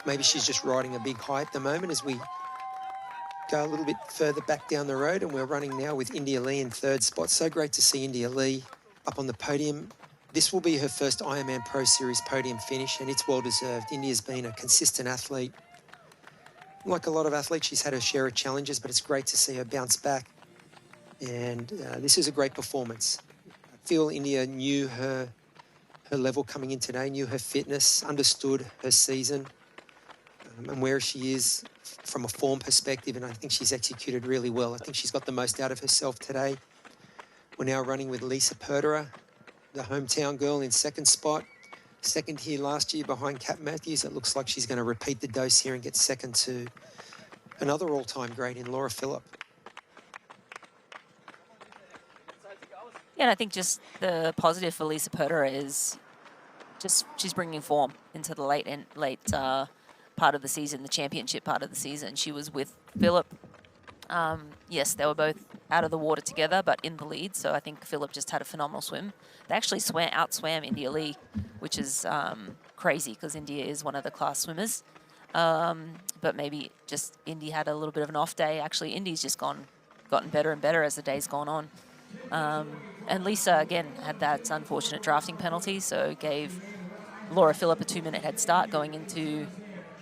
maybe she's just riding a big high at the moment as we go a little bit further back down the road, and we're running now with India Lee in 3rd spot. So great to see India Lee up on the podium. This will be her first Ironman Pro Series podium finish, and it's well-deserved. India's been a consistent athlete. Like a lot of athletes, she's had her share of challenges, but it's great to see her bounce back. And this is a great performance. I feel India knew her level coming in today, knew her fitness, understood her season, and where she is from a form perspective, and I think she's executed really well. I think she's got the most out of herself today. We're now running with Lisa Perderer, the hometown girl, in 2nd spot. 2nd here last year behind Kat Matthews. It looks like she's going to repeat the dose here and get 2nd to another all-time great in Laura Philipp.
Yeah, and I think just the positive for Lisa Perderer is just she's bringing form into the late part of the season, the championship part of the season. She was with Philipp. Yes, they were both out of the water together, but in the lead. So I think Philipp just had a phenomenal swim. They actually outswam India Lee, which is crazy because India is one of the class swimmers. But maybe just Indy had a little bit of an off day. Actually, Indy's just gotten better and better as the day's gone on. And Lisa, again, had that unfortunate drafting penalty, so gave Laura Philipp a 2-minute head start going into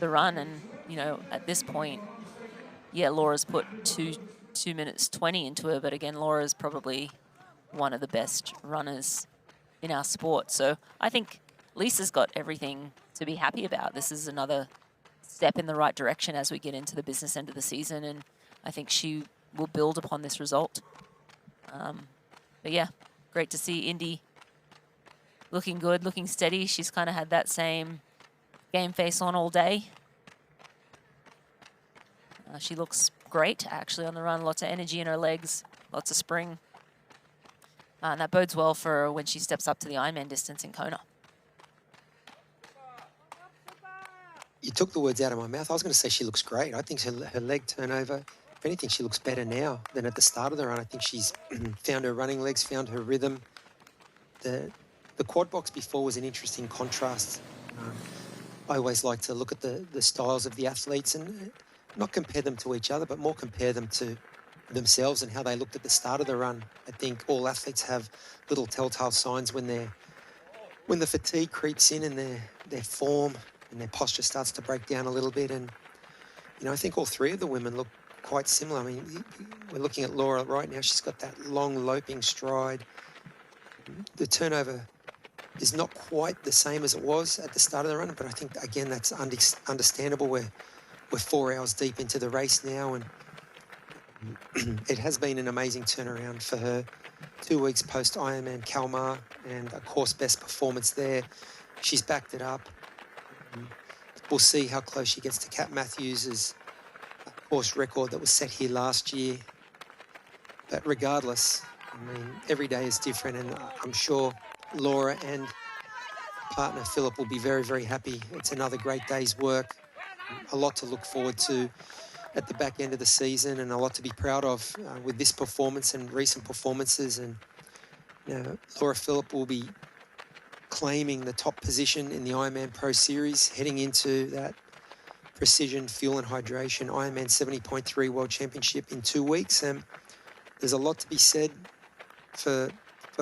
the run. And, you know, at this point, yeah, Laura's put 2 minutes 20 into her, but again, Laura's probably one of the best runners in our sport. So I think Lisa's got everything to be happy about. This is another step in the right direction as we get into the business end of the season, and I think she will build upon this result. But yeah, great to see Indy looking good, looking steady. She's kind of had that same game face on all day. She looks great, actually, on the run. Lots of energy in her legs, lots of spring. And that bodes well for when she steps up to the Ironman distance in Kona.
You took the words out of my mouth. I was going to say she looks great. I think her leg turnover, if anything, she looks better now than at the start of the run. I think she's found her running legs, found her rhythm. The quad box before was an interesting contrast. I always like to look at the styles of the athletes and not compare them to each other, but more compare them to themselves and how they looked at the start of the run. I think all athletes have little telltale signs when the fatigue creeps in and their form and their posture starts to break down a little bit. And, you know, I think all 3 of the women look quite similar. I mean, we're looking at Laura right now. She's got that long loping stride. The turnover is not quite the same as it was at the start of the run, but I think, again, that's understandable. We're 4 hours deep into the race now, and it has been an amazing turnaround for her. 2 weeks post Ironman Kalmar, and a course best performance there. She's backed it up. We'll see how close she gets to Kat Matthews' course record that was set here last year. But regardless, I mean, every day is different, and I'm sure Laura and partner Philip will be very, very happy. It's another great day's work, a lot to look forward to at the back end of the season, and a lot to be proud of with this performance and recent performances. And you know, Laura Philip will be claiming the top position in the Ironman Pro Series, heading into that Precision Fuel and Hydration Ironman 70.3 World Championship in 2 weeks. And there's a lot to be said for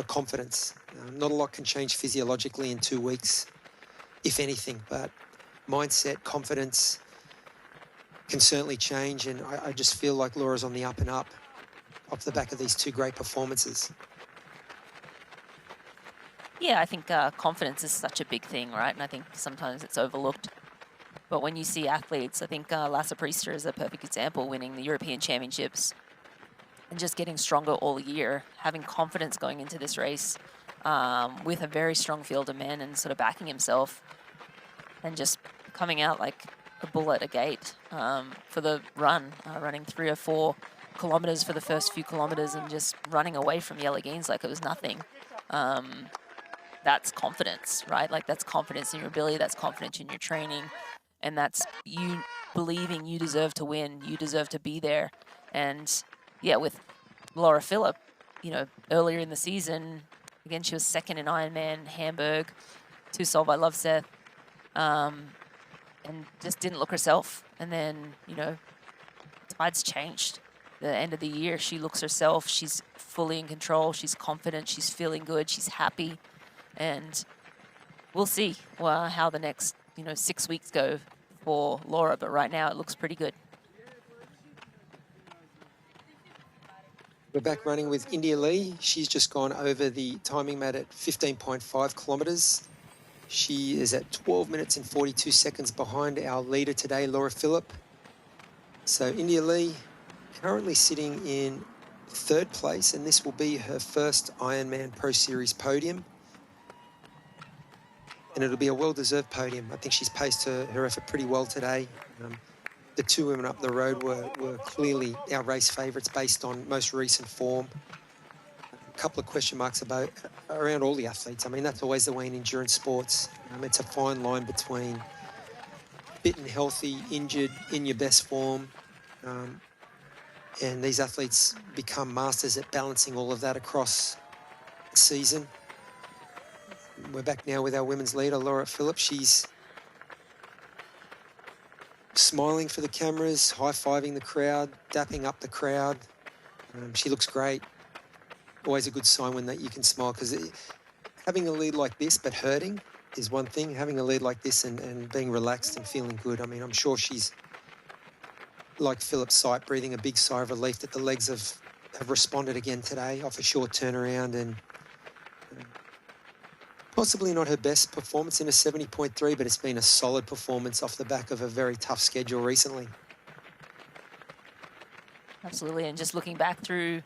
confidence. Not a lot can change physiologically in 2 weeks, if anything, but mindset, confidence can certainly change. And I just feel like Laura's on the up and up off the back of these 2 great performances.
Yeah, I think confidence is such a big thing, right? And I think sometimes it's overlooked. But when you see athletes, I think Lasse Priester is a perfect example, winning the European Championships and just getting stronger all year, having confidence going into this race with a very strong field of men and sort of backing himself and just coming out like a bull at a gate for the run, running 3 or 4 kilometers for the first few kilometers and just running away from Yelagines like it was nothing. That's confidence, right? Like that's confidence in your ability, that's confidence in your training, and that's you believing you deserve to win, you deserve to be there. And yeah, with Laura Philip, you know, earlier in the season, again, she was second in Ironman Hamburg to Solveig Lovseth, and just didn't look herself. And then, you know, tides changed. The end of the year, she looks herself, she's fully in control, she's confident, she's feeling good, she's happy. And we'll see how the next, 6 weeks go for Laura. But right now, it looks pretty good.
We're back running with India Lee. She's just gone over the timing mat at 15.5 kilometres. She is at 12 minutes and 42 seconds behind our leader today, Laura Philip. So India Lee currently sitting in 3rd place, and this will be her first Ironman Pro Series podium. And it'll be a well-deserved podium. I think she's paced her effort pretty well today. The 2 women up the road were clearly our race favourites based on most recent form. A couple of question marks around all the athletes. I mean, that's always the way in endurance sports. It's a fine line between fit and healthy, injured, in your best form. And these athletes become masters at balancing all of that across the season. We're back now with our women's leader, Laura Philip. She's smiling for the cameras, high-fiving the crowd, dapping up the crowd. She looks great. Always a good sign when you can smile, because having a lead like this but hurting is one thing. Having a lead like this and being relaxed and feeling good, I mean, I'm sure she's, like Philip's sight, breathing a big sigh of relief that the legs have responded again today off a short turnaround. And possibly not her best performance in a 70.3, but it's been a solid performance off the back of a very tough schedule recently.
Absolutely, and just looking back through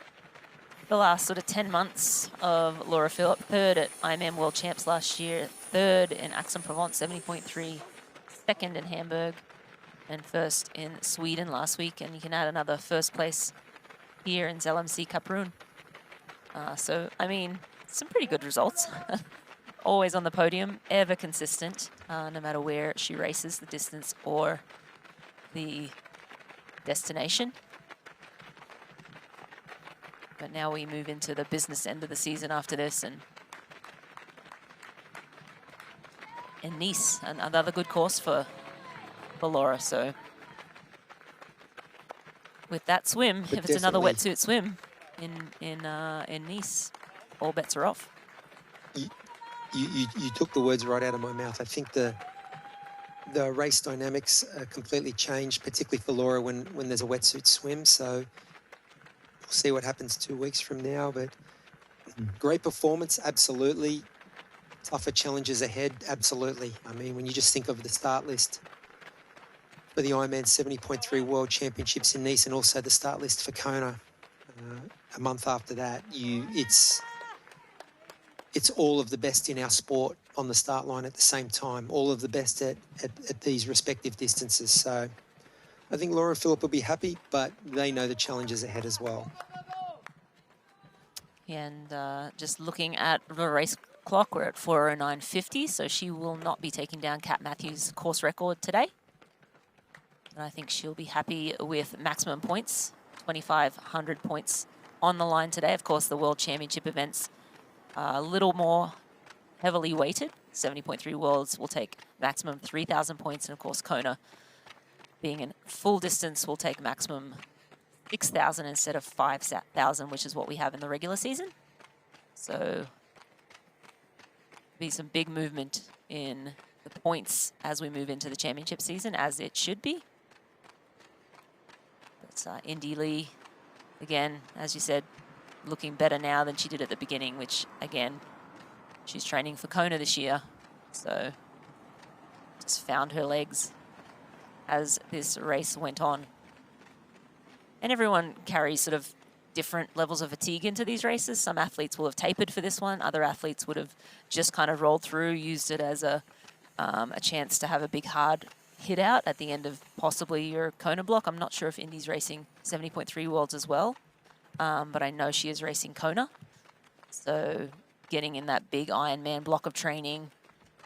the last sort of 10 months of Laura Philip, 3rd at Ironman World Champs last year, 3rd in Aix-en-Provence 70.3, 2nd in Hamburg, and 1st in Sweden last week. And you can add another 1st place here in Zell, See-Kaprun. So, I mean, some pretty good results. Always on the podium, ever consistent, no matter where she races, the distance or the destination. But now we move into the business end of the season after this, and Nice, another good course for Laura. So with that swim, if it's another wetsuit swim in Nice, all bets are off.
You took the words right out of my mouth. I think the race dynamics are completely changed, particularly for Laura when there's a wetsuit swim. So we'll see what happens 2 weeks from now. But great performance, absolutely. Tougher challenges ahead, absolutely. I mean, when you just think of the start list for the Ironman 70.3 World Championships in Nice, and also the start list for Kona a month after that, it's all of the best in our sport on the start line at the same time, all of the best at these respective distances. So I think Laura Philip will be happy, but they know the challenges ahead as well.
And just looking at the race clock, we're at 4:09:50, so she will not be taking down Kat Matthews' course record today. And I think she'll be happy with maximum points, 2,500 points on the line today. Of course, the World Championship events are a little more heavily weighted. 70.3 Worlds will take maximum 3,000 points, and of course, Kona, being in full distance, will take maximum 6,000 instead of 5,000, which is what we have in the regular season. So be some big movement in the points as we move into the championship season, as it should be. But Indy Lee, again, as you said, looking better now than she did at the beginning, which, again, she's training for Kona this year. So just found her legs as this race went on. And everyone carries sort of different levels of fatigue into these races. Some athletes will have tapered for this one. Other athletes would have just kind of rolled through, used it as a chance to have a big hard hit out at the end of possibly your Kona block. I'm not sure if Indy's racing 70.3 Worlds as well, but I know she is racing Kona. So getting in that big Ironman block of training,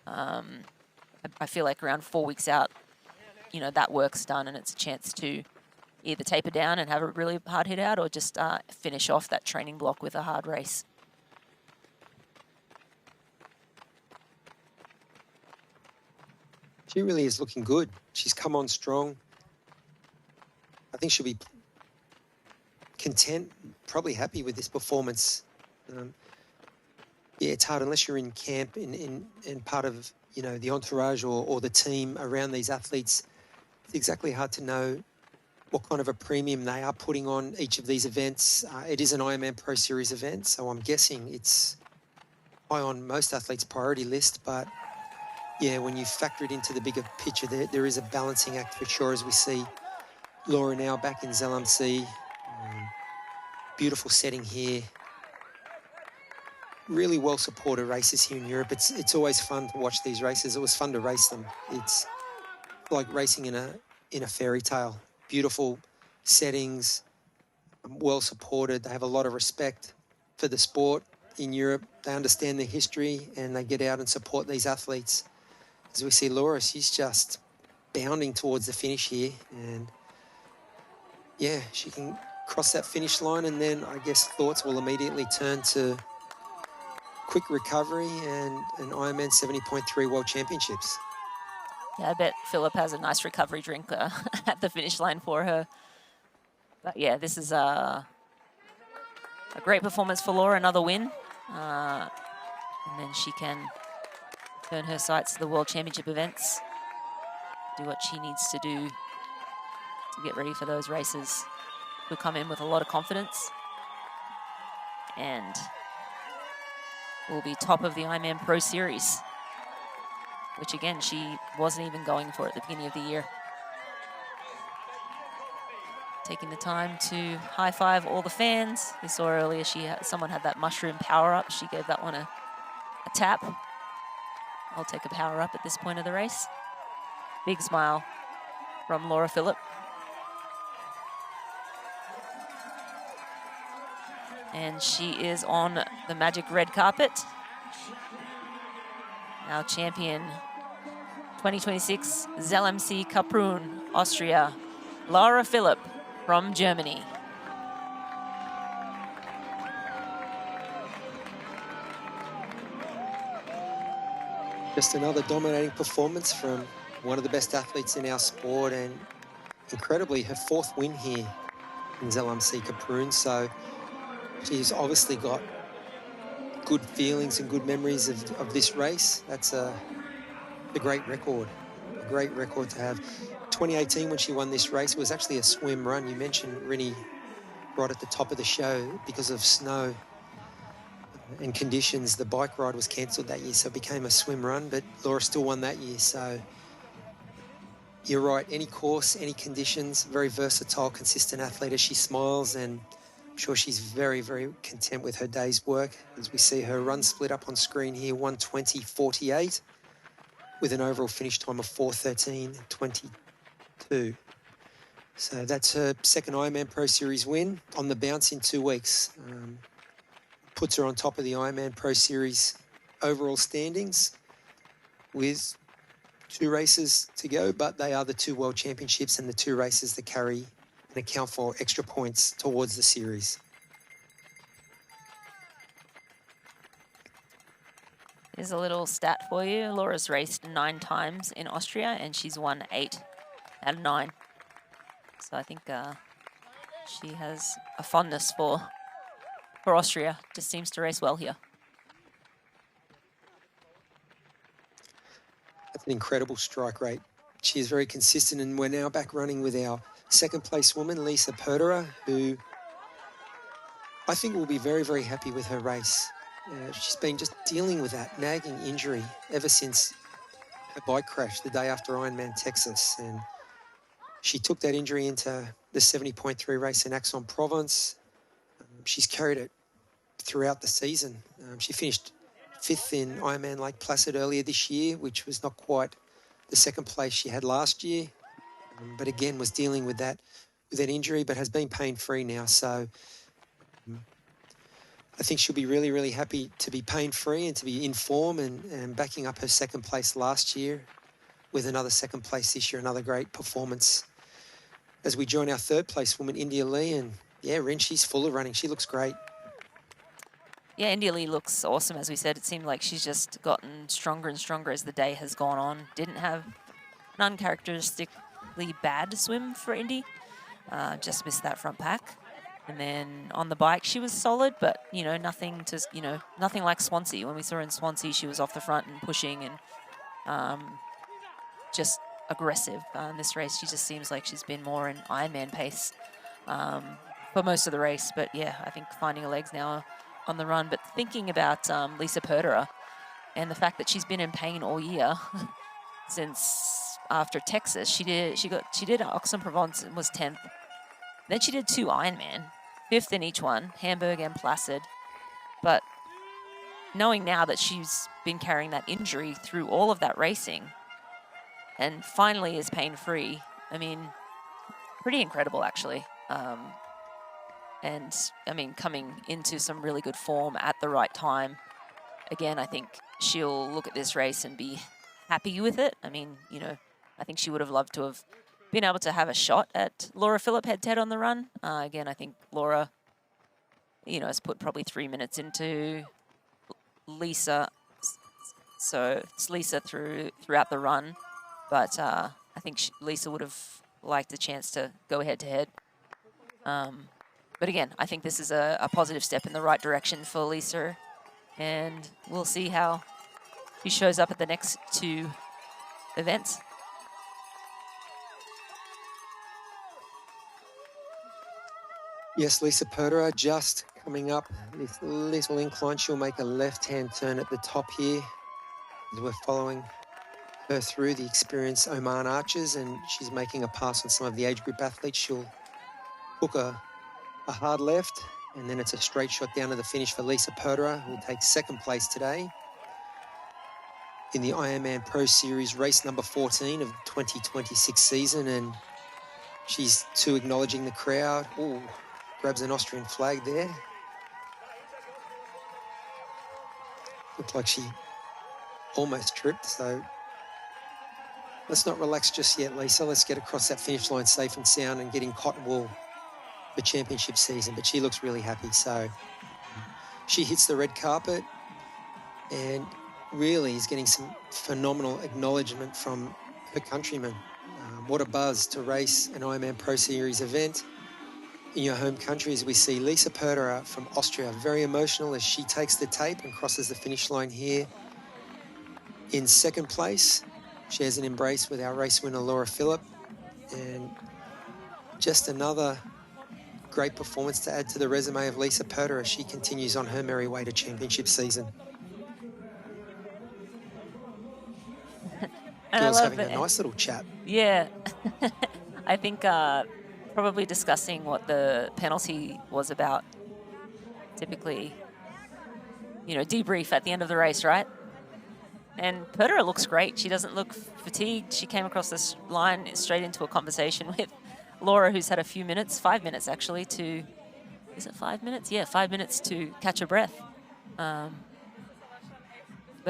I feel like around 4 weeks out, you know, that work's done and it's a chance to either taper down and have a really hard hit out, or just finish off that training block with a hard race.
She really is looking good. She's come on strong. I think she'll be content, probably happy with this performance. Yeah, it's hard unless you're in camp and part of, you know, the entourage or the team around these athletes. It's exactly hard to know what kind of a premium they are putting on each of these events. It is an Ironman Pro Series event, so I'm guessing it's high on most athletes' priority list. But yeah, when you factor it into the bigger picture, there is a balancing act for sure, as we see Laura now back in Zell MC. Beautiful setting here. Really well supported races here in Europe. It's always fun to watch these races. It was fun to race them. It's like racing in a fairy tale. Beautiful settings, well supported. They have a lot of respect for the sport in Europe. They understand the history and they get out and support these athletes. As we see Laura, she's just bounding towards the finish here, and yeah, she can cross that finish line, and then I guess thoughts will immediately turn to quick recovery and an Ironman 70.3 World Championships.
Yeah, I bet Philip has a nice recovery drink at the finish line for her. But yeah, this is a great performance for Laura, another win. And then she can turn her sights to the World Championship events, do what she needs to do to get ready for those races. She'll come in with a lot of confidence and will be top of the Ironman Pro Series, which again, she wasn't even going for at the beginning of the year. Taking the time to high-five all the fans. We saw earlier someone had that mushroom power-up. She gave that one a tap. I'll take a power-up at this point of the race. Big smile from Laura Philipp. And she is on the magic red carpet. Now champion 2026 Zell am See-Kaprun, Austria, Laura Philipp from Germany.
Just another dominating performance from one of the best athletes in our sport, and incredibly her fourth win here in Zell am See-Kaprun. So she's obviously got good feelings and good memories of this race. That's a great record to have. 2018, when she won this race, it was actually a swim run. You mentioned, Rinny, right at the top of the show, because of snow and conditions, the bike ride was cancelled that year, so it became a swim run, but Laura still won that year. So you're right, any course, any conditions, very versatile, consistent athlete as she smiles, and I'm sure she's very, very content with her day's work. As we see her run split up on screen here, 1:20.48, with an overall finish time of 4:13.22. So that's her second Ironman Pro Series win on the bounce in 2 weeks. puts her on top of the Ironman Pro Series overall standings with 2 races to go, but they are the 2 World Championships and the 2 races that carry and account for extra points towards the series.
Here's a little stat for you. Laura's raced 9 times in Austria and she's won 8 out of 9. So I think she has a fondness for Austria. Just seems to race well here.
That's an incredible strike rate. She is very consistent, and we're now back running with our second place woman, Lisa Perderer, who I think will be very, very happy with her race. She's been just dealing with that nagging injury ever since her bike crash the day after Ironman Texas. And she took that injury into the 70.3 race in Aix-en-Provence. She's carried it throughout the season. She finished 5th in Ironman Lake Placid earlier this year, which was not quite the second place she had last year. But again, was dealing with that injury, but has been pain-free now. So I think she'll be really, really happy to be pain-free and to be in form and backing up her second place last year with another second place this year, another great performance. As we join our third place woman, India Lee, and yeah, Ren, she's full of running. She looks great.
Yeah, India Lee looks awesome. As we said, it seemed like she's just gotten stronger and stronger as the day has gone on. Didn't have an uncharacteristically bad swim for Indy. Just missed that front pack. And then on the bike, she was solid, but, you know, nothing like Swansea. When we saw her in Swansea, she was off the front and pushing and just aggressive. In this race, she just seems like she's been more in Ironman pace for most of the race. But, yeah, I think finding her legs now on the run. But thinking about Lisa Perderer and the fact that she's been in pain all year since after Texas. She did Aix-en-Provence and was 10th. Then she did 2 Ironman, 5th in each one, Hamburg and Placid. But knowing now that she's been carrying that injury through all of that racing and finally is pain-free, I mean, pretty incredible, actually. And, I mean, coming into some really good form at the right time. Again, I think she'll look at this race and be happy with it. I mean, you know, I think she would have loved to have been able to have a shot at Laura Philipp head-to-head on the run. Again, I think Laura, you know, has put probably 3 minutes into Lisa. So it's Lisa throughout the run. But I think Lisa would have liked a chance to go head-to-head. But again, I think this is a positive step in the right direction for Lisa. And we'll see how she shows up at the next 2 events.
Yes, Lisa Perderer just coming up this little incline. She'll make a left-hand turn at the top here as we're following her through the experienced Oman archers, and she's making a pass on some of the age group athletes. She'll hook a hard left, and then it's a straight shot down to the finish for Lisa Perderer, who will take 2nd place today in the Ironman Pro Series race number 14 of the 2026 season. And she's too acknowledging the crowd. Ooh, grabs an Austrian flag there. Looked like she almost tripped, so let's not relax just yet, Lisa. Let's get across that finish line safe and sound and get in cotton wool for championship season. But she looks really happy. So she hits the red carpet and really is getting some phenomenal acknowledgement from her countrymen. What a buzz to race an Ironman Pro Series event in your home country, as we see Lisa Perderer from Austria very emotional as she takes the tape and crosses the finish line here in 2nd place. Shares an embrace with our race winner Laura Philipp, and just another great performance to add to the resume of Lisa Perderer as she continues on her merry way to championship season. Girls having a nice little chat.
Yeah. I think probably discussing what the penalty was about. Typically, you know, debrief at the end of the race, right? And Perderer looks great. She doesn't look fatigued. She came across this line straight into a conversation with Laura, who's had a few minutes, 5 minutes actually, to is it 5 minutes? Yeah, 5 minutes to catch a breath. But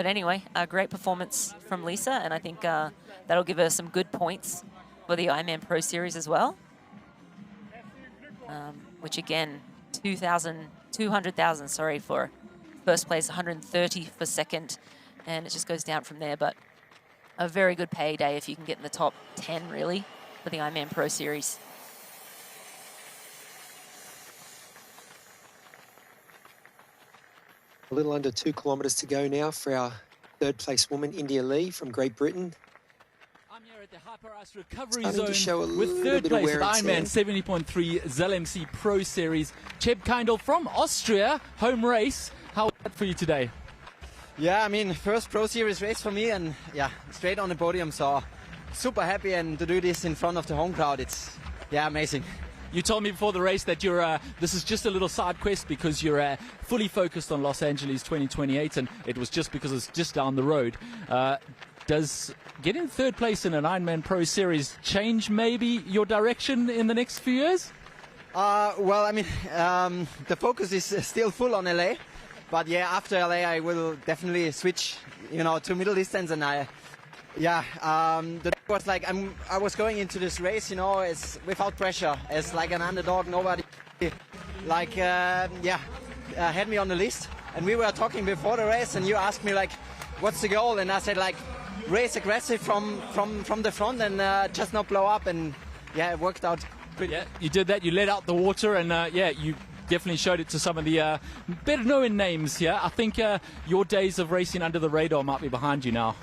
anyway, a great performance from Lisa, and I think that'll give her some good points for the Ironman Pro Series as well. Which again, 200,000, sorry, for first place, 130 for second, and it just goes down from there. But a very good payday if you can get in the top 10, really, for the Ironman Pro Series.
A little under 2 kilometres to go now for our third place woman, India Lee from Great Britain.
At the Hyper Ice Recovery
Starting to show a
Zone with
little
third
bit of
place
wear
at
and
Ironman
tear.
70.3 Zell MC Pro Series. Cheb Kindle from Austria, home race. How was that for you today?
Yeah, I mean, first Pro Series race for me, and yeah, straight on the podium, so super happy, and to do this in front of the home crowd, it's, yeah, amazing.
You told me before the race that you're this is just a little side quest because you're fully focused on Los Angeles 2028, and it was just because it's just down the road. Does getting third place in an Ironman Pro Series change maybe your direction in the next few years?
Well, I mean, the focus is still full on LA, but yeah, after LA I will definitely switch, you know, to middle distance, and the was like I was going into this race, you know, it's without pressure, as like an underdog. Nobody like had me on the list, and we were talking before the race, and you asked me like, what's the goal, and I said like, race aggressive from the front and just not blow up, and yeah, it worked out pretty.
Yeah, you did that. You let out the water, and yeah, you definitely showed it to some of the better known names here. I think your days of racing under the radar might be behind you now.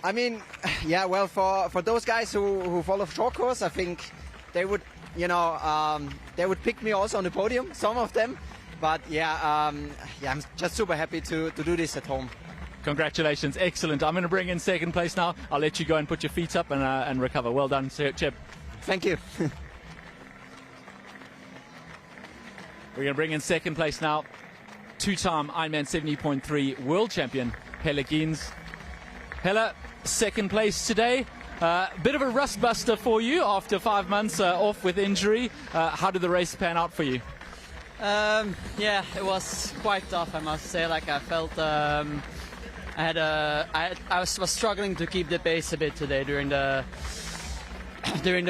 I mean, yeah, well, for those guys who follow short course, I think they would, you know, they would pick me also on the podium, some of them. But yeah, I'm just super happy to do this at home.
Congratulations, excellent. I'm going to bring in second place now. I'll let you go and put your feet up and recover. Well done, Cheb.
Thank you.
We're going to bring in second place now. Two-time Ironman 70.3 world champion, Helle Geens. Helle, second place today. Bit of a rust buster for you after 5 months off with injury. How did the race pan out for you?
Yeah, it was quite tough, I must say. Like, I felt I was struggling to keep the pace a bit today during the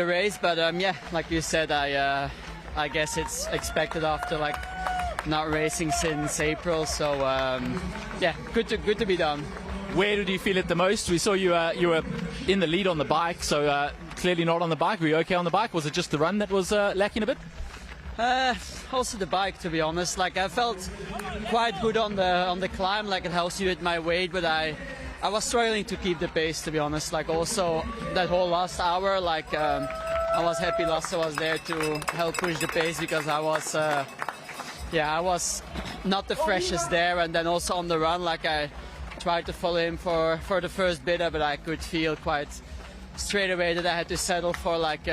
race, but yeah, like you said, I guess it's expected after like not racing since April. So yeah, good to be done.
Where did you feel it the most? We saw you were in the lead on the bike, so clearly not on the bike. Were you okay on the bike? Was it just the run that was lacking a bit?
Also the bike, to be honest. Like, I felt quite good on the climb. Like, it helps you with my weight, but I was struggling to keep the pace, to be honest. Like, also that whole last hour, like I was happy Lasse was there to help push the pace, because I was I was not the freshest there, and then also on the run, like I tried to follow him for the first bit, but I could feel quite straight away that I had to settle for like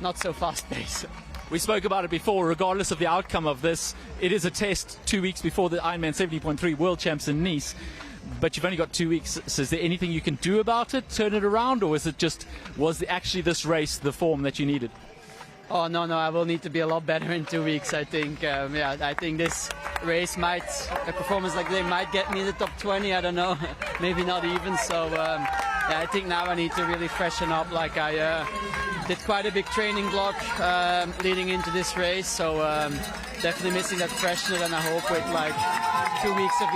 not so fast pace.
We spoke about it before. Regardless of the outcome of this, it is a test 2 weeks before the Ironman 70.3 World Champs in Nice. But you've only got 2 weeks, so is there anything you can do about it, turn it around, or was actually this race the form that you needed?
Oh, no, I will need to be a lot better in 2 weeks, I think. I think this race a performance like they might get me in the top 20, I don't know, maybe not even. So I think now I need to really freshen up. Like, I did quite a big training block leading into this race, so definitely missing that freshness, and I hope with like 2 weeks of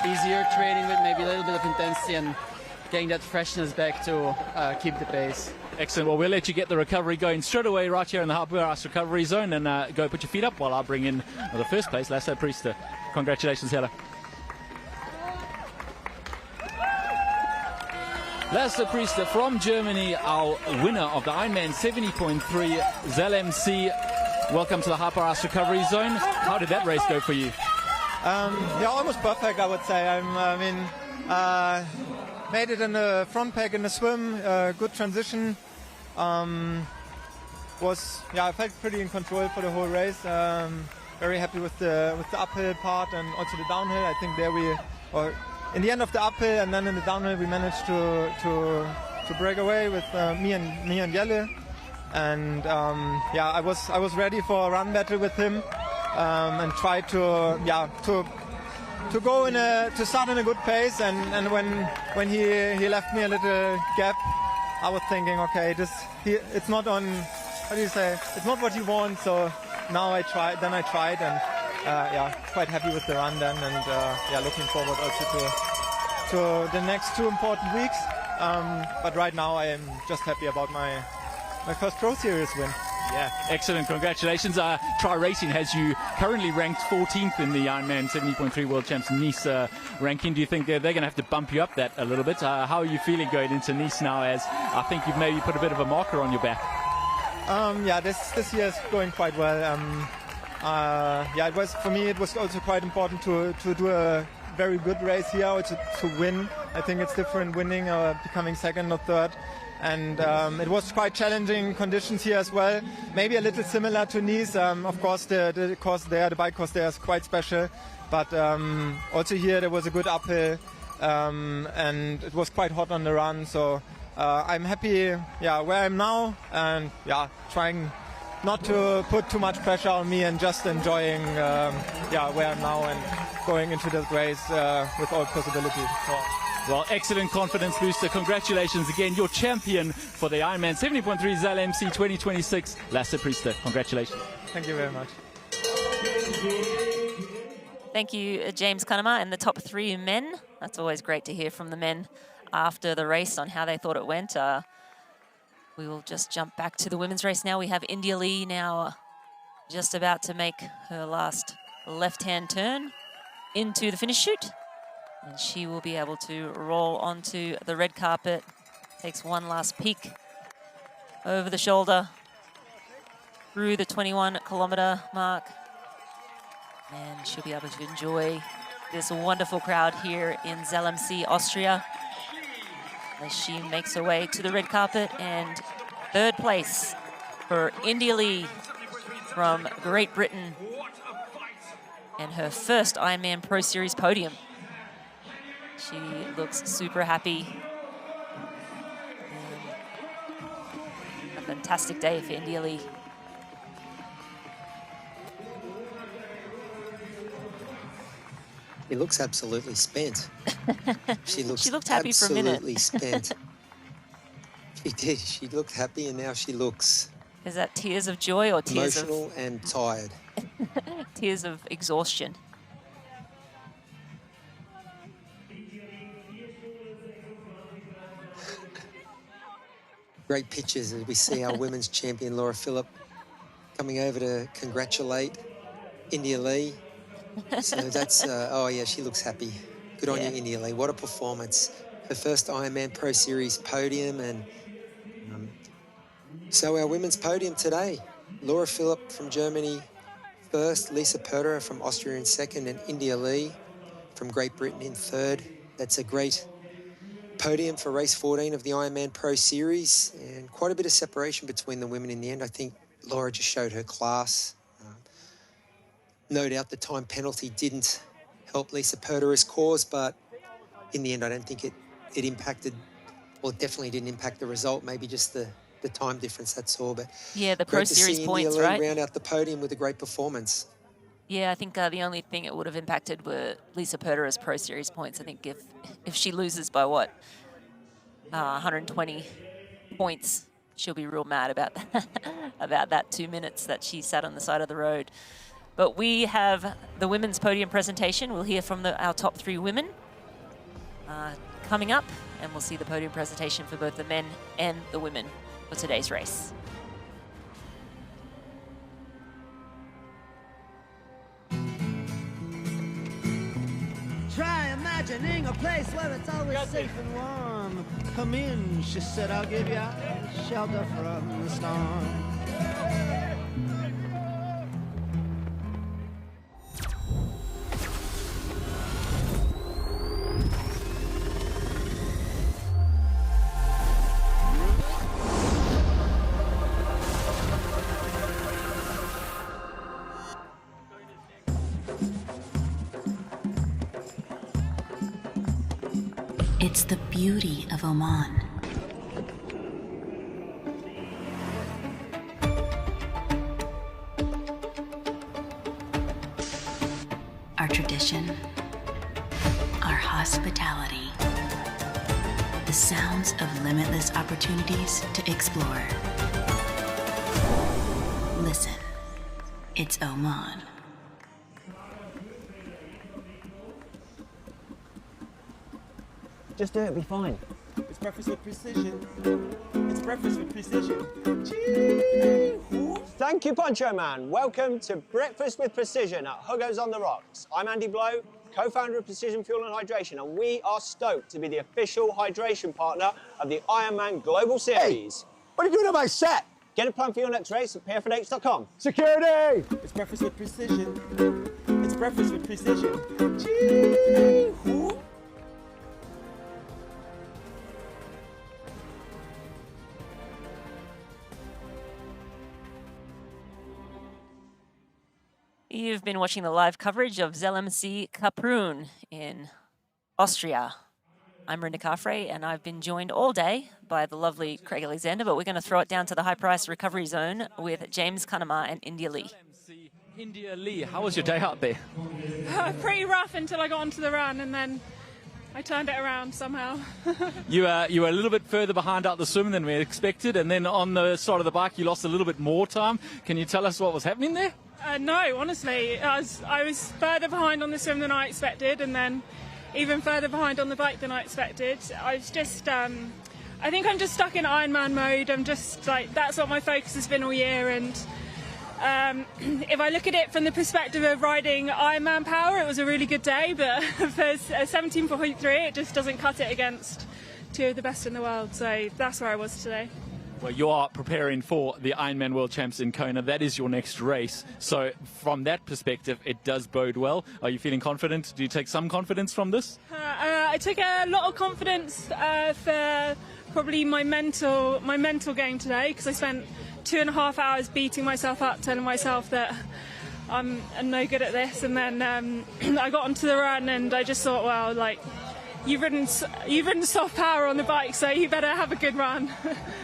easier training with maybe a little bit of intensity and getting that freshness back to keep the pace.
Excellent. Well, we'll let you get the recovery going straight away right here in the Hyper Ice Recovery Zone, and go put your feet up while I bring in the first place, Lasse Priester. Congratulations, Helle. Lasse Priester from Germany, our winner of the Ironman 70.3 Zell MC. Welcome to the Hyper Ice Recovery Zone. How did that race go for you?
Yeah, almost perfect, I would say. Made it in the front pack in the swim, good transition. I felt pretty in control for the whole race. Very happy with the uphill part and also the downhill. I think in the end of the uphill and then in the downhill we managed to break away with me and Jelle. And I was ready for a run battle with him. and try to go to start in a good pace. And when he left me a little gap, I was thinking, okay, it's not on. How do you say? It's not what you want. So now I tried. Then I tried, and quite happy with the run then, and looking forward also to the next 2 important weeks. But right now I am just happy about my first Pro Series win.
Yeah, excellent. Congratulations. Tri Racing has you currently ranked 14th in the Ironman 70.3 World Champs Nice ranking. Do you think they're going to have to bump you up that a little bit? How are you feeling going into Nice now, as I think you've maybe put a bit of a marker on your back?
This year is going quite well. It was, for me, it was also quite important to do a very good race here, also to win. I think it's different winning or becoming second or third. And it was quite challenging conditions here as well. Maybe a little similar to Nice. Of course, the course there, the bike course there is quite special. But also here there was a good uphill, and it was quite hot on the run. So I'm happy, where I'm now, and trying not to put too much pressure on me and just enjoying, where I'm now and going into the race with all possibilities.
Well, excellent confidence booster. Congratulations again. You're champion for the Ironman 70.3 Zell MC 2026. Lasse Priester, congratulations.
Thank you very much.
Thank you, James Cunnama, and the top 3 men. That's always great to hear from the men after the race on how they thought it went. We will just jump back to the women's race now. We have India Lee now just about to make her last left-hand turn into the finish chute. And she will be able to roll onto the red carpet. Takes one last peek over the shoulder through the 21-kilometer mark. And she'll be able to enjoy this wonderful crowd here in Zell MC, Austria, as she makes her way to the red carpet. And third place for India Lee from Great Britain, and her first Ironman Pro Series podium. She looks super happy. And a fantastic day for India Lee.
She looks absolutely spent. She looked
happy for a minute.
Absolutely spent. She did. She looked happy, and now she looks...
Is that tears of joy or tears
emotional and tired?
Tears of exhaustion.
Great pictures as we see our women's champion Laura Philipp coming over to congratulate India Lee. So that's, she looks happy. Good on you, India Lee. What a performance. Her first Ironman Pro Series podium. And so our women's podium today, Laura Philipp from Germany first, Lisa Perderer from Austria in second, and India Lee from Great Britain in third. That's a great podium for race 14 of the Ironman Pro Series, and quite a bit of separation between the women in the end. I think Laura just showed her class. No doubt the time penalty didn't help Lisa Perderer's cause, but in the end I don't think it impacted, well, it definitely didn't impact the result, maybe just the time difference, that's all. But
yeah, the Pro Series points,
India Lee
right?
round out the podium with a great performance.
Yeah, I think the only thing it would have impacted were Lisa Perderer's Pro Series points. I think if she loses by 120 points, she'll be real mad about that, about that 2 minutes that she sat on the side of the road. But we have the women's podium presentation. We'll hear from our top 3 women coming up, and we'll see the podium presentation for both the men and the women for today's race.
Try imagining a place where it's always safe and warm. Come in, she said, I'll give you shelter from the storm.
It's the beauty of Oman. our tradition, our hospitality, the sounds of limitless opportunities to explore. Listen, it's Oman.
Just do it, it'll be fine.
It's breakfast with precision. It's breakfast with precision.
Thank you, Poncho Man. Welcome to Breakfast with Precision at Hugo's on the Rocks. I'm Andy Blow, co-founder of Precision Fuel and Hydration, and we are stoked to be the official hydration partner of the Ironman Global Series.
Hey, what are you doing on my set?
Get a plan for your next race at pfnh.com.
Security! It's breakfast with precision. It's breakfast with precision.
You've been watching the live coverage of Zell See-Kaprun in Austria. I'm Rinda Carfrey, and I've been joined all day by the lovely Craig Alexander, but we're going to throw it down to the high-price recovery zone with James Cunnama and India Lee.
India Lee, how was your day out there?
Pretty rough until I got onto the run, and then I turned it around somehow.
You were a little bit further behind out the swim than we expected, and then on the side of the bike you lost a little bit more time. Can you tell us what was happening there?
No, honestly, I was further behind on the swim than I expected, and then even further behind on the bike than I expected. I was just, I think I'm just stuck in Ironman mode. I'm just like, that's what my focus has been all year. And if I look at it from the perspective of riding Ironman power, it was a really good day. But for a 17.3, it just doesn't cut it against two of the best in the world. So that's where I was today.
Well, you are preparing for the Ironman World Champs in Kona. That is your next race. So from that perspective, it does bode well. Are you feeling confident? Do you take some confidence from this?
I took a lot of confidence for probably my mental game today, because I spent 2.5 hours beating myself up, telling myself that I'm no good at this. And then I got onto the run and I just thought, well, like, you've ridden soft power on the bike, so you better have a good run.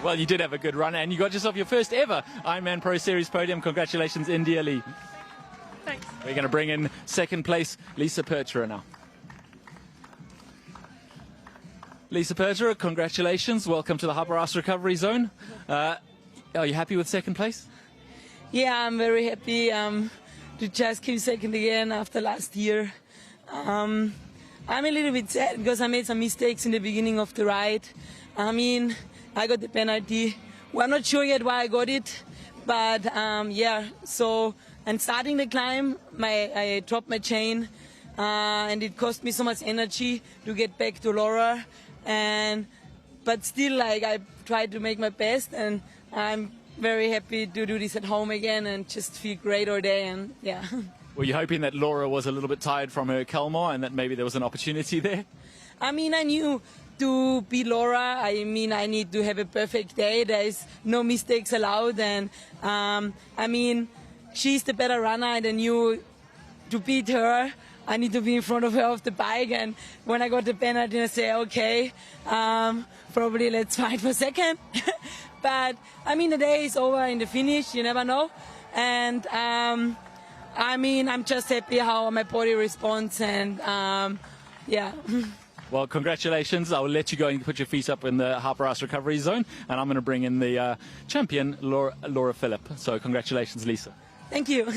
Well, you did have a good run, and you got yourself your first ever Ironman Pro Series podium. Congratulations, India Lee.
Thanks.
We're going to bring in second place, Lisa Pertura now. Lisa Pertura, congratulations. Welcome to the High-Price Recovery Zone. Are you happy with second place?
Yeah, I'm very happy to just keep second again after last year. I'm a little bit sad because I made some mistakes in the beginning of the ride. I mean, I got the penalty. We're not sure yet why I got it, but yeah. So, and starting the climb, I dropped my chain, and it cost me so much energy to get back to Laura. But still, like, I tried to make my best, and I'm very happy to do this at home again and just feel great all day. And yeah.
Were you hoping that Laura was a little bit tired from her Kalmar and that maybe there was an opportunity there?
I mean, I knew to beat Laura, I mean, I need to have a perfect day. There is no mistakes allowed. And I mean, she's the better runner, and I knew to beat her, I need to be in front of her off the bike. And when I got the penalty, I say, okay, probably let's fight for second. But I mean, the day is over in the finish. You never know. And I mean, I'm just happy how my body responds, and yeah.
Well, congratulations. I will let you go and put your feet up in the High-Price Recovery Zone, and I'm going to bring in the champion, Laura Philipp. So congratulations, Lisa.
Thank you.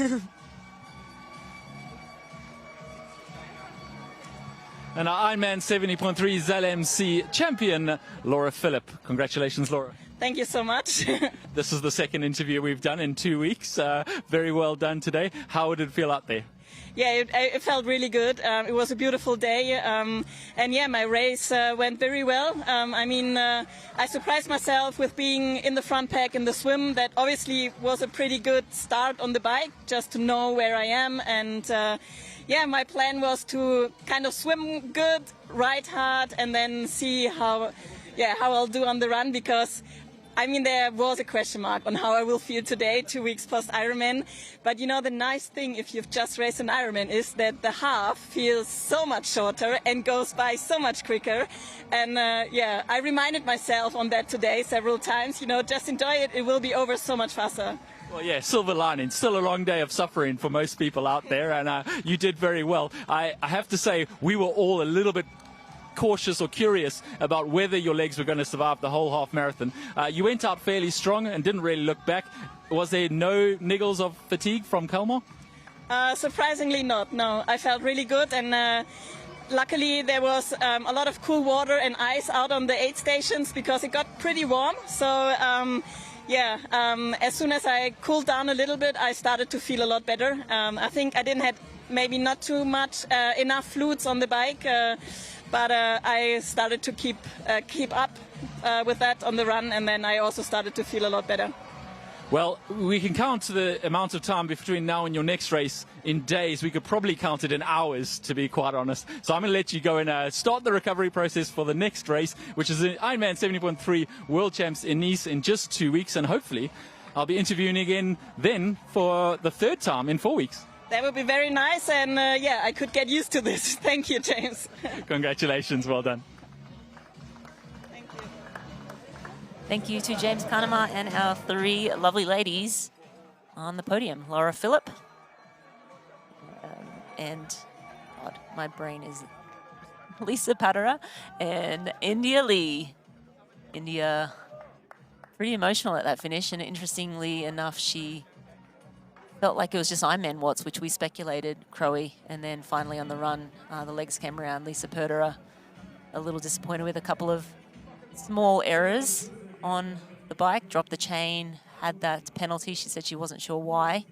And our Ironman 70.3 Zell MC champion, Laura Philipp. Congratulations, Laura.
Thank you so much.
This is the second interview we've done in 2 weeks. Very well done today. How did it feel out there?
Yeah, it felt really good. It was a beautiful day. And yeah, my race went very well. I mean, I surprised myself with being in the front pack in the swim. That obviously was a pretty good start on the bike, just to know where I am. And yeah, my plan was to kind of swim good, ride hard, and then see how I'll do on the run, because I mean, there was a question mark on how I will feel today, 2 weeks post Ironman. But you know, the nice thing if you've just raced an Ironman is that the half feels so much shorter and goes by so much quicker. And yeah, I reminded myself on that today several times, you know, just enjoy it. It will be over so much faster.
Well, yeah, silver lining. Still a long day of suffering for most people out there, and you did very well. I have to say, we were all a little bit cautious or curious about whether your legs were going to survive the whole half marathon. You went out fairly strong and didn't really look back. Was there no niggles of fatigue from Kalmar?
Surprisingly not, no. I felt really good, and luckily there was a lot of cool water and ice out on the aid stations because it got pretty warm. So as soon as I cooled down a little bit, I started to feel a lot better. I think I didn't have maybe not too much enough fluids on the bike, but I started to keep up with that on the run, and then I also started to feel a lot better.
Well, we can count the amount of time between now and your next race in days. We could probably count it in hours, to be quite honest. So I'm going to let you go and start the recovery process for the next race, which is the Ironman 70.3 World Champs in Nice in just 2 weeks. And hopefully I'll be interviewing again then for the third time in 4 weeks.
That would be very nice. And I could get used to this. Thank you, James.
Congratulations. Well done.
Thank you to James Kanema and our 3 lovely ladies on the podium. Laura Philipp and, God, my brain is Lisa Patera and India Lee. India, pretty emotional at that finish, and interestingly enough, she felt like it was just Ironman watts, which we speculated, Crowe, and then finally on the run, the legs came around. Lisa Patera a little disappointed with a couple of small errors on the bike, dropped the chain, had that penalty. She said she wasn't sure why.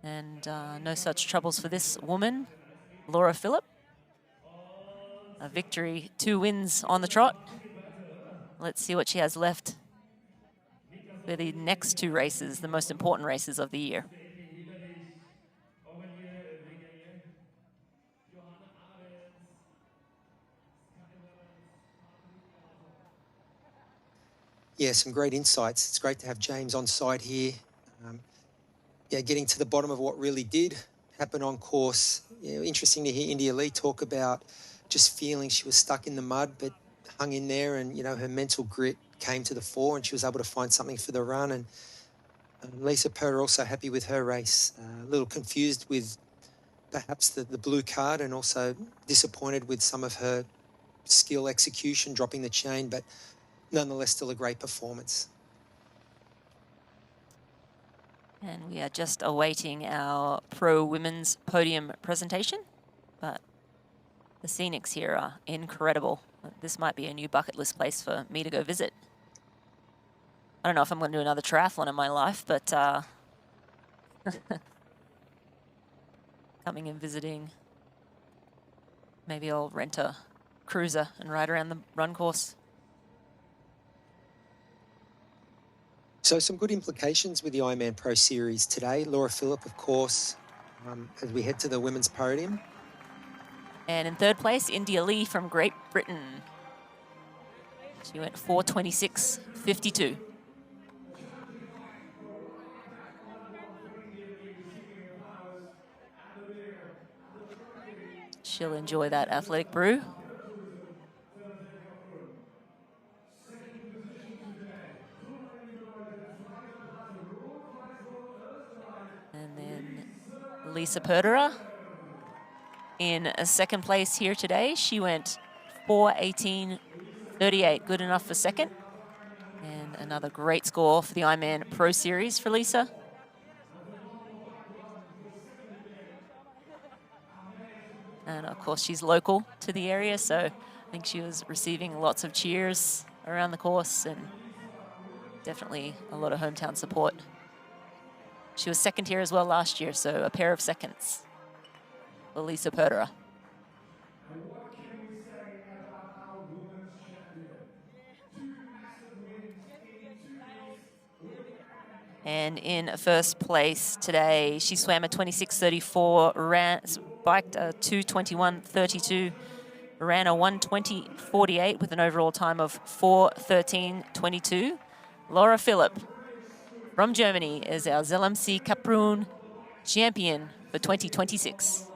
And no such troubles for this woman, Laura Philipp. A victory, 2 wins on the trot. Let's see what she has left for the next 2 races, the most important races of the year.
Yeah, some great insights. It's great to have James on side here. Getting to the bottom of what really did happen on course. Interesting to hear India Lee talk about just feeling she was stuck in the mud, but hung in there, and her mental grit came to the fore, and she was able to find something for the run. And Lisa Perter also happy with her race. A little confused with perhaps the blue card, and also disappointed with some of her skill execution, dropping the chain, but nonetheless, still a great performance.
And we are just awaiting our pro women's podium presentation, but the scenics here are incredible. This might be a new bucket list place for me to go visit. I don't know if I'm going to do another triathlon in my life, but coming and visiting, maybe I'll rent a cruiser and ride around the run course.
So some good implications with the Ironman Pro Series today. Laura Philipp, of course, as we head to the women's podium.
And in 3rd place, India Lee from Great Britain. She went 4:26.52. She'll enjoy that athletic brew. And then Lisa Perterer in a 2nd place here today. She went 4:18.38, good enough for 2nd. And another great score for the Ironman Pro Series for Lisa. And of course, she's local to the area, so I think she was receiving lots of cheers around the course, and definitely a lot of hometown support. She was 2nd here as well last year, so a pair of 2nds for Lisa Perterer. And in 1st place today, she swam a 26:34, biked a 2:21.32, ran a 1:20.48 with an overall time of 4:13.22. Laura Philipp from Germany is our Zell See-Kaprun champion for 2026.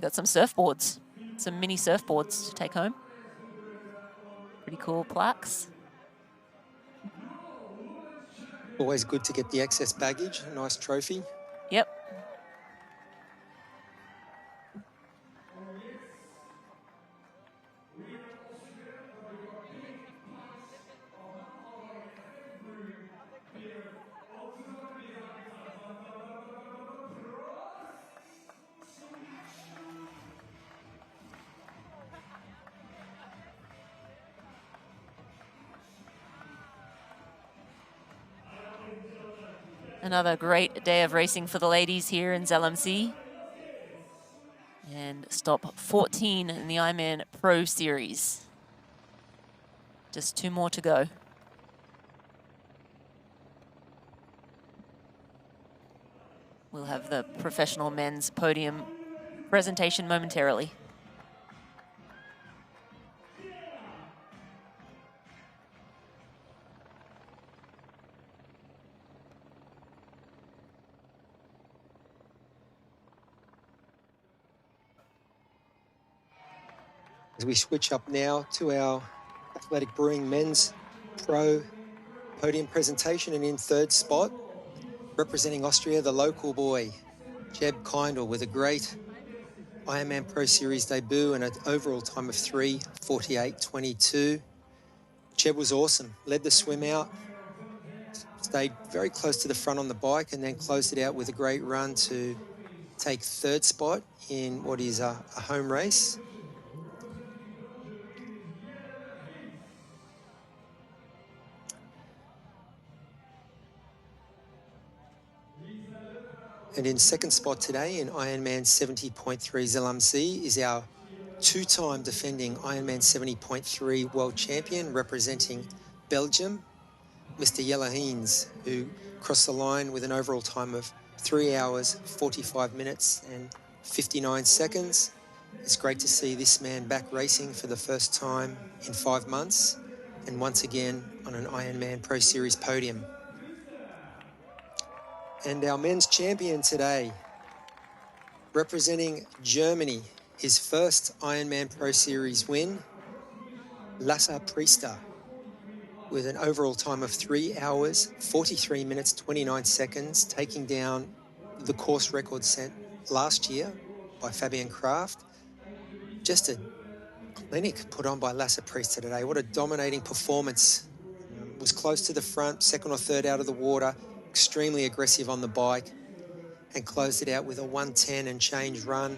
got some surfboards, some mini surfboards to take home. Pretty cool plaques.
Always good to get the excess baggage, a nice trophy.
Yep. Another great day of racing for the ladies here in Zell MC. And stop 14 in the Ironman Pro Series. Just 2 more to go. We'll have the professional men's podium presentation momentarily.
As we switch up now to our Athletic Brewing Men's Pro podium presentation, and in third spot, representing Austria, the local boy, Jeb Kindle, with a great Ironman Pro Series debut and an overall time of 3:48.22. Jeb was awesome, led the swim out, stayed very close to the front on the bike, and then closed it out with a great run to take third spot in what is a home race. And in second spot today in Ironman 70.3 Zell MC is our 2-time defending Ironman 70.3 world champion representing Belgium, Mr. Jelle Heens, who crossed the line with an overall time of 3 hours, 45 minutes and 59 seconds. It's great to see this man back racing for the first time in 5 months and once again on an Ironman Pro Series podium. And our men's champion today, representing Germany, his first Ironman Pro Series win, Lasse Priester, with an overall time of 3 hours, 43 minutes, 29 seconds, taking down the course record set last year by Fabian Kraft. Just a clinic put on by Lasse Priester today. What a dominating performance. Was close to the front, second or third out of the water, extremely aggressive on the bike, and closed it out with a 1:10 and change run.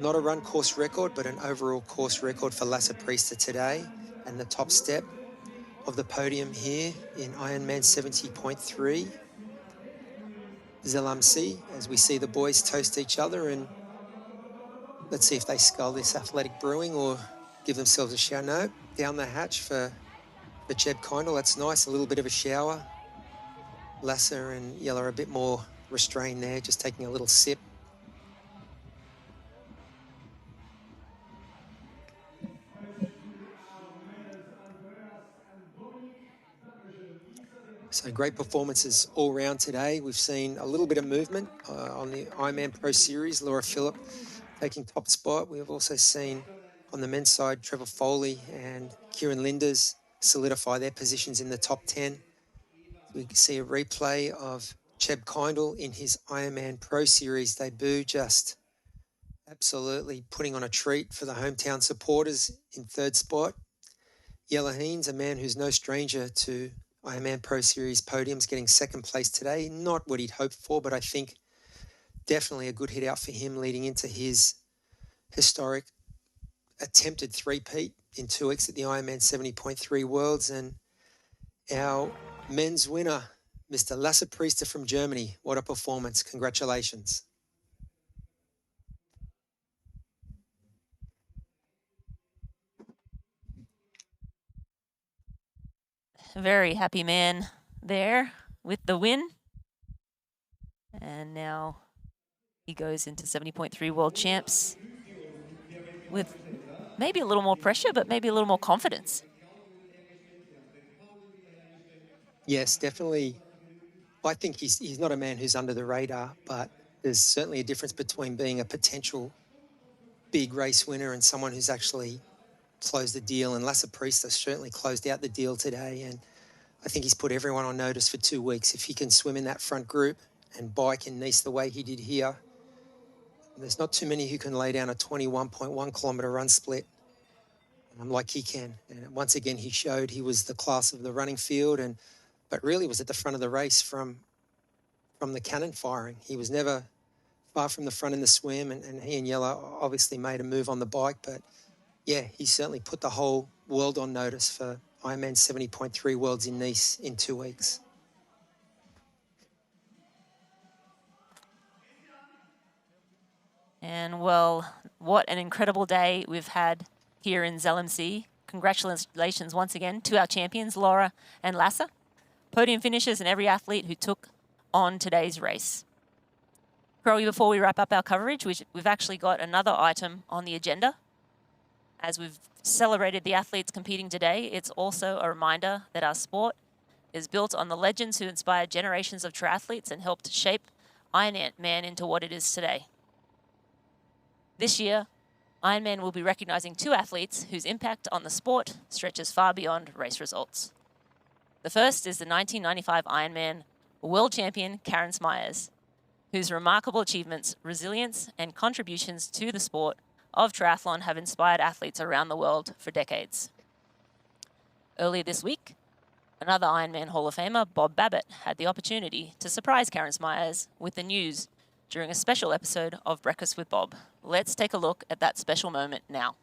Not a run course record, but an overall course record for Lasse Priester today, and the top step of the podium here in Ironman 70.3 Zell MC, as we see the boys toast each other, and let's see if they scull this Athletic Brewing or give themselves a shower. No, down the hatch for Jeb Kindle. That's nice, a little bit of a shower. Lasse and Jelle are a bit more restrained there, just taking a little sip. So great performances all round today. We've seen a little bit of movement on the Ironman Pro Series. Laura Phillip taking top spot. We have also seen on the men's side, Trevor Foley and Kieran Linders solidify their positions in the top 10. We can see a replay of Jeb Kindle in his Ironman Pro Series debut, just absolutely putting on a treat for the hometown supporters in third spot. Jelle Heens, a man who's no stranger to Ironman Pro Series podiums, getting second place today. Not what he'd hoped for, but I think definitely a good hit out for him leading into his historic attempted three-peat in 2 weeks at the Ironman 70.3 Worlds. And our men's winner, Mr. Lasse Priester from Germany. What a performance. Congratulations.
Very happy man there with the win. And now he goes into 70.3 World Champs with maybe a little more pressure, but maybe a little more confidence.
Yes, definitely. I think he's not a man who's under the radar, but there's certainly a difference between being a potential big race winner and someone who's actually closed the deal. And Lasse Priester certainly closed out the deal today. And I think he's put everyone on notice for 2 weeks. If he can swim in that front group and bike in Nice the way he did here, there's not too many who can lay down a 21.1 kilometre run split like he can. And once again, he showed he was the class of the running field, but really was at the front of the race from the cannon firing. He was never far from the front in the swim, and he and Jelle obviously made a move on the bike. But yeah, he certainly put the whole world on notice for Ironman 70.3 Worlds in Nice in 2 weeks.
And well, what an incredible day we've had here in Zell MC. Congratulations once again to our champions, Laura and Lasse. Podium finishers and every athlete who took on today's race. Crowe, before we wrap up our coverage, we've actually got another item on the agenda. As we've celebrated the athletes competing today, it's also a reminder that our sport is built on the legends who inspired generations of triathletes and helped shape Ironman into what it is today. This year, Ironman will be recognizing 2 athletes whose impact on the sport stretches far beyond race results. The first is the 1995 Ironman world champion Karen Smyers, whose remarkable achievements, resilience, and contributions to the sport of triathlon have inspired athletes around the world for decades. Earlier this week, another Ironman Hall of Famer, Bob Babbitt, had the opportunity to surprise Karen Smyers with the news during a special episode of Breakfast with Bob. Let's take a look at that special moment now.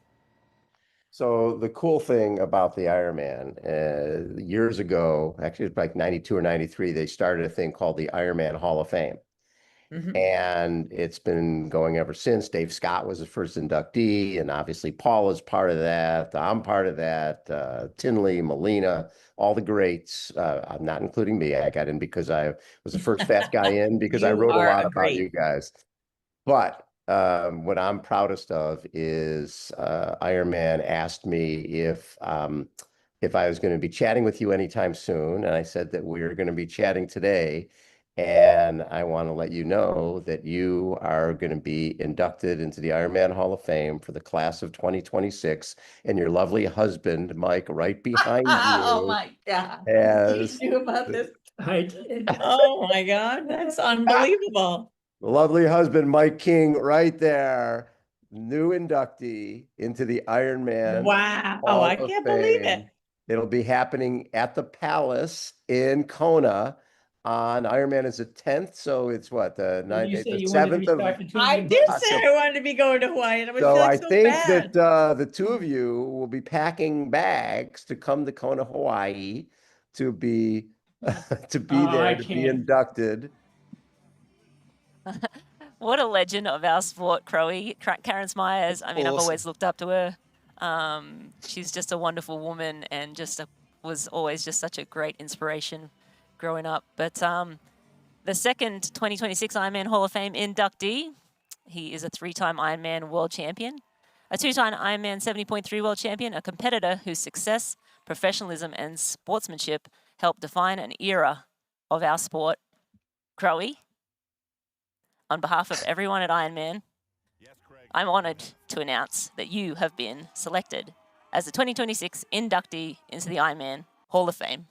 So the cool thing about the Ironman, years ago, actually it was like 92 or 93, they started a thing called the Ironman Hall of Fame. And it's been going ever since. Dave Scott was the first inductee, and obviously Paul is part of that. I'm part of that. Tinley, Molina, all the greats. I'm not including me. I got in because I was the first fast guy in because I wrote a lot about you guys. But what I'm proudest of is Ironman asked me if I was going to be chatting with you anytime soon, and I said that we're going to be chatting today. And I want to let you know that you are going to be inducted into the Ironman Hall of Fame for the class of 2026. And your lovely husband, Mike, right behind you.
Oh my God.
As
You knew about this. I did. Oh my God. That's unbelievable.
the lovely husband, Mike King, right there. New inductee into the Ironman
Wow.
Hall
I
of
can't believe
Fame.
it.
It'll be happening at the Palace in Kona. On Ironman is the 10th, so it's what, the 9th, the 7th of
I did say I wanted to be going to Hawaii, and I was
so
feeling
I
so
think
bad.
that the 2 of you will be packing bags to come to Kona, Hawaii, to be to be inducted.
What a legend of our sport, Crowe. Karen Smyers. I mean, I've always looked up to her. She's just a wonderful woman and was always just such a great inspiration growing up. But the second 2026 Ironman Hall of Fame inductee, he is a 3-time Ironman world champion, a 2-time Ironman 70.3 world champion, a competitor whose success, professionalism, and sportsmanship helped define an era of our sport. Crowe, on behalf of everyone at Ironman, I'm honored to announce that you have been selected as the 2026 inductee into the Ironman Hall of Fame.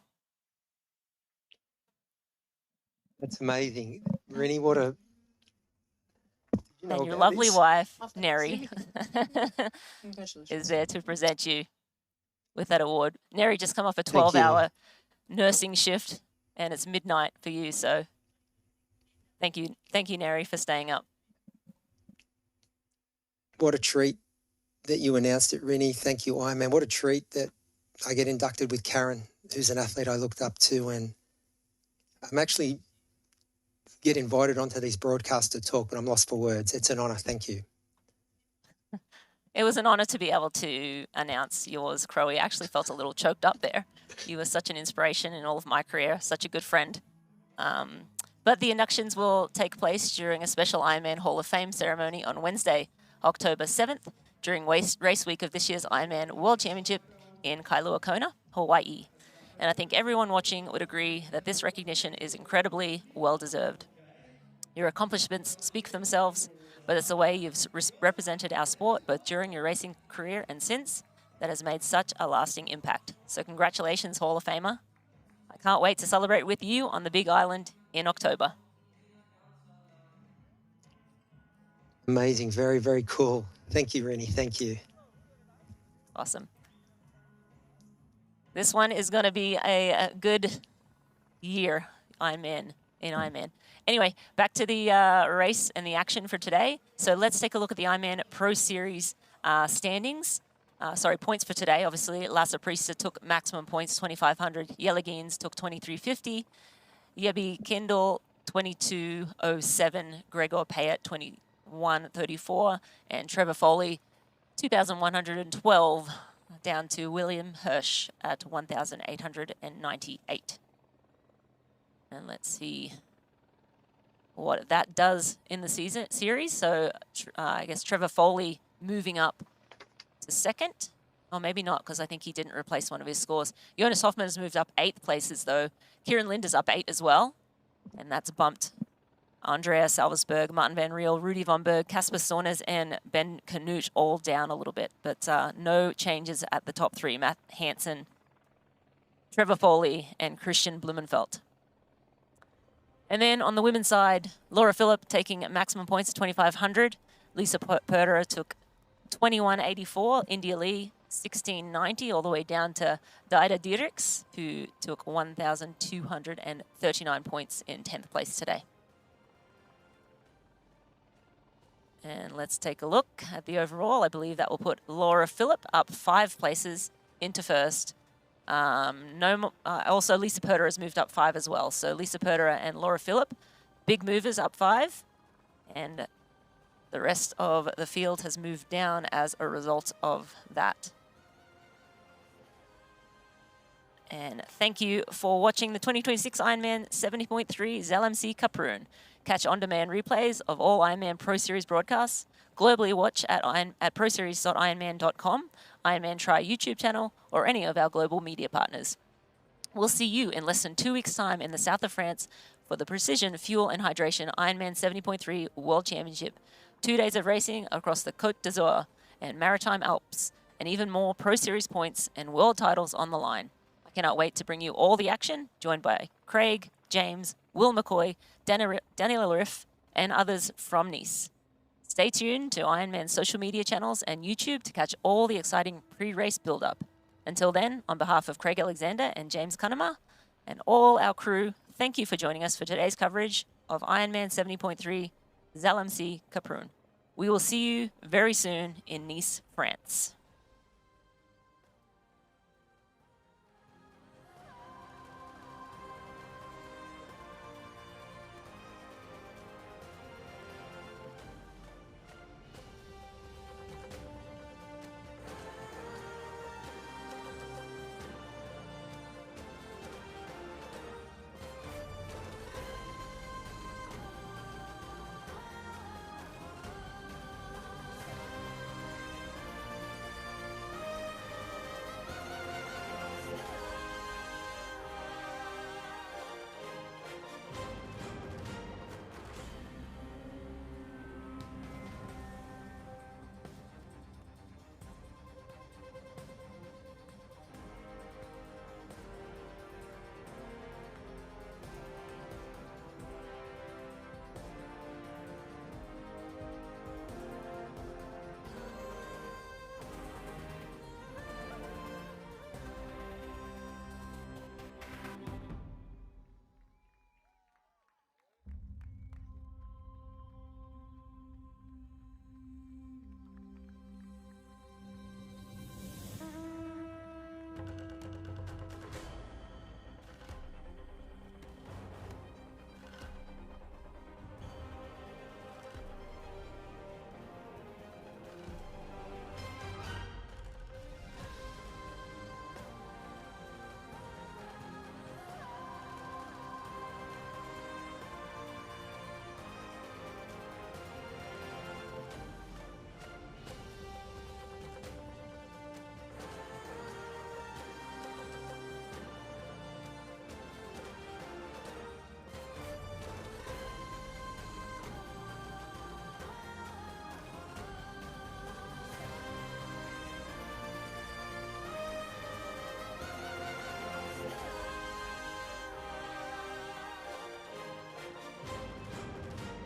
That's amazing. Rennie, what a...
And your lovely wife, Neri, is there to present you with that award. Neri just come off a 12-hour nursing shift, and it's midnight for you, so thank you, Neri, for staying up.
What a treat that you announced it, Rennie. Thank you, Ironman. What a treat that I get inducted with Karen, who's an athlete I looked up to, and I'm actually get invited onto these broadcasts to talk, but I'm lost for words. It's an honor. Thank you.
It was an honor to be able to announce yours, Crowe. I actually felt a little choked up there. You were such an inspiration in all of my career, such a good friend. But the inductions will take place during a special Ironman Hall of Fame ceremony on Wednesday, October 7th, during race week of this year's Ironman World Championship in Kailua Kona, Hawaii. And I think everyone watching would agree that this recognition is incredibly well-deserved. Your accomplishments speak for themselves, but it's the way you've represented our sport both during your racing career and since that has made such a lasting impact. So congratulations, Hall of Famer. I can't wait to celebrate with you on the Big Island in October.
Amazing. Very, very cool. Thank you, Rennie. Thank you.
Awesome. This one is going to be a good year, Ironman, in Ironman. Anyway, back to the race and the action for today. So let's take a look at the Ironman Pro Series standings. Points for today. Obviously, Lasse Priester took maximum points, 2,500. Jellegins took 2,350. Jebi Kindle, 2,207. Gregor Payet, 2,134. And Trevor Foley, 2,112. Down to William Hirsch at 1,898. And let's see what that does in the series. So I guess Trevor Foley moving up to second. Or maybe not, because I think he didn't replace one of his scores. Jonas Hoffman has moved up 8th places, though. Kieran Lind is up 8 as well. And that's bumped Andreas Salversberg, Martin Van Riel, Rudy Von Berg, Casper Saunders, and Ben Canute all down a little bit. But no changes at the top 3. Matt Hansen, Trevor Foley, and Christian Blumenfeld. And then on the women's side, Laura Philipp taking maximum points of 2,500. Lisa Perderer took 2,184. India Lee, 1,690, all the way down to Daida Dierks, who took 1,239 points in 10th place today. And let's take a look at the overall. I believe that will put Laura Philipp up 5 places into first. Also, Lisa Perderer has moved up 5 as well. So Lisa Perderer and Laura Philipp, big movers up 5. And the rest of the field has moved down as a result of that. And thank you for watching the 2026 Ironman 70.3 Zell See-Kaprun. Catch on-demand replays of all Ironman Pro Series broadcasts. Globally watch at proseries.ironman.com, Ironman Try YouTube channel, or any of our global media partners. We'll see you in less than 2 weeks' time in the south of France for the Precision Fuel and Hydration Ironman 70.3 World Championship. 2 days of racing across the Côte d'Azur and Maritime Alps, and even more Pro Series points and world titles on the line. I cannot wait to bring you all the action, joined by Craig, James, Will McCoy, Daniel Riff, and others from Nice. Stay tuned to Ironman's social media channels and YouTube to catch all the exciting pre-race build-up. Until then, on behalf of Craig Alexander and James Cunnama and all our crew, thank you for joining us for today's coverage of Ironman 70.3 Zell See-Kaprun. We will see you very soon in Nice, France.